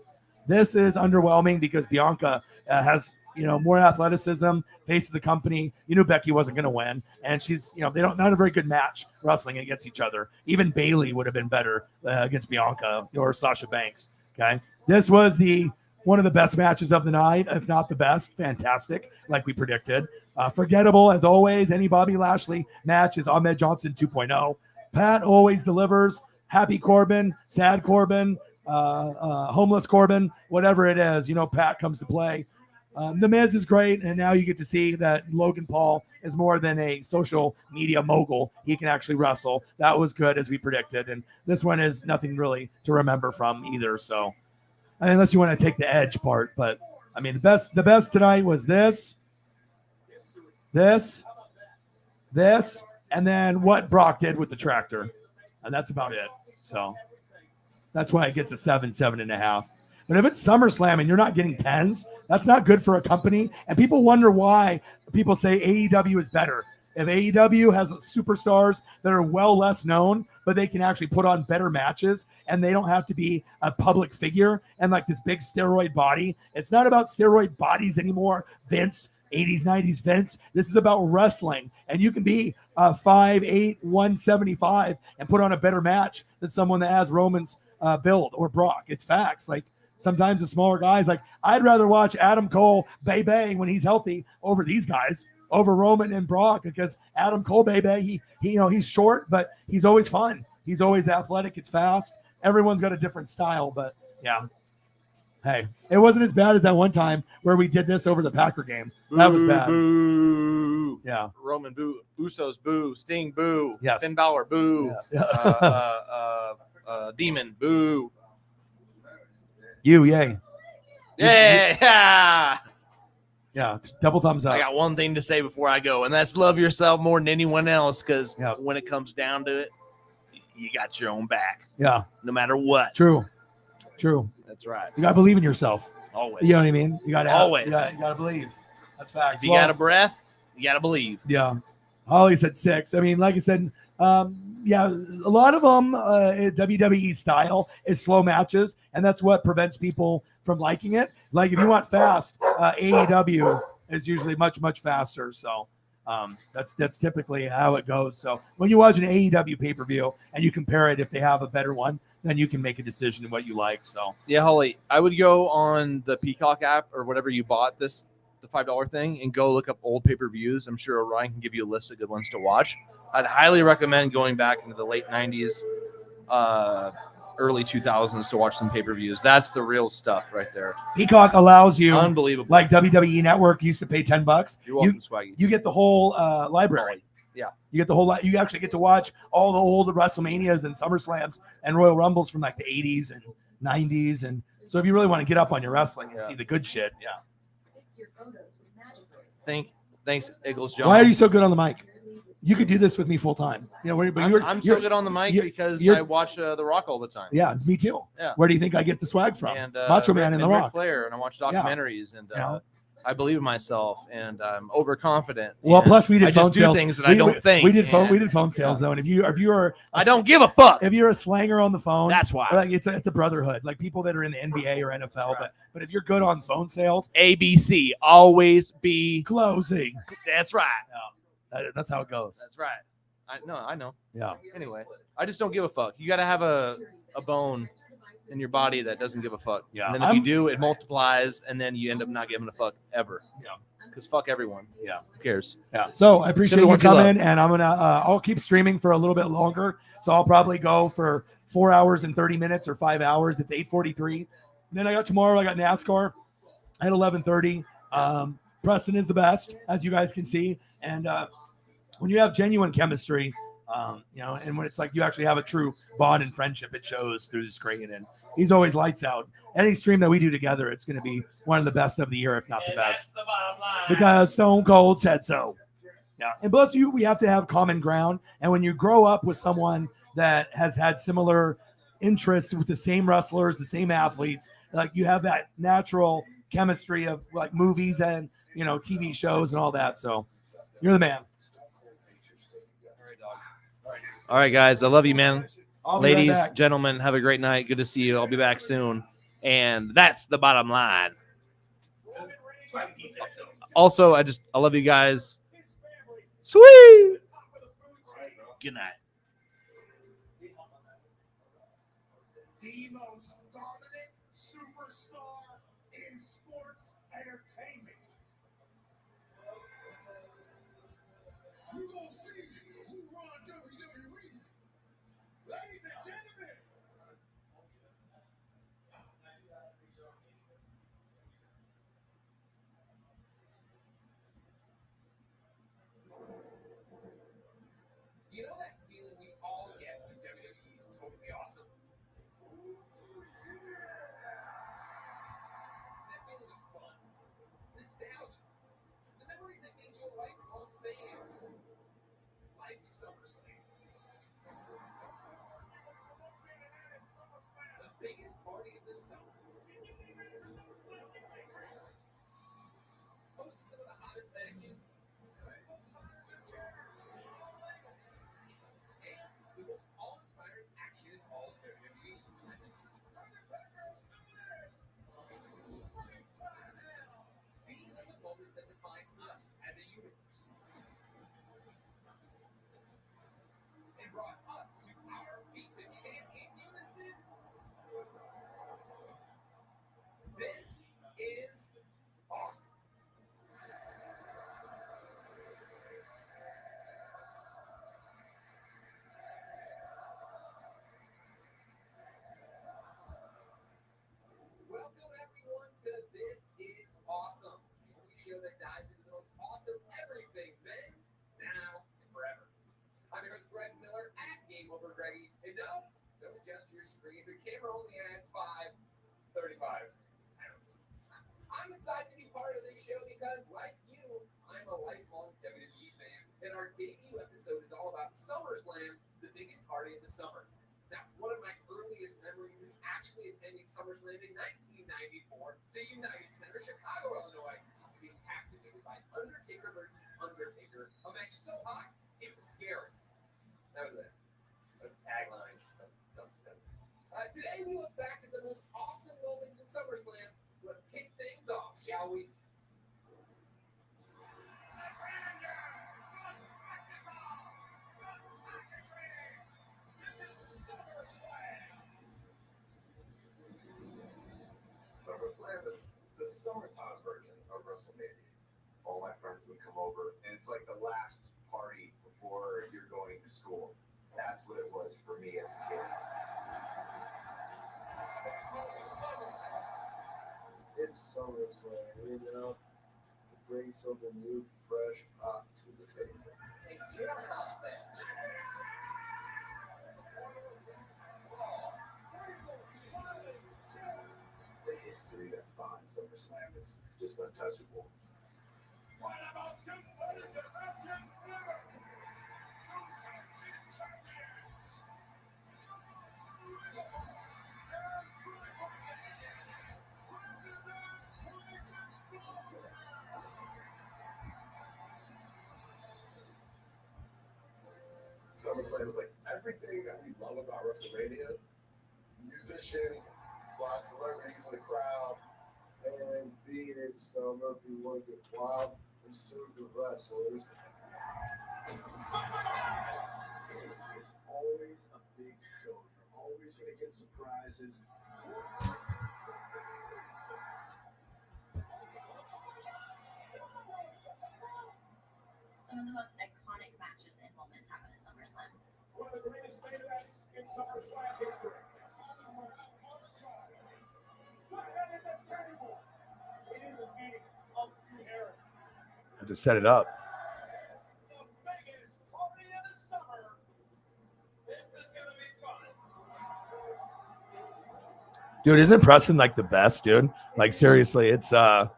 [SPEAKER 1] This is underwhelming because Bianca has, more athleticism, face of the company. You knew Becky wasn't going to win, and she's, they don't not a very good match wrestling against each other. Even Bayley would have been better against Bianca or Sasha Banks. Okay, this was one of the best matches of the night, if not the best. Fantastic, like we predicted. Forgettable as always. Any Bobby Lashley match is Ahmed Johnson 2.0. Pat always delivers. Happy Corbin, sad Corbin, homeless Corbin, whatever it is, Pat comes to play. The Miz is great, and now you get to see that Logan Paul is more than a social media mogul. He can actually wrestle. That was good, as we predicted, and this one is nothing really to remember from either. So, unless you want to take the Edge part, but I mean, the best tonight was this, and then what Brock did with the tractor, and that's about it. So that's why it gets a 7.5. But if it's SummerSlam and you're not getting 10s, that's not good for a company. And people wonder why people say AEW is better. If AEW has superstars that are well less known, but they can actually put on better matches and they don't have to be a public figure and like this big steroid body. It's not about steroid bodies anymore, Vince, 80s, 90s Vince. This is about wrestling. And you can be 5'8", 175 and put on a better match than someone that has Roman's build or Brock. It's facts. Like, sometimes the smaller guys, like I'd rather watch Adam Cole Bay when he's healthy over these guys, over Roman and Brock, because Adam Cole Bay, he's short, but he's always fun. He's always athletic. It's fast. Everyone's got a different style, but yeah. Hey, it wasn't as bad as that one time where we did this over the Packer game. That was bad.
[SPEAKER 2] Boo.
[SPEAKER 1] Yeah.
[SPEAKER 2] Roman boo. Usos boo. Sting boo.
[SPEAKER 1] Yes.
[SPEAKER 2] Finn Balor boo.
[SPEAKER 1] Yeah.
[SPEAKER 2] Demon boo.
[SPEAKER 1] Yay.
[SPEAKER 2] Yeah.
[SPEAKER 1] Yeah, it's double thumbs up.
[SPEAKER 2] I got one thing to say before I go, and that's love yourself more than anyone else, because
[SPEAKER 1] Yeah.
[SPEAKER 2] when it comes down to it, you got your own back,
[SPEAKER 1] Yeah,
[SPEAKER 2] no matter what.
[SPEAKER 1] true.
[SPEAKER 2] That's right.
[SPEAKER 1] You got to believe in yourself.
[SPEAKER 2] Always.
[SPEAKER 1] You know what I mean? You got to
[SPEAKER 2] Always.
[SPEAKER 1] You got to believe. That's facts.
[SPEAKER 2] If you got a breath, you got to believe.
[SPEAKER 1] Yeah. Holly said 6. I mean, like I said, yeah, a lot of them WWE style is slow matches, and that's what prevents people from liking it. Like if you want fast, AEW is usually much, much faster. So that's typically how it goes. So when you watch an AEW pay-per-view and you compare it, if they have a better one, then you can make a decision in what you like. So
[SPEAKER 2] Yeah, Holly, I would go on the Peacock app or whatever you bought the $5 thing, and go look up old pay-per-views. I'm sure Orion can give you a list of good ones to watch. I'd highly recommend going back into the late 90s, early 2000s to watch some pay-per-views. That's the real stuff right there.
[SPEAKER 1] Peacock allows you,
[SPEAKER 2] Unbelievable.
[SPEAKER 1] like WWE Network used to pay $10.
[SPEAKER 2] You're welcome, Swaggy.
[SPEAKER 1] You get the whole library.
[SPEAKER 2] Yeah.
[SPEAKER 1] You get the whole you actually get to watch all the old WrestleManias and SummerSlams and Royal Rumbles from like the 80s and 90s. And so if you really want to get up on your wrestling and see the good shit, yeah.
[SPEAKER 6] Fix your photos with Magic Erase.
[SPEAKER 2] Thanks, Eagles John.
[SPEAKER 1] Why are you so good on the mic? You could do this with me full time. You know, but
[SPEAKER 2] I'm so good on the mic because I watch The Rock all the time.
[SPEAKER 1] Yeah, it's me too.
[SPEAKER 2] Yeah.
[SPEAKER 1] Where do you think I get the swag from?
[SPEAKER 2] And
[SPEAKER 1] Macho Man and The
[SPEAKER 2] Ric
[SPEAKER 1] Rock.
[SPEAKER 2] Flair, and I watch documentaries, and
[SPEAKER 1] Yeah.
[SPEAKER 2] I believe in myself, and I'm overconfident.
[SPEAKER 1] Well,
[SPEAKER 2] and
[SPEAKER 1] plus we did
[SPEAKER 2] I
[SPEAKER 1] phone
[SPEAKER 2] just do
[SPEAKER 1] sales.
[SPEAKER 2] things that I don't think.
[SPEAKER 1] We did
[SPEAKER 2] and
[SPEAKER 1] phone sales though, and if you are,
[SPEAKER 2] I don't give a fuck.
[SPEAKER 1] if you're a slanger on the phone,
[SPEAKER 2] That's why.
[SPEAKER 1] like it's a brotherhood. Like people that are in the NBA or NFL,
[SPEAKER 2] Right.
[SPEAKER 1] but if you're good on phone sales,
[SPEAKER 2] ABC, always be.
[SPEAKER 1] closing.
[SPEAKER 2] That's right.
[SPEAKER 1] That's how it goes.
[SPEAKER 2] That's right. I know.
[SPEAKER 1] Yeah.
[SPEAKER 2] Anyway, I just don't give a fuck. You got to have a bone in your body that doesn't give a fuck.
[SPEAKER 1] Yeah.
[SPEAKER 2] And then if you do, it multiplies, and then you end up not giving a fuck ever.
[SPEAKER 1] Yeah.
[SPEAKER 2] Because fuck everyone.
[SPEAKER 1] Yeah.
[SPEAKER 2] Who cares?
[SPEAKER 1] Yeah. So I appreciate
[SPEAKER 2] the
[SPEAKER 1] you
[SPEAKER 2] ones you
[SPEAKER 1] coming, and I'm gonna I'll keep streaming for a little bit longer. So I'll probably go for 4 hours and 30 minutes or 5 hours. It's 8:43. Then I got tomorrow. I got NASCAR at 11:30. Preston is the best, as you guys can see, and when you have genuine chemistry, and when it's like you actually have a true bond and friendship, it shows through the screen. And he's always lights out. Any stream that we do together, it's going to be one of the best of the year, if not the best, because Stone Cold said so. Yeah, and plus we have to have common ground. And when you grow up with someone that has had similar interests with the same wrestlers, the same athletes, like you have that natural chemistry of like movies and TV shows and all that. So you're the man.
[SPEAKER 2] All right, guys. I love you, man.
[SPEAKER 1] I'll be right
[SPEAKER 2] Ladies,
[SPEAKER 1] back.
[SPEAKER 2] gentlemen, have a great night. Good to see you. I'll be back soon. And that's the bottom line. Also, I love you guys. Sweet.
[SPEAKER 7] Good night.
[SPEAKER 5] The most dominant superstar in sports entertainment. You gonna see who run WWE. Ladies and gentlemen. You know that feeling we all get when WWE is totally awesome? That feeling of fun, nostalgia, the memories that made you a lifelong fan. Like SummerSlam. The biggest party of the summer. Host some of the hottest matches. And the most awe-inspiring action in all of WWE. These are the moments that define us as a universe. And brought us to our feet to chant in unison. This is awesome. Welcome everyone to This Is Awesome, the only show that dives into the most awesome everything then, now, and forever. I'm your host, Greg Miller, at Game Over Greggy, and no, don't adjust your screen. The camera only adds 535 pounds. I'm excited to be part of this show because, like you, I'm a lifelong WWE fan, and our debut episode is all about SummerSlam, the biggest party of the summer. Now, one of my earliest memories is actually attending SummerSlam in 1994, the United Center, Chicago, Illinois, being captivated by Undertaker versus Undertaker, a match so hot, it was scary. That was it. That was the tagline. Today, we look back at the most awesome moments in SummerSlam, so let's kick things off, shall we? SummerSlam is the summertime version of WrestleMania. All my friends would come over, and it's like the last party before you're going to school. That's what it was for me as a kid. It's SummerSlam, you know? Bring something new, fresh, hot to the table. A jailhouse match. The history that's behind SummerSlam is just untouchable. What about competitive matches ever? SummerSlam is like everything that we love about WrestleMania. Musicians, a lot of celebrities in the crowd, and being in summer, if you want to get wild, and serve the wrestlers. It's always a big show. You're always going to get surprises.
[SPEAKER 6] Some of the most iconic matches and moments happen at SummerSlam.
[SPEAKER 5] One of the greatest main events in SummerSlam history. I apologize. Put that in the table. It is a meeting of two eras.
[SPEAKER 1] Have to set it up.
[SPEAKER 5] The biggest party of the summer. This is gonna be fun.
[SPEAKER 1] Dude, isn't Preston like the best, dude? Like seriously, it's awesome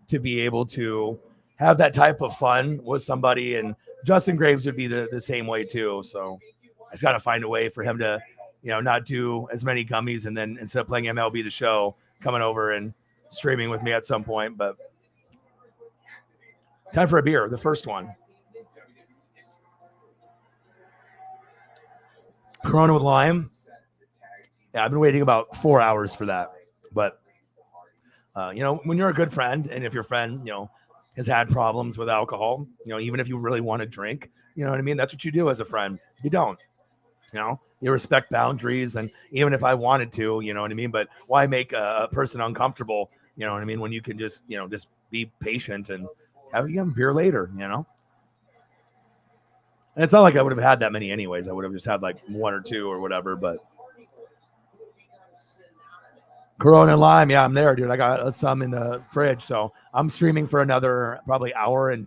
[SPEAKER 1] to be able to have that type of fun with somebody, and Justin Graves would be the same way too. So I just got to find a way for him to, not do as many gummies, and then instead of playing MLB The Show, coming over and streaming with me at some point. But time for a beer, the first one. Corona with lime. Yeah, I've been waiting about 4 hours for that. But, when you're a good friend, and if your friend, has had problems with alcohol, even if you really want to drink, you know what I mean? That's what you do as a friend. You don't, you respect boundaries. And even if I wanted to, you know what I mean? But why make a person uncomfortable, you know what I mean? When you can just, just be patient and have a beer later, And it's not like I would have had that many anyways. I would have just had like one or two or whatever, but Corona and lime. Yeah, I'm there, dude. I got some in the fridge. So I'm streaming for another probably hour and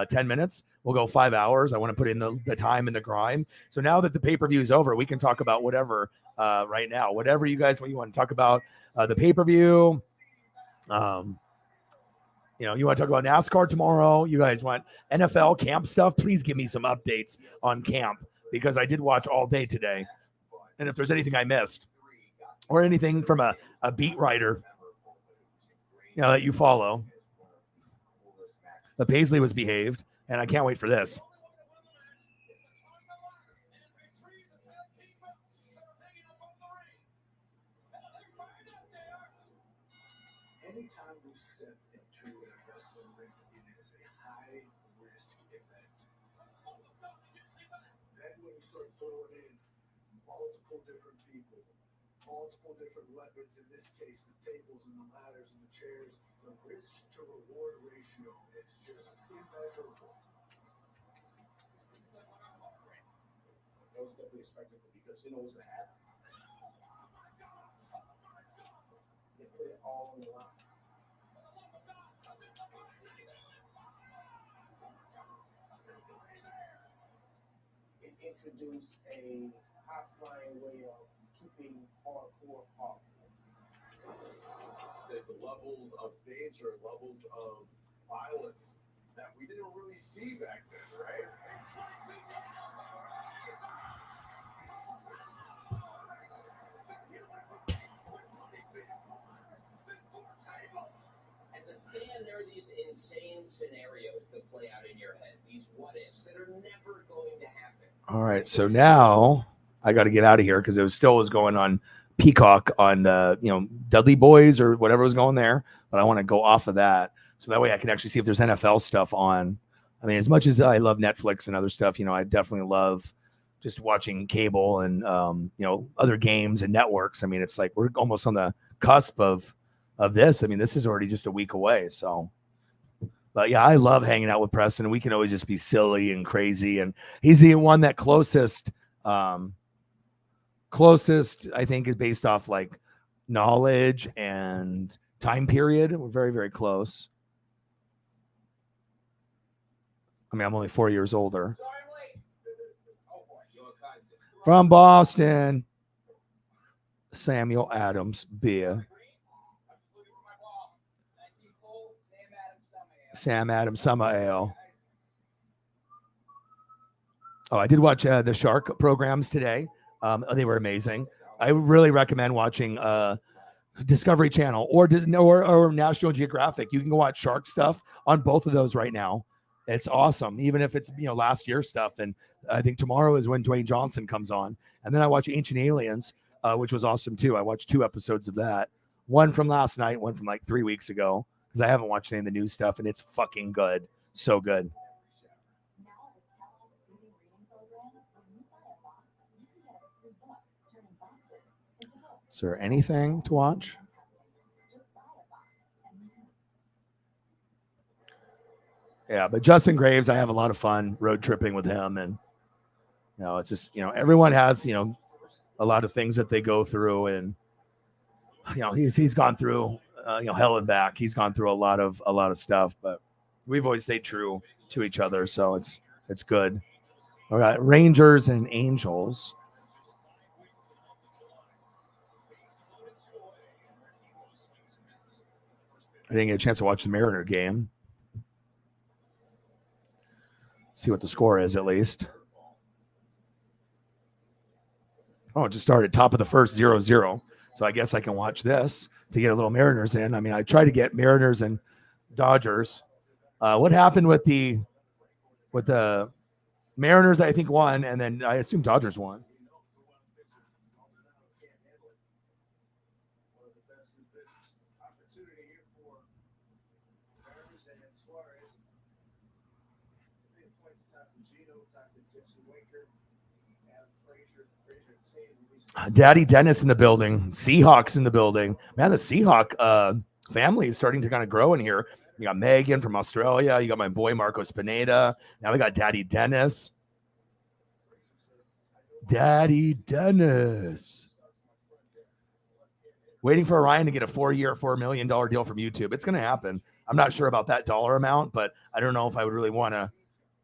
[SPEAKER 1] 10 minutes. We'll go 5 hours. I want to put in the time and the grind. So now that the pay-per-view is over, we can talk about whatever right now. Whatever you want to talk about the pay-per-view. You want to talk about NASCAR tomorrow. You guys want NFL camp stuff? Please give me some updates on camp because I did watch all day today. And if there's anything I missed or anything from a beat writer, that you follow. But Paisley was behaved, and I can't wait for this.
[SPEAKER 5] Anytime we step into a wrestling ring, it is a high-risk event. Then when you start throwing in multiple different people, multiple different weapons, in this case, the tables and the ladders and the chairs, the risk to reward ratio is just immeasurable. That was definitely a spectacle because you know what's going to happen. They put it all on the line. It introduced a high-flying way of keeping hardcore hardcore.
[SPEAKER 8] There's levels of danger, levels of violence that we didn't really see back then, right?
[SPEAKER 9] As a fan, there are these insane scenarios that play out in your head, these what-ifs that are never going to happen.
[SPEAKER 1] All right, so now I got to get out of here because it was going on Peacock on the Dudley Boys or whatever was going there, but I want to go off of that so that way I can actually see if there's NFL stuff on. I mean, as much as I love Netflix and other stuff, I definitely love just watching cable and other games and networks. I mean, it's like we're almost on the cusp of this. I mean, this is already just a week away, so. But yeah, I love hanging out with Preston. We can always just be silly and crazy. And he's the one that closest, I think, is based off like knowledge and time period. We're very, very close. I mean, I'm only 4 years older. From Boston, Samuel Adams beer. Sam Adams Summer Ale. Oh, I did watch the shark programs today. They were amazing. I really recommend watching Discovery Channel or National Geographic. You can go watch shark stuff on both of those right now. It's awesome, even if it's last year stuff. And I think tomorrow is when Dwayne Johnson comes on. And then I watch Ancient Aliens, which was awesome too. I watched 2 episodes of that. One from last night, one from like 3 weeks ago. Because I haven't watched any of the new stuff, and it's fucking good. So good. Is there anything to watch? Yeah, but Justin Graves, I have a lot of fun road tripping with him. And, it's just, everyone has, a lot of things that they go through. And, he's gone through hell and back. He's gone through a lot of stuff, but we've always stayed true to each other, so it's good. All right, Rangers and Angels. I didn't get a chance to watch the Mariner game. See what the score is at least. Oh, it just started top of the first 0-0. So I guess I can watch this to get a little Mariners in. I mean, I try to get Mariners and Dodgers. What happened with the Mariners? I think won, and then I assume Dodgers won. Daddy Dennis in the building. Seahawks in the building. Man, the Seahawk family is starting to kind of grow in here. You got Megan from Australia. You got my boy Marco Spineda. Now we got Daddy Dennis. Daddy Dennis. Waiting for Orion to get a 4-year, $4 million deal from YouTube. It's going to happen. I'm not sure about that dollar amount, but I don't know if I would really want to,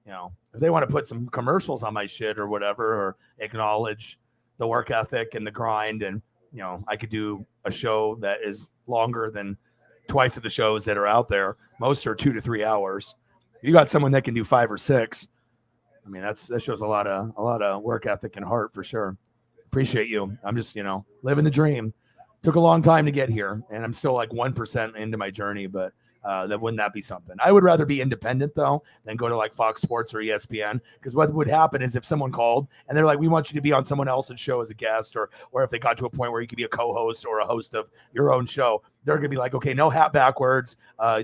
[SPEAKER 1] if they want to put some commercials on my shit or whatever, or acknowledge the work ethic and the grind. And, I could do a show that is longer than twice of the shows that are out there. Most are 2 to 3 hours. You got someone that can do 5 or 6. I mean, that shows a lot of work ethic and heart for sure. Appreciate you. I'm just, living the dream. Took a long time to get here, and I'm still like 1% into my journey, but wouldn't that be something? I would rather be independent though than go to like Fox Sports or ESPN, because what would happen is if someone called and they're like, we want you to be on someone else's show as a guest, or if they got to a point where you could be a co-host or a host of your own show, they're gonna be like, okay, no hat backwards.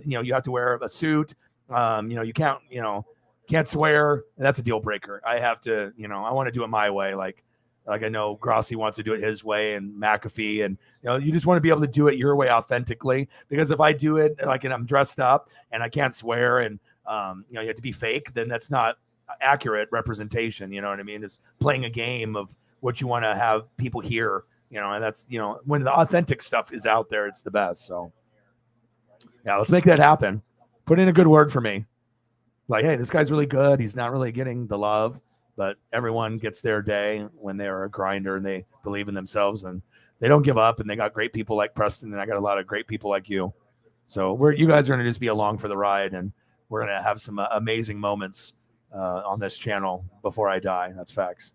[SPEAKER 1] You have to wear a suit. You can't swear. That's a deal breaker. I have to, I want to do it my way. Like I know Grossi wants to do it his way, and McAfee, and you just want to be able to do it your way authentically. Because if I do it like, and I'm dressed up and I can't swear, and you have to be fake, then that's not accurate representation. You know what I mean? It's playing a game of what you want to have people hear. And that's when the authentic stuff is out there, it's the best. So yeah, let's make that happen. Put in a good word for me. Like, hey, this guy's really good. He's not really getting the love. But everyone gets their day when they're a grinder and they believe in themselves and they don't give up. And they got great people like Preston, and I got a lot of great people like you. So you guys are going to just be along for the ride, and we're going to have some amazing moments on this channel before I die. That's facts.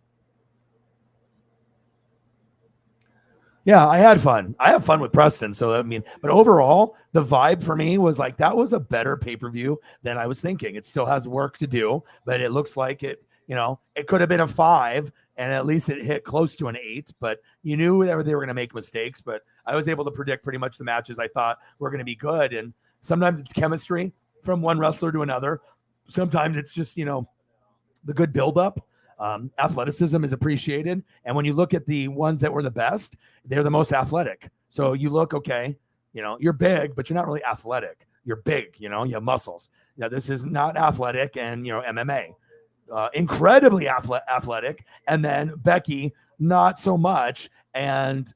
[SPEAKER 1] Yeah, I had fun. I have fun with Preston. So, but overall, the vibe for me was like, that was a better pay-per-view than I was thinking. It still has work to do, but it looks like it. It could have been a 5, and at least it hit close to an 8, but you knew that they were going to make mistakes. But I was able to predict pretty much the matches I thought were going to be good. And sometimes it's chemistry from one wrestler to another. Sometimes it's just, the good buildup. Athleticism is appreciated. And when you look at the ones that were the best, they're the most athletic. So you look, okay, you're big, but you're not really athletic. You're big, you have muscles. Now, this is not athletic and, MMA. Incredibly athletic, and then Becky not so much. And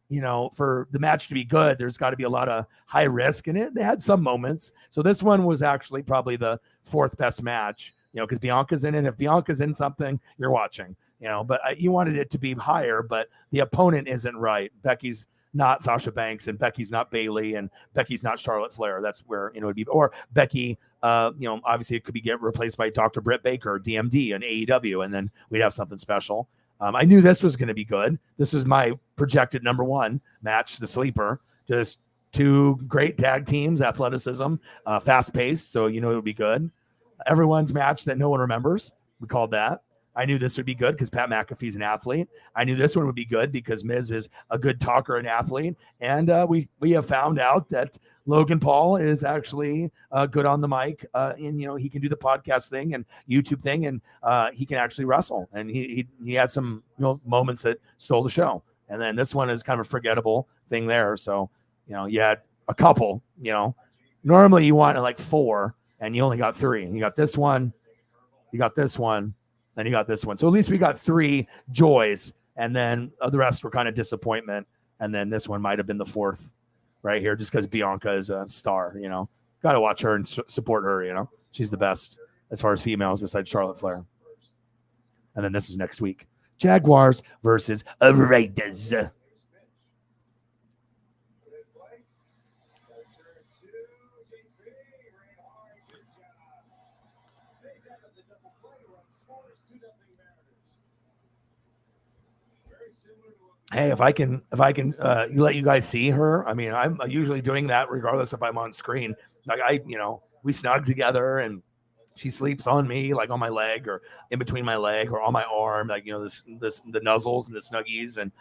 [SPEAKER 1] for the match to be good, there's got to be a lot of high risk in it. They had some moments. So this one was actually probably the 4th best match, because Bianca's in it. If Bianca's in something, you're watching, but you wanted it to be higher, but the opponent isn't right. Becky's not Sasha Banks, and Becky's not Bayley, and Becky's not Charlotte Flair. That's where, it'd be, or Becky, obviously it could be get replaced by Dr. Britt Baker, DMD, and AEW, and then we'd have something special. I knew this was going to be good. This is my projected number 1 match, the sleeper. Just 2 great tag teams, athleticism, fast paced. So, it would be good. Everyone's match that no one remembers. We called that. I knew this would be good because Pat McAfee's an athlete. I knew this one would be good because Miz is a good talker and athlete. And we have found out that Logan Paul is actually good on the mic. And, he can do the podcast thing and YouTube thing, and he can actually wrestle. And he had some moments that stole the show. And then this one is kind of a forgettable thing there. So, you had a couple, normally you want like 4 and you only got 3. You got this one, you got this one, then you got this one. So at least we got 3 joys, and then the rest were kind of disappointment. And then this one might have been the 4th right here, just because Bianca is a star, got to watch her and support her. She's the best as far as females besides Charlotte Flair. And then this is next week. Jaguars versus Raiders. Hey, if I can let you guys see her. I mean, I'm usually doing that regardless if I'm on screen. Like we snug together, and she sleeps on me, like on my leg or in between my leg or on my arm, like, the nuzzles and the snuggies. And,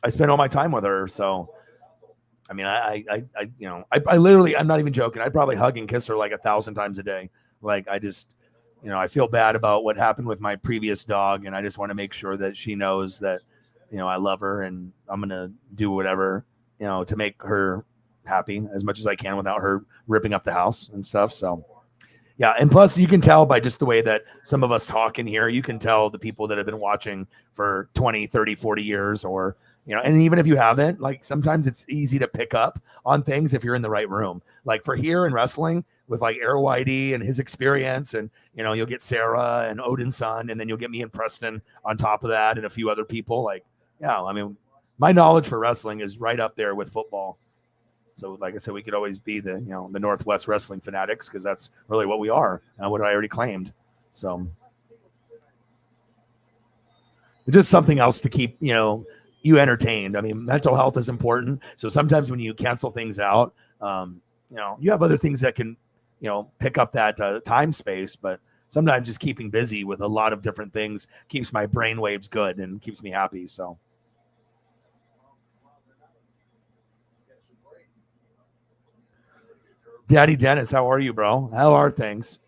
[SPEAKER 1] I spend all my time with her. So I mean, I literally, I'm not even joking. I'd probably hug and kiss her like 1,000 times a day. Like, I just, I feel bad about what happened with my previous dog, and I just want to make sure that she knows that, I love her, and I'm going to do whatever, to make her happy as much as I can without her ripping up the house and stuff. So, yeah. And plus, you can tell by just the way that some of us talk in here, you can tell the people that have been watching for 20, 30, 40 years, or, and even if you haven't, like, sometimes it's easy to pick up on things if you're in the right room. Like for here in wrestling with like Air Whitey and his experience, and, you'll get Sarah and Odin's son, and then you'll get me and Preston on top of that and a few other people. Like, yeah, I mean, my knowledge for wrestling is right up there with football. So, like I said, we could always be the, the Northwest wrestling fanatics, because that's really what we are, and what I already claimed. So, it's just something else to keep, you entertained. I mean, mental health is important. So sometimes when you cancel things out, you have other things that can, pick up that time space. But sometimes just keeping busy with a lot of different things keeps my brain waves good and keeps me happy. So. Daddy Dennis, how are you, bro? How are things?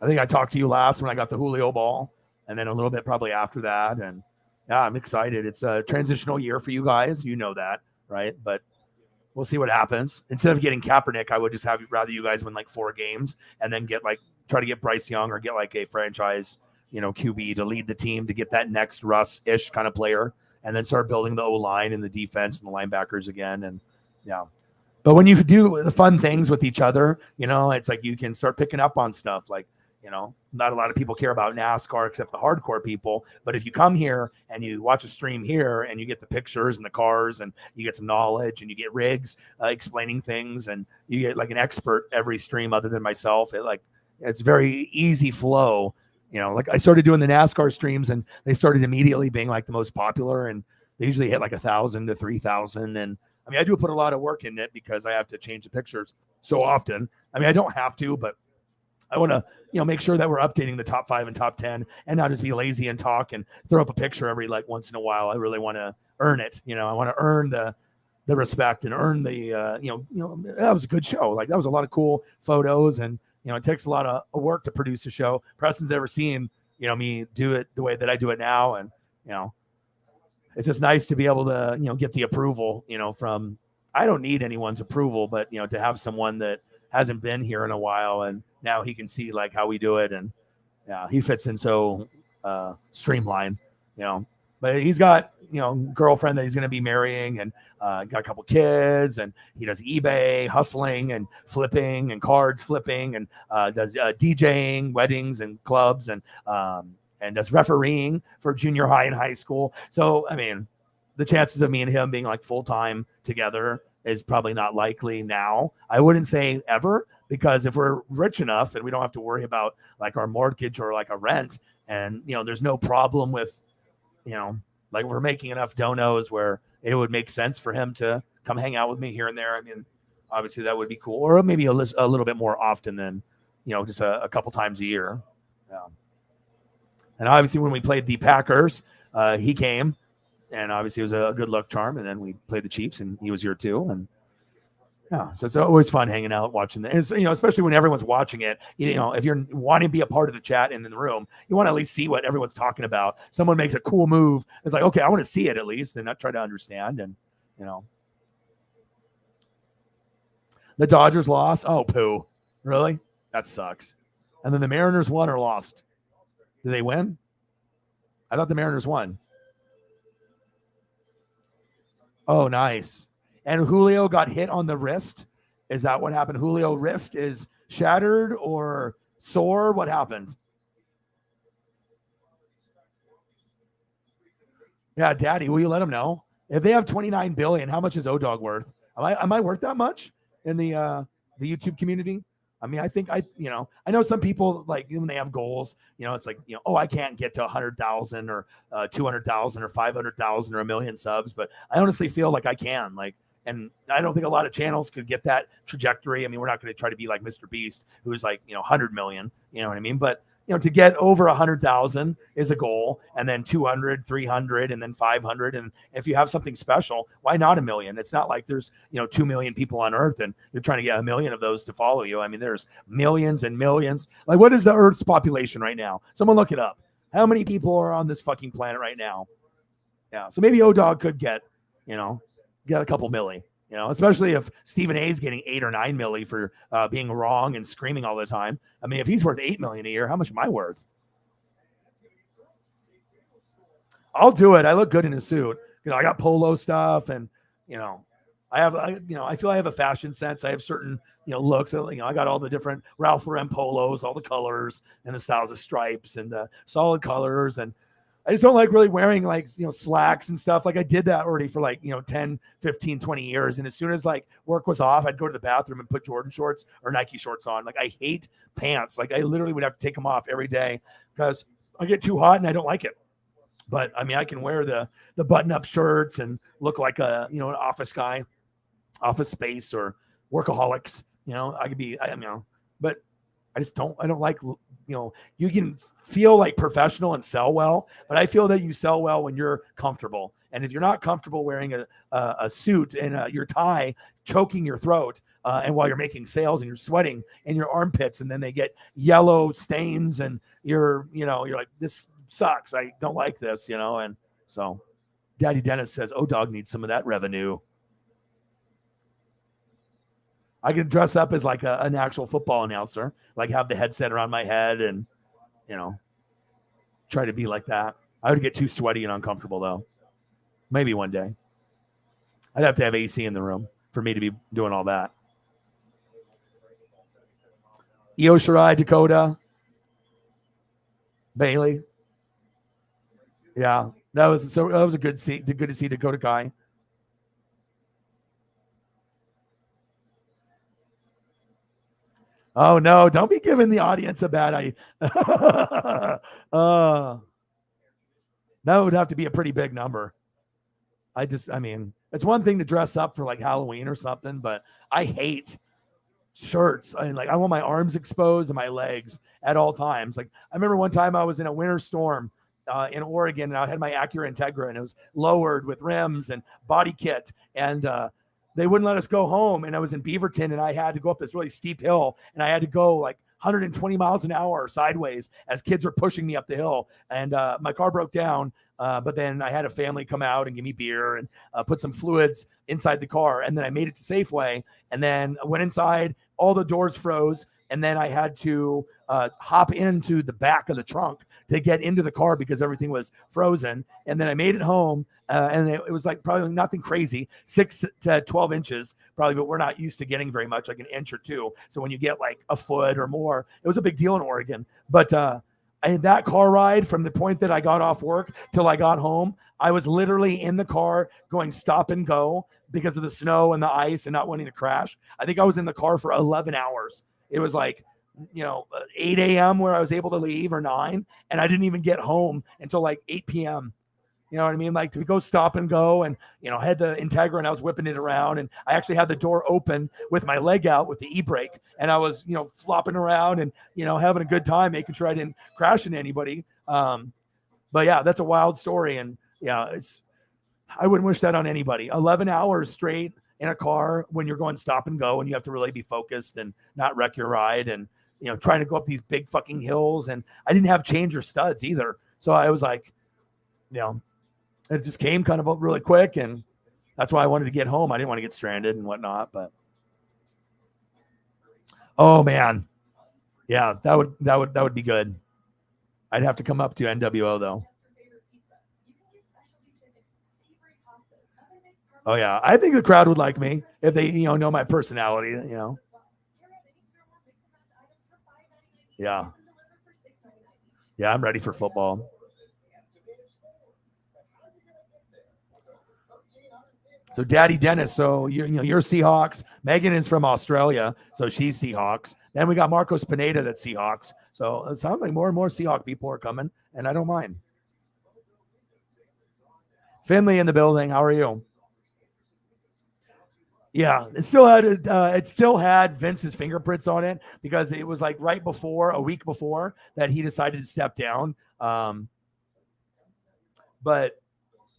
[SPEAKER 1] I think I talked to you last when I got the Julio ball, and then a little bit probably after that. And yeah, I'm excited. It's a transitional year for you guys. You know that, right? But we'll see what happens. Instead of getting Kaepernick, I would just rather you guys win like 4 games and then try to get Bryce Young, or get like a franchise, QB to lead the team, to get that next Russ-ish kind of player, and then start building the O-line and the defense and the linebackers again. And yeah. But when you do the fun things with each other, it's like you can start picking up on stuff. Like, not a lot of people care about NASCAR except the hardcore people. But if you come here and you watch a stream here, and you get the pictures and the cars, and you get some knowledge, and you get Riggs explaining things, and you get like an expert every stream other than myself, it's very easy flow. Like I started doing the NASCAR streams, and they started immediately being like the most popular, and they usually hit like 1,000 to 3,000. And I mean, I do put a lot of work in it because I have to change the pictures so often. I mean, I don't have to, but I want to, make sure that we're updating the top 5 and top 10, and not just be lazy and talk and throw up a picture every like once in a while. I really want to earn it. I want to earn the respect, and earn the, that was a good show. Like, that was a lot of cool photos, and, it takes a lot of work to produce a show. Preston's never seen, me do it the way that I do it now. And, it's just nice to be able to, get the approval, from, I don't need anyone's approval, but, to have someone that hasn't been here in a while, and now he can see like how we do it. And yeah, he fits in so streamlined, but he's got, girlfriend that he's going to be marrying, and got a couple kids, and he does eBay hustling and flipping and cards flipping, and does DJing, weddings and clubs, and does refereeing for junior high and high school. So, I mean, the chances of me and him being like full-time together is probably not likely now. I wouldn't say ever, because if we're rich enough and we don't have to worry about like our mortgage or like a rent, and, there's no problem with, like we're making enough donos where it would make sense for him to come hang out with me here and there. I mean, obviously that would be cool, or maybe a little bit more often than, just a couple times a year. Yeah. And obviously when we played the Packers, he came, and obviously it was a good luck charm. And then we played the Chiefs, and he was here too. And yeah, so it's always fun hanging out, watching the, especially when everyone's watching it. If you're wanting to be a part of the chat and in the room, you want to at least see what everyone's talking about. Someone makes a cool move, it's like, okay, I want to see it at least, and not try to understand. And the Dodgers lost. Oh, poo! Really? That sucks. And then the Mariners won or lost? Did they win? I thought the Mariners won. Oh, nice. And Julio got hit on the wrist. Is that what happened? Julio wrist is shattered or sore? What happened? Yeah, Daddy, will you let him know? If they have 29 billion, how much is O-Dog worth? Am I worth that much in the YouTube community? I mean, I think I know some people, like when they have goals, it's like, oh, I can't get to 100,000 or 200,000 or 500,000 or 1 million subs, but I honestly feel like I can, and I don't think a lot of channels could get that trajectory. I mean, we're not going to try to be like Mr. Beast, who's like, 100 million, you know what I mean? But to get over 100,000 is a goal, and then 200, 300, and then 500. And if you have something special, why not 1 million? It's not like there's 2 million people on Earth and you're trying to get 1 million of those to follow you. I mean, there's millions and millions. Like, what is the Earth's population right now? Someone look it up. How many people are on this fucking planet right now? Yeah, so maybe O-Dog could get a couple milli. Especially if Stephen A is getting 8 or 9 milli for being wrong and screaming all the time. I mean, if he's worth 8 million a year, how much am I worth? I'll do it. I look good in a suit. I got polo stuff, and I feel I have a fashion sense. I have certain looks. I got all the different Ralph Lauren polos, all the colors and the styles of stripes and the solid colors, and I just don't like really wearing slacks and stuff. Like I did that already for 10, 15, 20 years. And as soon as work was off, I'd go to the bathroom and put Jordan shorts or Nike shorts on. Like I hate pants. Like I literally would have to take them off every day because I get too hot and I don't like it. But I mean, I can wear the button up shirts and look like an office guy, Office Space or Workaholics. I could be, but I don't like, you can feel like professional and sell well, but I feel that you sell well when you're comfortable. And if you're not comfortable wearing a suit and your tie choking your throat, and while you're making sales and you're sweating in your armpits and then they get yellow stains and you're like, this sucks. I don't like this, and so Daddy Dennis says, O-Dog needs some of that revenue. I could dress up as like an actual football announcer, like have the headset around my head and, try to be like that. I would get too sweaty and uncomfortable though. Maybe one day. I'd have to have AC in the room for me to be doing all that. Io Shirai, Dakota, Bailey. Yeah, that was a good to see Dakota Kai. Oh no, don't be giving the audience a bad idea. That would have to be a pretty big number. I mean, it's one thing to dress up for like Halloween or something, but I hate shirts. I want my arms exposed and my legs at all times. Like I remember one time I was in a winter storm in Oregon and I had my Acura Integra and it was lowered with rims and body kit and they wouldn't let us go home. And I was in Beaverton and I had to go up this really steep hill and I had to go like 120 miles an hour sideways as kids were pushing me up the hill. And my car broke down. But then I had a family come out and give me beer and put some fluids inside the car. And then I made it to Safeway and then I went inside, all the doors froze. And then I had to hop into the back of the trunk to get into the car because everything was frozen. And then I made it home and it was like probably nothing crazy, 6 to 12 inches probably, but we're not used to getting very much, like an inch or two. So when you get like a foot or more, it was a big deal in Oregon. But that car ride from the point that I got off work till I got home, I was literally in the car going stop and go because of the snow and the ice and not wanting to crash. I think I was in the car for 11 hours. It was like, 8 a.m. where I was able to leave or 9. And I didn't even get home until like 8 p.m. You know what I mean? Like to go stop and go and, I had the Integra and I was whipping it around and I actually had the door open with my leg out with the e-brake and I was, flopping around and, having a good time, making sure I didn't crash into anybody. But yeah, that's a wild story. And yeah, I wouldn't wish that on anybody. 11 hours straight in a car when you're going stop and go and you have to really be focused and not wreck your ride and, trying to go up these big fucking hills. And I didn't have change or studs either. So I was like, it just came kind of really quick. And that's why I wanted to get home. I didn't want to get stranded and whatnot, but oh man. Yeah, that would be good. I'd have to come up to NWO though. Oh yeah. I think the crowd would like me if they, know my personality, Yeah. Yeah, I'm ready for football. So Daddy Dennis, so you're Seahawks. Megan is from Australia, so she's Seahawks. Then we got Marcos Pineda that's Seahawks. So it sounds like more and more Seahawk people are coming, and I don't mind. Finley in the building. How are you? Yeah, it still had Vince's fingerprints on it because it was like a week before that he decided to step down. But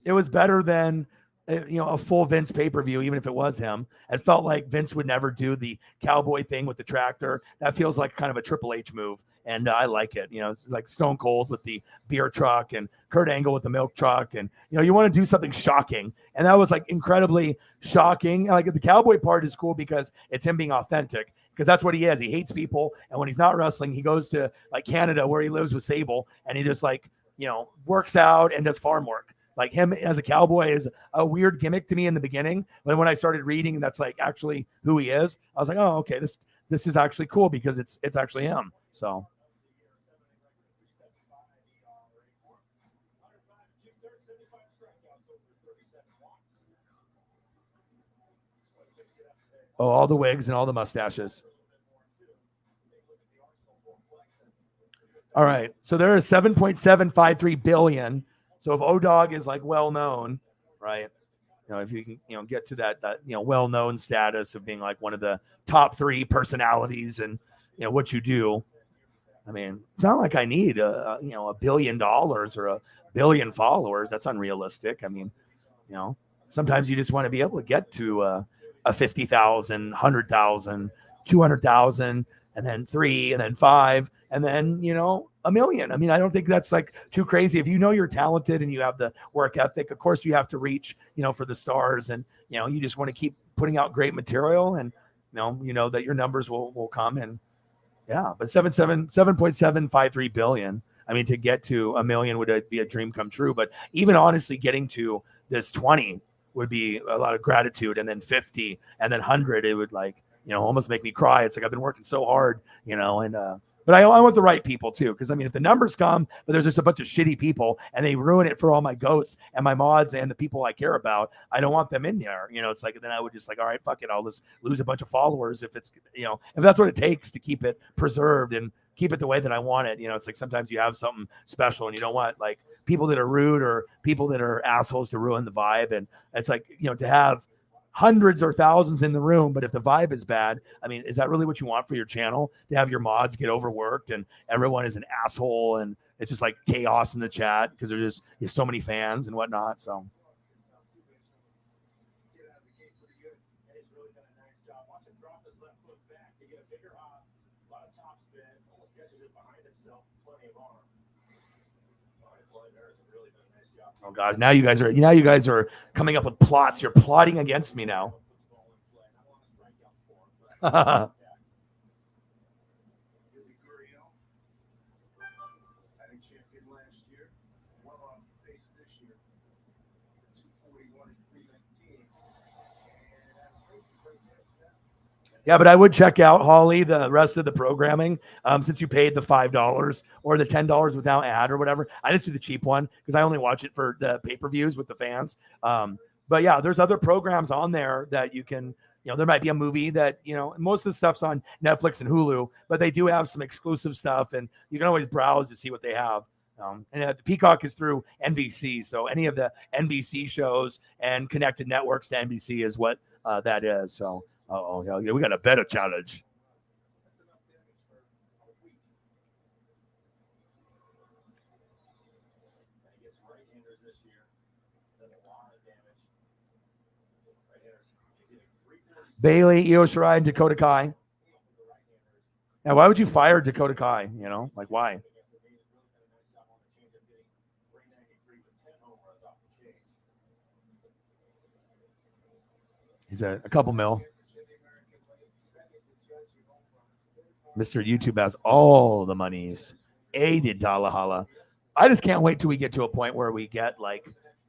[SPEAKER 1] it was better than a full Vince pay-per-view, even if it was him. It felt like Vince would never do the cowboy thing with the tractor. That feels like kind of a Triple H move. And I like it. It's like Stone Cold with the beer truck and Kurt Angle with the milk truck. And, you want to do something shocking. And that was like incredibly shocking. Like the cowboy part is cool because it's him being authentic, because that's what he is. He hates people. And when he's not wrestling, he goes to like Canada where he lives with Sable, and he just like, works out and does farm work. Like him as a cowboy is a weird gimmick to me in the beginning. But when I started reading, that's like actually who he is. I was like, oh, okay, this is actually cool because it's actually him. So. Oh, all the wigs and all the mustaches. All right. So there is 7.753 billion. So if O-Dog is like well known, right? If you can, get to that well known status of being like one of the top 3 personalities and what you do. I mean, it's not like I need $1 billion or a billion followers. That's unrealistic. I mean, sometimes you just want to be able to get to a 50,000, 100,000, 200,000, and then 3, and then 5, and then, 1 million. I mean, I don't think that's like too crazy. If you're talented and you have the work ethic, of course you have to reach, for the stars, and, you just want to keep putting out great material, and, that your numbers will come. And yeah, but 7.753 billion. I mean, to get to 1 million would be a dream come true. But even honestly, getting to this 20 would be a lot of gratitude, and then 50, and then 100, it would like, almost make me cry. It's like I've been working so hard, but I want the right people too. Because I mean, if the numbers come, but there's just a bunch of shitty people and they ruin it for all my goats and my mods and the people I care about, I don't want them in there. It's like, then I would just like, all right, fuck it. I'll just lose a bunch of followers if it's, if that's what it takes to keep it preserved and keep it the way that I want it. It's like sometimes you have something special and you don't want like people that are rude or people that are assholes to ruin the vibe. And it's like, to have hundreds or thousands in the room, but if the vibe is bad, I mean, is that really what you want for your channel? To have your mods get overworked and everyone is an asshole and it's just like chaos in the chat because there's so many fans and whatnot. So. Oh gosh, now you guys are coming up with plots. You're plotting against me now. Yeah, but I would check out, Holly, the rest of the programming since you paid the $5 or the $10 without ad or whatever. I just do the cheap one because I only watch it for the pay-per-views with the fans. But yeah, there's other programs on there that you can, there might be a movie that, most of the stuff's on Netflix and Hulu, but they do have some exclusive stuff and you can always browse to see what they have. And Peacock is through NBC. So any of the NBC shows and connected networks to NBC is what that is. So, yeah, we got a better challenge. Bailey, Io Shirai, and Dakota Kai. Now, why would you fire Dakota Kai? Like why? He's a couple mil. Mr. YouTube has all the monies. Aided Dalahala. I just can't wait till we get to a point where we get like,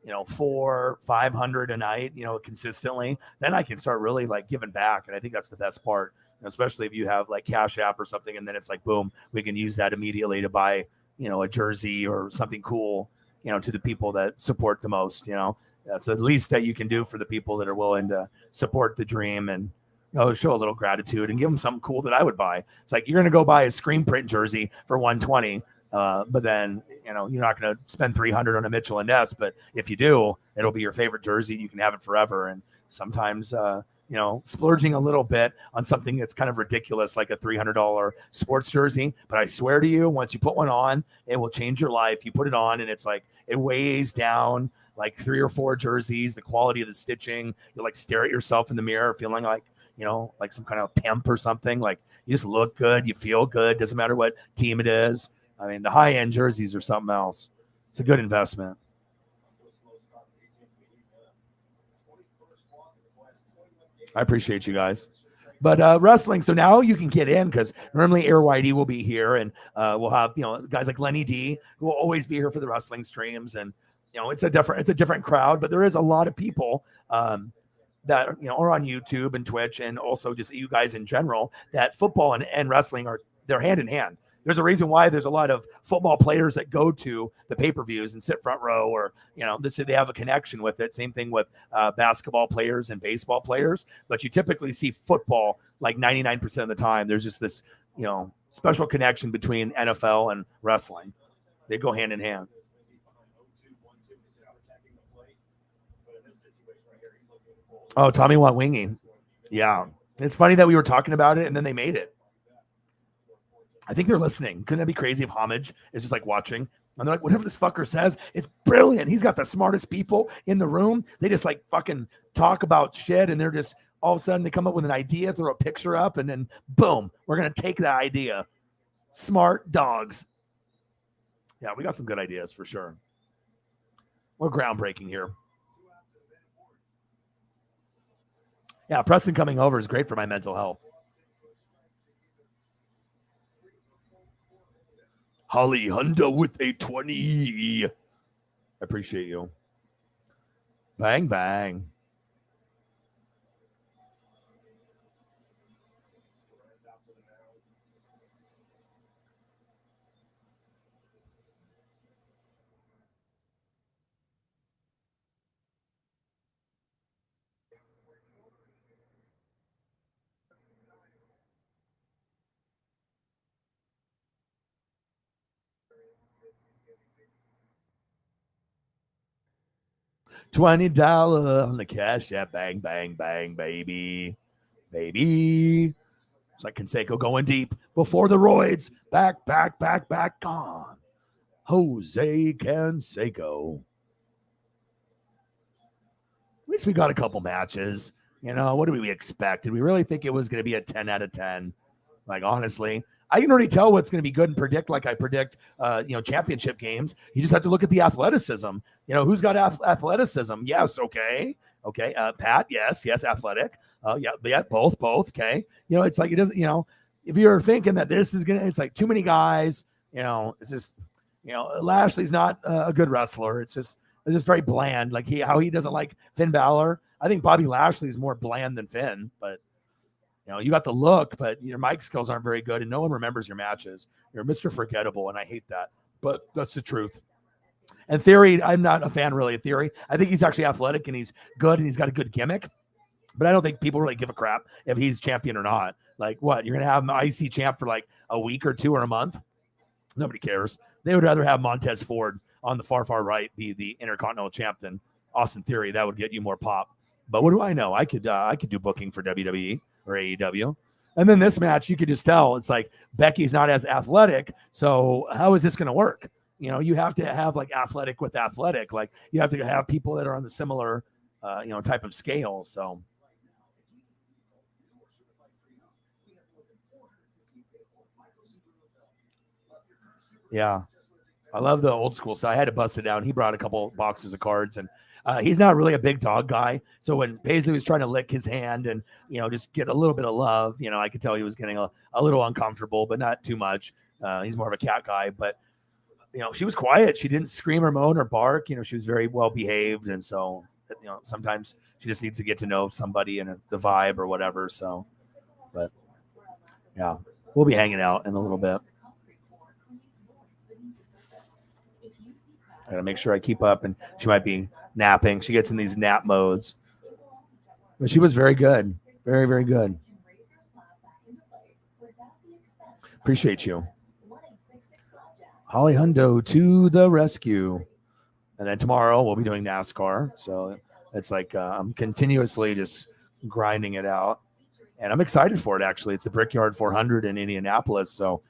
[SPEAKER 1] 400-500 a night, consistently. Then I can start really like giving back. And I think that's the best part, especially if you have like Cash App or something. And then it's like, boom, we can use that immediately to buy, a jersey or something cool, to the people that support the most, That's the least that you can do for the people that are willing to support the dream and show a little gratitude and give them something cool that I would buy. It's like you're going to go buy a screen print jersey for $120, but then you're not going to spend $300 on a Mitchell and Ness. But if you do, it'll be your favorite jersey. You can have it forever. And sometimes splurging a little bit on something that's kind of ridiculous, like a $300 sports jersey. But I swear to you, once you put one on, it will change your life. You put it on and it's like, it weighs down like 3 or 4 jerseys, the quality of the stitching. You like stare at yourself in the mirror, feeling like, like some kind of pimp or something. Like you just look good. You feel good. Doesn't matter what team it is. I mean, the high-end jerseys are something else. It's a good investment. I appreciate you guys. But wrestling, so now you can get in because normally Air Whitey will be here, and we'll have guys like Lenny D who will always be here for the wrestling streams, and it's a different crowd, but there is a lot of people that are on YouTube and Twitch, and also just you guys in general, that football and wrestling they're hand in hand. There's a reason why there's a lot of football players that go to the pay-per-views and sit front row, or, they have a connection with it. Same thing with basketball players and baseball players. But you typically see football like 99% of the time. There's just this, special connection between NFL and wrestling. They go hand in hand. Oh, Tommy want wingy. Yeah. It's funny that we were talking about it and then they made it. I think they're listening. Couldn't that be crazy if Homage is just like watching? And they're like, whatever this fucker says, it's brilliant. He's got the smartest people in the room. They just like fucking talk about shit, and they're just all of a sudden they come up with an idea, throw a picture up, and then boom, we're going to take that idea. Smart dogs. Yeah, we got some good ideas for sure. We're groundbreaking here. Yeah, Preston coming over is great for my mental health. Holly Honda with a 20. I appreciate you. Bang, bang. $20 on the cash app. Bang, bang, bang, baby. Baby. It's like Canseco going deep before the roids. Back on. Jose Canseco. At least we got a couple matches. What did we expect? Did we really think it was going to be a 10 out of 10? Like, honestly, I can already tell what's going to be good and predict like I predict, championship games. You just have to look at the athleticism. Who's got athleticism? Yes, okay. Pat, yes, athletic. Yeah, both, okay. It's like it doesn't, if you're thinking that this is going to, it's like too many guys, it's just, Lashley's not a good wrestler. It's just very bland. Like how he doesn't like Finn Balor. I think Bobby Lashley's more bland than Finn, but you got the look, but your mic skills aren't very good, and no one remembers your matches. You're Mr. Forgettable, and I hate that, but that's the truth. And Theory, I'm not a fan really of Theory. I think he's actually athletic, and he's good, and he's got a good gimmick, but I don't think people really give a crap if he's champion or not. Like, what? You're going to have him IC champ for like a week or two or a month? Nobody cares. They would rather have Montez Ford on the far right be the Intercontinental champ than Austin Theory. That would get you more pop. But what do I know? I could do booking for WWE or AEW. And then this match, you could just tell it's like Becky's not as athletic. So how is this going to work? You have to have like athletic with athletic. Like you have to have people that are on the similar, type of scale. So. Yeah. I love the old school. So I had to bust it down. He brought a couple boxes of cards, and he's not really a big dog guy. So when Paisley was trying to lick his hand and, just get a little bit of love, I could tell he was getting a little uncomfortable, but not too much. He's more of a cat guy, but she was quiet. She didn't scream or moan or bark. She was very well behaved. And so, sometimes she just needs to get to know somebody and the vibe or whatever. So, but yeah, we'll be hanging out in a little bit. I gotta make sure I keep up, and she might be napping. She gets in these nap modes, but she was very good. Very, very good. Appreciate you. Holly Hundo to the rescue. And then tomorrow we'll be doing NASCAR. So it's like I'm continuously just grinding it out. And I'm excited for it, actually. It's the Brickyard 400 in Indianapolis. So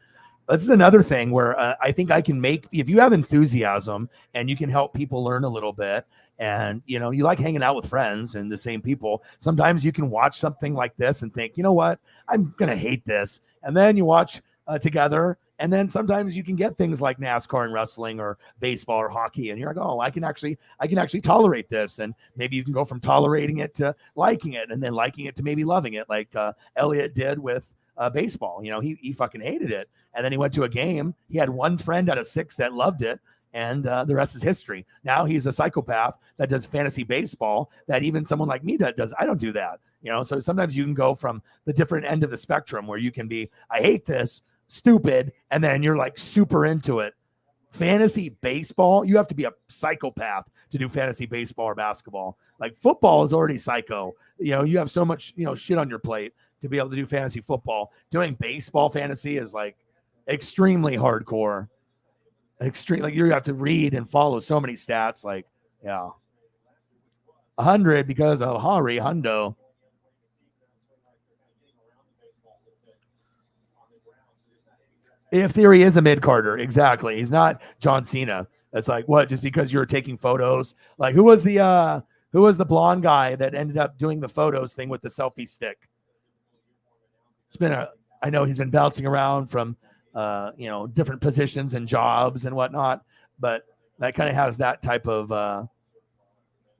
[SPEAKER 1] this is another thing where I think I can make, if you have enthusiasm and you can help people learn a little bit, and, you know, you like hanging out with friends and the same people, sometimes you can watch something like this and think, you know what, I'm going to hate this. And then you watch together. And then sometimes you can get things like NASCAR and wrestling or baseball or hockey, and you're like, oh, I can actually tolerate this. And maybe you can go from tolerating it to liking it, and then liking it to maybe loving it, like Elliot did with baseball. You know, he fucking hated it. And then he went to a game. He had one friend out of 6 that loved it, and the rest is history. Now he's a psychopath that does fantasy baseball that even someone like me does. I don't do that. You know, so sometimes you can go from the different end of the spectrum where you can be, I hate this, stupid, and then you're like super into it. Fantasy baseball, you have to be a psychopath to do fantasy baseball or basketball. Like football is already psycho. You know, you have so much, you know, shit on your plate to be able to do fantasy football. Doing baseball fantasy is like extremely hardcore. Extreme, like you have to read and follow so many stats. Like, yeah, 100 because of Hari Hundo. If Theory is a mid-carder, exactly. He's not John Cena. That's like, what, just because you're taking photos? Like, who was the blonde guy that ended up doing the photos thing with the selfie stick? I know he's been bouncing around from you know, different positions and jobs and whatnot, but that kind of has that type of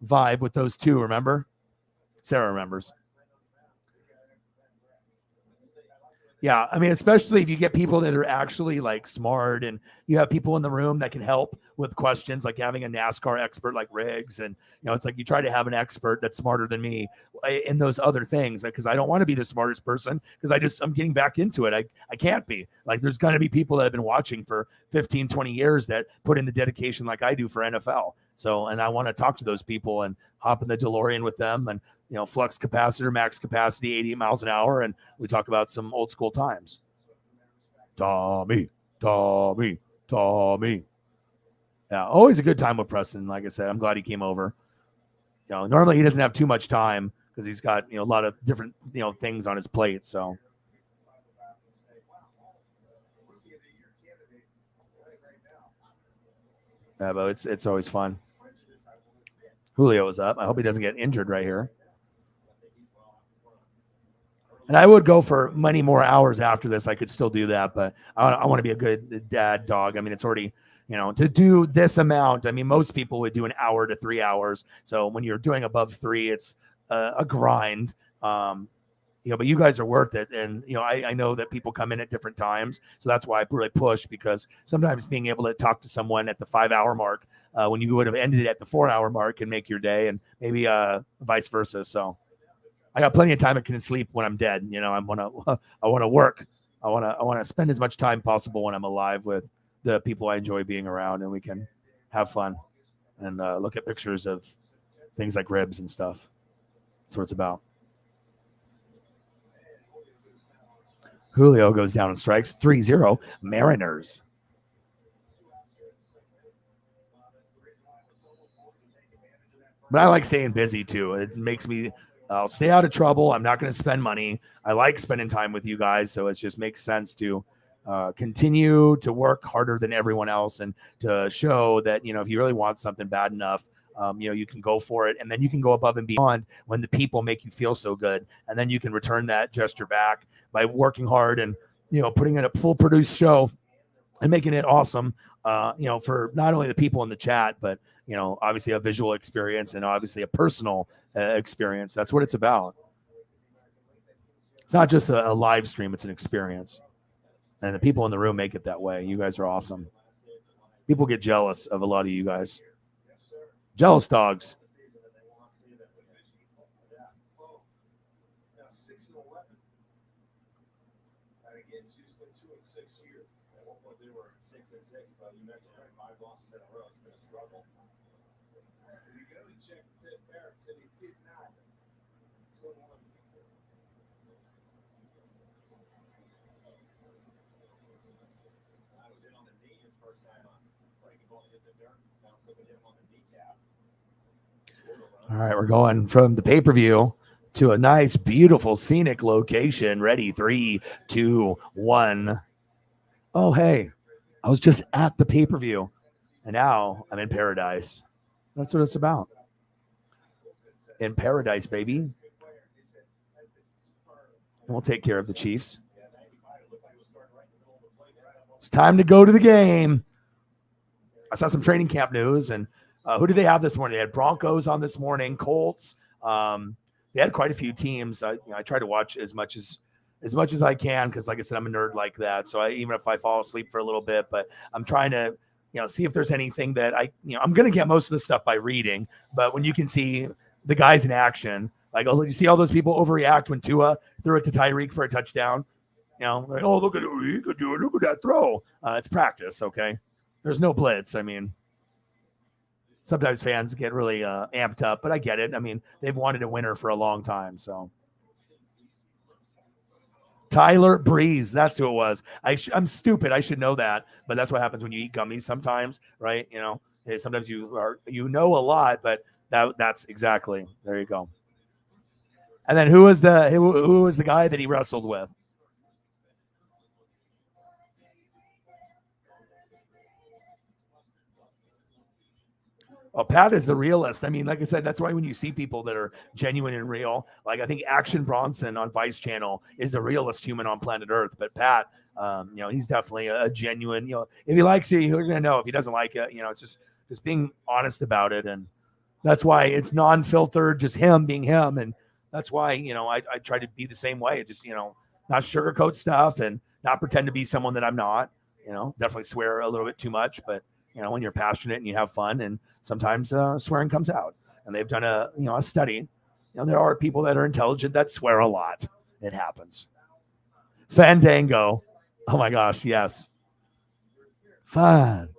[SPEAKER 1] vibe with those two, remember? Sarah remembers. Yeah, I mean, especially if you get people that are actually like smart, and you have people in the room that can help with questions, like having a NASCAR expert like Riggs. And, you know, it's like you try to have an expert that's smarter than me in those other things, because I don't want to be the smartest person, because I'm getting back into it. I can't be. Like, there's going to be people that have been watching for 15, 20 years that put in the dedication like I do for NFL. So, and I want to talk to those people and hop in the DeLorean with them, and, you know, flux capacitor, max capacity, 80 miles an hour. And we talk about some old school times. Tommy. Yeah, always a good time with Preston. Like I said, I'm glad he came over. You know, normally he doesn't have too much time because he's got, you know, a lot of different, you know, things on his plate. So. Yeah, but it's always fun. Julio is up. I hope he doesn't get injured right here. And I would go for many more hours after this. I could still do that, but I want to be a good dad dog. I mean, it's already, you know, to do this amount. I mean, most people would do an hour to 3 hours. So when you're doing above 3, it's a grind. You know, but you guys are worth it. And, you know, I know that people come in at different times. So that's why I really push, because sometimes being able to talk to someone at the 5-hour mark when you would have ended it at the 4-hour mark can make your day, and maybe vice versa. So I got plenty of time I can sleep when I'm dead. You know, I want to work. I want to spend as much time possible when I'm alive with the people I enjoy being around, and we can have fun and look at pictures of things like ribs and stuff. That's what it's about. Julio goes down and strikes 3-0 Mariners. But I like staying busy too. It makes me, I'll stay out of trouble. I'm not going to spend money. I like spending time with you guys. So it just makes sense to continue to work harder than everyone else, and to show that, you know, if you really want something bad enough, you know, you can go for it, and then you can go above and beyond when the people make you feel so good. And then you can return that gesture back by working hard and, you know, putting in a full produced show and making it awesome, you know, for not only the people in the chat, but, you know, obviously a visual experience and obviously a personal experience. That's what it's about. It's not just a live stream, it's an experience. And the people in the room make it that way. You guys are awesome. People get jealous of a lot of you guys. Jealous dogs. All right, we're going from the pay-per-view to a nice, beautiful, scenic location. Ready? 3, 2, 1. Oh, hey, I was just at the pay-per-view, and now I'm in paradise. That's what it's about. In paradise, baby. And we'll take care of the Chiefs. It's time to go to the game. I saw some training camp news, and who did they have this morning? They had Broncos on this morning, Colts. They had quite a few teams. I try to watch as much as I can because, like I said, I'm a nerd like that. So even if I fall asleep for a little bit, but I'm trying to see if there's anything that I'm going to get most of the stuff by reading. But when you can see the guys in action, like, oh, you see all those people overreact when Tua threw it to Tyreek for a touchdown. Like, oh, look at it, he could do it. Look at that throw. It's practice, okay? There's no blitz. I mean, sometimes fans get really amped up, but I get it. I mean, they've wanted a winner for a long time. So Tyler Breeze, that's who it was. I'm stupid. I should know that, but that's what happens when you eat gummies sometimes, right? Sometimes you know a lot, but that's exactly, there you go. And then who was the guy that he wrestled with? Well, Pat is the realist. I mean, like I said, that's why when you see people that are genuine and real, like I think Action Bronson on Vice Channel is the realest human on planet Earth. But Pat, he's definitely a genuine. If he likes it, you're gonna know. If he doesn't like it, it's just being honest about it, and that's why it's non-filtered, just him being him, and that's why I try to be the same way. Just not sugarcoat stuff and not pretend to be someone that I'm not. Definitely swear a little bit too much, but when you're passionate and you have fun, and sometimes swearing comes out. And they've done a study. There are people that are intelligent that swear a lot. It happens. Fandango. Oh my gosh, yes. Fandango.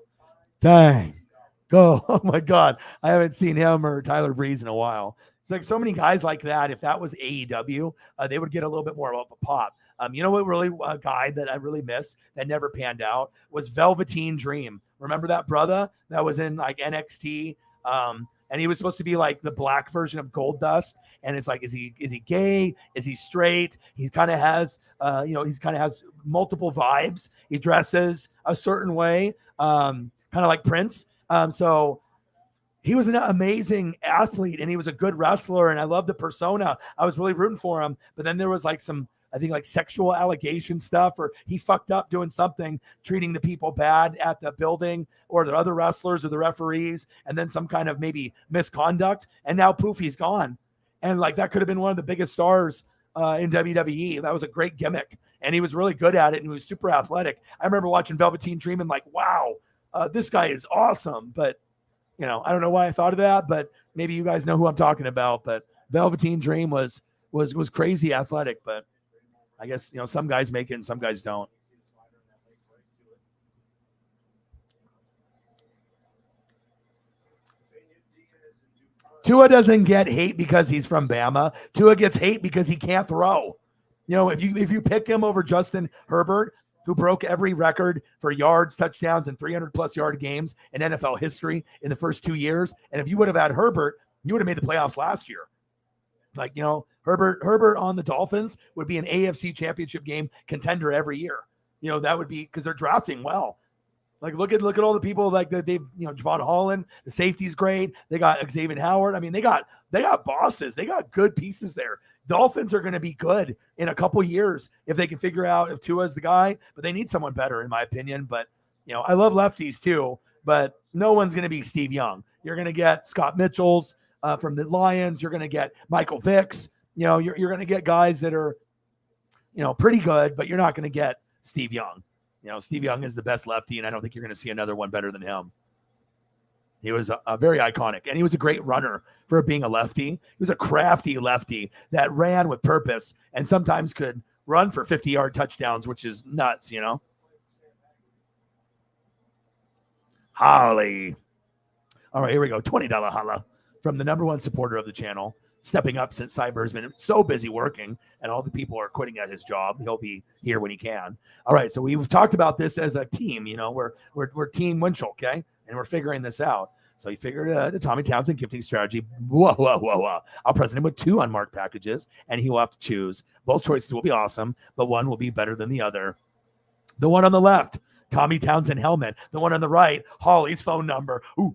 [SPEAKER 1] Oh my God. I haven't seen him or Tyler Breeze in a while. It's like so many guys like that. If that was AEW, they would get a little bit more of a pop. What really a guy that I really miss that never panned out was Velveteen Dream. Remember that brother that was in like NXT? And he was supposed to be like the black version of Goldust. And it's like, is he gay? Is he straight? He kind of has, has multiple vibes. He dresses a certain way, kind of like Prince. So he was an amazing athlete and he was a good wrestler. And I love the persona. I was really rooting for him. But then there was like some, I think like sexual allegation stuff, or he fucked up doing something, treating the people bad at the building or the other wrestlers or the referees, and then some kind of maybe misconduct. And now poof, he's gone. And like, that could have been one of the biggest stars in WWE. That was a great gimmick. And he was really good at it. And he was super athletic. I remember watching Velveteen Dream and like, wow, this guy is awesome. But I don't know why I thought of that, but maybe you guys know who I'm talking about. But Velveteen Dream was crazy athletic, but I guess, some guys make it and some guys don't. Tua doesn't get hate because he's from Bama. Tua gets hate because he can't throw. If you pick him over Justin Herbert, who broke every record for yards, touchdowns, and 300-plus yard games in NFL history in the first 2 years, and if you would have had Herbert, you would have made the playoffs last year. Like, Herbert on the Dolphins would be an AFC championship game contender every year. That would be because they're drafting well. Like, look at all the people like that they've, Javon Holland, the safety's great. They got Xavier Howard. I mean, they got bosses. They got good pieces there. Dolphins are going to be good in a couple years if they can figure out if Tua's the guy, but they need someone better, in my opinion. But, I love lefties too, but no one's going to be Steve Young. You're going to get Scott Mitchell's from the Lions. You're going to get Michael Vick's. You're going to get guys that are, pretty good, but you're not going to get Steve Young. Steve Young is the best lefty, and I don't think you're going to see another one better than him. He was a very iconic, and he was a great runner for being a lefty. He was a crafty lefty that ran with purpose and sometimes could run for 50-yard touchdowns, which is nuts, Holly. All right, here we go. $20 holla from the number one supporter of the channel, stepping up since Cyber has been so busy working and all the people are quitting at his job. He'll be here when he can. All right, so we've talked about this as a team. We're Team Winchell, okay? And we're figuring this out. So he figured the Tommy Townsend gifting strategy. Whoa. I'll present him with 2 unmarked packages, and he will have to choose. Both choices will be awesome, but one will be better than the other. The one on the left, Tommy Townsend helmet. The one on the right, Holly's phone number. Ooh.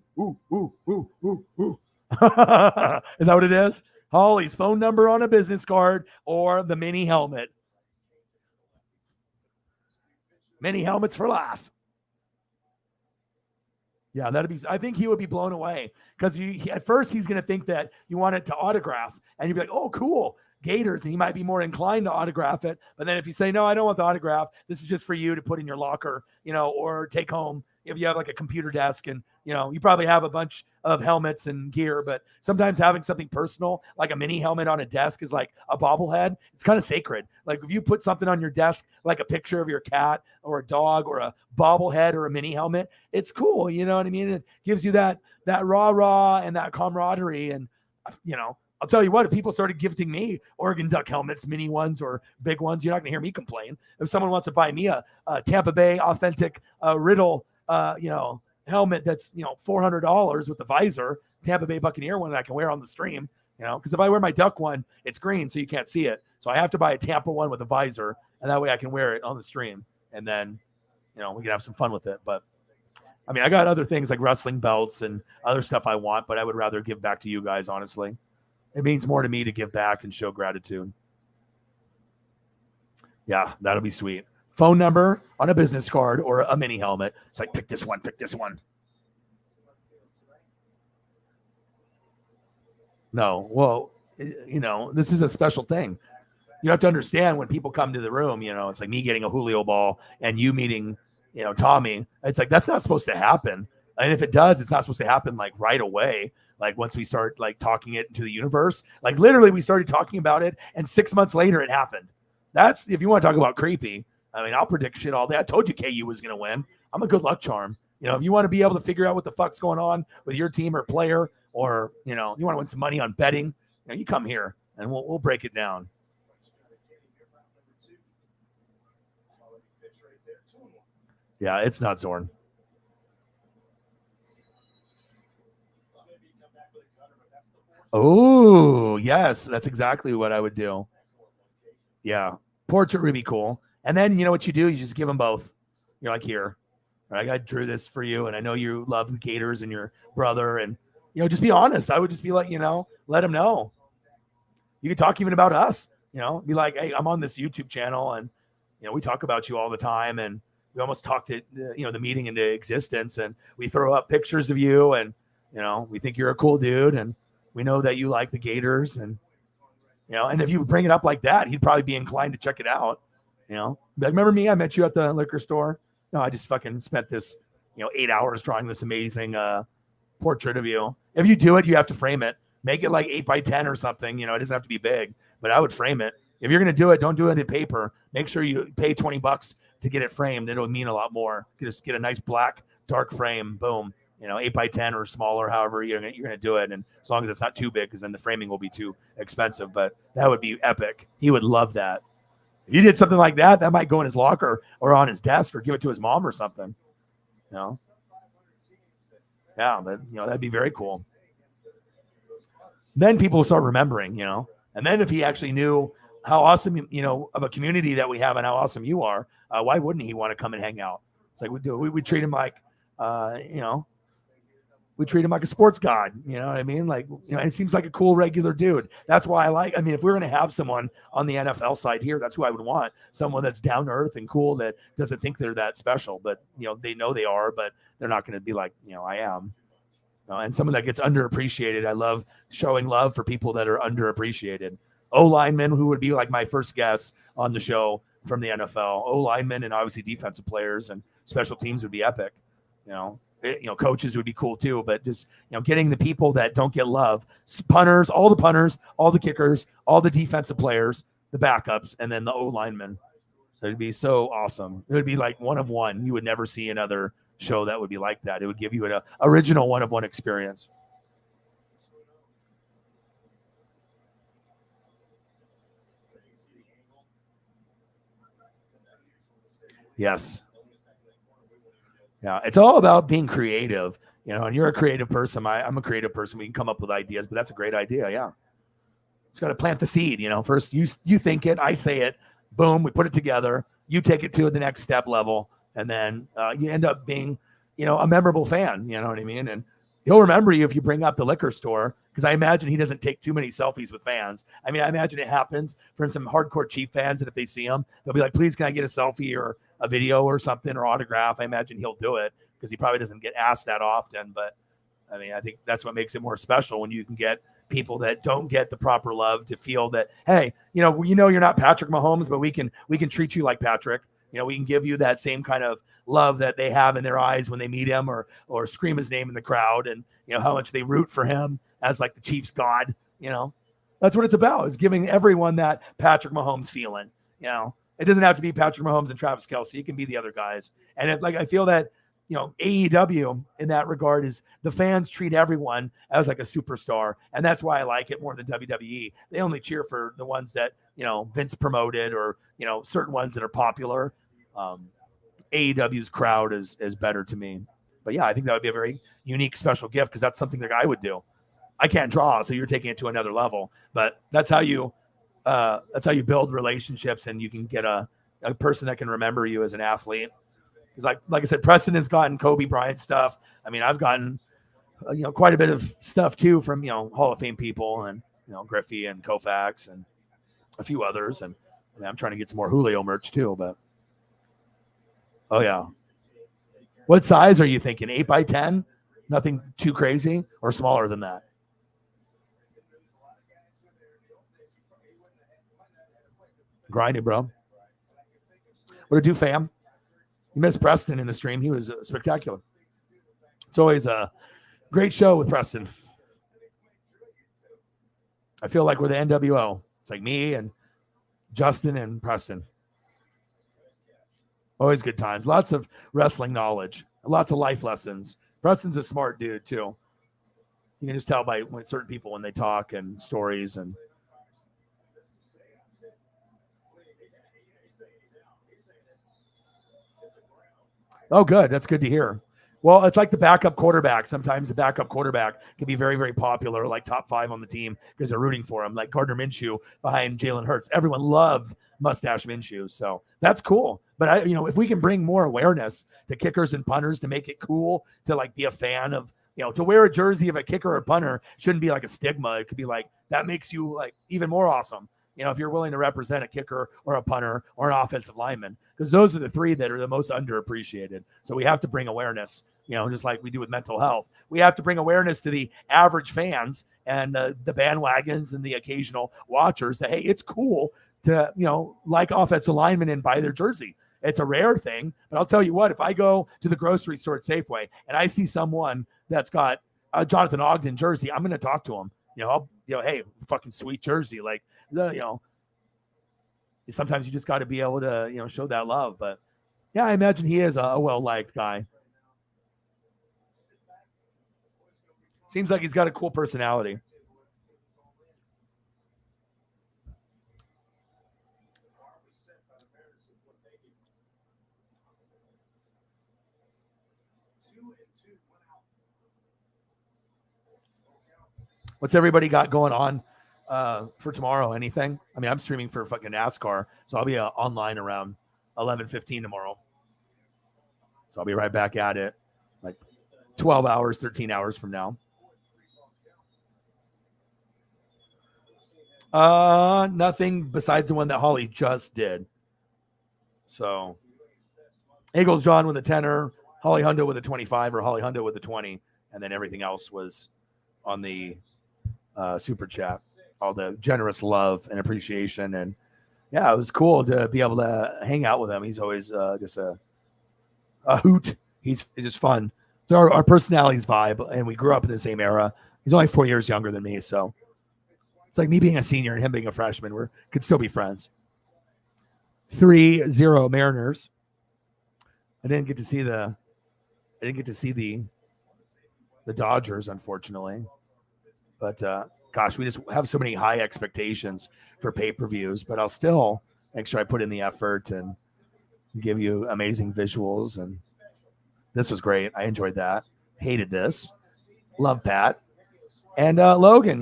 [SPEAKER 1] Is that what it is? Holly's phone number on a business card or the mini helmet. Mini helmets for life. Yeah, I think he would be blown away because at first he's going to think that you want it to autograph and you'd be like, oh, cool, Gators. And he might be more inclined to autograph it. But then if you say, no, I don't want the autograph, this is just for you to put in your locker, or take home if you have like a computer desk and, you probably have a bunch of helmets and gear, but sometimes having something personal, like a mini helmet on a desk is like a bobblehead. It's kind of sacred. Like if you put something on your desk, like a picture of your cat or a dog or a bobblehead or a mini helmet, it's cool. You know what I mean? It gives you that rah and that camaraderie. And, I'll tell you what, if people started gifting me Oregon Duck helmets, mini ones or big ones, you're not going to hear me complain. If someone wants to buy me a Tampa Bay authentic Riddle, helmet that's, $400 with the visor, Tampa Bay Buccaneer one that I can wear on the stream, because if I wear my Duck one, it's green, so you can't see it. So I have to buy a Tampa one with a visor, and that way I can wear it on the stream. And then, we can have some fun with it. But I mean, I got other things like wrestling belts and other stuff I want, but I would rather give back to you guys, honestly. It means more to me to give back and show gratitude. Yeah, that'll be sweet. Phone number on a business card or a mini helmet. It's like, pick this one. No, well, this is a special thing. You have to understand when people come to the room, it's like me getting a Julio ball and you meeting, Tommy. It's like, that's not supposed to happen. And if it does, it's not supposed to happen like right away. Like once we start like talking it into the universe, like literally we started talking about it and 6 months later it happened. That's, if you want to talk about creepy, I mean, I'll predict shit all day. I told you KU was going to win. I'm a good luck charm. If you want to be able to figure out what the fuck's going on with your team or player, or, you want to win some money on betting, you come here and we'll break it down. Yeah, it's not Zorn. Oh, yes. That's exactly what I would do. Yeah. Portrait would be cool. And then you know what you do? You just give them both. You're like, here, I drew this for you. And I know you love the Gators and your brother. And, just be honest. I would just be like, let them know. You could talk even about us, be like, hey, I'm on this YouTube channel and, we talk about you all the time. And we almost talked it, the meeting into existence. And we throw up pictures of you and, we think you're a cool dude. And we know that you like the Gators. And, and if you bring it up like that, he'd probably be inclined to check it out. Like, remember me? I met you at the liquor store. No, I just fucking spent this, 8 hours drawing this amazing portrait of you. If you do it, you have to frame it. Make it like 8x10 or something. It doesn't have to be big, but I would frame it. If you're going to do it, don't do it in paper. Make sure you pay $20 to get it framed. It'll mean a lot more. You just get a nice black, dark frame. Boom. 8x10 or smaller, however you're going to do it. And as long as it's not too big, because then the framing will be too expensive. But that would be epic. He would love that. If you did something like that, that might go in his locker or on his desk or give it to his mom or something. Yeah, but that'd be very cool. Then people will start remembering, and then if he actually knew how awesome, of a community that we have and how awesome you are, why wouldn't he want to come and hang out? It's like we treat him like, we treat him like a sports god. You know what I mean? Like, it seems like a cool, regular dude. That's why if we're going to have someone on the NFL side here, that's who I would want. Someone that's down to earth and cool that doesn't think they're that special, but, they know they are, but they're not going to be like, I am. And someone that gets underappreciated. I love showing love for people that are underappreciated. O-linemen, who would be like my first guest on the show from the NFL. O-linemen and obviously defensive players and special teams would be epic. Coaches would be cool too, but just, getting the people that don't get love, punters, all the kickers, all the defensive players, the backups, and then the O-linemen. It'd be so awesome. It would be like one of one. You would never see another show that would be like that. It would give you an original one-of-one experience. Yes. Yeah, it's all about being creative And you're a creative person. I'm a creative person. We can come up with ideas, but that's a great idea. Yeah. Just got to plant the seed, first you think it, I say it, boom, we put it together. You take it to the next step level. And then you end up being, a memorable fan, you know what I mean? And he'll remember you if you bring up the liquor store, because I imagine he doesn't take too many selfies with fans. I mean, I imagine it happens for some hardcore Chief fans, and if they see him, they'll be like, please, can I get a selfie or a video or something or autograph? I imagine he'll do it because he probably doesn't get asked that often. But, I mean, I think that's what makes it more special when you can get people that don't get the proper love to feel that, hey, you're not Patrick Mahomes, but we can treat you like Patrick. We can give you that same kind of love that they have in their eyes when they meet him or scream his name in the crowd, and how much they root for him as like the Chiefs god. That's what it's about, is giving everyone that Patrick Mahomes feeling. It doesn't have to be Patrick Mahomes and Travis Kelce. It can be the other guys. And I feel that AEW in that regard is the fans treat everyone as like a superstar, and that's why I like it more than WWE. They only cheer for the ones that Vince promoted or certain ones that are popular. AEW's crowd is better to me. But yeah, I think that would be a very unique, special gift, because that's something that I would do. I can't draw, so you're taking it to another level. But that's how you build relationships, and you can get a person that can remember you as an athlete. Because like I said, Preston has gotten Kobe Bryant stuff. I mean, I've gotten quite a bit of stuff too from Hall of Fame people, and Griffey and Koufax and a few others. And I mean, I'm trying to get some more Julio merch too. But oh yeah, what size are you thinking? 8x10? Nothing too crazy, or smaller than that? Grinding, bro. What to do, fam? You missed Preston in the stream. He was spectacular. It's always a great show with Preston. I feel like we're the NWO. It's like me and Justin and Preston. Always good times. Lots of wrestling knowledge. Lots of life lessons. Preston's a smart dude, too. You can just tell by certain people when they talk and stories. And oh, good. That's good to hear. Well, it's like the backup quarterback. Sometimes the backup quarterback can be very, very popular, like top 5 on the team because they're rooting for him, like Gardner Minshew behind Jalen Hurts. Everyone loved Mustache Minshew, so that's cool. But if we can bring more awareness to kickers and punters to make it cool to like be a fan of, to wear a jersey of a kicker or punter shouldn't be like a stigma. It could be like that makes you like even more awesome. If you're willing to represent a kicker or a punter or an offensive lineman, because those are the 3 that are the most underappreciated. So we have to bring awareness, just like we do with mental health. We have to bring awareness to the average fans and the bandwagons and the occasional watchers that, hey, it's cool to, like offensive linemen and buy their jersey. It's a rare thing, but I'll tell you what, if I go to the grocery store at Safeway and I see someone that's got a Jonathan Ogden jersey, I'm going to talk to him. Hey, fucking sweet jersey. Like, sometimes you just got to be able to, show that love. But yeah, I imagine he is a well-liked guy. Seems like he's got a cool personality. What's everybody got going on for tomorrow? Anything? I mean, I'm streaming for fucking NASCAR, so I'll be online around 11:15 tomorrow. So I'll be right back at it, like 12 hours, 13 hours from now. Nothing besides the one that Holly just did. So Eagles John with a 10er, Holly Hundo with a 25, or Holly Hundo with a 20, and then everything else was on the super chat. All the generous love and appreciation, and yeah, it was cool to be able to hang out with him. He's always just a hoot. He's just fun. So our personalities vibe, and we grew up in the same era. He's only 4 years younger than me, so it's like me being a senior and him being a freshman. We could still be friends. 3-0 Mariners. I didn't get to see the Dodgers, unfortunately. But gosh, we just have so many high expectations for pay-per-views. But I'll still make sure I put in the effort and give you amazing visuals. And this was great. I enjoyed that. Hated this. Love Pat. And Logan,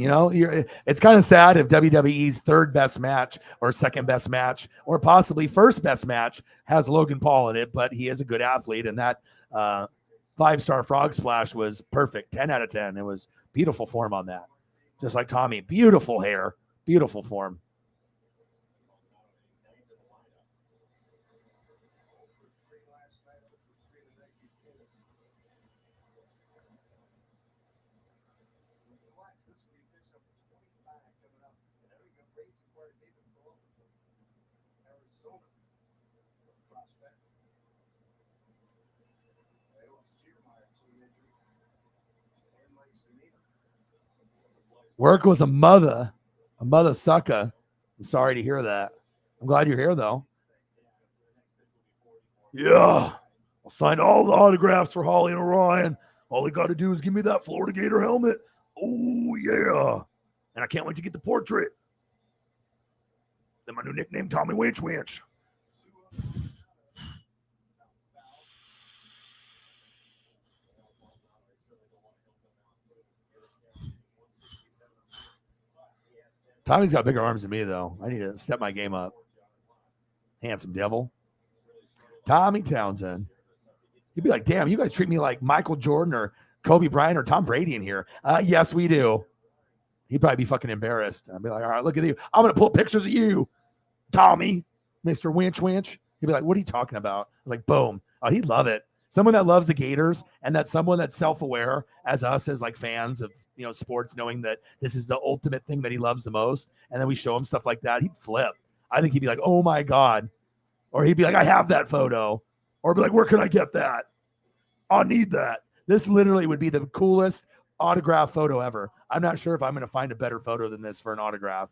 [SPEAKER 1] it's kind of sad if WWE's third best match or second best match or possibly first best match has Logan Paul in it, but he is a good athlete. And that 5-star frog splash was perfect. 10 out of 10. It was beautiful form on that. Just like Tommy. Beautiful hair. Beautiful form. Work was a mother sucker. I'm sorry to hear that. I'm glad you're here, though. Yeah. I'll sign all the autographs for Holly and Orion. All they got to do is give me that Florida Gator helmet. Oh, yeah. And I can't wait to get the portrait. Then my new nickname, Tommy Winch Winch. Tommy's got bigger arms than me, though. I need to step my game up. Handsome devil. Tommy Townsend. You'd be like, damn, you guys treat me like Michael Jordan or Kobe Bryant or Tom Brady in here. Yes, we do. He'd probably be fucking embarrassed. I'd be like, all right, look at you. I'm going to pull pictures of you, Tommy, Mr. Winch Winch. He'd be like, what are you talking about? I was like, boom. Oh, he'd love it. Someone that loves the Gators and that's someone that's self-aware as us as like fans of, sports, knowing that this is the ultimate thing that he loves the most. And then we show him stuff like that. He'd flip. I think he'd be like, oh my God. Or he'd be like, I have that photo. Or be like, where can I get that? I need that. This literally would be the coolest autograph photo ever. I'm not sure if I'm going to find a better photo than this for an autograph.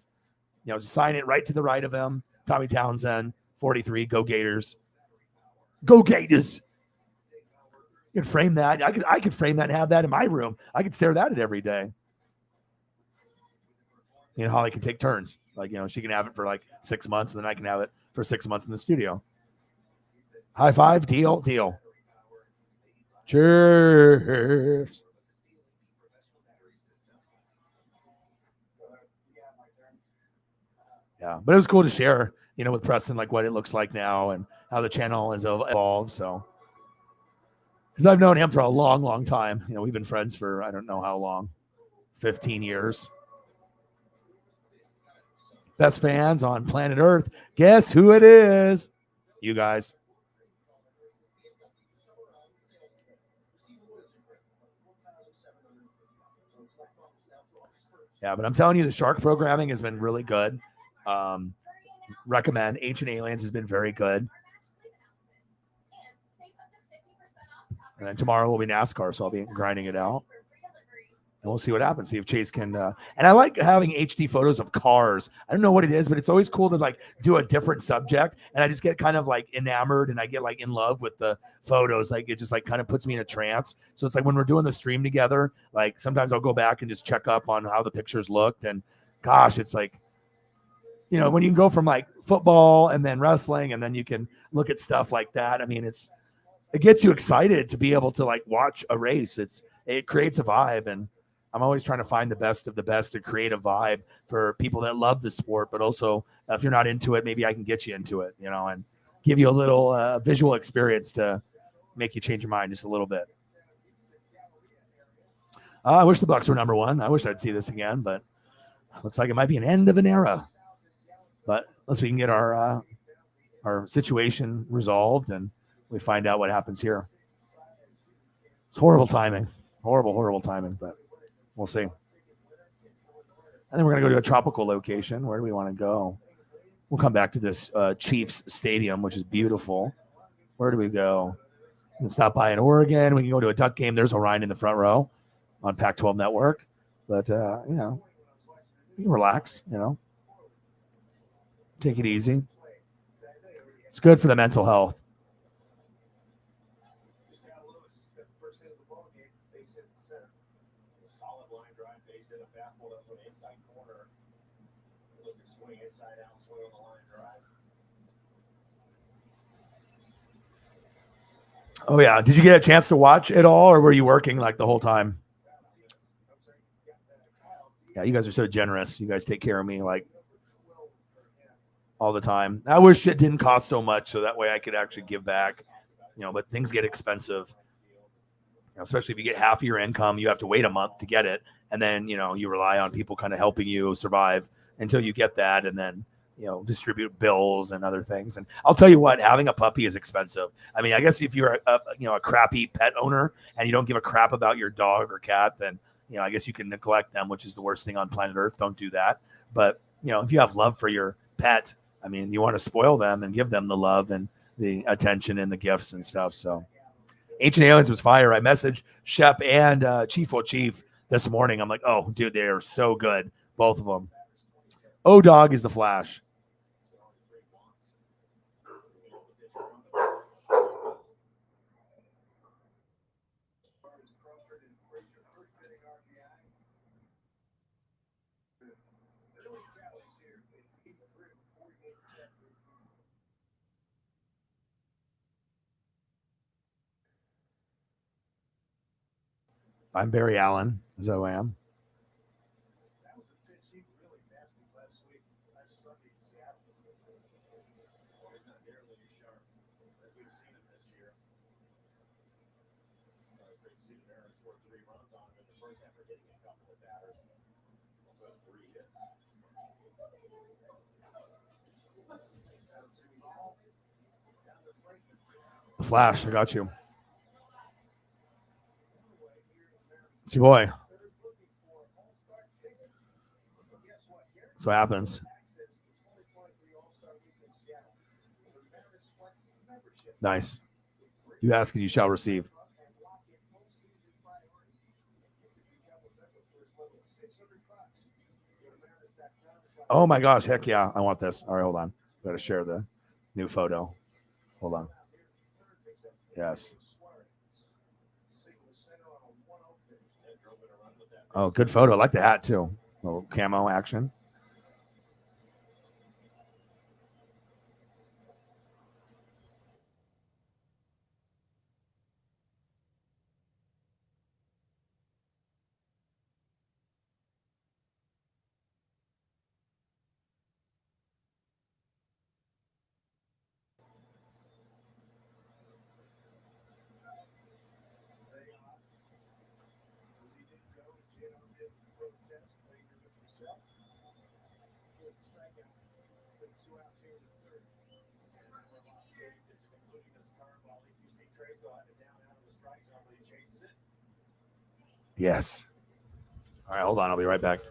[SPEAKER 1] Just sign it right to the right of him. Tommy Townsend, 43, go Gators. Go Gators. You could frame that. I could frame that and have that in my room. I could stare at it every day. Holly can take turns. Like, she can have it for like 6 months, and then I can have it for 6 months in the studio. High five, deal. Cheers. Yeah, but it was cool to share, with Preston, like what it looks like now and how the channel has evolved. So, because I've known him for a long, long time. We've been friends for, I don't know how long, 15 years. Best fans on planet Earth. Guess who it is? You guys. Yeah, but I'm telling you, the shark programming has been really good. Recommend. Ancient Aliens has been very good. And then tomorrow will be NASCAR, so I'll be grinding it out. And we'll see what happens. See if Chase can. And I like having HD photos of cars. I don't know what it is, but it's always cool to like do a different subject. And I just get kind of like enamored and I get like in love with the photos. Like it just like kind of puts me in a trance. So it's like when we're doing the stream together, like sometimes I'll go back and just check up on how the pictures looked. And gosh, it's like, when you can go from like football and then wrestling and then you can look at stuff like that. I mean, it gets you excited to be able to like watch a race. It creates a vibe, and I'm always trying to find the best of the best to create a vibe for people that love the sport, but also if you're not into it, maybe I can get you into it, and give you a little visual experience to make you change your mind just a little bit. I wish the Bucks were number one. I wish I'd see this again, but looks like it might be an end of an era. But unless we can get our situation resolved and we find out what happens here. It's horrible timing. Horrible timing, but we'll see. And then we're going to go to a tropical location. Where do we want to go? We'll come back to this Chiefs Stadium, which is beautiful. Where do we go? We can stop by in Oregon. We can go to a Duck game. There's Orion in the front row on Pac-12 Network. But, you can relax, Take it easy. It's good for the mental health. Oh yeah. Did you get a chance to watch it all, or were you working like the whole time? Yeah, you guys are so generous. You guys take care of me like all the time. I wish it didn't cost so much, so that way I could actually give back. But things get expensive. Especially if you get half of your income, you have to wait a month to get it, and then you rely on people kind of helping you survive until you get that, and then distribute bills and other things. And I'll tell you what, having a puppy is expensive. I mean, I guess if you're a crappy pet owner and you don't give a crap about your dog or cat, then I guess you can neglect them, which is the worst thing on planet Earth. Don't do that. But if you have love for your pet, I mean, you want to spoil them and give them the love and the attention and the gifts and stuff. So Ancient Aliens was fire. I messaged Shep and Chief this morning. I'm like, oh, dude, they are so good, both of them. O-Dog is the Flash. I'm Barry Allen, as I am. The Flash, I got you. It's your boy. That's what happens. Nice. You ask and you shall receive. Oh my gosh, heck yeah. I want this. All right, hold on. Got to share the new photo. Hold on. Yes. Oh, good photo. I like the hat too. A little camo action. Yes. All right, hold on. I'll be right back.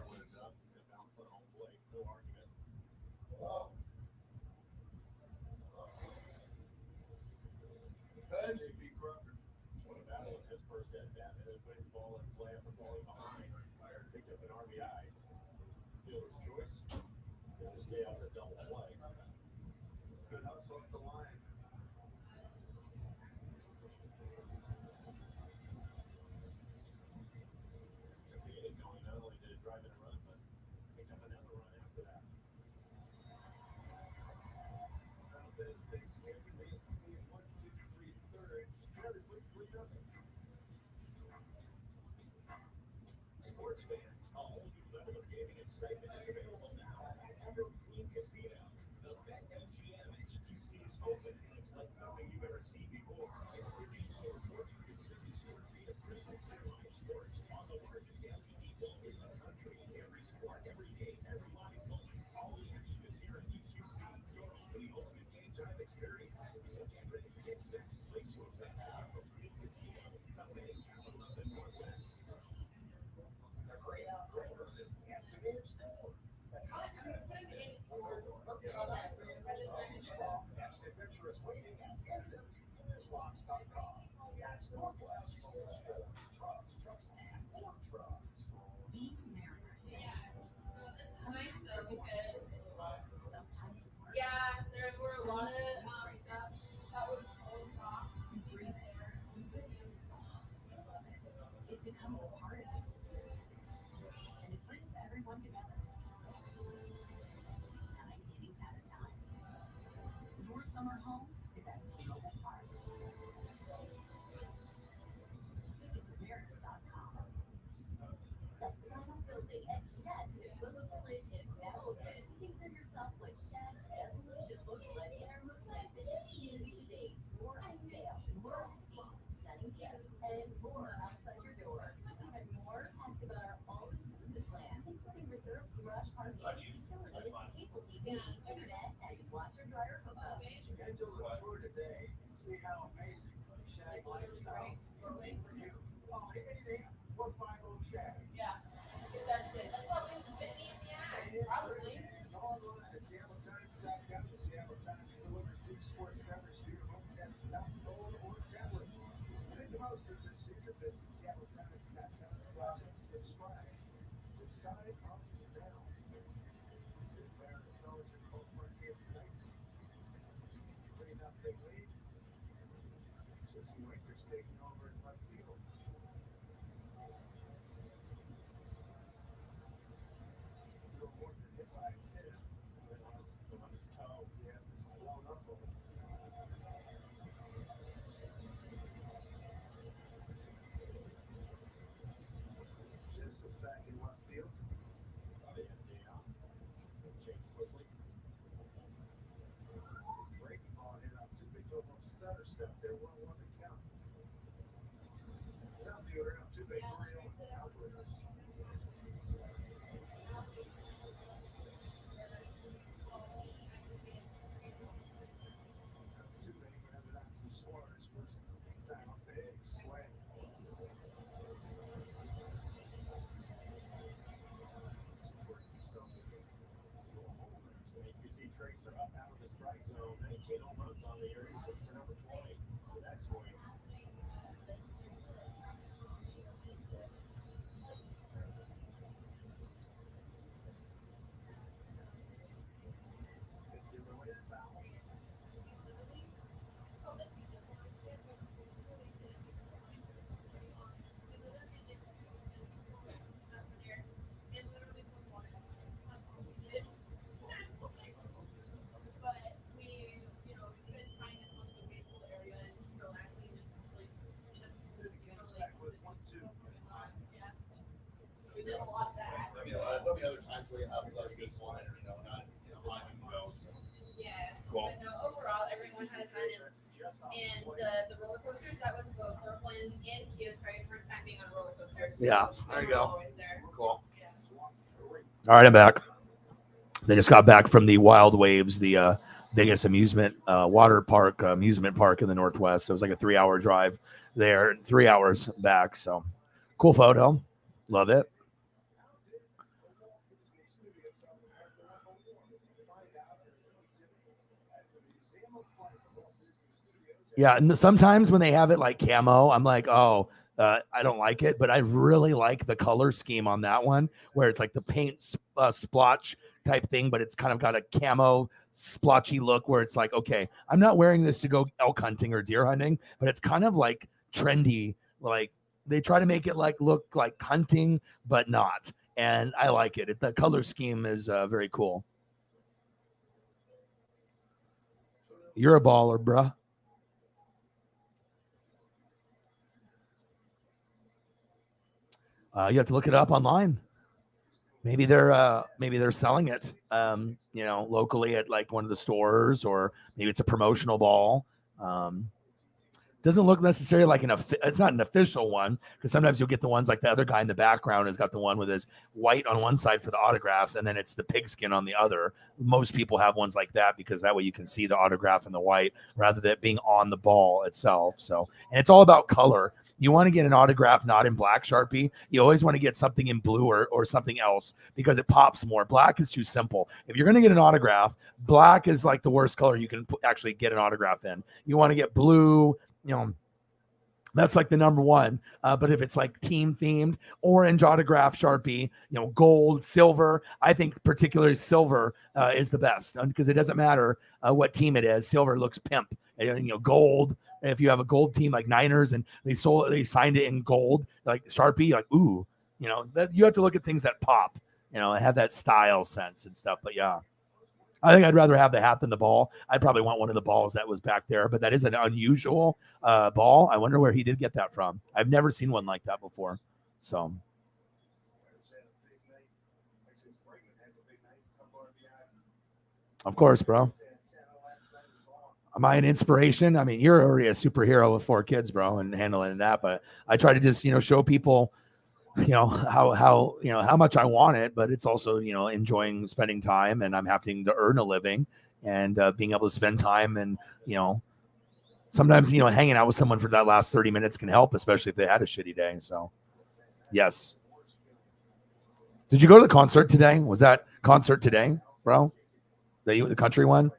[SPEAKER 5] Schedule a tour today and see how amazing Shag lifestyle can be for you. Call 888 450 Shag.
[SPEAKER 3] Yeah. That's it. That's what we fit me in the eye. Probably.
[SPEAKER 5] And online at SeattleTimes.com. The Seattle Times delivers deep sports coverage to your home desktop, phone, or tablet. Make the most of this season. Visit SeattleTimes.com/subscribe. Decide on now. Sit there and fellas in both markets tonight. 3-0 lead. Jesse Winker's taking over in left field. Bill Morton hit by a kid. It was on his toe. Yeah, it's blown up a little. Jessup back in left field. Somebody had a day off. Changed quickly. Breaking ball hit out too big. Go little stutter step there. 1-1 to count. Top the order out too big. Mario and Alvarez. Too big. Grabbed it out to Suarez. First time up big swing. Working himself into a hole there.
[SPEAKER 4] So you see Tracer up out of the strike zone. 19 home runs on the year. He's looking for number 20. The next swing. It's in the way foul. City comes back with 1-2.
[SPEAKER 3] There'll be other times where you have like a good one, not lineman well. So.
[SPEAKER 10] Yeah.
[SPEAKER 3] Cool.
[SPEAKER 10] But no, overall, everyone had fun. And the roller coasters, that was both Brooklyn and Kyoto. First time being on a roller coaster.
[SPEAKER 1] Yeah, there you go.
[SPEAKER 10] Always there.
[SPEAKER 1] Cool.
[SPEAKER 10] Yeah.
[SPEAKER 1] All right, I'm back. They just got back from the Wild Waves, the biggest amusement amusement park in the Northwest. So it was like a 3-hour drive there, 3 hours back. So cool photo. Love it. Yeah, and sometimes when they have it like camo, I'm like, oh, I don't like it, but I really like the color scheme on that one, where it's like the paint splotch type thing, but it's kind of got a camo splotchy look where it's like, okay, I'm not wearing this to go elk hunting or deer hunting, but it's kind of like trendy. Like they try to make it like look like hunting, but not. And I like it. The color scheme is very cool. You're a baller, bruh. You have to look it up online. Maybe they're selling it, locally at like one of the stores, or maybe it's a promotional ball. Doesn't look necessarily like it's not an official one, because sometimes you'll get the ones like the other guy in the background has got the one with his white on one side for the autographs, and then it's the pigskin on the other. Most people have ones like that because that way you can see the autograph in the white rather than it being on the ball itself. So, and it's all about color. You want to get an autograph not in black Sharpie. You always want to get something in blue or something else because it pops more. Black is too simple. If you're going to get an autograph, black is like the worst color you can actually get an autograph in. You want to get blue. That's like the number one. But if it's like team themed, orange autograph Sharpie, gold, silver, I think particularly silver is the best, because it doesn't matter what team it is. Silver looks pimp. Gold. If you have a gold team like Niners and they signed it in gold, like Sharpie, like, ooh, that you have to look at things that pop, and have that style sense and stuff. But yeah. I think I'd rather have the hat than the ball. I'd probably want one of the balls that was back there, but that is an unusual ball. I wonder where he did get that from. I've never seen one like that before. So. Of course, bro. Am I an inspiration? I mean, you're already a superhero with 4 kids, bro, and handling that. But I try to just, show people, how much I want it, but it's also, enjoying spending time, and I'm having to earn a living, and being able to spend time, and, sometimes, hanging out with someone for that last 30 minutes can help, especially if they had a shitty day. So, yes. Did you go to the concert today? Was that concert today, bro? The country one?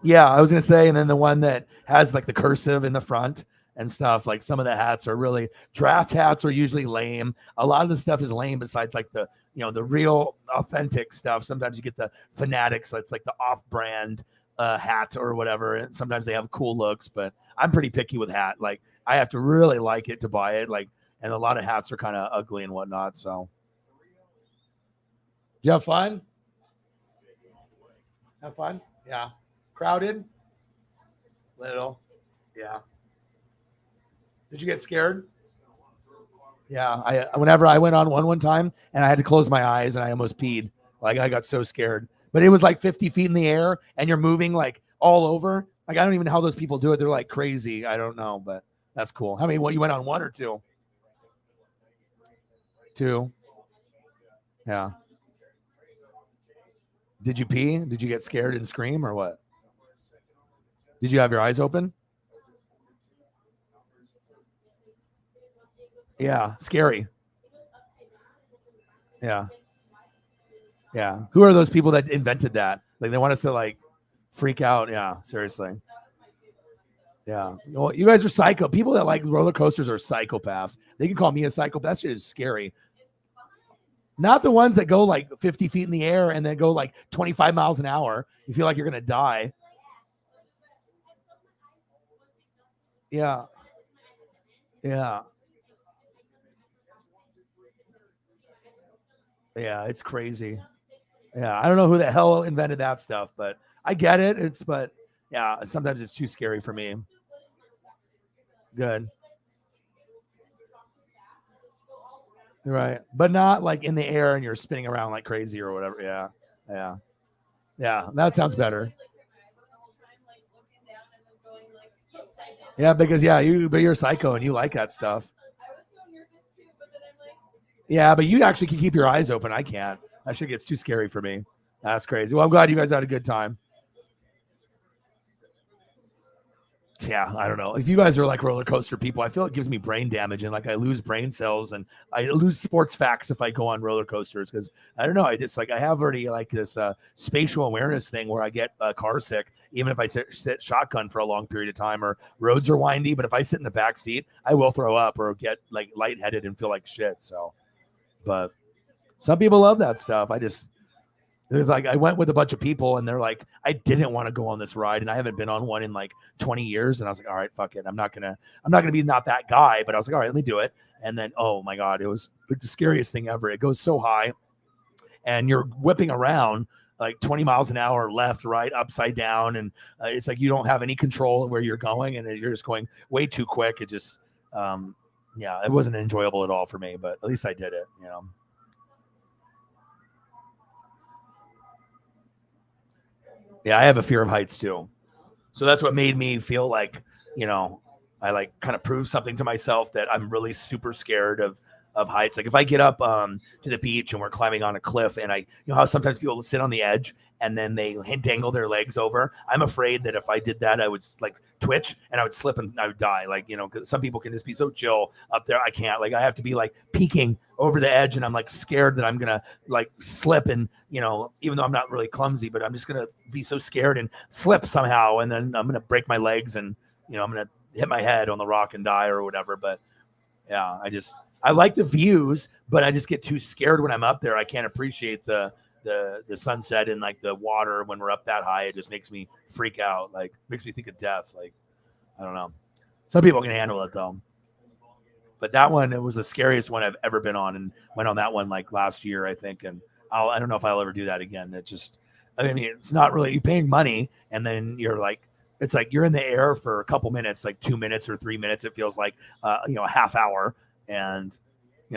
[SPEAKER 1] Yeah, I was going to say, and then the one that has like the cursive in the front and stuff, like some of the hats are really, draft hats are usually lame. A lot of the stuff is lame besides like the, the real authentic stuff. Sometimes you get the fanatics. It's like the off-brand hat or whatever. And sometimes they have cool looks, but I'm pretty picky with hat. Like I have to really like it to buy it. Like, and a lot of hats are kind of ugly and whatnot. So you have fun? Have fun? Yeah. Crowded? Little. Yeah. Did you get scared? Yeah. Whenever I went on one time and I had to close my eyes and I almost peed. Like I got so scared. But it was like 50 feet in the air and you're moving like all over. Like I don't even know how those people do it. They're like crazy. I don't know, but that's cool. How many? You went on 1 or 2? 2. Yeah. Did you pee? Did you get scared and scream or what? Did you have your eyes open? Yeah, scary. Yeah. Yeah. Who are those people that invented that? Like they want us to like freak out. Yeah, seriously. Yeah. Well, you guys are psycho. People that like roller coasters are psychopaths. They can call me a psychopath. That shit is scary. Not the ones that go like 50 feet in the air and then go like 25 miles an hour. You feel like you're going to die. Yeah. Yeah. Yeah, it's crazy. Yeah, I don't know who the hell invented that stuff, but I get it. But yeah, sometimes it's too scary for me. Good. Right. But not like in the air and you're spinning around like crazy or whatever. Yeah. Yeah. Yeah. That sounds better. Yeah, because but you're a psycho and you like that stuff. Yeah, but you actually can keep your eyes open. I can't. That shit gets too scary for me. That's crazy. Well, I'm glad you guys had a good time. Yeah, I don't know. If you guys are like roller coaster people, I feel it gives me brain damage and like I lose brain cells and I lose sports facts if I go on roller coasters because I don't know. I just like I have already like this spatial awareness thing where I get car sick even if I sit shotgun for a long period of time or roads are windy. But if I sit in the back seat, I will throw up or get like lightheaded and feel like shit. So, but some people love that stuff. There's like I went with a bunch of people and they're like, I didn't want to go on this ride and I haven't been on one in like 20 years. And I was like, all right, fuck it. I'm not gonna be not that guy, but I was like, all right, let me do it. And then, oh my God, it was like the scariest thing ever. It goes so high and you're whipping around like 20 miles an hour, left, right, upside down. And it's like, you don't have any control of where you're going and you're just going way too quick. It just, it wasn't enjoyable at all for me, but at least I did it, Yeah, I have a fear of heights too. So that's what made me feel like, I like kind of proved something to myself that I'm really super scared of heights. Like if I get up to the beach and we're climbing on a cliff and how sometimes people sit on the edge and then they dangle their legs over. I'm afraid that if I did that, I would like twitch and I would slip and I would die. Like, cause some people can just be so chill up there. I can't, like, I have to be like peeking over the edge and I'm like scared that I'm going to like slip and, even though I'm not really clumsy, but I'm just going to be so scared and slip somehow. And then I'm going to break my legs and, I'm going to hit my head on the rock and die or whatever. But yeah, I like the views, but I just get too scared when I'm up there. I can't appreciate the sunset and like the water when we're up that high. It just makes me freak out. Like makes me think of death. Like, I don't know. Some people can handle it though. But that one, it was the scariest one I've ever been on and went on that one like last year, I think. And I don't know if I'll ever do that again. It's not really, you're paying money and then you're like, it's like you're in the air for a couple minutes, like 2 minutes or 3 minutes. It feels like, a half hour. And,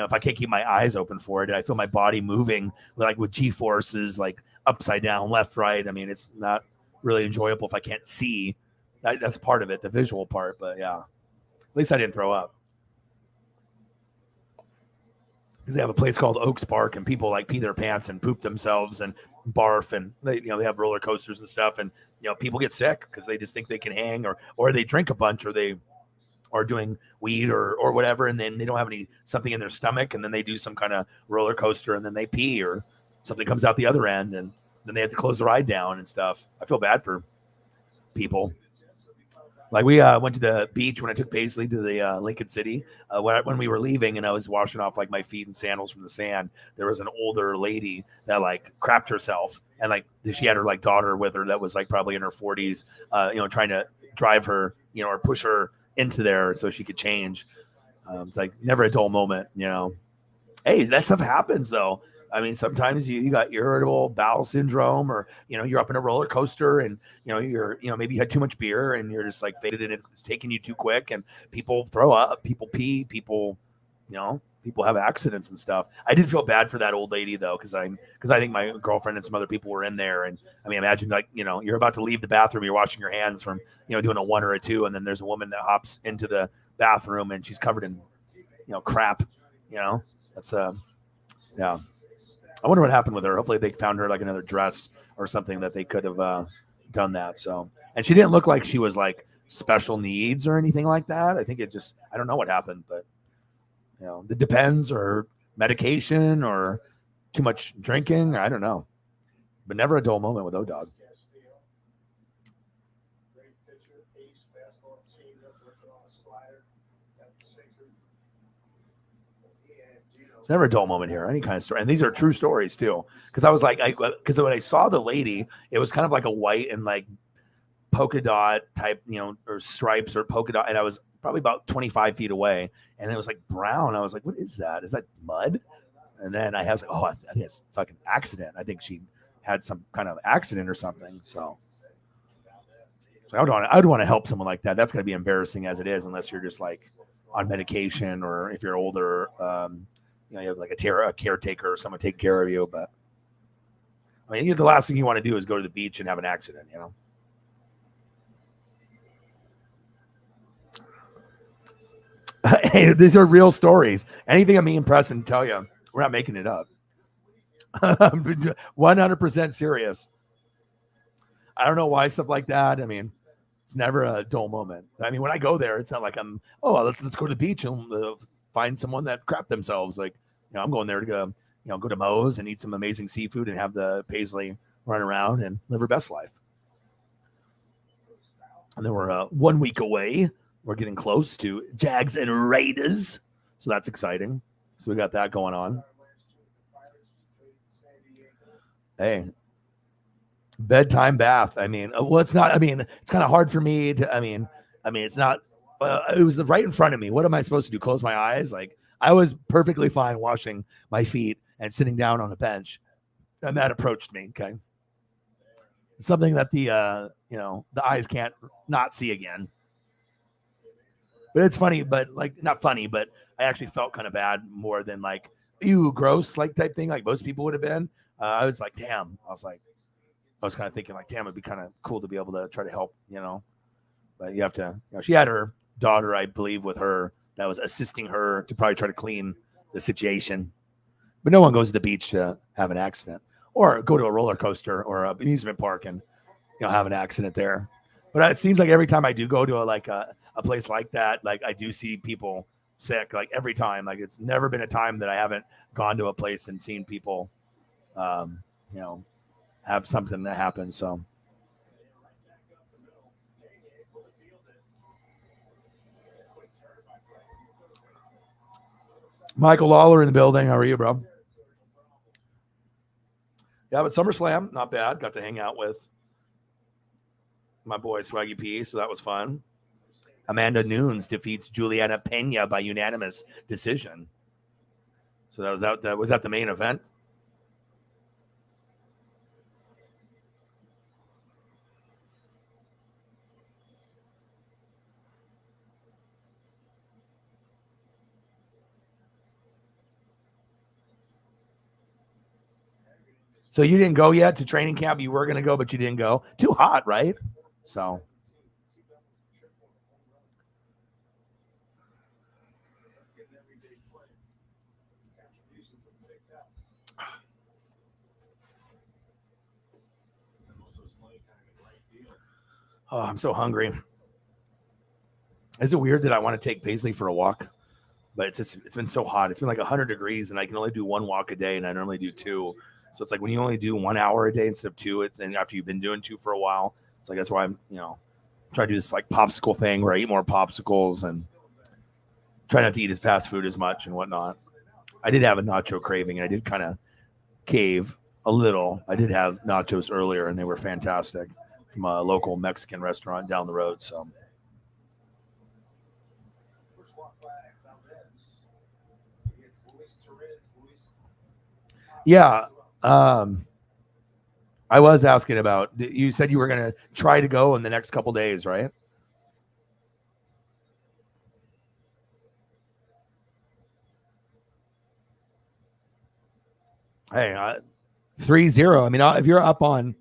[SPEAKER 1] if I can't keep my eyes open for it, I feel my body moving like with G forces, like upside down, left, right. I mean, it's not really enjoyable if I can't see. That's part of it, the visual part. But yeah, at least I didn't throw up. Because they have a place called Oaks Park, and people like pee their pants and poop themselves and barf, and they have roller coasters and stuff, and people get sick because they just think they can hang, or they drink a bunch, or they are doing weed or whatever, and then they don't have something in their stomach, and then they do some kind of roller coaster, and then they pee, or something comes out the other end, and then they have to close the ride down and stuff. I feel bad for people. Like we went to the beach when I took Paisley to the Lincoln City. When we were leaving and I was washing off like my feet and sandals from the sand, there was an older lady that like crapped herself, and like she had her like daughter with her that was like probably in her 40s, trying to drive her, or push her into there so she could change. It's like never a dull moment, Hey, that stuff happens though. I mean, sometimes you got irritable bowel syndrome, or you're up in a roller coaster, and you're maybe you had too much beer and you're just like faded, and it's taking you too quick, and people throw up, people pee, people have accidents and stuff. I did feel bad for that old lady though, because I think my girlfriend and some other people were in there, and I mean, imagine like you're about to leave the bathroom, you're washing your hands from doing a 1 or a 2, and then there's a woman that hops into the bathroom and she's covered in crap. That's yeah. I wonder what happened with her. Hopefully they found her like another dress or something that they could have done that. So, and she didn't look like she was like special needs or anything like that. I think I don't know what happened, but it depends, or medication or too much drinking. I don't know, but never a dull moment with O-Dog. It's never a dull moment here, any kind of story. And these are true stories too. Because I was like, because when I saw the lady, it was kind of like a white and like polka dot type, or stripes or polka dot. And I was probably about 25 feet away, and it was like brown. I was like, what is that? Is that mud? And then I was like, oh, I think it's a fucking accident. I think she had some kind of accident or something. So I would want to help someone like that. That's going to be embarrassing as it is, unless you're just like on medication, or if you're older, you have like a caretaker or someone take care of you. But I mean, the last thing you want to do is go to the beach and have an accident, Hey, these are real stories. Anything me and Preston tell you, we're not making it up. 100% serious. I don't know why stuff like that. I mean, it's never a dull moment. I mean, when I go there, it's not like let's go to the beach and find someone that crapped themselves. Like, I'm going there to go to Moe's and eat some amazing seafood and have the Paisley run around and live her best life. And then we're 1 week away. We're getting close to Jags and Raiders, so that's exciting. So we got that going on. Hey, bedtime bath. I mean, it's not. I mean, it's kind of hard for me to. I mean, it's not. It was right in front of me. What am I supposed to do? Close my eyes? Like, I was perfectly fine washing my feet and sitting down on a bench, and that approached me. Okay, something that the eyes can't not see again. But it's funny, but like not funny, but I actually felt kind of bad more than like, ew, gross, like type thing, like most people would have been. I was like, damn. I was kind of thinking like, damn, it'd be kind of cool to be able to try to help, But you have to, she had her daughter, I believe, with her that was assisting her to probably try to clean the situation. But no one goes to the beach to have an accident or go to a roller coaster or an amusement park and have an accident there. But it seems like every time I do go to a place like that, like I do see people sick, like every time. Like it's never been a time that I haven't gone to a place and seen people, have something that happens. So. Michael Lawler in the building. How are you, bro? Yeah, but SummerSlam, not bad. Got to hang out with my boy Swaggy P, so that was fun. Amanda Nunes defeats Juliana Pena by unanimous decision. So that was at the main event. So you didn't go yet to training camp. You were going to go, but you didn't go. Too hot, right? So. Oh, I'm so hungry. Is it weird that I want to take Paisley for a walk? But it's been so hot. It's been like 100 degrees, and I can only do one walk a day, and I normally do two. So it's like when you only do 1 hour a day instead of two, and after you've been doing two for a while, it's like that's why I'm trying to do this like popsicle thing where I eat more popsicles and try not to eat as fast food as much and whatnot. I did have a nacho craving, and I did kind of cave a little. I did have nachos earlier, and they were fantastic from a local Mexican restaurant down the road. So. Yeah. I was asking about, you said you were going to try to go in the next couple days, right? Hey, 3-0. I mean, if you're up on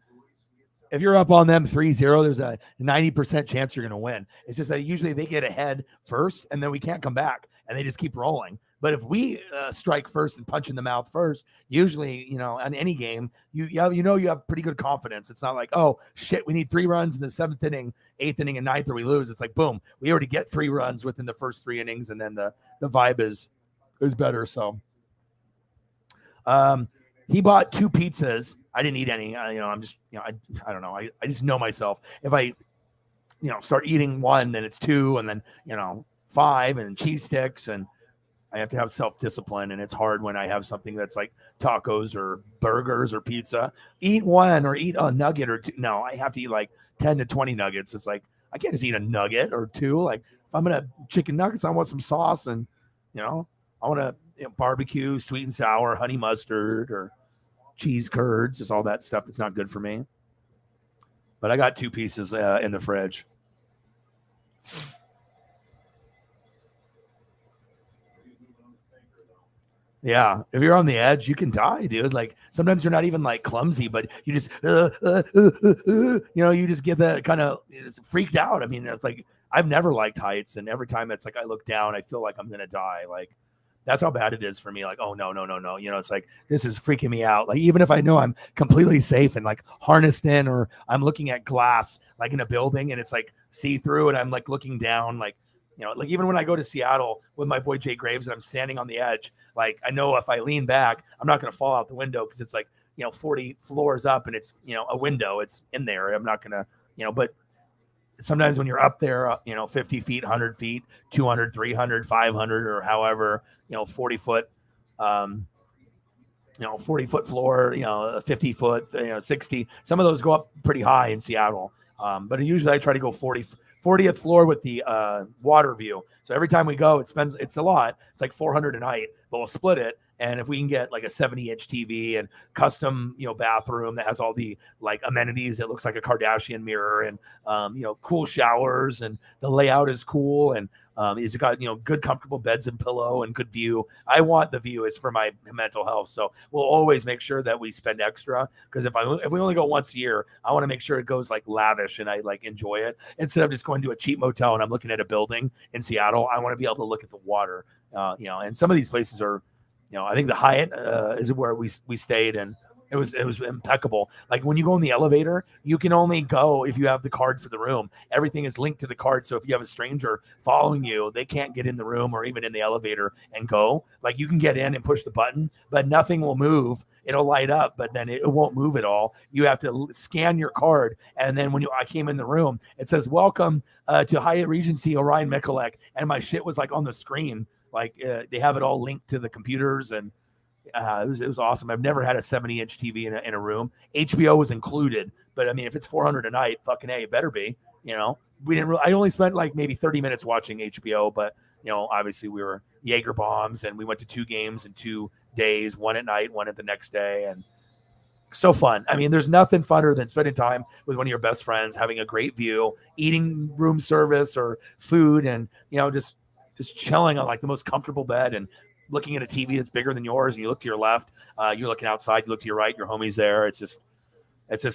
[SPEAKER 1] them 3-0, there's a 90% chance you're going to win. It's just that usually they get ahead first and then we can't come back and they just keep rolling. But if we strike first and punch in the mouth first, usually, on any game, you have pretty good confidence. It's not like, oh, shit, we need 3 runs in the 7th inning, 8th inning, and 9th, or we lose. It's like, boom, we already get 3 runs within the first 3 innings, and then the vibe is better. So he bought 2 pizzas. I didn't eat any. I'm just, I don't know. I just know myself. If I, start eating 1, then it's 2, and then, 5, and cheese sticks, and I have to have self-discipline, and it's hard when I have something that's like tacos or burgers or pizza. Eat 1 or eat a nugget or 2. No, I have to eat like 10 to 20 nuggets. It's like, I can't just eat a nugget or 2. Like, if I'm going to chicken nuggets, I want some sauce, and, I want to barbecue, sweet and sour, honey mustard, or cheese curds. Just all that stuff that's not good for me. But I got 2 pieces in the fridge. Yeah, if you're on the edge, you can die, dude. Like sometimes you're not even like clumsy, but you just, you just get that kind of freaked out. I mean, it's like I've never liked heights, and every time it's like I look down, I feel like I'm gonna die. Like that's how bad it is for me. Like, oh no. It's like this is freaking me out. Like even if I know I'm completely safe and like harnessed in, or I'm looking at glass like in a building and it's like see through, and I'm like looking down, like. Like even when I go to Seattle with my boy Jay Graves and I'm standing on the edge, like I know if I lean back, I'm not going to fall out the window because it's like, 40 floors up and it's, a window, it's in there. I'm not going to, but sometimes when you're up there, 50 feet, 100 feet, 200, 300, 500, or however, 40 foot, 40 foot floor, 50 foot, 60, some of those go up pretty high in Seattle. But usually I try to go 40th floor with the water view. So every time we go, it's a lot. It's like $400 a night, but we'll split it. And if we can get like a 70-inch TV and custom, bathroom that has all the like amenities, it looks like a Kardashian mirror, and cool showers, and the layout is cool, and it's got good comfortable beds and pillow and good view. I want the view. It's for my mental health, so we'll always make sure that we spend extra, because if we only go once a year, I want to make sure it goes like lavish and I like enjoy it instead of just going to a cheap motel and I'm looking at a building in Seattle. I want to be able to look at the water, and some of these places are. I think the Hyatt is where we stayed, and it was impeccable. Like when you go in the elevator, you can only go if you have the card for the room. Everything is linked to the card. So if you have a stranger following you, they can't get in the room or even in the elevator and go. Like you can get in and push the button, but nothing will move. It'll light up, but then it won't move at all. You have to scan your card. And then when I came in the room, it says, welcome to Hyatt Regency Orion Michalek. And my shit was like on the screen. Like they have it all linked to the computers, and it was awesome. I've never had a 70-inch TV in a room. HBO was included, but I mean, if it's $400 a night, fucking A, it better be. We didn't. I only spent like maybe 30 minutes watching HBO, but obviously we were Jaeger bombs, and we went to 2 games in 2 days, 1 at night, 1 at the next day, and so fun. I mean, there's nothing funner than spending time with one of your best friends, having a great view, eating room service or food, and just chilling on like the most comfortable bed and looking at a TV that's bigger than yours, and you look to your left.
[SPEAKER 11] You're looking outside, you look to your right, your homie's there. It's just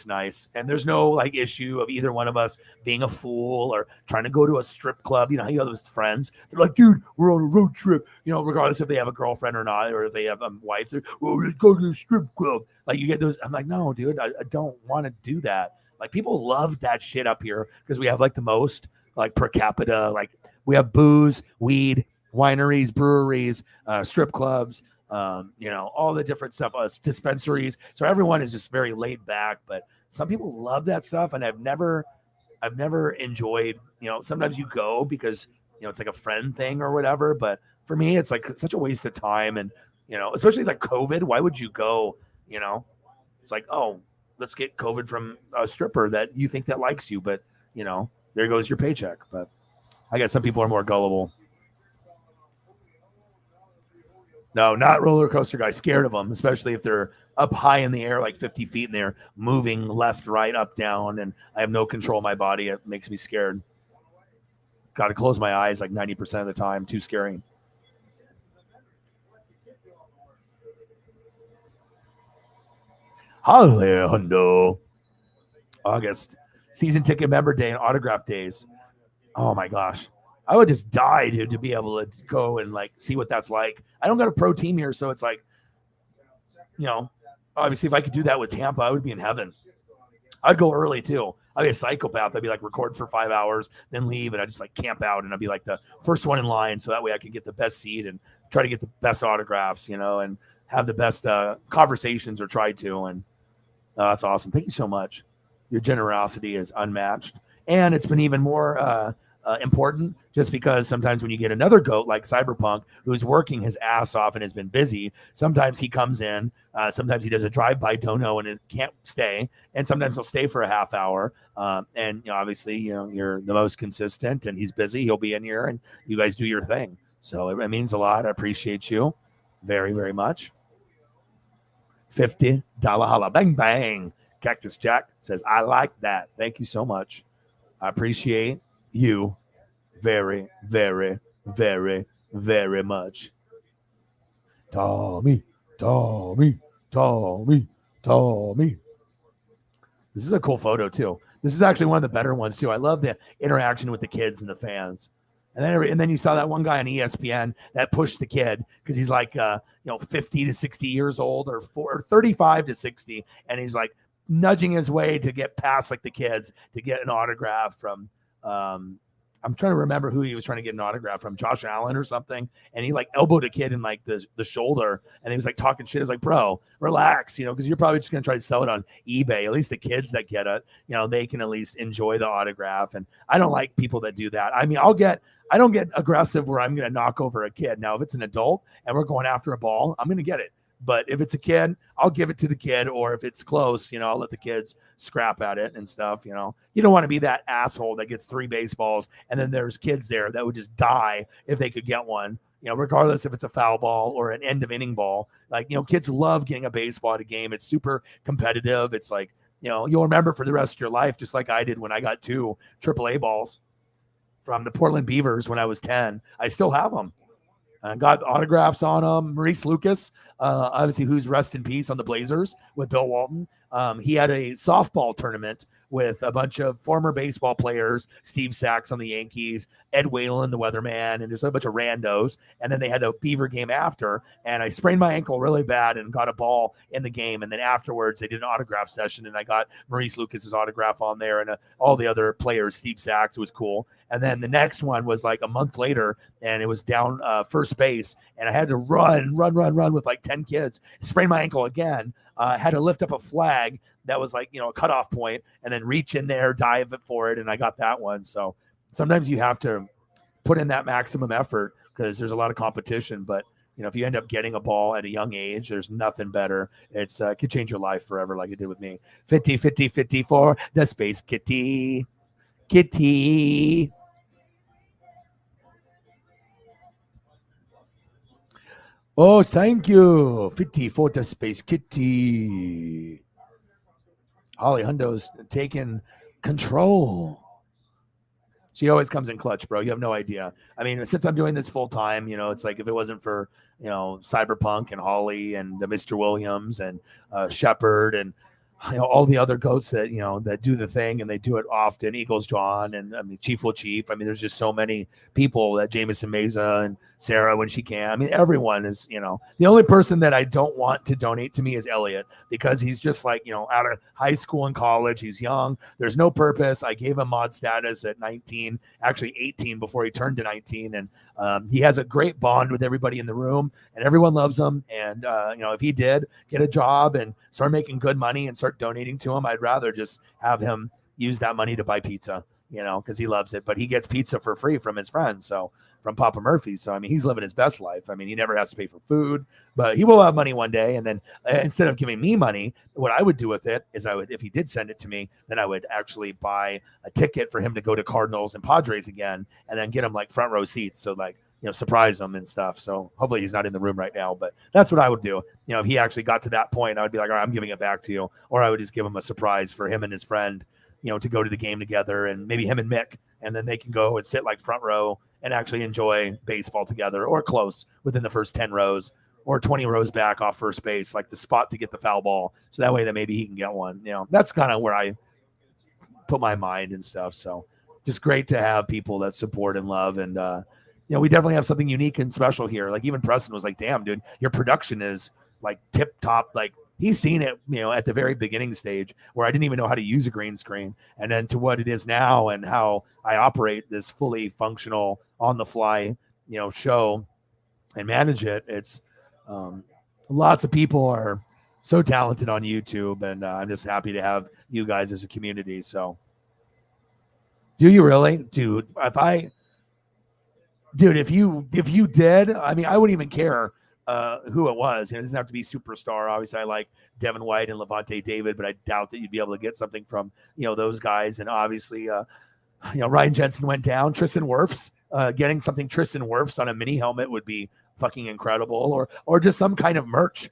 [SPEAKER 11] nice. And there's no like issue of either one of us being a fool or trying to go to a strip club. You know, how you have those friends. They're like, dude, we're on a road trip. You know, regardless if they have a girlfriend or not, or if they have a wife, they're, oh, let's go to the strip club. Like you get those. I'm like, no, dude, I don't want to do that. Like people love that shit up here because we have like the most like per capita. Like we have booze, weed, wineries, breweries, strip clubs. You know, all the different stuff, dispensaries. So everyone is just very laid back, but some people love that stuff. And I've never enjoyed, you know, sometimes you go because, you know, it's like a friend thing or whatever. But for me, it's like such a waste of time. And, you know, especially like COVID, why would you go, you know, it's like, oh, let's get COVID from a stripper that you think that likes you. But, you know, there goes your paycheck. But I guess some people are more gullible. No, not roller coaster guy. Scared of them, especially if they're up high in the air, like 50 feet in there, moving left, right, up, down, and I have no control of my body. It makes me scared. Got to close my eyes like 90% of the time. Too scary. Hallelujah. August. Season ticket member day and autograph days. Oh, my gosh. I would just die to be able to go and like see what that's like. I don't got a pro team here, so it's like, you know, obviously if I could do that with Tampa, I would be in heaven. I'd go early too. I'd be a psychopath. I'd be like record for 5 hours, then leave, and I just like camp out, and I'd be like the first one in line, so that way I could get the best seat and try to get the best autographs, you know, and have the best conversations or try to. And that's awesome. Thank you so much. Your generosity is unmatched, and it's been even more important just because sometimes when you get another goat like Cyberpunk who's working his ass off and has been busy, sometimes he comes in, sometimes he does a drive-by dono and it can't stay, and sometimes he'll stay for a half hour, and you know, obviously, you know, you're the most consistent and he's busy, he'll be in here and you guys do your thing, so it means a lot. I appreciate you very, very much. $50 holla bang bang. Cactus Jack says, I like that. Thank you so much. I appreciate you very, very, very, very much. Tommy. This is a cool photo too. This is actually one of the better ones too. I love the interaction with the kids and the fans. And then you saw that one guy on ESPN that pushed the kid because he's like, 50 to 60 years old or 35 to 60. And he's like nudging his way to get past like the kids to get an autograph from, I'm trying to remember who he was trying to get an autograph from, Josh Allen or something. And he like elbowed a kid in like the shoulder, and he was like talking shit. It's like, bro, relax, because you're probably just going to try to sell it on eBay. At least the kids that get it, they can at least enjoy the autograph. And I don't like people that do that. I mean, I don't get aggressive where I'm going to knock over a kid. Now, if it's an adult and we're going after a ball, I'm going to get it. But if it's a kid, I'll give it to the kid. Or if it's close, I'll let the kids scrap at it and stuff. You don't want to be that asshole that gets 3 baseballs and then there's kids there that would just die if they could get one, regardless if it's a foul ball or an end of inning ball. Like, kids love getting a baseball at a game. It's super competitive. It's like, you'll remember for the rest of your life, just like I did when I got 2 AAA balls from the Portland Beavers when I was 10. I still have them. I got autographs on them. Maurice Lucas, obviously, who's rest in peace on the Blazers with Bill Walton. He had a softball tournament with a bunch of former baseball players, Steve Sachs on the Yankees, Ed Whalen, the weatherman, and just a bunch of randos. And then they had a Beaver game after, and I sprained my ankle really bad and got a ball in the game. And then afterwards, they did an autograph session, and I got Maurice Lucas's autograph on there and all the other players, Steve Sachs. It was cool. And then the next one was like a month later, and it was down first base, and I had to run with like 10 kids. Sprained my ankle again. Had to lift up a flag that was like, a cutoff point, and then reach in there, dive for it, and I got that one. So sometimes you have to put in that maximum effort because there's a lot of competition. But, if you end up getting a ball at a young age, there's nothing better. It could change your life forever like it did with me. 50 for the Space Kitty. Kitty. Oh, thank you. 50 for the Space Kitty. Holly Hundo's taking control. She always comes in clutch, bro. You have no idea. I mean, since I'm doing this full time, it's like if it wasn't for, Cyberpunk and Holly and the Mr. Williams and Shepard and all the other goats that that do the thing and they do it often. Eagles John and I mean Chief will Chief. I mean, there's just so many people that Jameson Meza and Sarah when she can. I mean, everyone is the only person that I don't want to donate to me is Elliot because he's just like out of high school and college. He's young. There's no purpose. I gave him mod status at 19, actually 18 before he turned to 19, and he has a great bond with everybody in the room and everyone loves him. And if he did get a job and start making good money and start donating to him, I'd rather just have him use that money to buy pizza, because he loves it. But he gets pizza for free from his friends, so from Papa Murphy. So I mean, he's living his best life. I mean, he never has to pay for food, but he will have money one day. And then instead of giving me money, what I would do with it is if he did send it to me, then I would actually buy a ticket for him to go to Cardinals and Padres again, and then get him like front row seats. So like, surprise him and stuff. So hopefully he's not in the room right now, but that's what I would do. If he actually got to that point, I would be like, all right, I'm giving it back to you. Or I would just give him a surprise for him and his friend, to go to the game together, and maybe him and Mick, and then they can go and sit like front row and actually enjoy baseball together or close within the first 10 rows or 20 rows back off first base, like the spot to get the foul ball. So that way that maybe he can get one, that's kind of where I put my mind and stuff. So just great to have people that support and love. And, we definitely have something unique and special here. Like even Preston was like, damn, dude, your production is like tip top. Like he's seen it, at the very beginning stage where I didn't even know how to use a green screen, and then to what it is now and how I operate this fully functional on the fly, show and manage it. It's lots of people are so talented on YouTube, and I'm just happy to have you guys as a community. So do you really, dude? If you did, I mean, I wouldn't even care who it was. It doesn't have to be superstar. Obviously, I like Devin White and Levante David, but I doubt that you'd be able to get something from those guys. And obviously, Ryan Jensen went down. Tristan Wirfs, getting something Tristan Wirfs on a mini helmet would be fucking incredible, or just some kind of merch.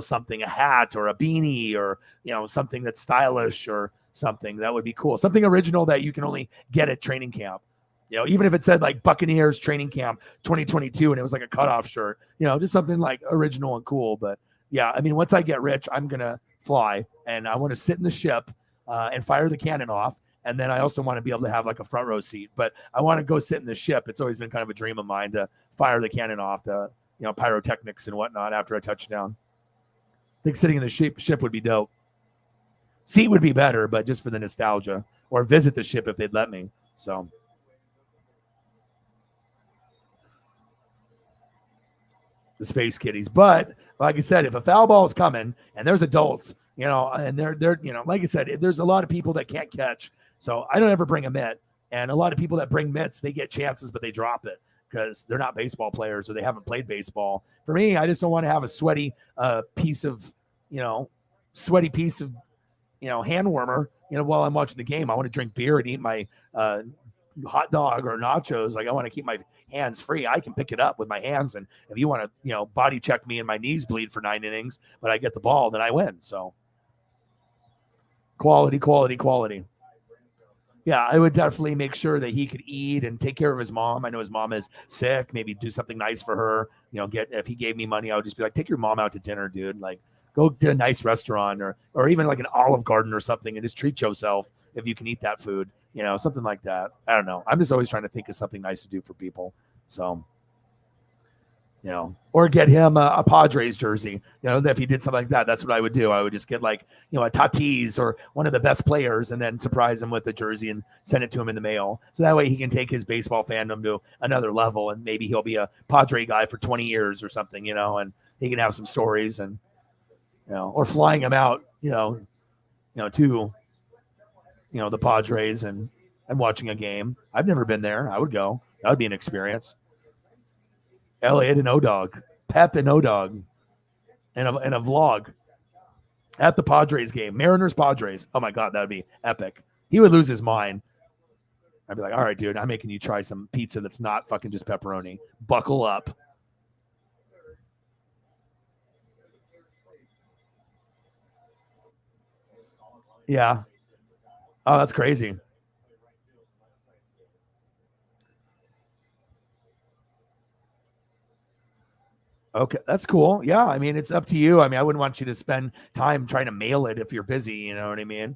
[SPEAKER 11] Something, a hat or a beanie or something that's stylish or something that would be cool. Something original that you can only get at training camp. Even if it said like Buccaneers training camp 2022 and it was like a cutoff shirt, just something like original and cool. But yeah, I mean, once I get rich, I'm going to fly and I want to sit in the ship and fire the cannon off. And then I also want to be able to have like a front row seat, but I want to go sit in the ship. It's always been kind of a dream of mine to fire the cannon off, the, pyrotechnics and whatnot after a touchdown. I think sitting in the ship would be dope. Seat would be better, but just for the nostalgia, or visit the ship if they'd let me. So. The Space Kitties. But like I said, if a foul ball is coming and there's adults, and they're like I said, there's a lot of people that can't catch. So I don't ever bring a mitt. And a lot of people that bring mitts, they get chances, but they drop it because they're not baseball players or they haven't played baseball. For me, I just don't want to have a sweaty piece of hand warmer, while I'm watching the game. I want to drink beer and eat my hot dog or nachos. Like I want to keep my hands free. I can pick it up with my hands, and if you want to body check me and my knees bleed for 9 innings but I get the ball, then I win. So quality. Yeah, I would definitely make sure that he could eat and take care of his mom. I know his mom is sick. Maybe do something nice for her. If he gave me money, I would just be like, take your mom out to dinner, dude. Like go to a nice restaurant or even like an Olive Garden or something and just treat yourself if you can eat that food. Something like that. I don't know. I'm just always trying to think of something nice to do for people. So, or get him a Padres jersey. If he did something like that, that's what I would do. I would just get like, a Tatis or one of the best players and then surprise him with the jersey and send it to him in the mail. So that way he can take his baseball fandom to another level and maybe he'll be a Padre guy for 20 years or something, and he can have some stories and, or flying him out, to the Padres and watching a game. I've never been there. I would go. That would be an experience. Elliot and O-Dog, Pep and O-Dog, and a vlog at the Padres game. Mariners Padres. Oh my God, that would be epic. He would lose his mind. I'd be like, all right, dude, I'm making you try some pizza that's not fucking just pepperoni. Buckle up. Yeah. Oh, that's crazy. Okay, that's cool. Yeah, I mean, it's up to you. I mean, I wouldn't want you to spend time trying to mail it if you're busy. You know what I mean?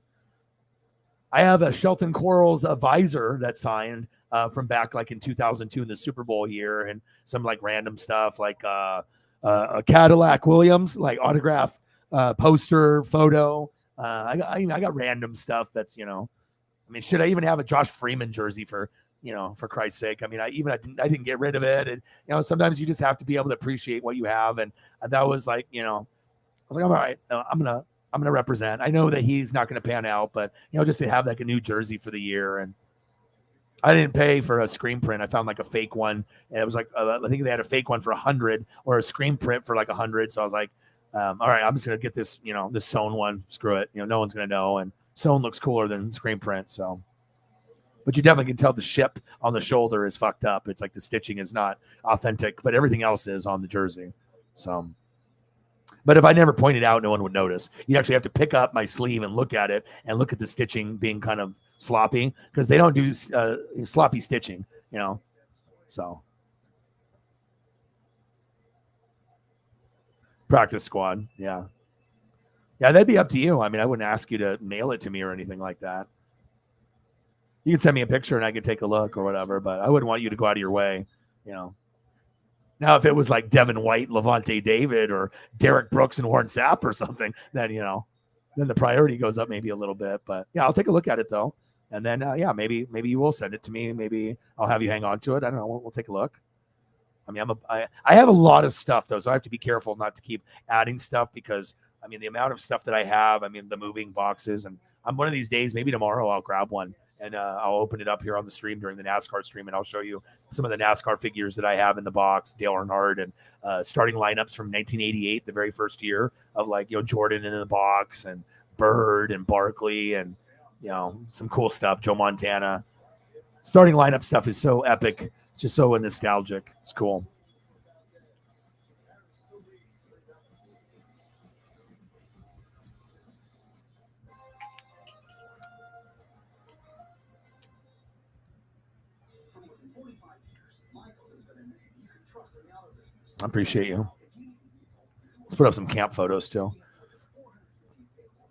[SPEAKER 11] I have a Shelton Corals visor that signed from back like in 2002 in the Super Bowl year, and some like random stuff like a Cadillac Williams like autograph poster photo. I got random stuff that's, you know, I mean, should I even have a Josh Freeman jersey for, you know, for Christ's sake? I mean, I didn't get rid of it. And, you know, sometimes you just have to be able to appreciate what you have. And that was like, you know, I was like, all right, I'm going to represent. I know that he's not going to pan out, but, you know, just to have like a new jersey for the year. And I didn't pay for a screen print. I found like a fake one. And it was like, I think they had a fake one for 100 or a screen print for like 100. So I was like, all right, I'm just going to get this, you know, this sewn one. Screw it. You know, no one's going to know. And sewn looks cooler than screen print. So, but you definitely can tell the ship on the shoulder is fucked up. It's like the stitching is not authentic, but everything else is on the jersey. So, but if I never pointed out, no one would notice. You actually have to pick up my sleeve and look at it and look at the stitching being kind of sloppy, because they don't do sloppy stitching, you know. So, practice squad, yeah. Yeah, that'd be up to you. I mean, I wouldn't ask you to mail it to me or anything like that. You can send me a picture and I could take a look or whatever, but I wouldn't want you to go out of your way, you know. Now, if it was like Devin White, Levante David, or Derek Brooks and Warren Sapp or something, then, you know, then the priority goes up maybe a little bit. But yeah, I'll take a look at it though. And then, yeah, maybe you will send it to me. Maybe I'll have you hang on to it. I don't know. We'll take a look. I mean, I have a lot of stuff though, so I have to be careful not to keep adding stuff, because I mean, the amount of stuff that I have, I mean, the moving boxes, and I'm one of these days, maybe tomorrow, I'll grab one and I'll open it up here on the stream during the NASCAR stream, and I'll show you some of the NASCAR figures that I have in the box, Dale Earnhardt, and starting lineups from 1988, the very first year of, like, you know, Jordan in the box, and Bird and Barkley, and, you know, some cool stuff, Joe Montana. Starting lineup stuff is so epic, just so nostalgic. It's cool. I appreciate you. Let's put up some camp photos too.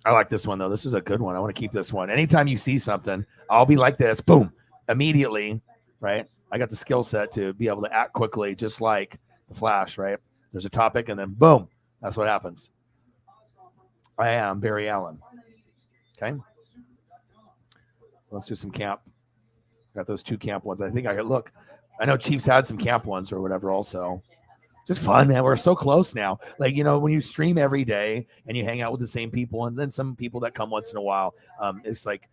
[SPEAKER 11] I like this one though. This is a good one. I want to keep this one. Anytime you see something, I'll be like this, boom, immediately, right? I got the skill set to be able to act quickly, just like the Flash, right? There's a topic and then boom, that's what happens. I am Barry Allen. Okay. Let's do some camp. Got those two camp ones. I think I could look. I know Chiefs had some camp ones or whatever also. Just fun, man. We're so close now. Like, you know, when you stream every day and you hang out with the same people, and then some people that come once in a while, it's like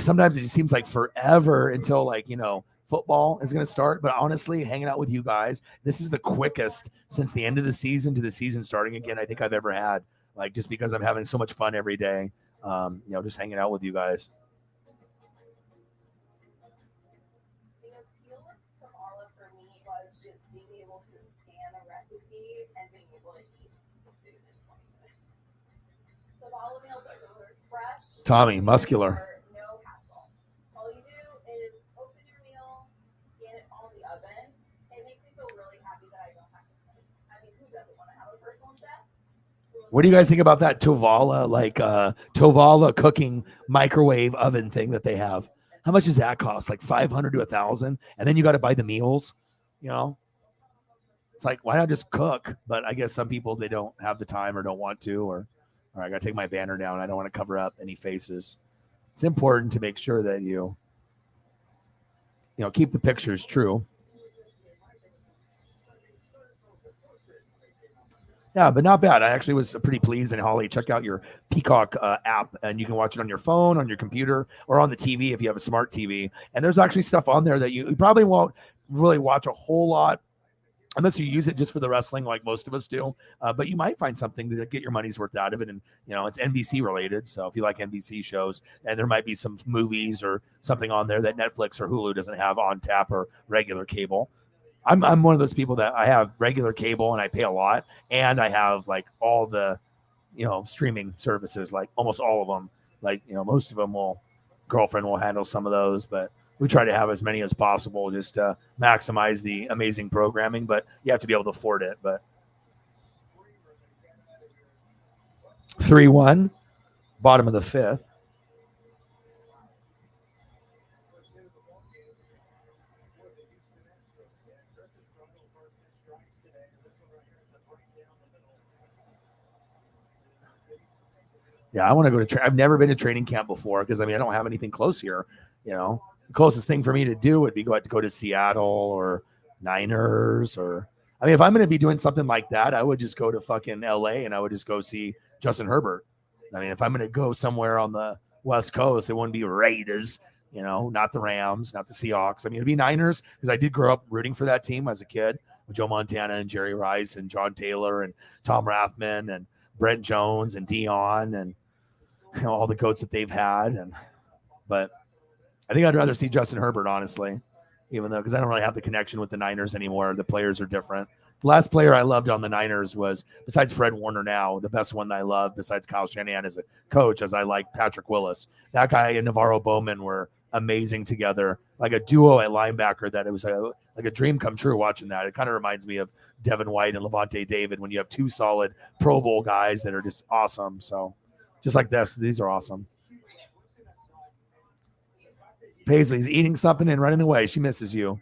[SPEAKER 11] sometimes it just seems like forever until, like, you know, football is going to start. But honestly, hanging out with you guys, this is the quickest since the end of the season to the season starting again I think I've ever had. Like, just because I'm having so much fun every day, you know, just hanging out with you guys. Tommy, muscular.
[SPEAKER 6] All you do is open your meal, scan it on the oven. It makes me feel really happy that I don't have to cook. I mean, who doesn't want to have a personal chef?
[SPEAKER 11] What do you guys think about that Tovala, like Tovala cooking microwave oven thing that they have? How much does that cost? Like $500 to $1,000, and then you got to buy the meals. You know, it's like, why not just cook? But I guess some people, they don't have the time or don't want to, or I got to take my banner down. I don't want to cover up any faces. It's important to make sure that you know, keep the pictures true. Yeah, but not bad. I actually was pretty pleased. And Holly, check out your Peacock app, and you can watch it on your phone, on your computer, or on the TV if you have a smart TV. And there's actually stuff on there that you probably won't really watch a whole lot unless you use it just for the wrestling, like most of us do. But you might find something to get your money's worth out of it. And, you know, it's NBC related. So if you like NBC shows, and there might be some movies or something on there that Netflix or Hulu doesn't have on tap or regular cable. I'm one of those people that I have regular cable and I pay a lot, and I have like all the, you know, streaming services, like almost all of them. Like, you know, most of them girlfriend will handle some of those, but we try to have as many as possible just to maximize the amazing programming, but you have to be able to afford it. But 3-1, bottom of the fifth. Yeah, I want to go to. I've never been to training camp before because I don't have anything close here. The closest thing for me to do would be go to Seattle or Niners or. If I'm going to be doing something like that, I would just go to fucking LA and I would just go see Justin Herbert. If I'm going to go somewhere on the West Coast, it wouldn't be Raiders, not the Rams, not the Seahawks. It'd be Niners because I did grow up rooting for that team as a kid with Joe Montana and Jerry Rice and John Taylor and Tom Rathman and Brent Jones and Dion and all the goats that they've had. But I think I'd rather see Justin Herbert, honestly, even though because I don't really have the connection with the Niners anymore. The players are different. The last player I loved on the Niners was, besides Fred Warner now, the best one that I loved besides Kyle Shanahan as a coach, as I like Patrick Willis. That guy and Navarro Bowman were amazing together, like a duo at linebacker that it was like a dream come true watching that. It kind of reminds me of Devin White and Levante David when you have two solid Pro Bowl guys that are just awesome. So just like this, these are awesome. Paisley's eating something and running away. She misses you.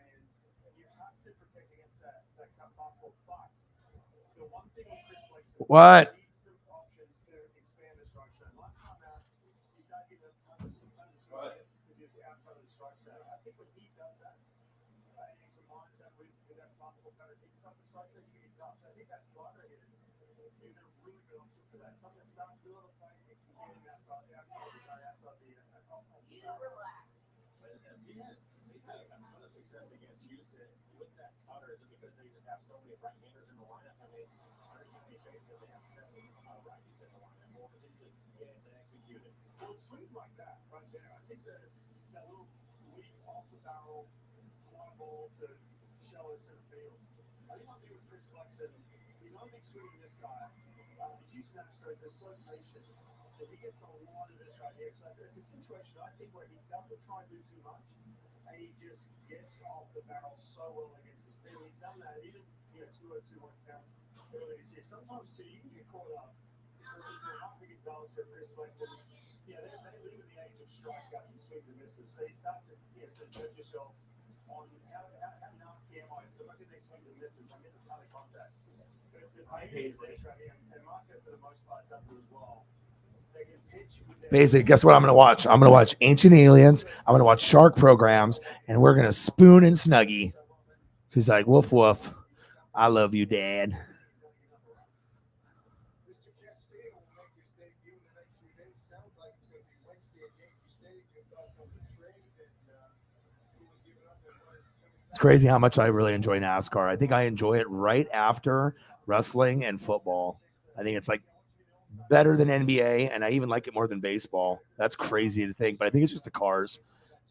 [SPEAKER 11] What?
[SPEAKER 3] Swings like that right there. I think that little leap off the barrel, fly ball to shallow center field. I think one thing with Chris Flexen, he's not a big swing this guy. The Houston Astros are so patient that he gets a lot of this right here. So it's a situation I think where he doesn't try and do too much, and he just gets off the barrel so well against his team. He's done that even 2-0-2-1 counts earlier this year. Sometimes too, you can get caught up. If you're Marco Gonzalez or Chris Flexen, they live in the age of strikeouts and swings and misses. So you start to judge yourself on how nasty am I? So look at these swings and misses. I'm getting a ton of contact. But maybe it's this right here. And Marco, for the most part, does it as well. They can pitch with their
[SPEAKER 11] Basically, guess what I'm going to watch? I'm going to watch Ancient Aliens. I'm going to watch shark programs, and we're going to spoon and snuggie. She's like, woof, woof. I love you, Dad. It's crazy how much I really enjoy NASCAR. I think I enjoy it right after wrestling and football. I think it's like better than NBA, and I even like it more than baseball. That's crazy to think, but I think it's just the cars,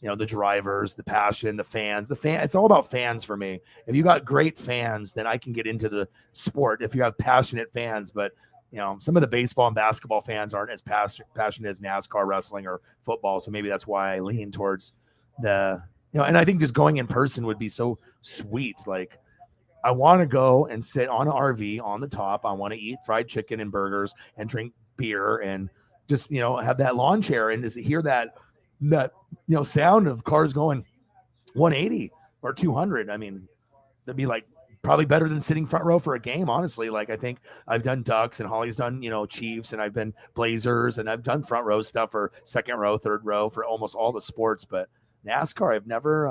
[SPEAKER 11] the drivers, the passion, the fans. It's all about fans for me. If you got great fans, then I can get into the sport. If you have passionate fans, but some of the baseball and basketball fans aren't as passionate as NASCAR, wrestling, or football. So maybe that's why I lean towards the. And I think just going in person would be so sweet. Like, I want to go and sit on an RV on the top. I want to eat fried chicken and burgers and drink beer and just, have that lawn chair and just hear that sound of cars going 180 or 200. That'd be like probably better than sitting front row for a game, honestly. Like, I think I've done Ducks and Holly's done, Chiefs, and I've been Blazers, and I've done front row stuff for second row, third row for almost all the sports, but NASCAR, I've never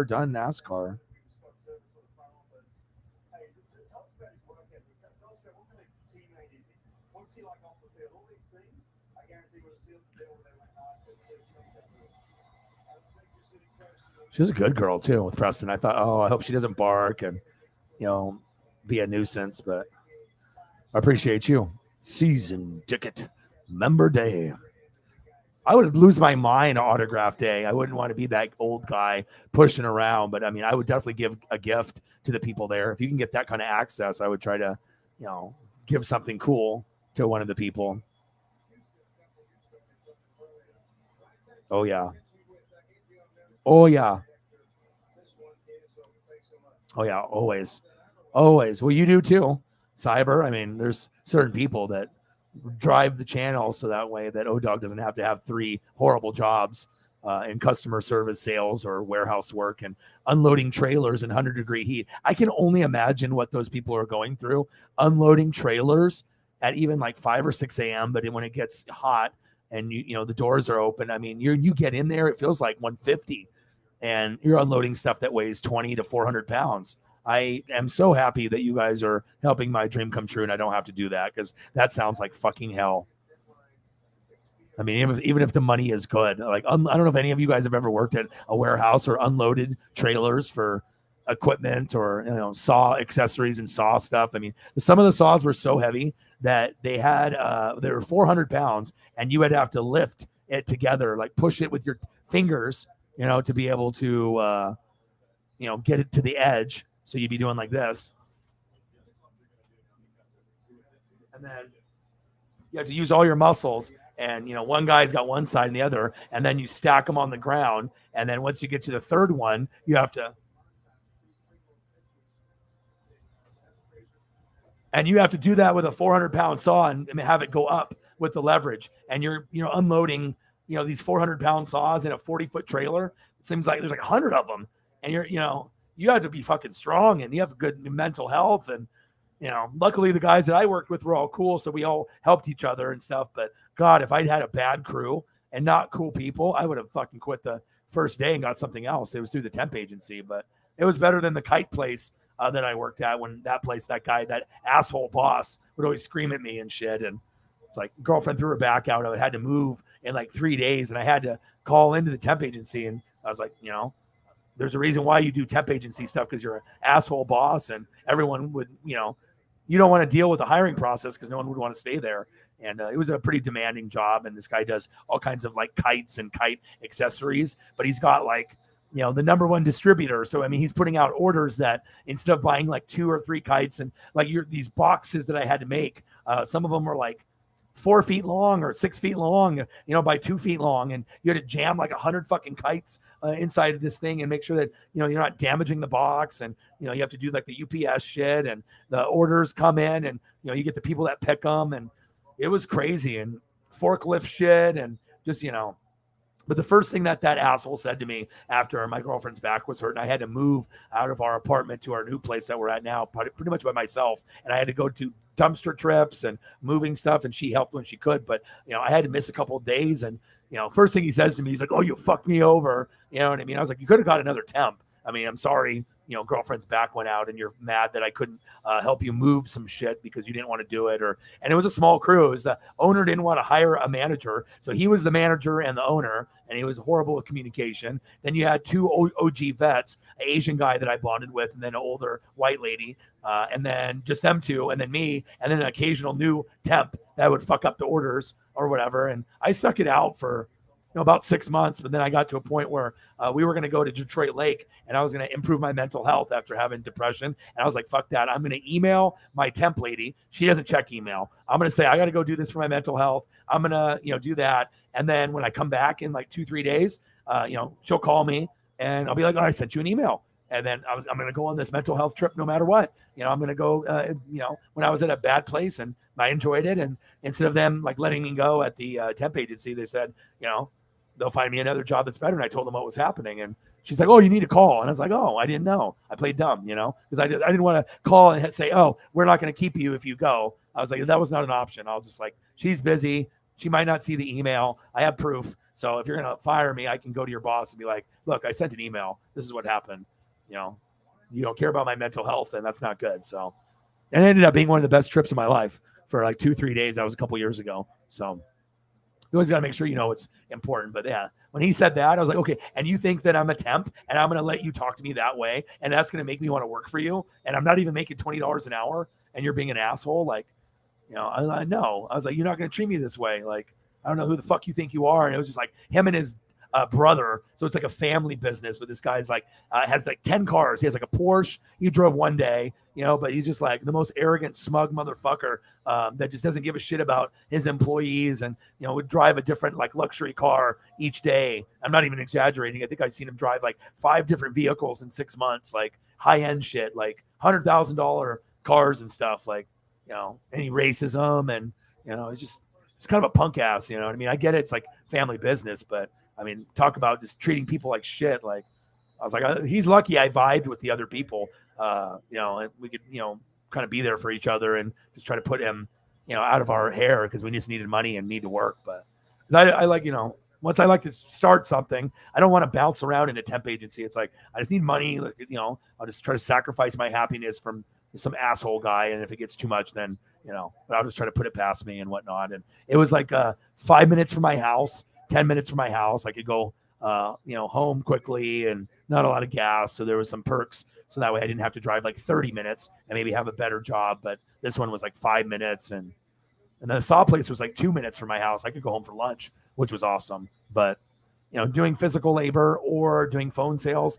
[SPEAKER 11] done NASCAR. She was a good girl too with Preston. I thought, I hope she doesn't bark and, be a nuisance, but I appreciate you. Season ticket, member day. I would lose my mind on autograph day. I wouldn't want to be that old guy pushing around, but I would definitely give a gift to the people there. If you can get that kind of access, I would try to, give something cool to one of the people. Oh yeah. Oh yeah. Oh yeah. Always. Well, you do too. Cyber. There's certain people that drive the channel so that way that O-Dog doesn't have to have 3 horrible jobs in customer service, sales, or warehouse work and unloading trailers in 100-degree heat. I can only imagine what those people are going through unloading trailers at even like 5 or 6 a.m. But when it gets hot and you know the doors are open, I mean, you get in there, it feels like 150, and you're unloading stuff that weighs 20 to 400 pounds. I am so happy that you guys are helping my dream come true, and I don't have to do that because that sounds like fucking hell. I mean, even if the money is good, like I don't know if any of you guys have ever worked at a warehouse or unloaded trailers for equipment or saw accessories and saw stuff. I mean, some of the saws were so heavy that they were 400 pounds, and you would have to lift it together, like push it with your fingers, to be able to get it to the edge. So you'd be doing like this, and then you have to use all your muscles. And, one guy's got one side and the other, and then you stack them on the ground. And then once you get to the third one, you have to do that with a 400-pound saw and have it go up with the leverage. And you're, unloading, these 400-pound saws in a 40-foot trailer. It seems like there's like 100 of them. And you have to be fucking strong, and you have good mental health. And, luckily the guys that I worked with were all cool. So we all helped each other and stuff. But God, if I'd had a bad crew and not cool people, I would have fucking quit the first day and got something else. It was through the temp agency, but it was better than the kite place that I worked at. When that asshole boss would always scream at me and shit. And it's like girlfriend threw her back out. I had to move in like 3 days, and I had to call into the temp agency. And I was like, there's a reason why you do temp agency stuff, because you're an asshole boss, and everyone would, you don't want to deal with the hiring process because no one would want to stay there. And it was a pretty demanding job. And this guy does all kinds of like kites and kite accessories, but he's got like, the #1 distributor. So, I mean, he's putting out orders that instead of buying like 2 or 3 kites and like these boxes that I had to make, some of them were like 4 feet long or 6 feet long, by 2 feet long. And you had to jam like 100 fucking kites inside of this thing and make sure that, you're not damaging the box. And, you have to do like the UPS shit, and the orders come in, and, you get the people that pick them. And it was crazy, and forklift shit, and just, but the first thing that asshole said to me after my girlfriend's back was hurt, and I had to move out of our apartment to our new place that we're at now, pretty much by myself. And I had to go to dumpster trips and moving stuff, and she helped when she could. But, I had to miss a couple of days. And, first thing he says to me, he's like, "Oh, you fucked me over." You know what I mean? I was like, "You could have got another temp. I mean, I'm sorry, girlfriend's back went out and you're mad that I couldn't help you move some shit because you didn't want to do it." And it was a small crew. It was the owner didn't want to hire a manager. So he was the manager and the owner, and he was horrible with communication. Then you had 2 OG vets, an Asian guy that I bonded with, and then an older white lady. And then just them 2, and then me, and then an occasional new temp that would fuck up the orders or whatever. And I stuck it out for about 6 months, but then I got to a point where we were going to go to Detroit Lake, and I was going to improve my mental health after having depression. And I was like, fuck that. I'm going to email my temp lady. She doesn't check email. I'm going to say, I got to go do this for my mental health. I'm going to, do that. And then when I come back in like 2-3 days, she'll call me, and I'll be like, "Oh, I sent you an email." And then I'm going to go on this mental health trip no matter what. I'm going to go, when I was at a bad place and I enjoyed it. And instead of them like letting me go at the temp agency, they said, they'll find me another job that's better. And I told them what was happening. And she's like, "Oh, you need to call." And I was like, "Oh, I didn't know. I played dumb, because I didn't want to call and say, 'Oh, we're not going to keep you if you go.'" I was like, that was not an option. I was just like, she's busy. She might not see the email. I have proof. So if you're going to fire me, I can go to your boss and be like, "Look, I sent an email. This is what happened. You don't care about my mental health, and that's not good." So, and it ended up being one of the best trips of my life for like 2-3 days. That was a couple years ago. So you always got to make sure it's important. But yeah, when he said that, I was like, okay, and you think that I'm a temp and I'm going to let you talk to me that way, and that's going to make me want to work for you, and I'm not even making $20 an hour, and you're being an asshole? Like, I know. I was like, you're not going to treat me this way. Like, I don't know who the fuck you think you are. And it was just like him and his brother. So it's like a family business, but this guy's like has like 10 cars. He has like a Porsche he drove one day, but he's just like the most arrogant, smug motherfucker that just doesn't give a shit about his employees, and would drive a different like luxury car each day. I'm not even exaggerating. I think I've seen him drive like 5 different vehicles in 6 months, like high-end shit, like $100,000 cars and stuff, like, any racism and You know, it's kind of a punk ass. You know what I mean? I get it. It's like family business, but I mean, talk about just treating people like shit. Like, I was like, he's lucky I vibed with the other people. You know, and we could, you know, kind of be there for each other and just try to put him, you know, out of our hair because we just needed money and need to work. But I like, you know, once I like to start something, I don't want to bounce around in a temp agency. It's like, I just need money. Like, you know, I'll just try to sacrifice my happiness from some asshole guy. And if it gets too much, then, you know, but I'll just try to put it past me and whatnot. And it was like 5 minutes from my house, 10 minutes from my house. I could go, you know, home quickly and not a lot of gas. So there was some perks. So that way I didn't have to drive like 30 minutes and maybe have a better job. But this one was like 5 minutes. And the saw place was like 2 minutes from my house. I could go home for lunch, which was awesome. But, you know, doing physical labor or doing phone sales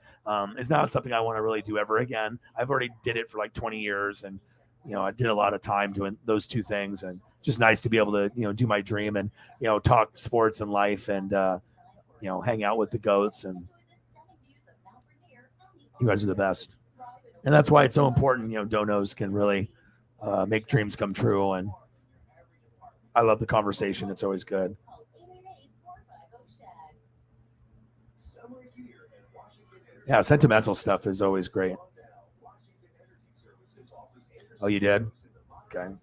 [SPEAKER 11] is not something I want to really do ever again. I've already did it for like 20 years. And, you know, I did a lot of time doing those two things, and just nice to be able to, you know, do my dream and, you know, talk sports and life and, you know, hang out with the goats. And you guys are the best. And that's why it's so important, you know, donos can really make dreams come true. And I love the conversation. It's always good. Yeah, sentimental stuff is always great. Oh, you did? Okay.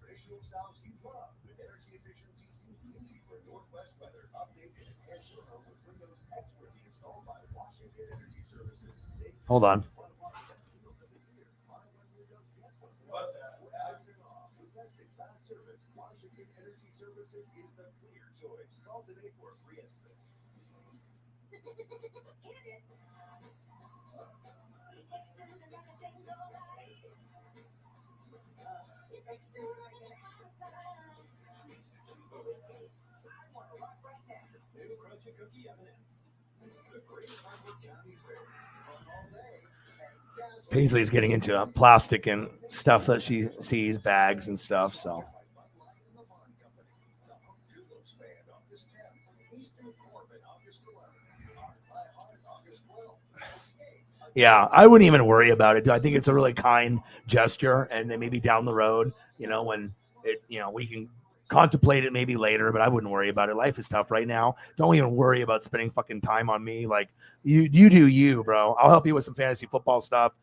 [SPEAKER 11] Hold on. Paisley's getting into plastic and stuff that she sees, bags and stuff. So, yeah, I wouldn't even worry about it. I think it's a really kind gesture, and then maybe down the road, you know, when it, you know, we can contemplate it maybe later, but I wouldn't worry about it. Life is tough right now. Don't even worry about spending fucking time on me. Like you do you, bro. I'll help you with some fantasy football stuff.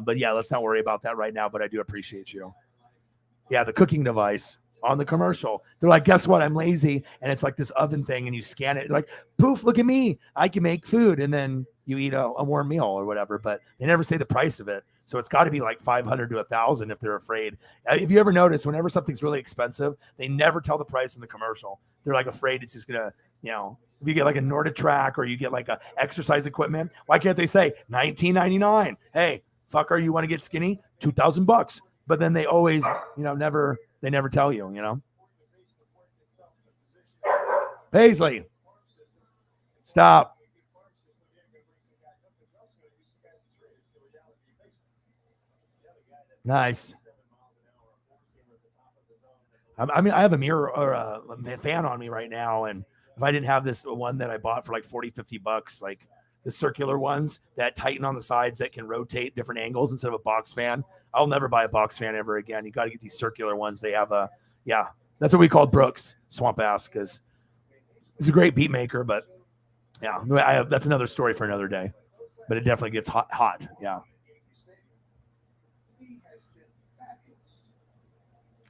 [SPEAKER 11] But yeah, let's not worry about that right now, but I do appreciate you. Yeah, the cooking device on the commercial. They're like, guess what? I'm lazy. And it's like this oven thing, and you scan it. Like, poof, look at me. I can make food. And then you eat a warm meal or whatever, but they never say the price of it. So it's got to be like 500 to 1,000 if they're afraid. If you ever notice, whenever something's really expensive, they never tell the price in the commercial. They're like afraid it's just going to, you know, if you get like a NordicTrack or you get like a exercise equipment, why can't they say $19.99? Hey, fucker, you want to get skinny? $2,000. But then they always, you know, they never tell you, you know. Paisley, stop. Nice. I mean, I have a mirror or a fan on me right now, and if I didn't have this one that I bought for like $40-$50, like the circular ones that tighten on the sides that can rotate different angles instead of a box fan, I'll never buy a box fan ever again. You got to get these circular ones. They have yeah, that's what we called Brooks Swamp Ass, because he's a great beat maker, but yeah, that's another story for another day. But it definitely gets hot. Yeah.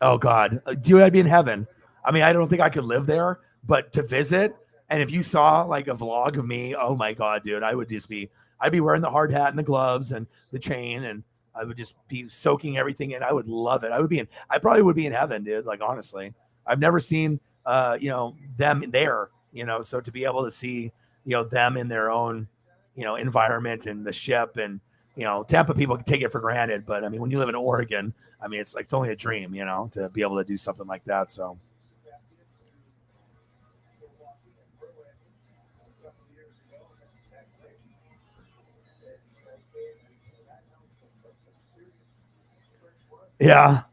[SPEAKER 11] Oh God, dude, I'd be in heaven. I mean, I don't think I could live there, but to visit, and if you saw like a vlog of me, oh my God, dude, I'd be wearing the hard hat and the gloves and the chain, and I would just be soaking everything in. I would love it. I probably would be in heaven, dude. Like, honestly, I've never seen, you know, them there, you know, so to be able to see, you know, them in their own, you know, environment and the ship, and, you know, Tampa people take it for granted. But I mean, when you live in Oregon, I mean, it's like, it's only a dream, you know, to be able to do something like that. So. Yeah.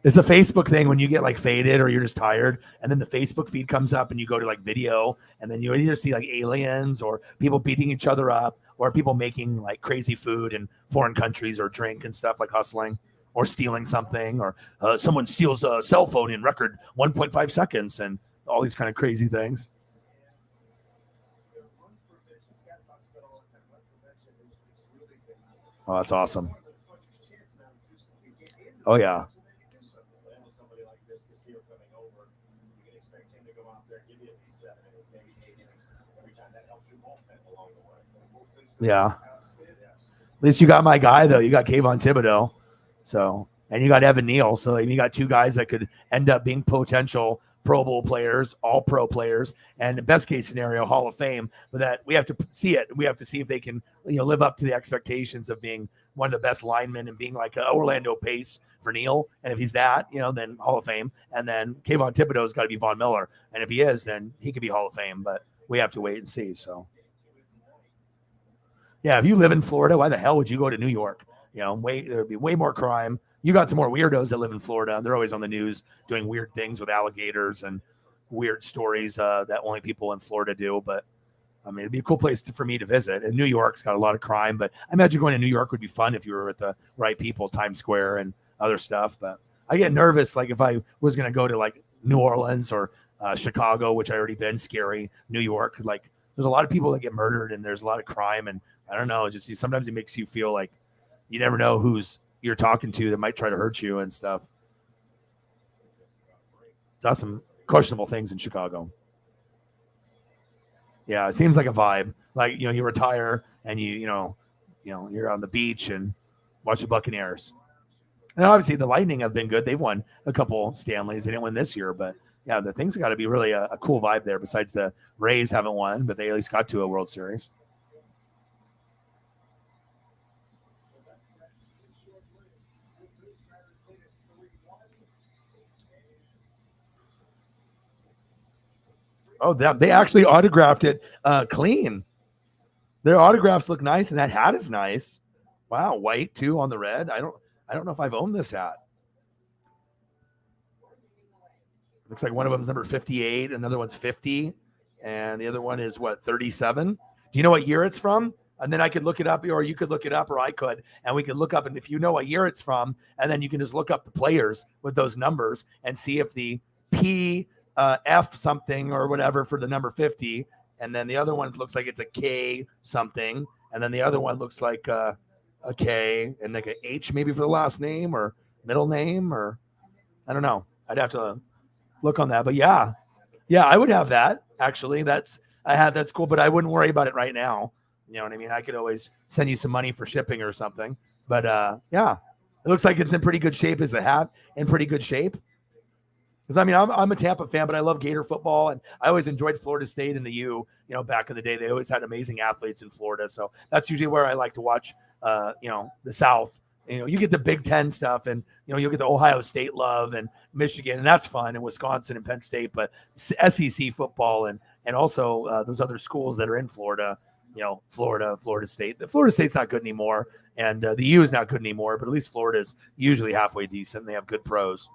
[SPEAKER 11] It's the Facebook thing when you get like faded or you're just tired, and then the Facebook feed comes up and you go to like video, and then you either see like aliens or people beating each other up or people making like crazy food in foreign countries or drink and stuff, like hustling. or stealing something, or someone steals a cell phone in record 1.5 seconds, and all these kind of crazy things. Oh, that's awesome. Oh, yeah.
[SPEAKER 4] Somebody like this Castillo coming over, you can expect him to go out there, give you at least 7 innings, maybe 8 innings every time. That helps your bullpen along the way.
[SPEAKER 11] Yeah. At least you got my guy, though. You got Kayvon Thibodeau. So, and you got Evan Neal. So you got 2 guys that could end up being potential Pro Bowl players, all pro players, and the best case scenario, Hall of Fame. But that we have to see it. We have to see if they can, live up to the expectations of being one of the best linemen and being like an Orlando Pace for Neal. And if he's that, then Hall of Fame. And then Kayvon Thibodeau's got to be Von Miller. And if he is, then he could be Hall of Fame. But we have to wait and see. So, yeah, if you live in Florida, why the hell would you go to New York? There'd be way more crime. You got some more weirdos that live in Florida. They're always on the news doing weird things with alligators and weird stories that only people in Florida do. But I mean, it'd be a cool place for me to visit. And New York's got a lot of crime, but I imagine going to New York would be fun if you were with the right people, Times Square and other stuff. But I get nervous, like if I was going to go to like New Orleans or Chicago, which I already been, scary, New York. Like there's a lot of people that get murdered and there's a lot of crime. And I don't know, sometimes it makes you feel like you never know who's you're talking to that might try to hurt you and stuff. Got some questionable things in Chicago. Yeah, it seems like a vibe. Like, you retire and you're on the beach and watch the Buccaneers. And obviously the Lightning have been good. They've won a couple Stanleys. They didn't win this year, but yeah, the things got to be really a cool vibe there. Besides the Rays haven't won, but they at least got to a World Series. Oh, they actually autographed it clean. Their autographs look nice, and that hat is nice. Wow, white too on the red. I don't know if I've owned this hat. Looks like one of them is number 58, another one's 50, and the other one is 37. Do you know what year it's from? And then I could look it up, or you could look it up, or I could, and we could look up. And if you know what year it's from, and then you can just look up the players with those numbers and see if the P. F something or whatever for the number 50, and then the other one looks like it's a K something, and then the other one looks like a K and like a H maybe for the last name or middle name, or I don't know. I'd have to look on that, but yeah, I would have that actually. That's cool, but I wouldn't worry about it right now. You know what I mean? I could always send you some money for shipping or something, but yeah, it looks like it's in pretty good shape. Is the hat in pretty good shape? Because I mean, I'm a Tampa fan, but I love Gator football, and I always enjoyed Florida State and the U. Back in the day, they always had amazing athletes in Florida, so that's usually where I like to watch. The South. You get the Big Ten stuff, and you'll get the Ohio State love and Michigan, and that's fun, and Wisconsin and Penn State. But SEC football and also those other schools that are in Florida. Florida State. The Florida State's not good anymore, and the U is not good anymore. But at least Florida's usually halfway decent. They have good pros.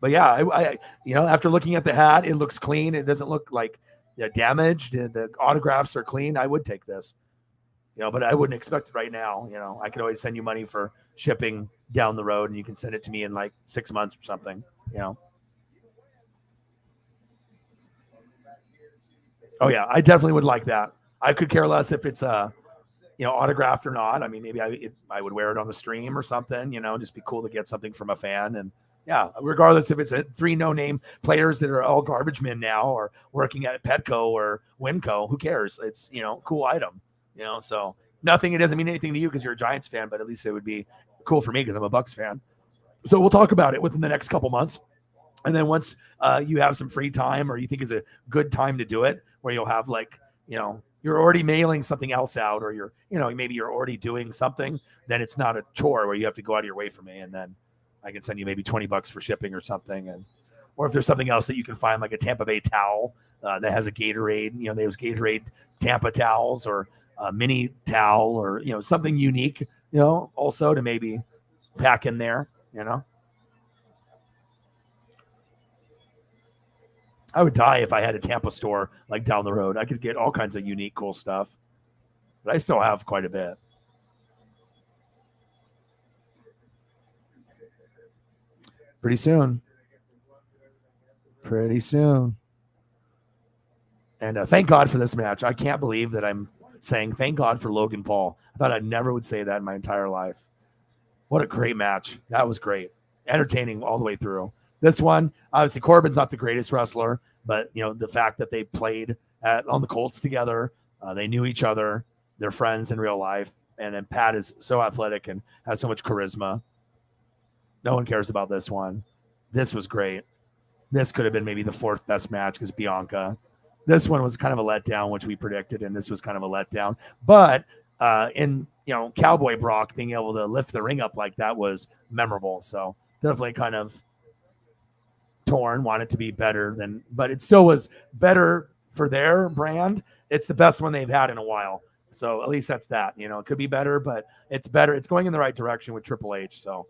[SPEAKER 11] But yeah, I after looking at the hat, it looks clean. It doesn't look like damaged. The autographs are clean. I would take this, but I wouldn't expect it right now. I could always send you money for shipping down the road, and you can send it to me in like 6 months or something. Oh yeah, I definitely would like that. I could care less if it's autographed or not. I mean, maybe I would wear it on the stream or something. Just be cool to get something from a fan. And yeah, regardless if it's 3 no-name players that are all garbage men now or working at Petco or Winco, who cares? It's, cool item, so nothing, it doesn't mean anything to you because you're a Giants fan, but at least it would be cool for me because I'm a Bucks fan. So we'll talk about it within the next couple months. And then once you have some free time or you think is a good time to do it, where you'll have like, you're already mailing something else out, or you're, maybe you're already doing something, then it's not a chore where you have to go out of your way for me. And then I can send you maybe $20 for shipping or something. And, or if there's something else that you can find, like a Tampa Bay towel that has a Gatorade, those Gatorade Tampa towels, or a mini towel, or, something unique, also to maybe pack in there, I would die if I had a Tampa store like down the road. I could get all kinds of unique, cool stuff, but I still have quite a bit. Pretty soon. Pretty soon. And thank God for this match. I can't believe that I'm saying thank God for Logan Paul. I thought I never would say that in my entire life. What a great match. That was great. Entertaining all the way through. This one, obviously, Corbin's not the greatest wrestler, but, you know, the fact that they played on the Colts together, they knew each other, they're friends in real life, and then Pat is so athletic and has so much charisma. No one cares about this one. This was great. This could have been maybe the fourth best match because Bianca. This one was kind of a letdown, which we predicted, and this was kind of a letdown. But in, you know, Cowboy Brock being able to lift the ring up like that was memorable. So definitely kind of torn, want it to be better than, but it still was better for their brand. It's the best one they've had in a while. So at least that's that. You know, it could be better, but it's better. It's going in the right direction with Triple H. So,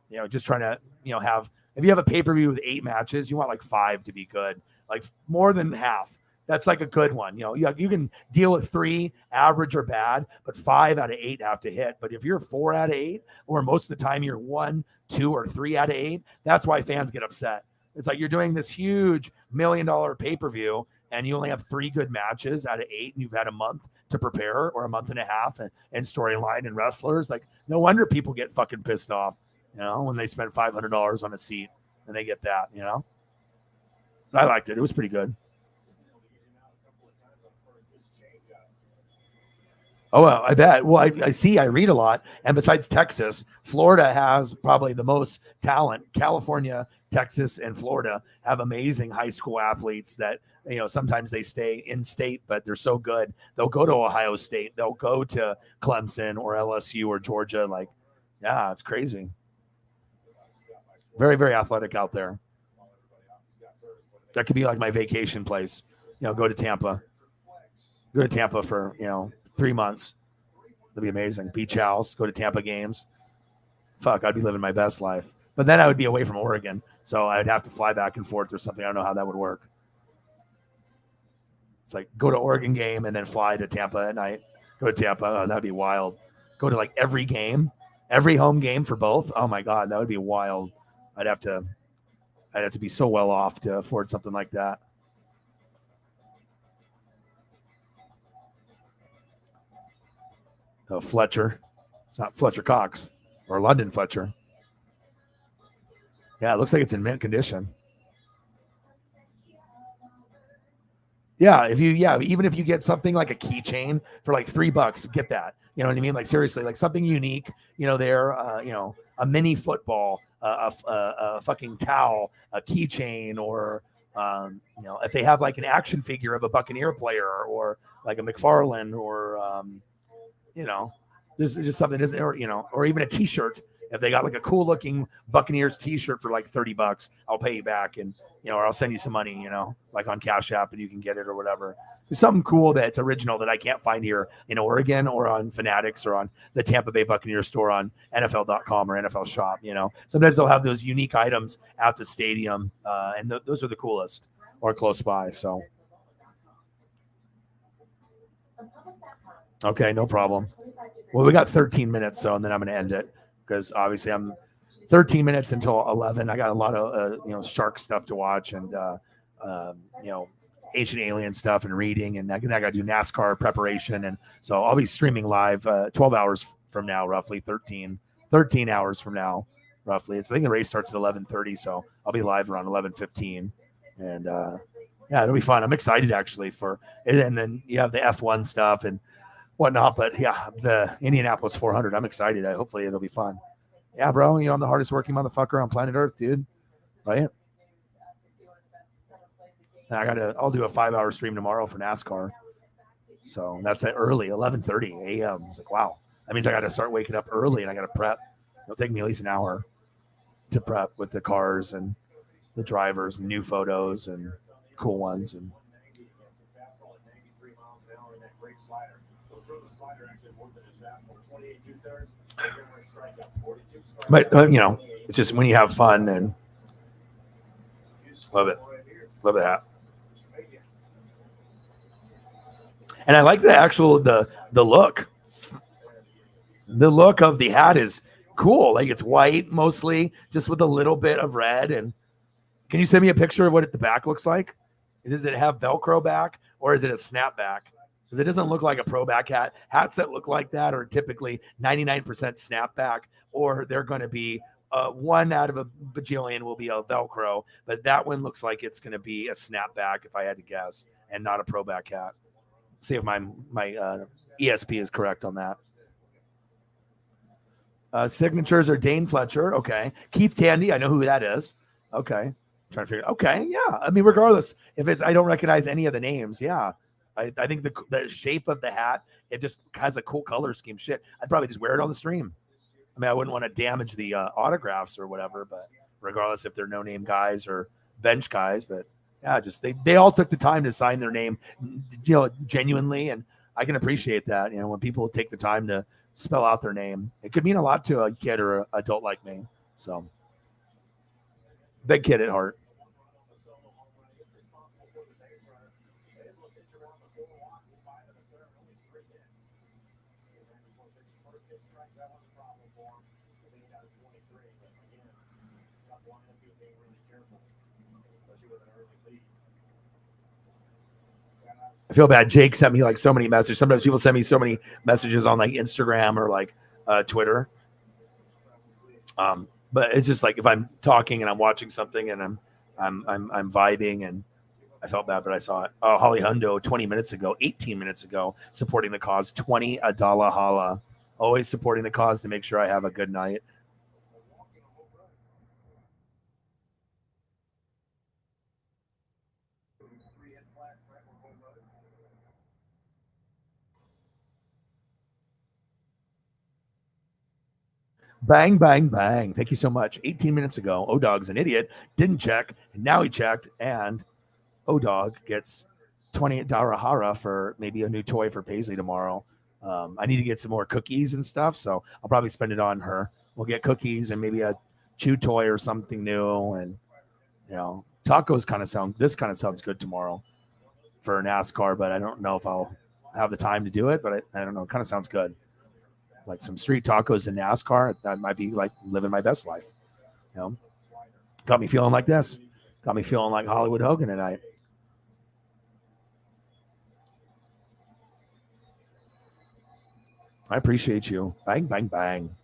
[SPEAKER 11] you know, just trying to, you know, have, if you have a pay-per-view with 8 matches, you want like 5 to be good, like more than half. That's like a good one. You know, you can deal with 3, average or bad, but 5 out of 8 have to hit. But if you're 4 out of 8, or most of the time you're 1, 2, or 3 out of 8, that's why fans get upset. It's like you're doing this huge $1 million pay-per-view and you only have 3 good matches out of 8 and you've had a month to prepare or a month and a half and storyline and wrestlers. Like, no wonder people get fucking pissed off, you know, when they spend $500 on a seat and they get that, you know. But I liked it. It was pretty good. Oh, well, I bet. Well, I read a lot. And besides Texas, Florida has probably the most talent. California, Texas, and Florida have amazing high school athletes that, you know, sometimes they stay in state, but they're so good. They'll go to Ohio State. They'll go to Clemson or LSU or Georgia. Like, yeah, it's crazy. Very, very athletic out there. That could be like my vacation place. You know, go to Tampa. Go to Tampa for, you know, 3 months. That'd be amazing. Beach house, go to Tampa games. Fuck, I'd be living my best life. But then I would be away from Oregon, so I'd have to fly back and forth or something. I don't know how that would work. It's like go to Oregon game and then fly to Tampa at night. Go to Tampa. Oh, that'd be wild. Go to like every game, every home game for both. Oh my God, that would be wild. I'd have to be so well off to afford something like that. Oh, Fletcher. It's not Fletcher Cox or London Fletcher. Yeah, it looks like it's in mint condition. Yeah, even if you get something like a keychain for like $3, get that. You know what I mean? Like seriously, like something unique. You know, you know, a mini football, a fucking towel, a keychain, or you know, if they have like an action figure of a Buccaneer player or like a McFarlane or you know, there's just something, or, you know, or even a T-shirt. If they got like a cool looking Buccaneers T-shirt for like $30, I'll pay you back, and, you know, or I'll send you some money, you know, like on Cash App, and you can get it or whatever. There's something cool that's original that I can't find here in Oregon or on Fanatics or on the Tampa Bay Buccaneers store on NFL.com or NFL Shop. You know, sometimes they'll have those unique items at the stadium, and those are the coolest or close by. So. Okay, no problem. Well, we got 13 minutes, so, and then I'm going to end it because obviously I'm 13 minutes until 11. I got a lot of, you know, shark stuff to watch and, you know, ancient alien stuff and reading. And I got to do NASCAR preparation. And so I'll be streaming live 12 hours from now, roughly 13 hours from now, roughly. I think the race starts at 11:30. So I'll be live around 11:15. And, yeah, it'll be fun. I'm excited actually for it. And then you have the F1 stuff and whatnot, but yeah, the Indianapolis 400. I'm excited. Hopefully it'll be fun. Yeah, bro. You know, I'm the hardest working motherfucker on planet Earth, dude. Right? And I'll do a 5-hour stream tomorrow for NASCAR. So that's at early, 11:30 a.m. It's like, wow. That means I got to start waking up early and I got to prep. It'll take me at least an hour to prep with the cars and the drivers and new photos and cool ones. And but you know, it's just when you have fun and love it hat. And I like the actual the look of the hat is cool. Like it's white mostly, just with a little bit of red. And can you send me a picture of what the back looks like? Does it have Velcro back or is it a snapback? Because it doesn't look like a pro back hat. Hats that look like that are typically 99% snapback, or they're going to be one out of a bajillion will be a Velcro, but that one looks like it's going to be a snapback if I had to guess, and not a pro back hat. See if my ESP is correct on that. Signatures are Dane Fletcher. Okay. Keith Tandy. I know who that is. Okay. Trying to figure. Okay. Yeah. I mean, regardless, if it's, I don't recognize any of the names. Yeah. I think the shape of the hat, it just has a cool color scheme. Shit. I'd probably just wear it on the stream. I mean, I wouldn't want to damage the autographs or whatever, but regardless if they're no name guys or bench guys, but yeah, just they all took the time to sign their name, genuinely. And I can appreciate that. When people take the time to spell out their name, it could mean a lot to a kid or an adult like me. So big kid at heart. I feel bad. Jake sent me like so many messages. Sometimes people send me so many messages on like Instagram or like Twitter. But it's just like if I'm talking and I'm watching something and I'm vibing, and I felt bad, but I saw it. Oh, Holly Hundo 18 minutes ago, supporting the cause. $20 holla. Always supporting the cause to make sure I have a good night. Bang, bang, bang. Thank you so much. 18 minutes ago, O-Dog's an idiot. Didn't check. And now he checked. And O-Dog gets $28 hara for maybe a new toy for Paisley tomorrow. I need to get some more cookies and stuff, so I'll probably spend it on her. We'll get cookies and maybe a chew toy or something new. And, tacos this kind of sounds good tomorrow for NASCAR, but I don't know if I'll have the time to do it, but I don't know. It kind of sounds good. Like some street tacos in NASCAR, that might be like living my best life. Got me feeling like this. Got me feeling like Hollywood Hogan tonight. I appreciate you. Bang, bang, bang.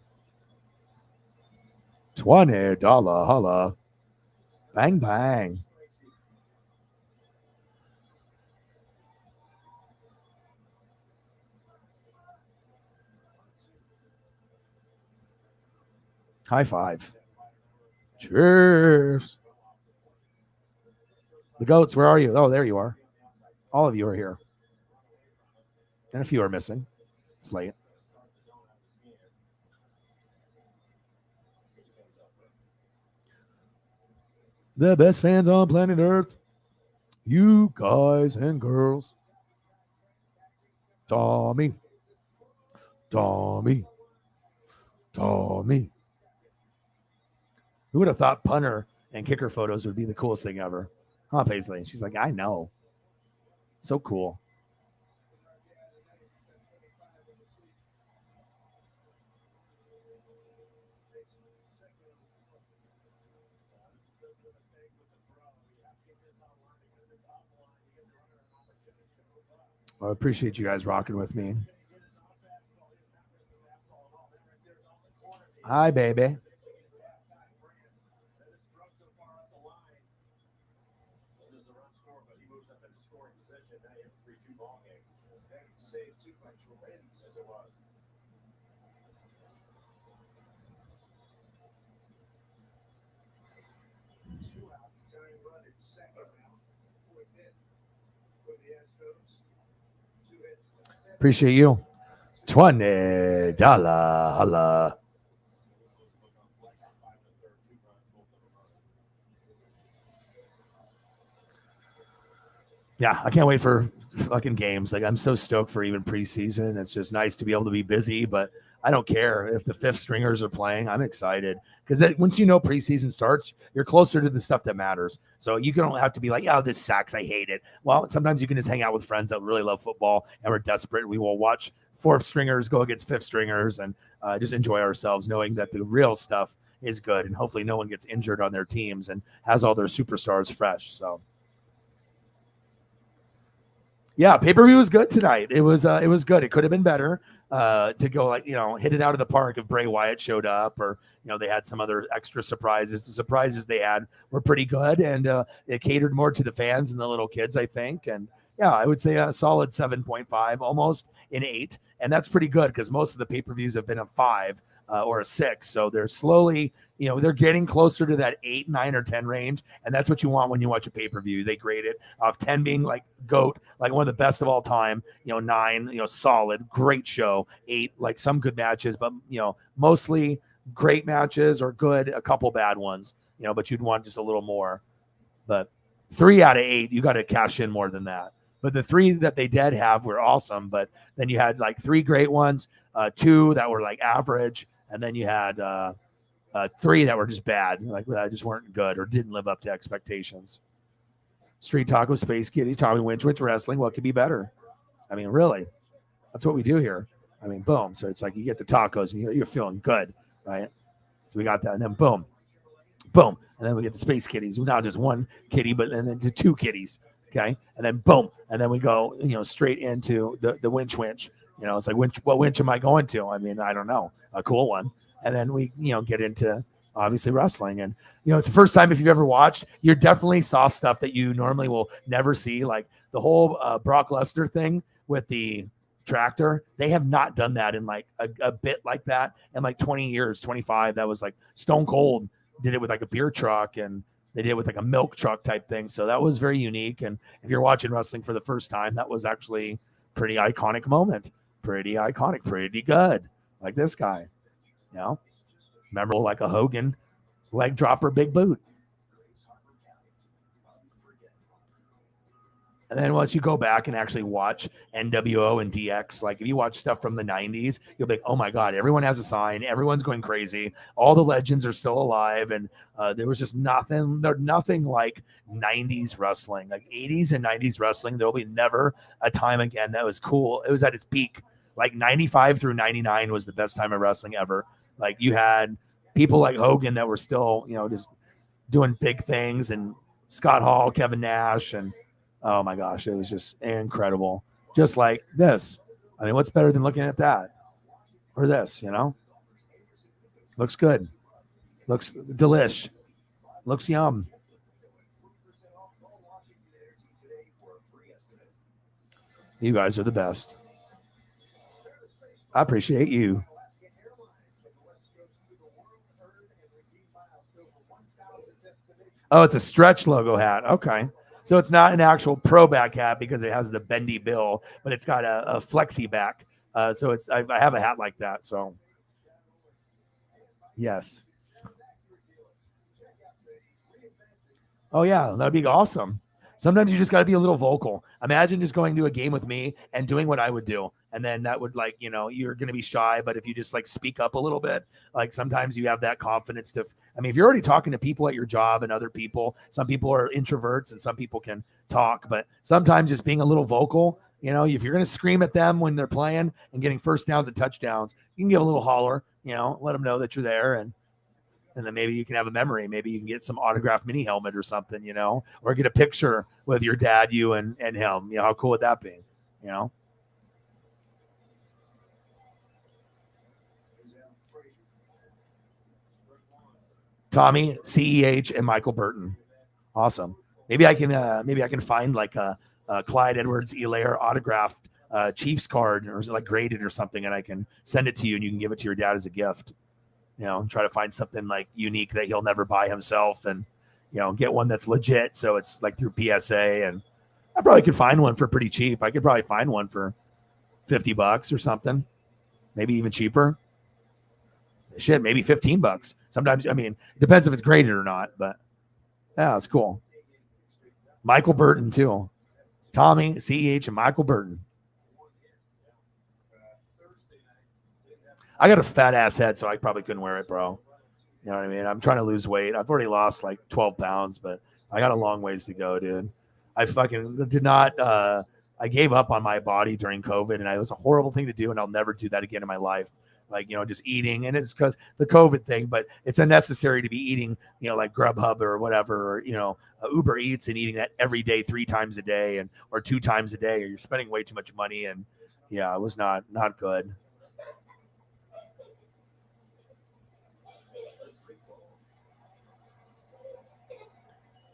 [SPEAKER 11] $20 holla. Bang, bang. High five. Cheers. The goats, where are you? Oh, there you are. All of you are here. And a few are missing. It's late. The best fans on planet Earth. You guys and girls. Tommy. Tommy. Tommy. Who would have thought punter and kicker photos would be the coolest thing ever? Huh, Paisley? And she's like, I know. So cool. I appreciate you guys rocking with me. Hi, baby. Appreciate you. $20 holla. Yeah, I can't wait for fucking games. Like, I'm so stoked for even preseason. It's just nice to be able to be busy, but I don't care if the fifth stringers are playing. I'm excited because once preseason starts, you're closer to the stuff that matters. So you don't have to be like, oh, this sucks. I hate it. Well, sometimes you can just hang out with friends that really love football and we're desperate. We will watch fourth stringers go against fifth stringers and just enjoy ourselves, knowing that the real stuff is good, and hopefully no one gets injured on their teams and has all their superstars fresh. So yeah, pay-per-view was good tonight. It was good. It could have been better to go hit it out of the park if Bray Wyatt showed up, or they had some other extra surprises. The surprises they had were pretty good, and it catered more to the fans and the little kids, I think. And yeah, I would say a solid 7.5, almost an 8, and that's pretty good because most of the pay-per-views have been a 5 or a 6. So they're slowly, they're getting closer to that 8, 9, or 10 range, and that's what you want when you watch a pay-per-view. They grade it off 10 being like GOAT, like one of the best of all time. 9, solid, great show. 8, like some good matches, but mostly great matches or good, a couple bad ones. But you'd want just a little more. But 3 out of 8, you got to cash in more than that. But the 3 that they did have were awesome. But then you had like 3 great ones, 2 that were like average, and then you had 3 that were just bad, like that just weren't good or didn't live up to expectations. Street Taco, Space Kitty, Tommy Winch Wrestling. What could be better? I mean, really, that's what we do here. I mean, boom. So it's like you get the tacos and you're feeling good, right? So we got that, and then boom, boom, and then we get the Space Kitties. Not just one kitty, but and then to 2 kitties. Okay, and then boom, and then we go, straight into the winch. It's like, what winch am I going to? I mean, I don't know, a cool one. And then we, get into obviously wrestling, and it's the first time if you've ever watched, you definitely saw stuff that you normally will never see, like the whole Brock Lesnar thing with the tractor. They have not done that in like a bit like that in like 20 years, 25. That was like Stone Cold did it with like a beer truck, and they did it with like a milk truck type thing. So that was very unique. And if you're watching wrestling for the first time, that was actually pretty iconic moment. Pretty iconic, pretty good. Like this guy, memorable, like a Hogan leg dropper, big boot. And then once you go back and actually watch NWO and DX, like if you watch stuff from the 90s, you'll be like, oh my God, everyone has a sign. Everyone's going crazy. All the legends are still alive. And there was just nothing like 90s wrestling, like 80s and 90s wrestling. There'll be never a time again that was cool. It was at its peak. Like 95 through 99 was the best time of wrestling ever. Like you had people like Hogan that were still, just doing big things, and Scott Hall, Kevin Nash, and oh my gosh, it was just incredible. Just like this. I mean, what's better than looking at that or this, Looks good. Looks delish. Looks yum. You guys are the best. I appreciate you. Oh, it's a Stretch logo hat. Okay. So it's not an actual pro back hat because it has the bendy bill, but it's got a flexi back. So it's I have a hat like that. So yes. Oh yeah, that'd be awesome. Sometimes you just got to be a little vocal. Imagine just going to a game with me and doing what I would do. And then that would you're going to be shy, but if you just like speak up a little bit, like sometimes you have that confidence to, if you're already talking to people at your job and other people, some people are introverts and some people can talk, but sometimes just being a little vocal, if you're going to scream at them when they're playing and getting first downs and touchdowns, you can give a little holler, let them know that you're there. And then maybe you can have a memory. Maybe you can get some autographed mini helmet or something, or get a picture with your dad, you and him. How cool would that be? Tommy, CEH, and Michael Burton. Awesome. Maybe I can find like a Clyde Edwards-Helaire autographed Chiefs card, or like graded or something, and I can send it to you and you can give it to your dad as a gift. Try to find something like unique that he'll never buy himself, and get one that's legit. So it's like through PSA, and I probably could find one for pretty cheap. I could probably find one for $50 or something, maybe even cheaper. Shit, maybe $15. Sometimes, it depends if it's graded or not, but yeah, it's cool. Michael Burton too. Tommy, CEH, and Michael Burton. I got a fat ass head, so I probably couldn't wear it, bro. You know what I mean? I'm trying to lose weight. I've already lost like 12 pounds, but I got a long ways to go, dude. I fucking did not I gave up on my body during COVID, and it was a horrible thing to do, and I'll never do that again in my life. Like, just eating, and it's because the COVID thing, but it's unnecessary to be eating, like Grubhub or whatever, or, Uber Eats and eating that every day, 3 times a day or 2 times a day, or you're spending way too much money. And yeah, it was not good.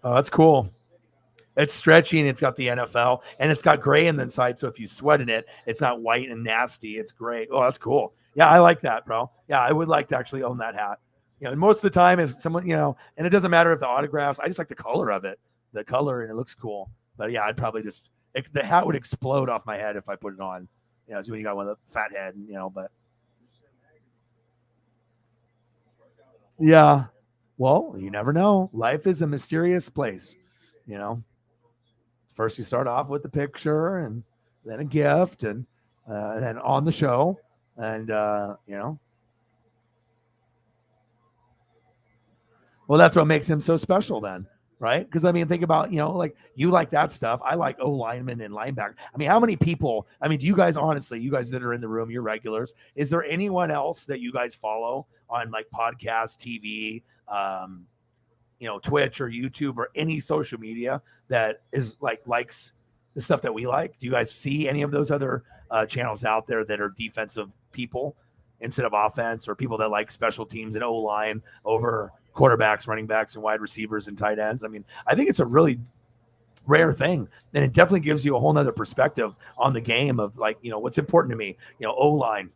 [SPEAKER 11] Oh, that's cool. It's stretchy and it's got the NFL and it's got gray in the inside. So if you sweat in it, it's not white and nasty. It's gray. Oh, that's cool. Yeah, I like that, bro. Yeah, I would like to actually own that hat. And most of the time, if someone, and it doesn't matter if the autographs, I just like the color of it, the color, and it looks cool. But yeah, I'd probably the hat would explode off my head if I put it on. So when you got one of the fat head, but yeah. Well, you never know. Life is a mysterious place, First, you start off with the picture, and then a gift, and then on the show, and well, that's what makes him so special, then, right? Because think about like you like that stuff. I like O linemen and linebacker. How many people? Do you guys honestly, you guys that are in the room, you're regulars? Is there anyone else that you guys follow on like podcast, TV? Twitch or YouTube or any social media that is likes the stuff that we like? Do you guys see any of those other channels out there that are defensive people instead of offense, or people that like special teams and O-line over quarterbacks, running backs, and wide receivers and tight ends? I think it's a really rare thing, and it definitely gives you a whole nother perspective on the game of what's important to me, O-line,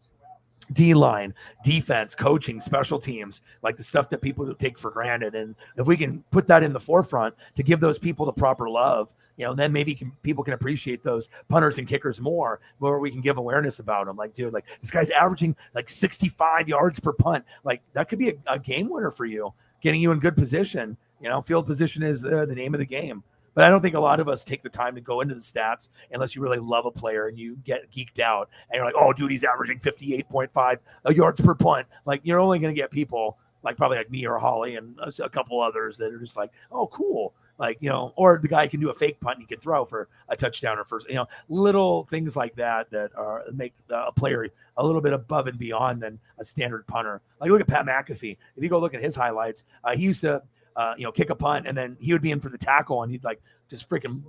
[SPEAKER 11] D-line, defense, coaching, special teams, like the stuff that people take for granted. And if we can put that in the forefront to give those people the proper love, then maybe people can appreciate those punters and kickers more, where we can give awareness about them. Like, dude, like this guy's averaging like 65 yards per punt. Like that could be a game winner for you, getting you in good position. Field position is the name of the game. But I don't think a lot of us take the time to go into the stats unless you really love a player and you get geeked out and you're like, oh, dude, he's averaging 58.5 yards per punt. Like, you're only going to get people like probably like me or Holly and a couple others that are just like, oh, cool. Like, or the guy can do a fake punt and he can throw for a touchdown or first, little things like that are make a player a little bit above and beyond than a standard punter. Like, look at Pat McAfee. If you go look at his highlights, he used to, kick a punt, and then he would be in for the tackle, and he'd like just freaking,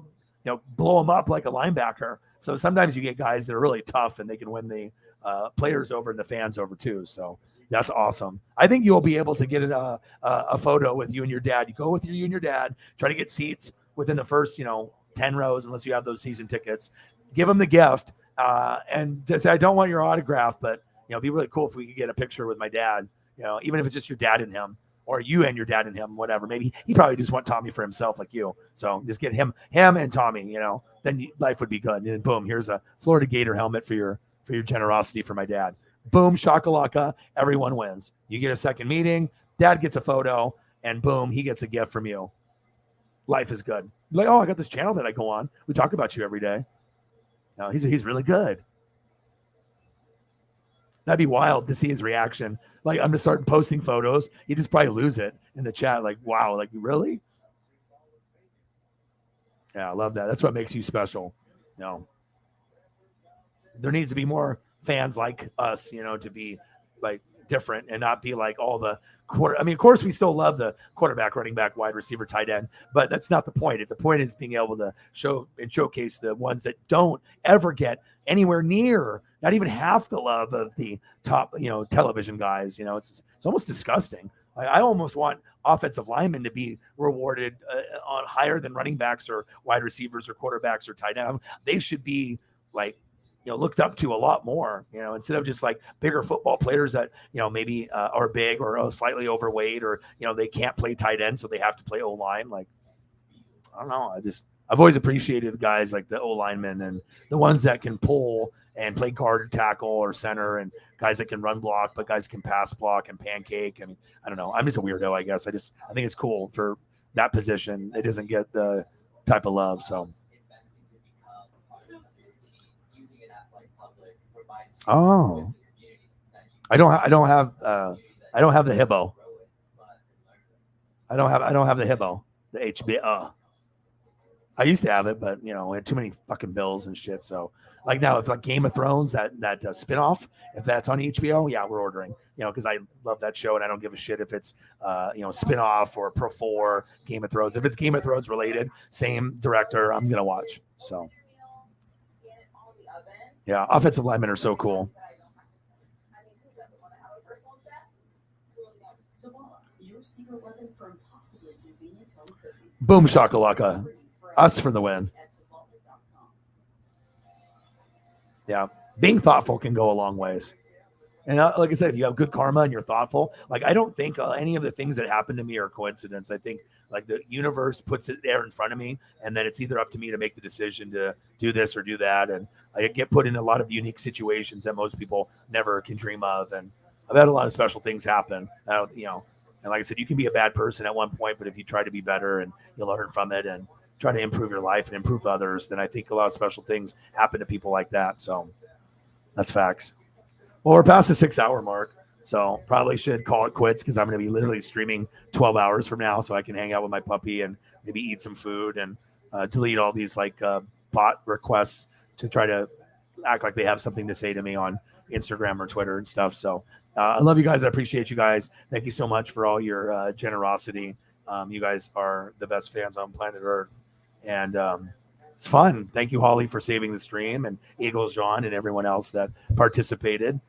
[SPEAKER 11] blow him up like a linebacker. So sometimes you get guys that are really tough, and they can win the players over and the fans over too. So that's awesome. I think you'll be able to get a photo with you and your dad. You go with you and your dad, try to get seats within the first, 10 rows, unless you have those season tickets. Give them the gift, and say, I don't want your autograph, but it'd be really cool if we could get a picture with my dad. Even if it's just your dad and him, or you and your dad and him, whatever. Maybe he probably just want Tommy for himself, like you. So just get him and Tommy. Then life would be good. And then boom, here's a Florida Gator helmet for your generosity for my dad. Boom, shakalaka, everyone wins. You get a second meeting, dad gets a photo, and boom, he gets a gift from you. Life is good. Like, oh, I got this channel that I go on. We talk about you every day. No, he's really good. That'd be wild to see his reaction. Like, I'm just starting posting photos. He'd just probably lose it in the chat. Like, wow, like, really? Yeah, I love that. That's what makes you special. There needs to be more fans like us, to be like different and not be like all the quarter. Of course, we still love the quarterback, running back, wide receiver, tight end, but that's not the point. The point is being able to show and showcase the ones that don't ever get anywhere near, not even half the love of the top, television guys. It's almost disgusting. I almost want offensive linemen to be rewarded on higher than running backs or wide receivers or quarterbacks or tight end. They should be like, looked up to a lot more, instead of just like bigger football players that, maybe are big or slightly overweight, or, they can't play tight end, so they have to play O-line. Like, I don't know. I've always appreciated guys like the O-linemen and the ones that can pull and play guard or tackle or center, and guys that can run block, but guys can pass block and pancake. I don't know. I'm just a weirdo, I guess. I think it's cool for that position. It doesn't get the type of love. So. Oh, I don't have the hippo. I don't have the hippo, the HBO. I used to have it, but we had too many fucking bills and shit. So like now, if like Game of Thrones, that spinoff, if that's on HBO, yeah, we're ordering. Because I love that show and I don't give a shit if it's spinoff or Pro 4 Game of Thrones. If it's Game of Thrones related, same director, I'm gonna watch. So yeah, offensive linemen are so cool. Boom shakalaka. Us for the win. Yeah. Being thoughtful can go a long ways. And like I said, if you have good karma and you're thoughtful, like I don't think any of the things that happen to me are coincidence. I think like the universe puts it there in front of me, and then it's either up to me to make the decision to do this or do that. And I get put in a lot of unique situations that most people never can dream of. And I've had a lot of special things happen. And like I said, you can be a bad person at one point, but if you try to be better and you learn from it and try to improve your life and improve others, then I think a lot of special things happen to people like that. So that's facts. Well, we're past the 6-hour mark, so probably should call it quits because I'm going to be literally streaming 12 hours from now so I can hang out with my puppy and maybe eat some food and delete all these like bot requests to try to act like they have something to say to me on Instagram or Twitter and stuff. So I love you guys. I appreciate you guys. Thank you so much for all your generosity. You guys are the best fans on planet Earth. And it's fun. Thank you, Holly, for saving the stream, and Eagles John and everyone else that participated.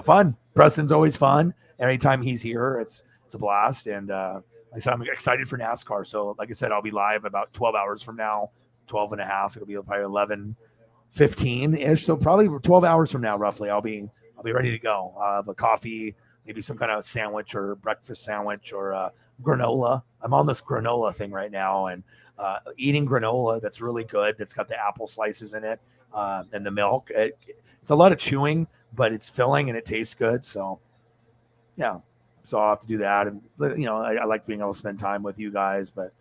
[SPEAKER 11] Fun. Preston's always fun. Anytime he's here, it's a blast. And like I said, I'm excited for NASCAR. So like I said, I'll be live about 12 hours from now, 12 and a half. It'll be probably 11:15-ish. So probably 12 hours from now, roughly, I'll be ready to go. I'll have a coffee, maybe some kind of sandwich or breakfast sandwich or granola. I'm on this granola thing right now and eating granola that's really good. That's got the apple slices in it and the milk. It's a lot of chewing, but it's filling and it tastes good. So yeah, so I'll have to do that. And I like being able to spend time with you guys, but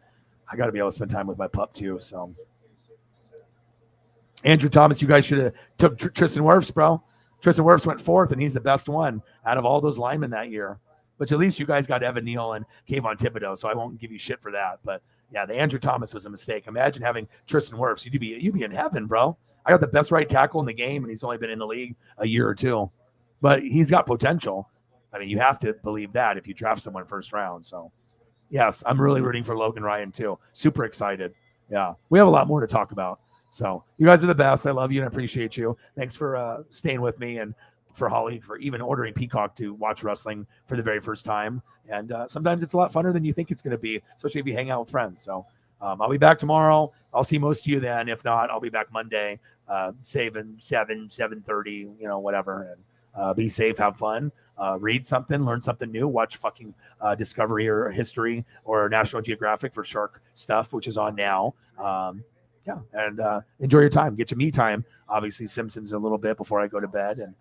[SPEAKER 11] I got to be able to spend time with my pup too. So Andrew Thomas, you guys should have took Tristan Wirfs, bro. Tristan Wirfs went 4th, and he's the best one out of all those linemen that year. But at least you guys got Evan Neal and Kayvon Thibodeau, so I won't give you shit for that. But yeah, the Andrew Thomas was a mistake. Imagine having Tristan Wirfs. You'd be in heaven, bro. I got the best right tackle in the game, and he's only been in the league a year or two. But he's got potential. I mean, you have to believe that if you draft someone first round. So, yes, I'm really rooting for Logan Ryan, too. Super excited. Yeah, we have a lot more to talk about. So, you guys are the best. I love you and I appreciate you. Thanks for staying with me and for Holly for even ordering Peacock to watch wrestling for the very first time. And sometimes it's a lot funner than you think it's going to be, especially if you hang out with friends. So, I'll be back tomorrow. I'll see most of you then. If not, I'll be back Monday, 7:30, whatever. And be safe, have fun, read something, learn something new, watch fucking Discovery or History or National Geographic for shark stuff, which is on now. Yeah, and enjoy your time. Get your me time. Obviously, Simpsons a little bit before I go to bed. And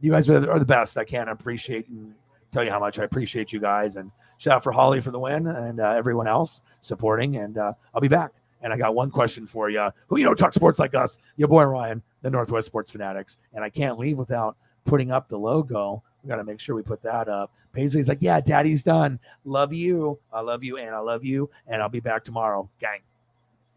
[SPEAKER 11] you guys are the best. I can't appreciate and tell you how much I appreciate you guys. And shout out for Holly for the win and everyone else supporting. And I'll be back. And I got one question for you. Who talk sports like us? Your boy Ryan, the Northwest Sports Fanatics. And I can't leave without putting up the logo. We got to make sure we put that up. Paisley's like, yeah, Daddy's done. Love you. I love you, and I love you. And I'll be back tomorrow. Gang.